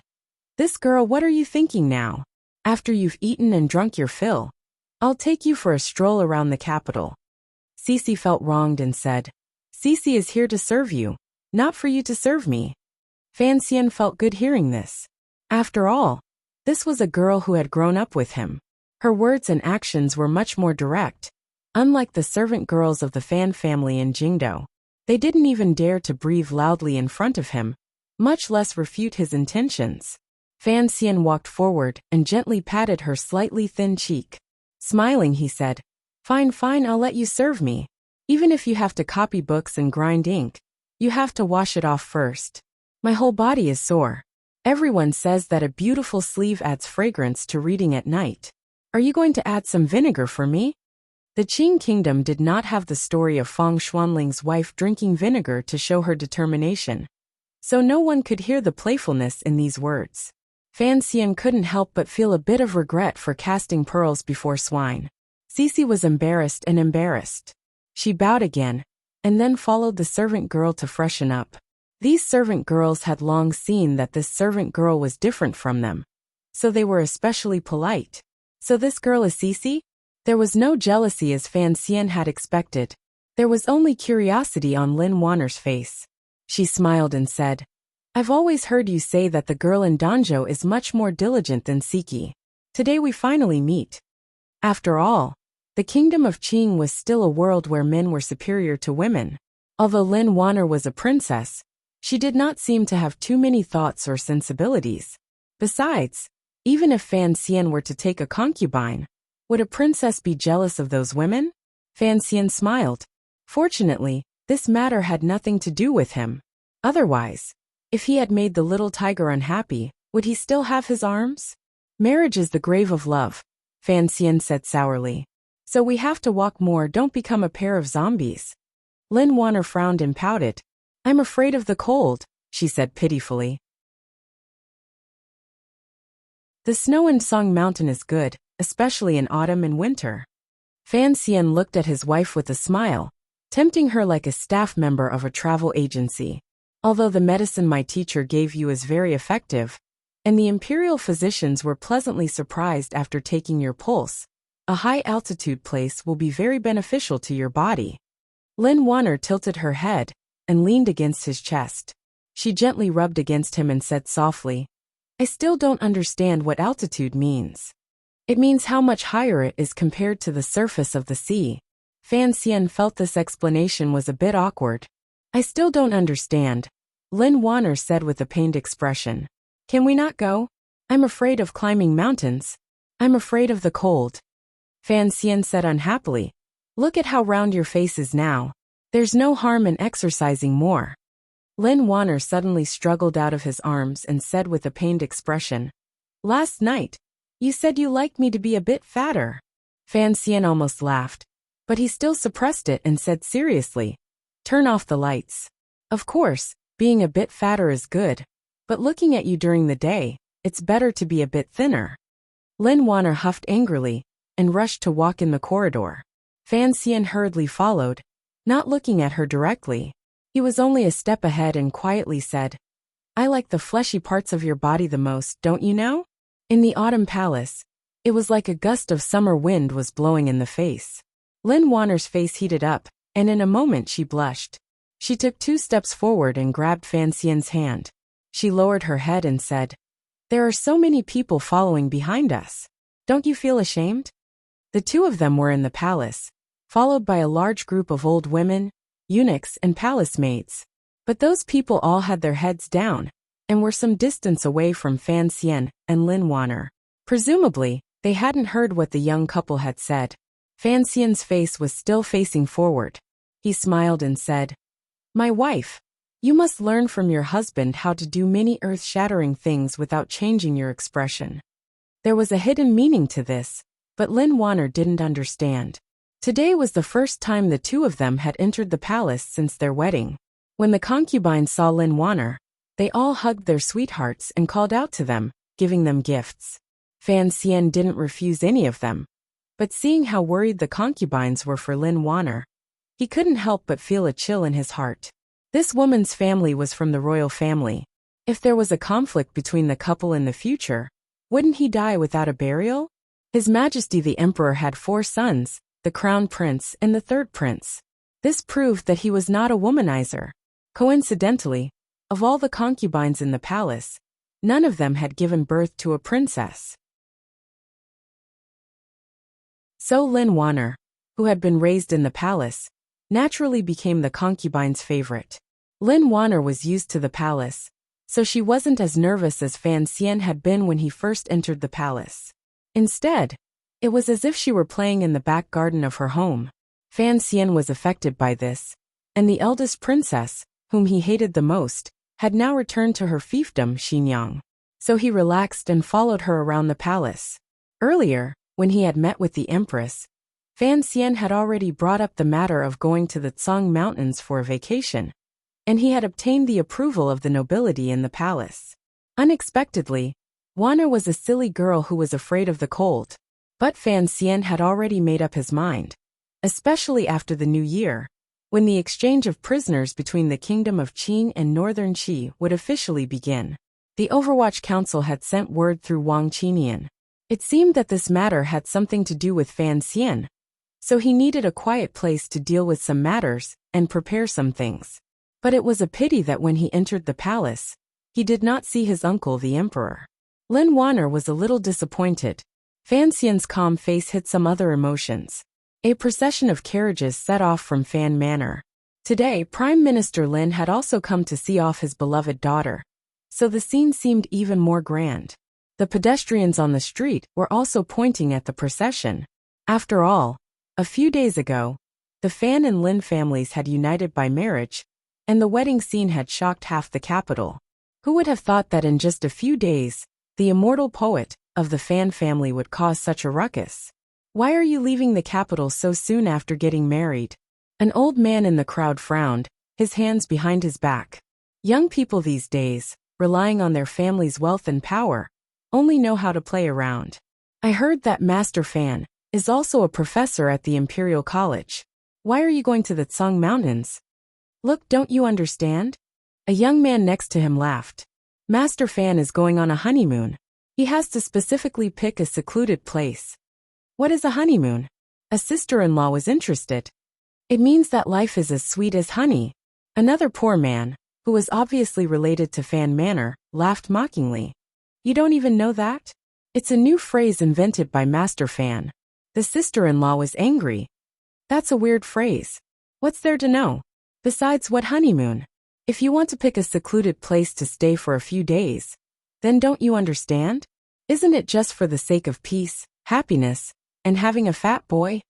"This girl, what are you thinking now? After you've eaten and drunk your fill, I'll take you for a stroll around the capital." Cece felt wronged and said, "Cece is here to serve you, not for you to serve me." Fan Xian felt good hearing this. After all, this was a girl who had grown up with him. Her words and actions were much more direct. Unlike the servant girls of the Fan family in Jingdou, they didn't even dare to breathe loudly in front of him, much less refute his intentions. Fan Xian walked forward and gently patted her slightly thin cheek. Smiling, he said, Fine, I'll let you serve me. Even if you have to copy books and grind ink, you have to wash it off first. My whole body is sore. Everyone says that a beautiful sleeve adds fragrance to reading at night. Are you going to add some vinegar for me?" The Qing kingdom did not have the story of Feng Xuanling's wife drinking vinegar to show her determination, so no one could hear the playfulness in these words. Fan Xian couldn't help but feel a bit of regret for casting pearls before swine. Cece was embarrassed. She bowed again, and then followed the servant girl to freshen up. These servant girls had long seen that this servant girl was different from them, so they were especially polite. "So this girl is Cece?" There was no jealousy as Fan Xian had expected. There was only curiosity on Lin Wanner's face. She smiled and said, "I've always heard you say that the girl in Danzhou is much more diligent than Siki. Today we finally meet." After all, the kingdom of Qing was still a world where men were superior to women. Although Lin Wanner was a princess, she did not seem to have too many thoughts or sensibilities. Besides, even if Fan Xian were to take a concubine, would a princess be jealous of those women? Fan Xian smiled. Fortunately, this matter had nothing to do with him. Otherwise, if he had made the little tiger unhappy, would he still have his arms? "Marriage is the grave of love," Fan Xian said sourly. "So we have to walk more, don't become a pair of zombies." Lin Wanner frowned and pouted. "I'm afraid of the cold," she said pitifully. The snow in Song Mountain is good, especially in autumn and winter. Fan Xian looked at his wife with a smile, tempting her like a staff member of a travel agency. "Although the medicine my teacher gave you is very effective, and the imperial physicians were pleasantly surprised after taking your pulse, a high-altitude place will be very beneficial to your body." Lin Wanner tilted her head and leaned against his chest. She gently rubbed against him and said softly, "I still don't understand what altitude means." "It means how much higher it is compared to the surface of the sea." Fan Xian felt this explanation was a bit awkward. "I still don't understand," Lin Wanner said with a pained expression. "Can we not go? I'm afraid of climbing mountains. I'm afraid of the cold." Fan Xian said unhappily, "Look at how round your face is now. There's no harm in exercising more." Lin Wanner suddenly struggled out of his arms and said with a pained expression, "Last night, you said you liked me to be a bit fatter." Fan Xian almost laughed, but he still suppressed it and said seriously, "Turn off the lights. Of course, being a bit fatter is good, but looking at you during the day, it's better to be a bit thinner." Lin Wanner huffed angrily and rushed to walk in the corridor. Fan Xian hurriedly followed, not looking at her directly. He was only a step ahead and quietly said, "I like the fleshy parts of your body the most, don't you know?" In the autumn palace, it was like a gust of summer wind was blowing in the face. Lin Wanner's face heated up, and in a moment she blushed. She took 2 steps forward and grabbed Fan Xian's hand. She lowered her head and said, "There are so many people following behind us. Don't you feel ashamed?" The 2 of them were in the palace, followed by a large group of old women, eunuchs, and palace maids. But those people all had their heads down, and were some distance away from Fan Xian and Lin Wanner. Presumably, they hadn't heard what the young couple had said. Fan Xian's face was still facing forward. He smiled and said, "My wife, you must learn from your husband how to do many earth-shattering things without changing your expression." There was a hidden meaning to this, but Lin Wanner didn't understand. Today was the first time the 2 of them had entered the palace since their wedding. When the concubines saw Lin Wanner, they all hugged their sweethearts and called out to them, giving them gifts. Fan Xian didn't refuse any of them. But seeing how worried the concubines were for Lin Wanner, he couldn't help but feel a chill in his heart. This woman's family was from the royal family. If there was a conflict between the couple in the future, wouldn't he die without a burial? His Majesty the Emperor had 4 sons, the Crown Prince and the 3rd Prince. This proved that he was not a womanizer. Coincidentally, of all the concubines in the palace, none of them had given birth to a princess. So Lin Wanner, who had been raised in the palace, naturally became the concubine's favorite. Lin Wanner was used to the palace, so she wasn't as nervous as Fan Xian had been when he first entered the palace. Instead, it was as if she were playing in the back garden of her home. Fan Xian was affected by this, and the eldest princess, whom he hated the most, had now returned to her fiefdom Xinyang. So he relaxed and followed her around the palace. Earlier, when he had met with the empress, Fan Xian had already brought up the matter of going to the Tsang Mountains for a vacation, and he had obtained the approval of the nobility in the palace. Unexpectedly, Wanner was a silly girl who was afraid of the cold. But Fan Xian had already made up his mind, especially after the new year, when the exchange of prisoners between the Kingdom of Qing and Northern Qi would officially begin. The Overwatch Council had sent word through Wang Qinian. It seemed that this matter had something to do with Fan Xian, so he needed a quiet place to deal with some matters and prepare some things. But it was a pity that when he entered the palace, he did not see his uncle the emperor. Lin Wanner was a little disappointed. Fan Xian's calm face hid some other emotions. A procession of carriages set off from Fan Manor. Today, Prime Minister Lin had also come to see off his beloved daughter, so the scene seemed even more grand. The pedestrians on the street were also pointing at the procession. After all, a few days ago, the Fan and Lin families had united by marriage, and the wedding scene had shocked half the capital. Who would have thought that in just a few days, the immortal poet of the Fan family would cause such a ruckus? "Why are you leaving the capital so soon after getting married?" An old man in the crowd frowned, his hands behind his back. Young people these days, relying on their family's wealth and power, only know how to play around. "I heard that Master Fan is also a professor at the Imperial College. Why are you going to the Tsang Mountains?" "Look, don't you understand?" A young man next to him laughed. "Master Fan is going on a honeymoon. He has to specifically pick a secluded place." "What is a honeymoon?" A sister-in-law was interested. "It means that life is as sweet as honey." Another poor man, who was obviously related to Fan Manor, laughed mockingly. "You don't even know that? It's a new phrase invented by Master Fan." The sister-in-law was angry. "That's a weird phrase. What's there to know? Besides, what honeymoon? If you want to pick a secluded place to stay for a few days, then don't you understand? Isn't it just for the sake of peace, happiness, and having a fat boy?"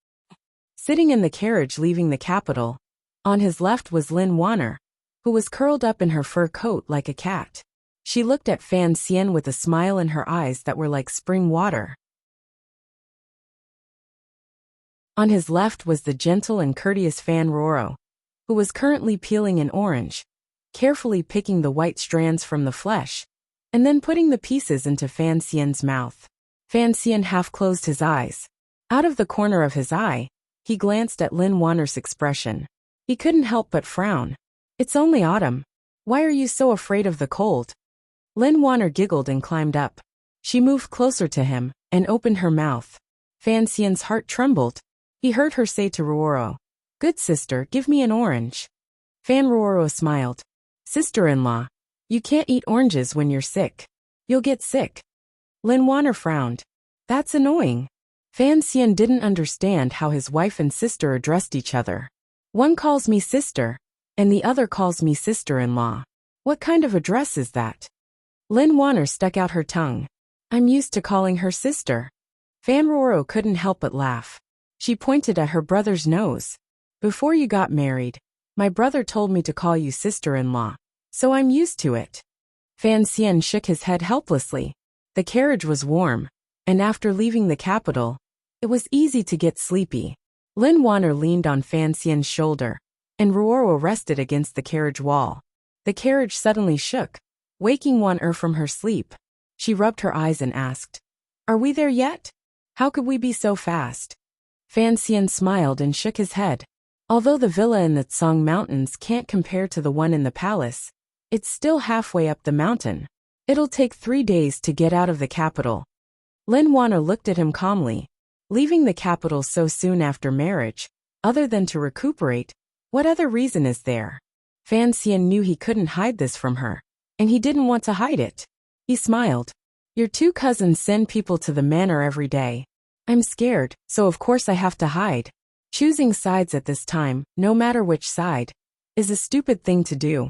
Sitting in the carriage leaving the capital, on his left was Lin Wanner, who was curled up in her fur coat like a cat. She looked at Fan Xian with a smile in her eyes that were like spring water. On his left was the gentle and courteous Fan Roro, who was currently peeling an orange, carefully picking the white strands from the flesh, and then putting the pieces into Fan Xian's mouth. Fan Xian half closed his eyes. Out of the corner of his eye, he glanced at Lin Wanner's expression. He couldn't help but frown. "It's only autumn. Why are you so afraid of the cold?" Lin Wanner giggled and climbed up. She moved closer to him and opened her mouth. Fan Xian's heart trembled. He heard her say to Ruoro, Good sister, give me an orange. Fan Ruoro smiled. Sister-in-law, you can't eat oranges when you're sick. You'll get sick. Lin Wanner frowned. That's annoying. Fan Xian didn't understand how his wife and sister addressed each other. One calls me sister, and the other calls me sister-in-law. What kind of address is that? Lin Wanner stuck out her tongue. I'm used to calling her sister. Fan Ruoro couldn't help but laugh. She pointed at her brother's nose. Before you got married, my brother told me to call you sister-in-law, so I'm used to it. Fan Xian shook his head helplessly. The carriage was warm, and after leaving the capital, it was easy to get sleepy. Lin Wanner leaned on Fan Xian's shoulder, and Ruoro rested against the carriage wall. The carriage suddenly shook, waking Wanner from her sleep. She rubbed her eyes and asked, Are we there yet? How could we be so fast? Fan Xian smiled and shook his head. Although the villa in the Tsang Mountains can't compare to the one in the palace, it's still halfway up the mountain. It'll take 3 days to get out of the capital. Lin Wanner looked at him calmly. Leaving the capital so soon after marriage, other than to recuperate, what other reason is there? Fan Xian knew he couldn't hide this from her, and he didn't want to hide it. He smiled. Your 2 cousins send people to the manor every day. I'm scared, so of course I have to hide. Choosing sides at this time, no matter which side, is a stupid thing to do.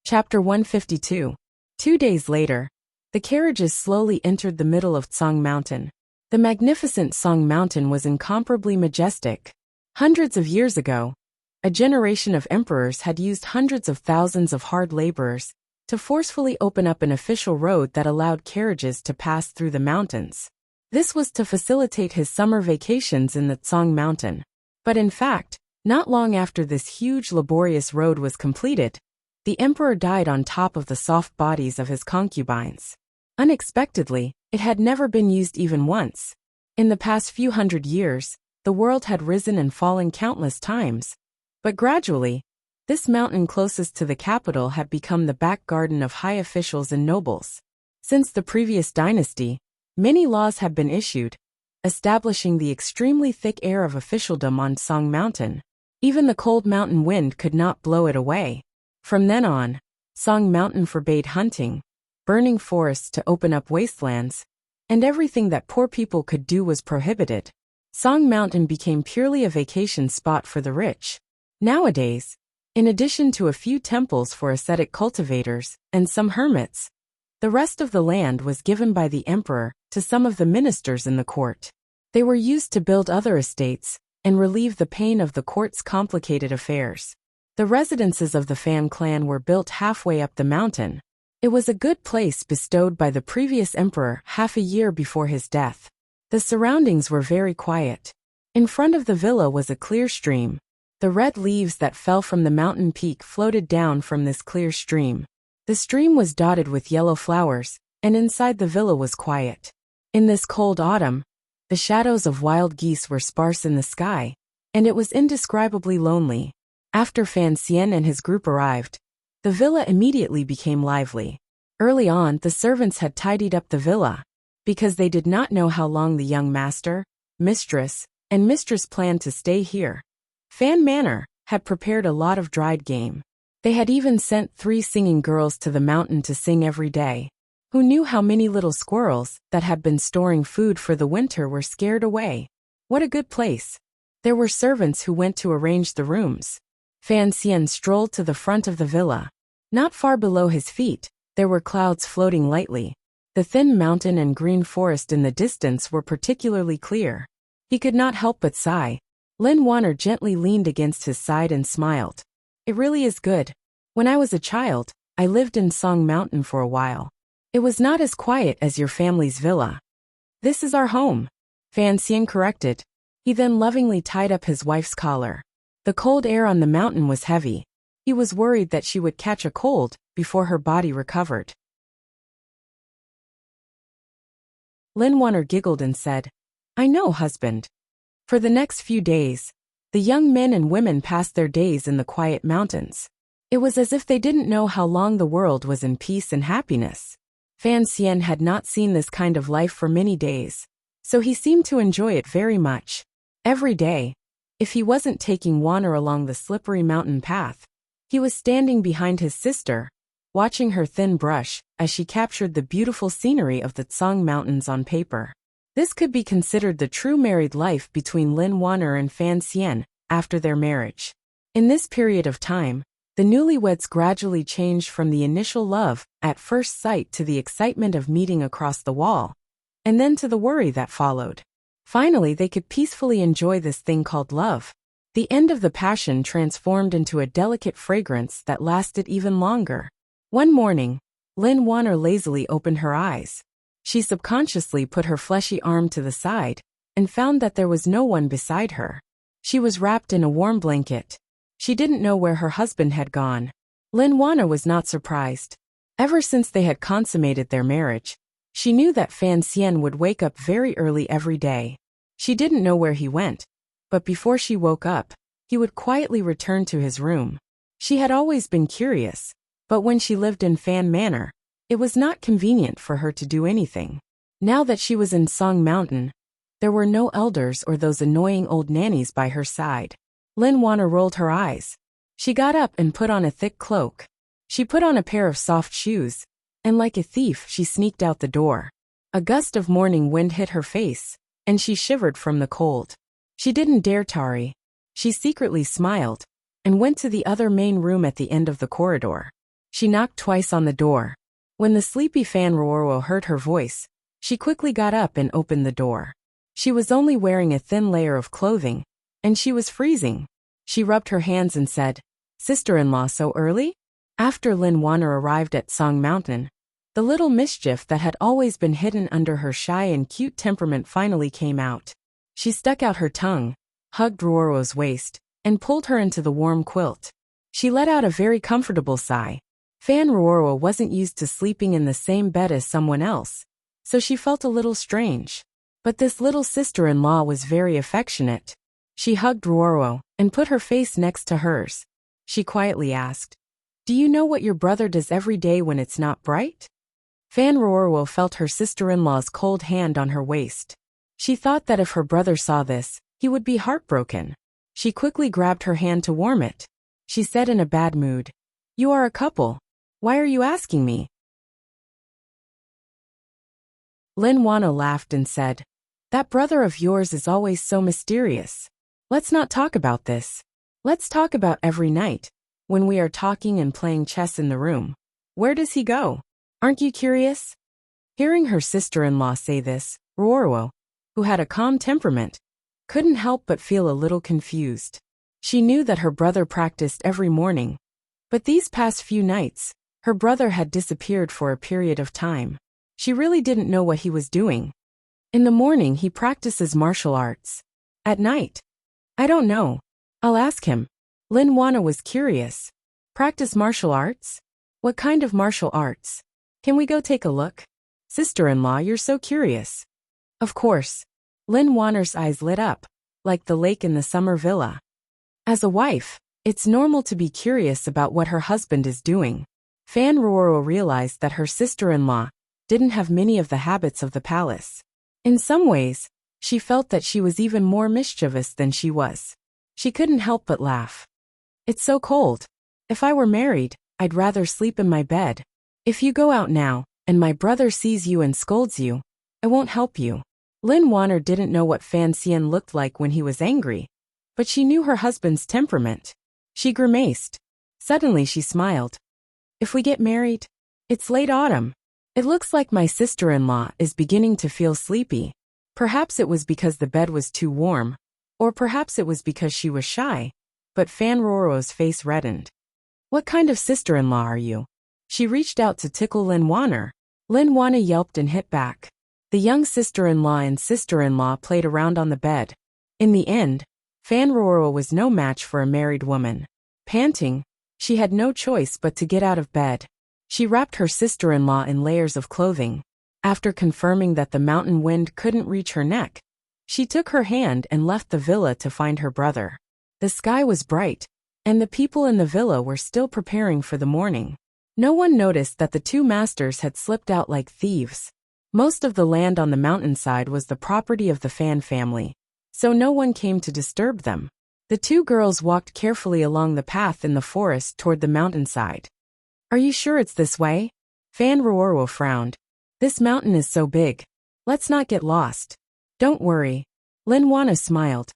Chapter 152. 2 days later, the carriages slowly entered the middle of Tsang Mountain. The magnificent Tsang Mountain was incomparably majestic. Hundreds of years ago, a generation of emperors had used hundreds of thousands of hard laborers to forcefully open up an official road that allowed carriages to pass through the mountains. This was to facilitate his summer vacations in the Tsang Mountain. But in fact, not long after this huge laborious road was completed, the emperor died on top of the soft bodies of his concubines. Unexpectedly, it had never been used even once. In the past few hundred years, the world had risen and fallen countless times. But gradually, this mountain closest to the capital had become the back garden of high officials and nobles. Since the previous dynasty, many laws have been issued, establishing the extremely thick air of officialdom on Tsang Mountain. Even the cold mountain wind could not blow it away. From then on, Tsang Mountain forbade hunting, burning forests to open up wastelands, and everything that poor people could do was prohibited. Tsang Mountain became purely a vacation spot for the rich. Nowadays, in addition to a few temples for ascetic cultivators and some hermits, the rest of the land was given by the emperor to some of the ministers in the court. They were used to build other estates and relieve the pain of the court's complicated affairs. The residences of the Fan clan were built halfway up the mountain. It was a good place bestowed by the previous emperor half a year before his death. The surroundings were very quiet. In front of the villa was a clear stream. The red leaves that fell from the mountain peak floated down from this clear stream. The stream was dotted with yellow flowers, and inside the villa was quiet. In this cold autumn, the shadows of wild geese were sparse in the sky, and it was indescribably lonely. After Fan Xian and his group arrived, the villa immediately became lively. Early on, the servants had tidied up the villa, because they did not know how long the young master, mistress, and mistress planned to stay here. Fan Manor had prepared a lot of dried game. They had even sent 3 singing girls to the mountain to sing every day. Who knew how many little squirrels that had been storing food for the winter were scared away? What a good place. There were servants who went to arrange the rooms. Fan Xian strolled to the front of the villa. Not far below his feet, there were clouds floating lightly. The thin mountain and green forest in the distance were particularly clear. He could not help but sigh. Lin Wanner gently leaned against his side and smiled. It really is good. When I was a child, I lived in Tsang Mountain for a while. It was not as quiet as your family's villa. This is our home, Fan Xian corrected. He then lovingly tied up his wife's collar. The cold air on the mountain was heavy. He was worried that she would catch a cold before her body recovered. Lin Wanner giggled and said, I know, husband. For the next few days, the young men and women passed their days in the quiet mountains. It was as if they didn't know how long the world was in peace and happiness. Fan Xian had not seen this kind of life for many days, so he seemed to enjoy it very much. Every day, if he wasn't taking water along the slippery mountain path, he was standing behind his sister, watching her thin brush as she captured the beautiful scenery of the Tsang Mountains on paper. This could be considered the true married life between Lin Wanner and Fan Xian after their marriage. In this period of time, the newlyweds gradually changed from the initial love at first sight to the excitement of meeting across the wall, and then to the worry that followed. Finally, they could peacefully enjoy this thing called love. The end of the passion transformed into a delicate fragrance that lasted even longer. One morning, Lin Wanner lazily opened her eyes. She subconsciously put her fleshy arm to the side and found that there was no one beside her. She was wrapped in a warm blanket. She didn't know where her husband had gone. Lin Wanner was not surprised. Ever since they had consummated their marriage, she knew that Fan Xian would wake up very early every day. She didn't know where he went, but before she woke up, he would quietly return to his room. She had always been curious, but when she lived in Fan Manor, it was not convenient for her to do anything. Now that she was in Song Mountain, there were no elders or those annoying old nannies by her side. Lin Wanner rolled her eyes. She got up and put on a thick cloak. She put on a pair of soft shoes, and like a thief she sneaked out the door. A gust of morning wind hit her face, and she shivered from the cold. She didn't dare tarry. She secretly smiled, and went to the other main room at the end of the corridor. She knocked twice on the door. When the sleepy Fan Ruoro heard her voice, she quickly got up and opened the door. She was only wearing a thin layer of clothing, and she was freezing. She rubbed her hands and said, "Sister-in-law, so early?" After Lin Wanner arrived at Song Mountain, the little mischief that had always been hidden under her shy and cute temperament finally came out. She stuck out her tongue, hugged Ruoro's waist, and pulled her into the warm quilt. She let out a very comfortable sigh. Fan Ruoro wasn't used to sleeping in the same bed as someone else, so she felt a little strange. But this little sister-in-law was very affectionate. She hugged Ruoro and put her face next to hers. She quietly asked, "Do you know what your brother does every day when it's not bright?" Fan Ruoro felt her sister-in-law's cold hand on her waist. She thought that if her brother saw this, he would be heartbroken. She quickly grabbed her hand to warm it. She said in a bad mood, "You are a couple. Why are you asking me?" Lin Wanner laughed and said, "That brother of yours is always so mysterious. Let's not talk about this. Let's talk about every night, when we are talking and playing chess in the room. Where does he go? Aren't you curious?" Hearing her sister-in-law say this, Ruoro, who had a calm temperament, couldn't help but feel a little confused. She knew that her brother practiced every morning, but these past few nights, her brother had disappeared for a period of time. She really didn't know what he was doing. In the morning he practices martial arts. At night, I don't know. I'll ask him. Lin Wanner was curious. Practice martial arts? What kind of martial arts? Can we go take a look? Sister-in-law, you're so curious. Of course. Lin Wanner's eyes lit up, like the lake in the summer villa. As a wife, it's normal to be curious about what her husband is doing. Fan Ruoro realized that her sister-in-law didn't have many of the habits of the palace. In some ways, she felt that she was even more mischievous than she was. She couldn't help but laugh. "It's so cold. If I were married, I'd rather sleep in my bed. If you go out now, and my brother sees you and scolds you, I won't help you." Lin Wanner didn't know what Fan Xian looked like when he was angry, but she knew her husband's temperament. She grimaced. Suddenly she smiled. "If we get married, it's late autumn. It looks like my sister-in-law is beginning to feel sleepy. Perhaps it was because the bed was too warm, or perhaps it was because she was shy, but Fan Ruoro's face reddened. "What kind of sister-in-law are you?" She reached out to tickle Lin Wanner. Lin Wanner yelped and hit back. The young sister-in-law and sister-in-law played around on the bed. In the end, Fan Ruoro was no match for a married woman. Panting, she had no choice but to get out of bed. She wrapped her sister-in-law in layers of clothing. After confirming that the mountain wind couldn't reach her neck, she took her hand and left the villa to find her brother. The sky was bright, and the people in the villa were still preparing for the morning. No one noticed that the two masters had slipped out like thieves. Most of the land on the mountainside was the property of the Fan family, so no one came to disturb them. The two girls walked carefully along the path in the forest toward the mountainside. Are you sure it's this way? Fan Ruoro frowned. This mountain is so big. Let's not get lost. Don't worry. Linwana smiled.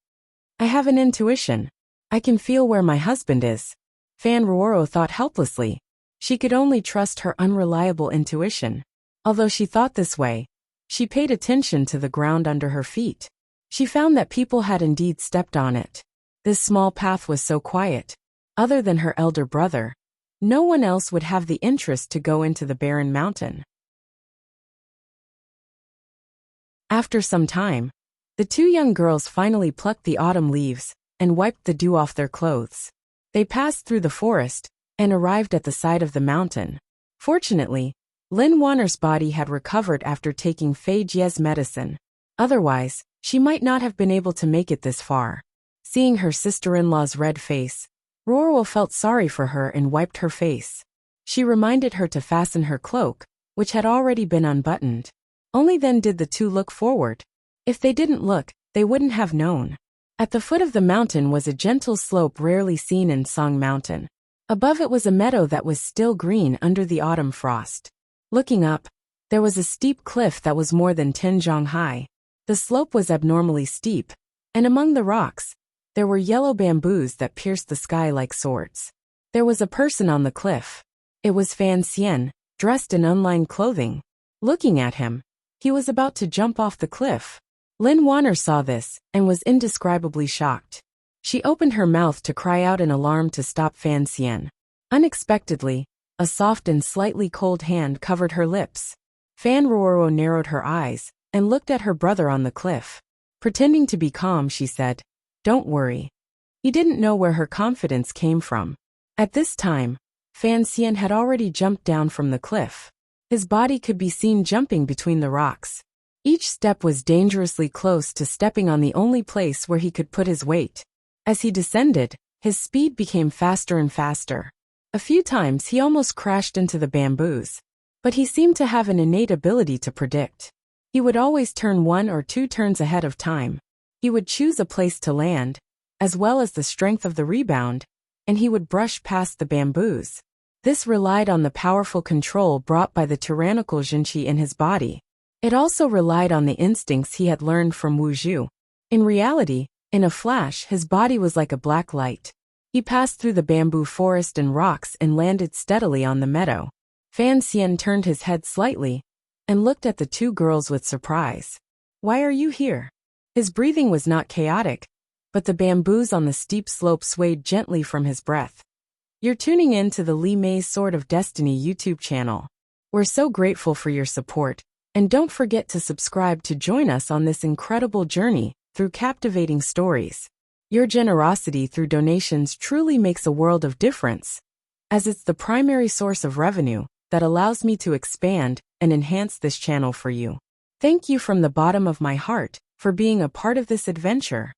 I have an intuition. I can feel where my husband is. Fan Ruoro thought helplessly. She could only trust her unreliable intuition. Although she thought this way, she paid attention to the ground under her feet. She found that people had indeed stepped on it. This small path was so quiet. Other than her elder brother, no one else would have the interest to go into the barren mountain. After some time, the two young girls finally plucked the autumn leaves and wiped the dew off their clothes. They passed through the forest and arrived at the side of the mountain. Fortunately, Lin Wanner's body had recovered after taking Fei Jie's medicine. Otherwise, she might not have been able to make it this far. Seeing her sister-in-law's red face, Ruoro felt sorry for her and wiped her face. She reminded her to fasten her cloak, which had already been unbuttoned. Only then did the two look forward. If they didn't look, they wouldn't have known. At the foot of the mountain was a gentle slope rarely seen in Song Mountain. Above it was a meadow that was still green under the autumn frost. Looking up, there was a steep cliff that was more than 10 zhang high. The slope was abnormally steep, and among the rocks, there were yellow bamboos that pierced the sky like swords. There was a person on the cliff. It was Fan Xian, dressed in unlined clothing. Looking at him, he was about to jump off the cliff. Lin Wanner saw this and was indescribably shocked. She opened her mouth to cry out in alarm to stop Fan Xian. Unexpectedly, a soft and slightly cold hand covered her lips. Fan Ruoro narrowed her eyes and looked at her brother on the cliff. Pretending to be calm, she said, "Don't worry." He didn't know where her confidence came from. At this time, Fan Xian had already jumped down from the cliff. His body could be seen jumping between the rocks. Each step was dangerously close to stepping on the only place where he could put his weight. As he descended, his speed became faster and faster. A few times he almost crashed into the bamboos. But he seemed to have an innate ability to predict. He would always turn 1 or 2 turns ahead of time. He would choose a place to land, as well as the strength of the rebound, and he would brush past the bamboos. This relied on the powerful control brought by the tyrannical Jinqi in his body. It also relied on the instincts he had learned from Wu Zhu. In reality, in a flash, his body was like a black light. He passed through the bamboo forest and rocks and landed steadily on the meadow. Fan Xian turned his head slightly and looked at the two girls with surprise. "Why are you here?" His breathing was not chaotic, but the bamboos on the steep slope swayed gently from his breath. You're tuning in to the Li Mei's Sword of Destiny YouTube channel. We're so grateful for your support, and don't forget to subscribe to join us on this incredible journey through captivating stories. Your generosity through donations truly makes a world of difference, as it's the primary source of revenue that allows me to expand and enhance this channel for you. Thank you from the bottom of my heart for being a part of this adventure.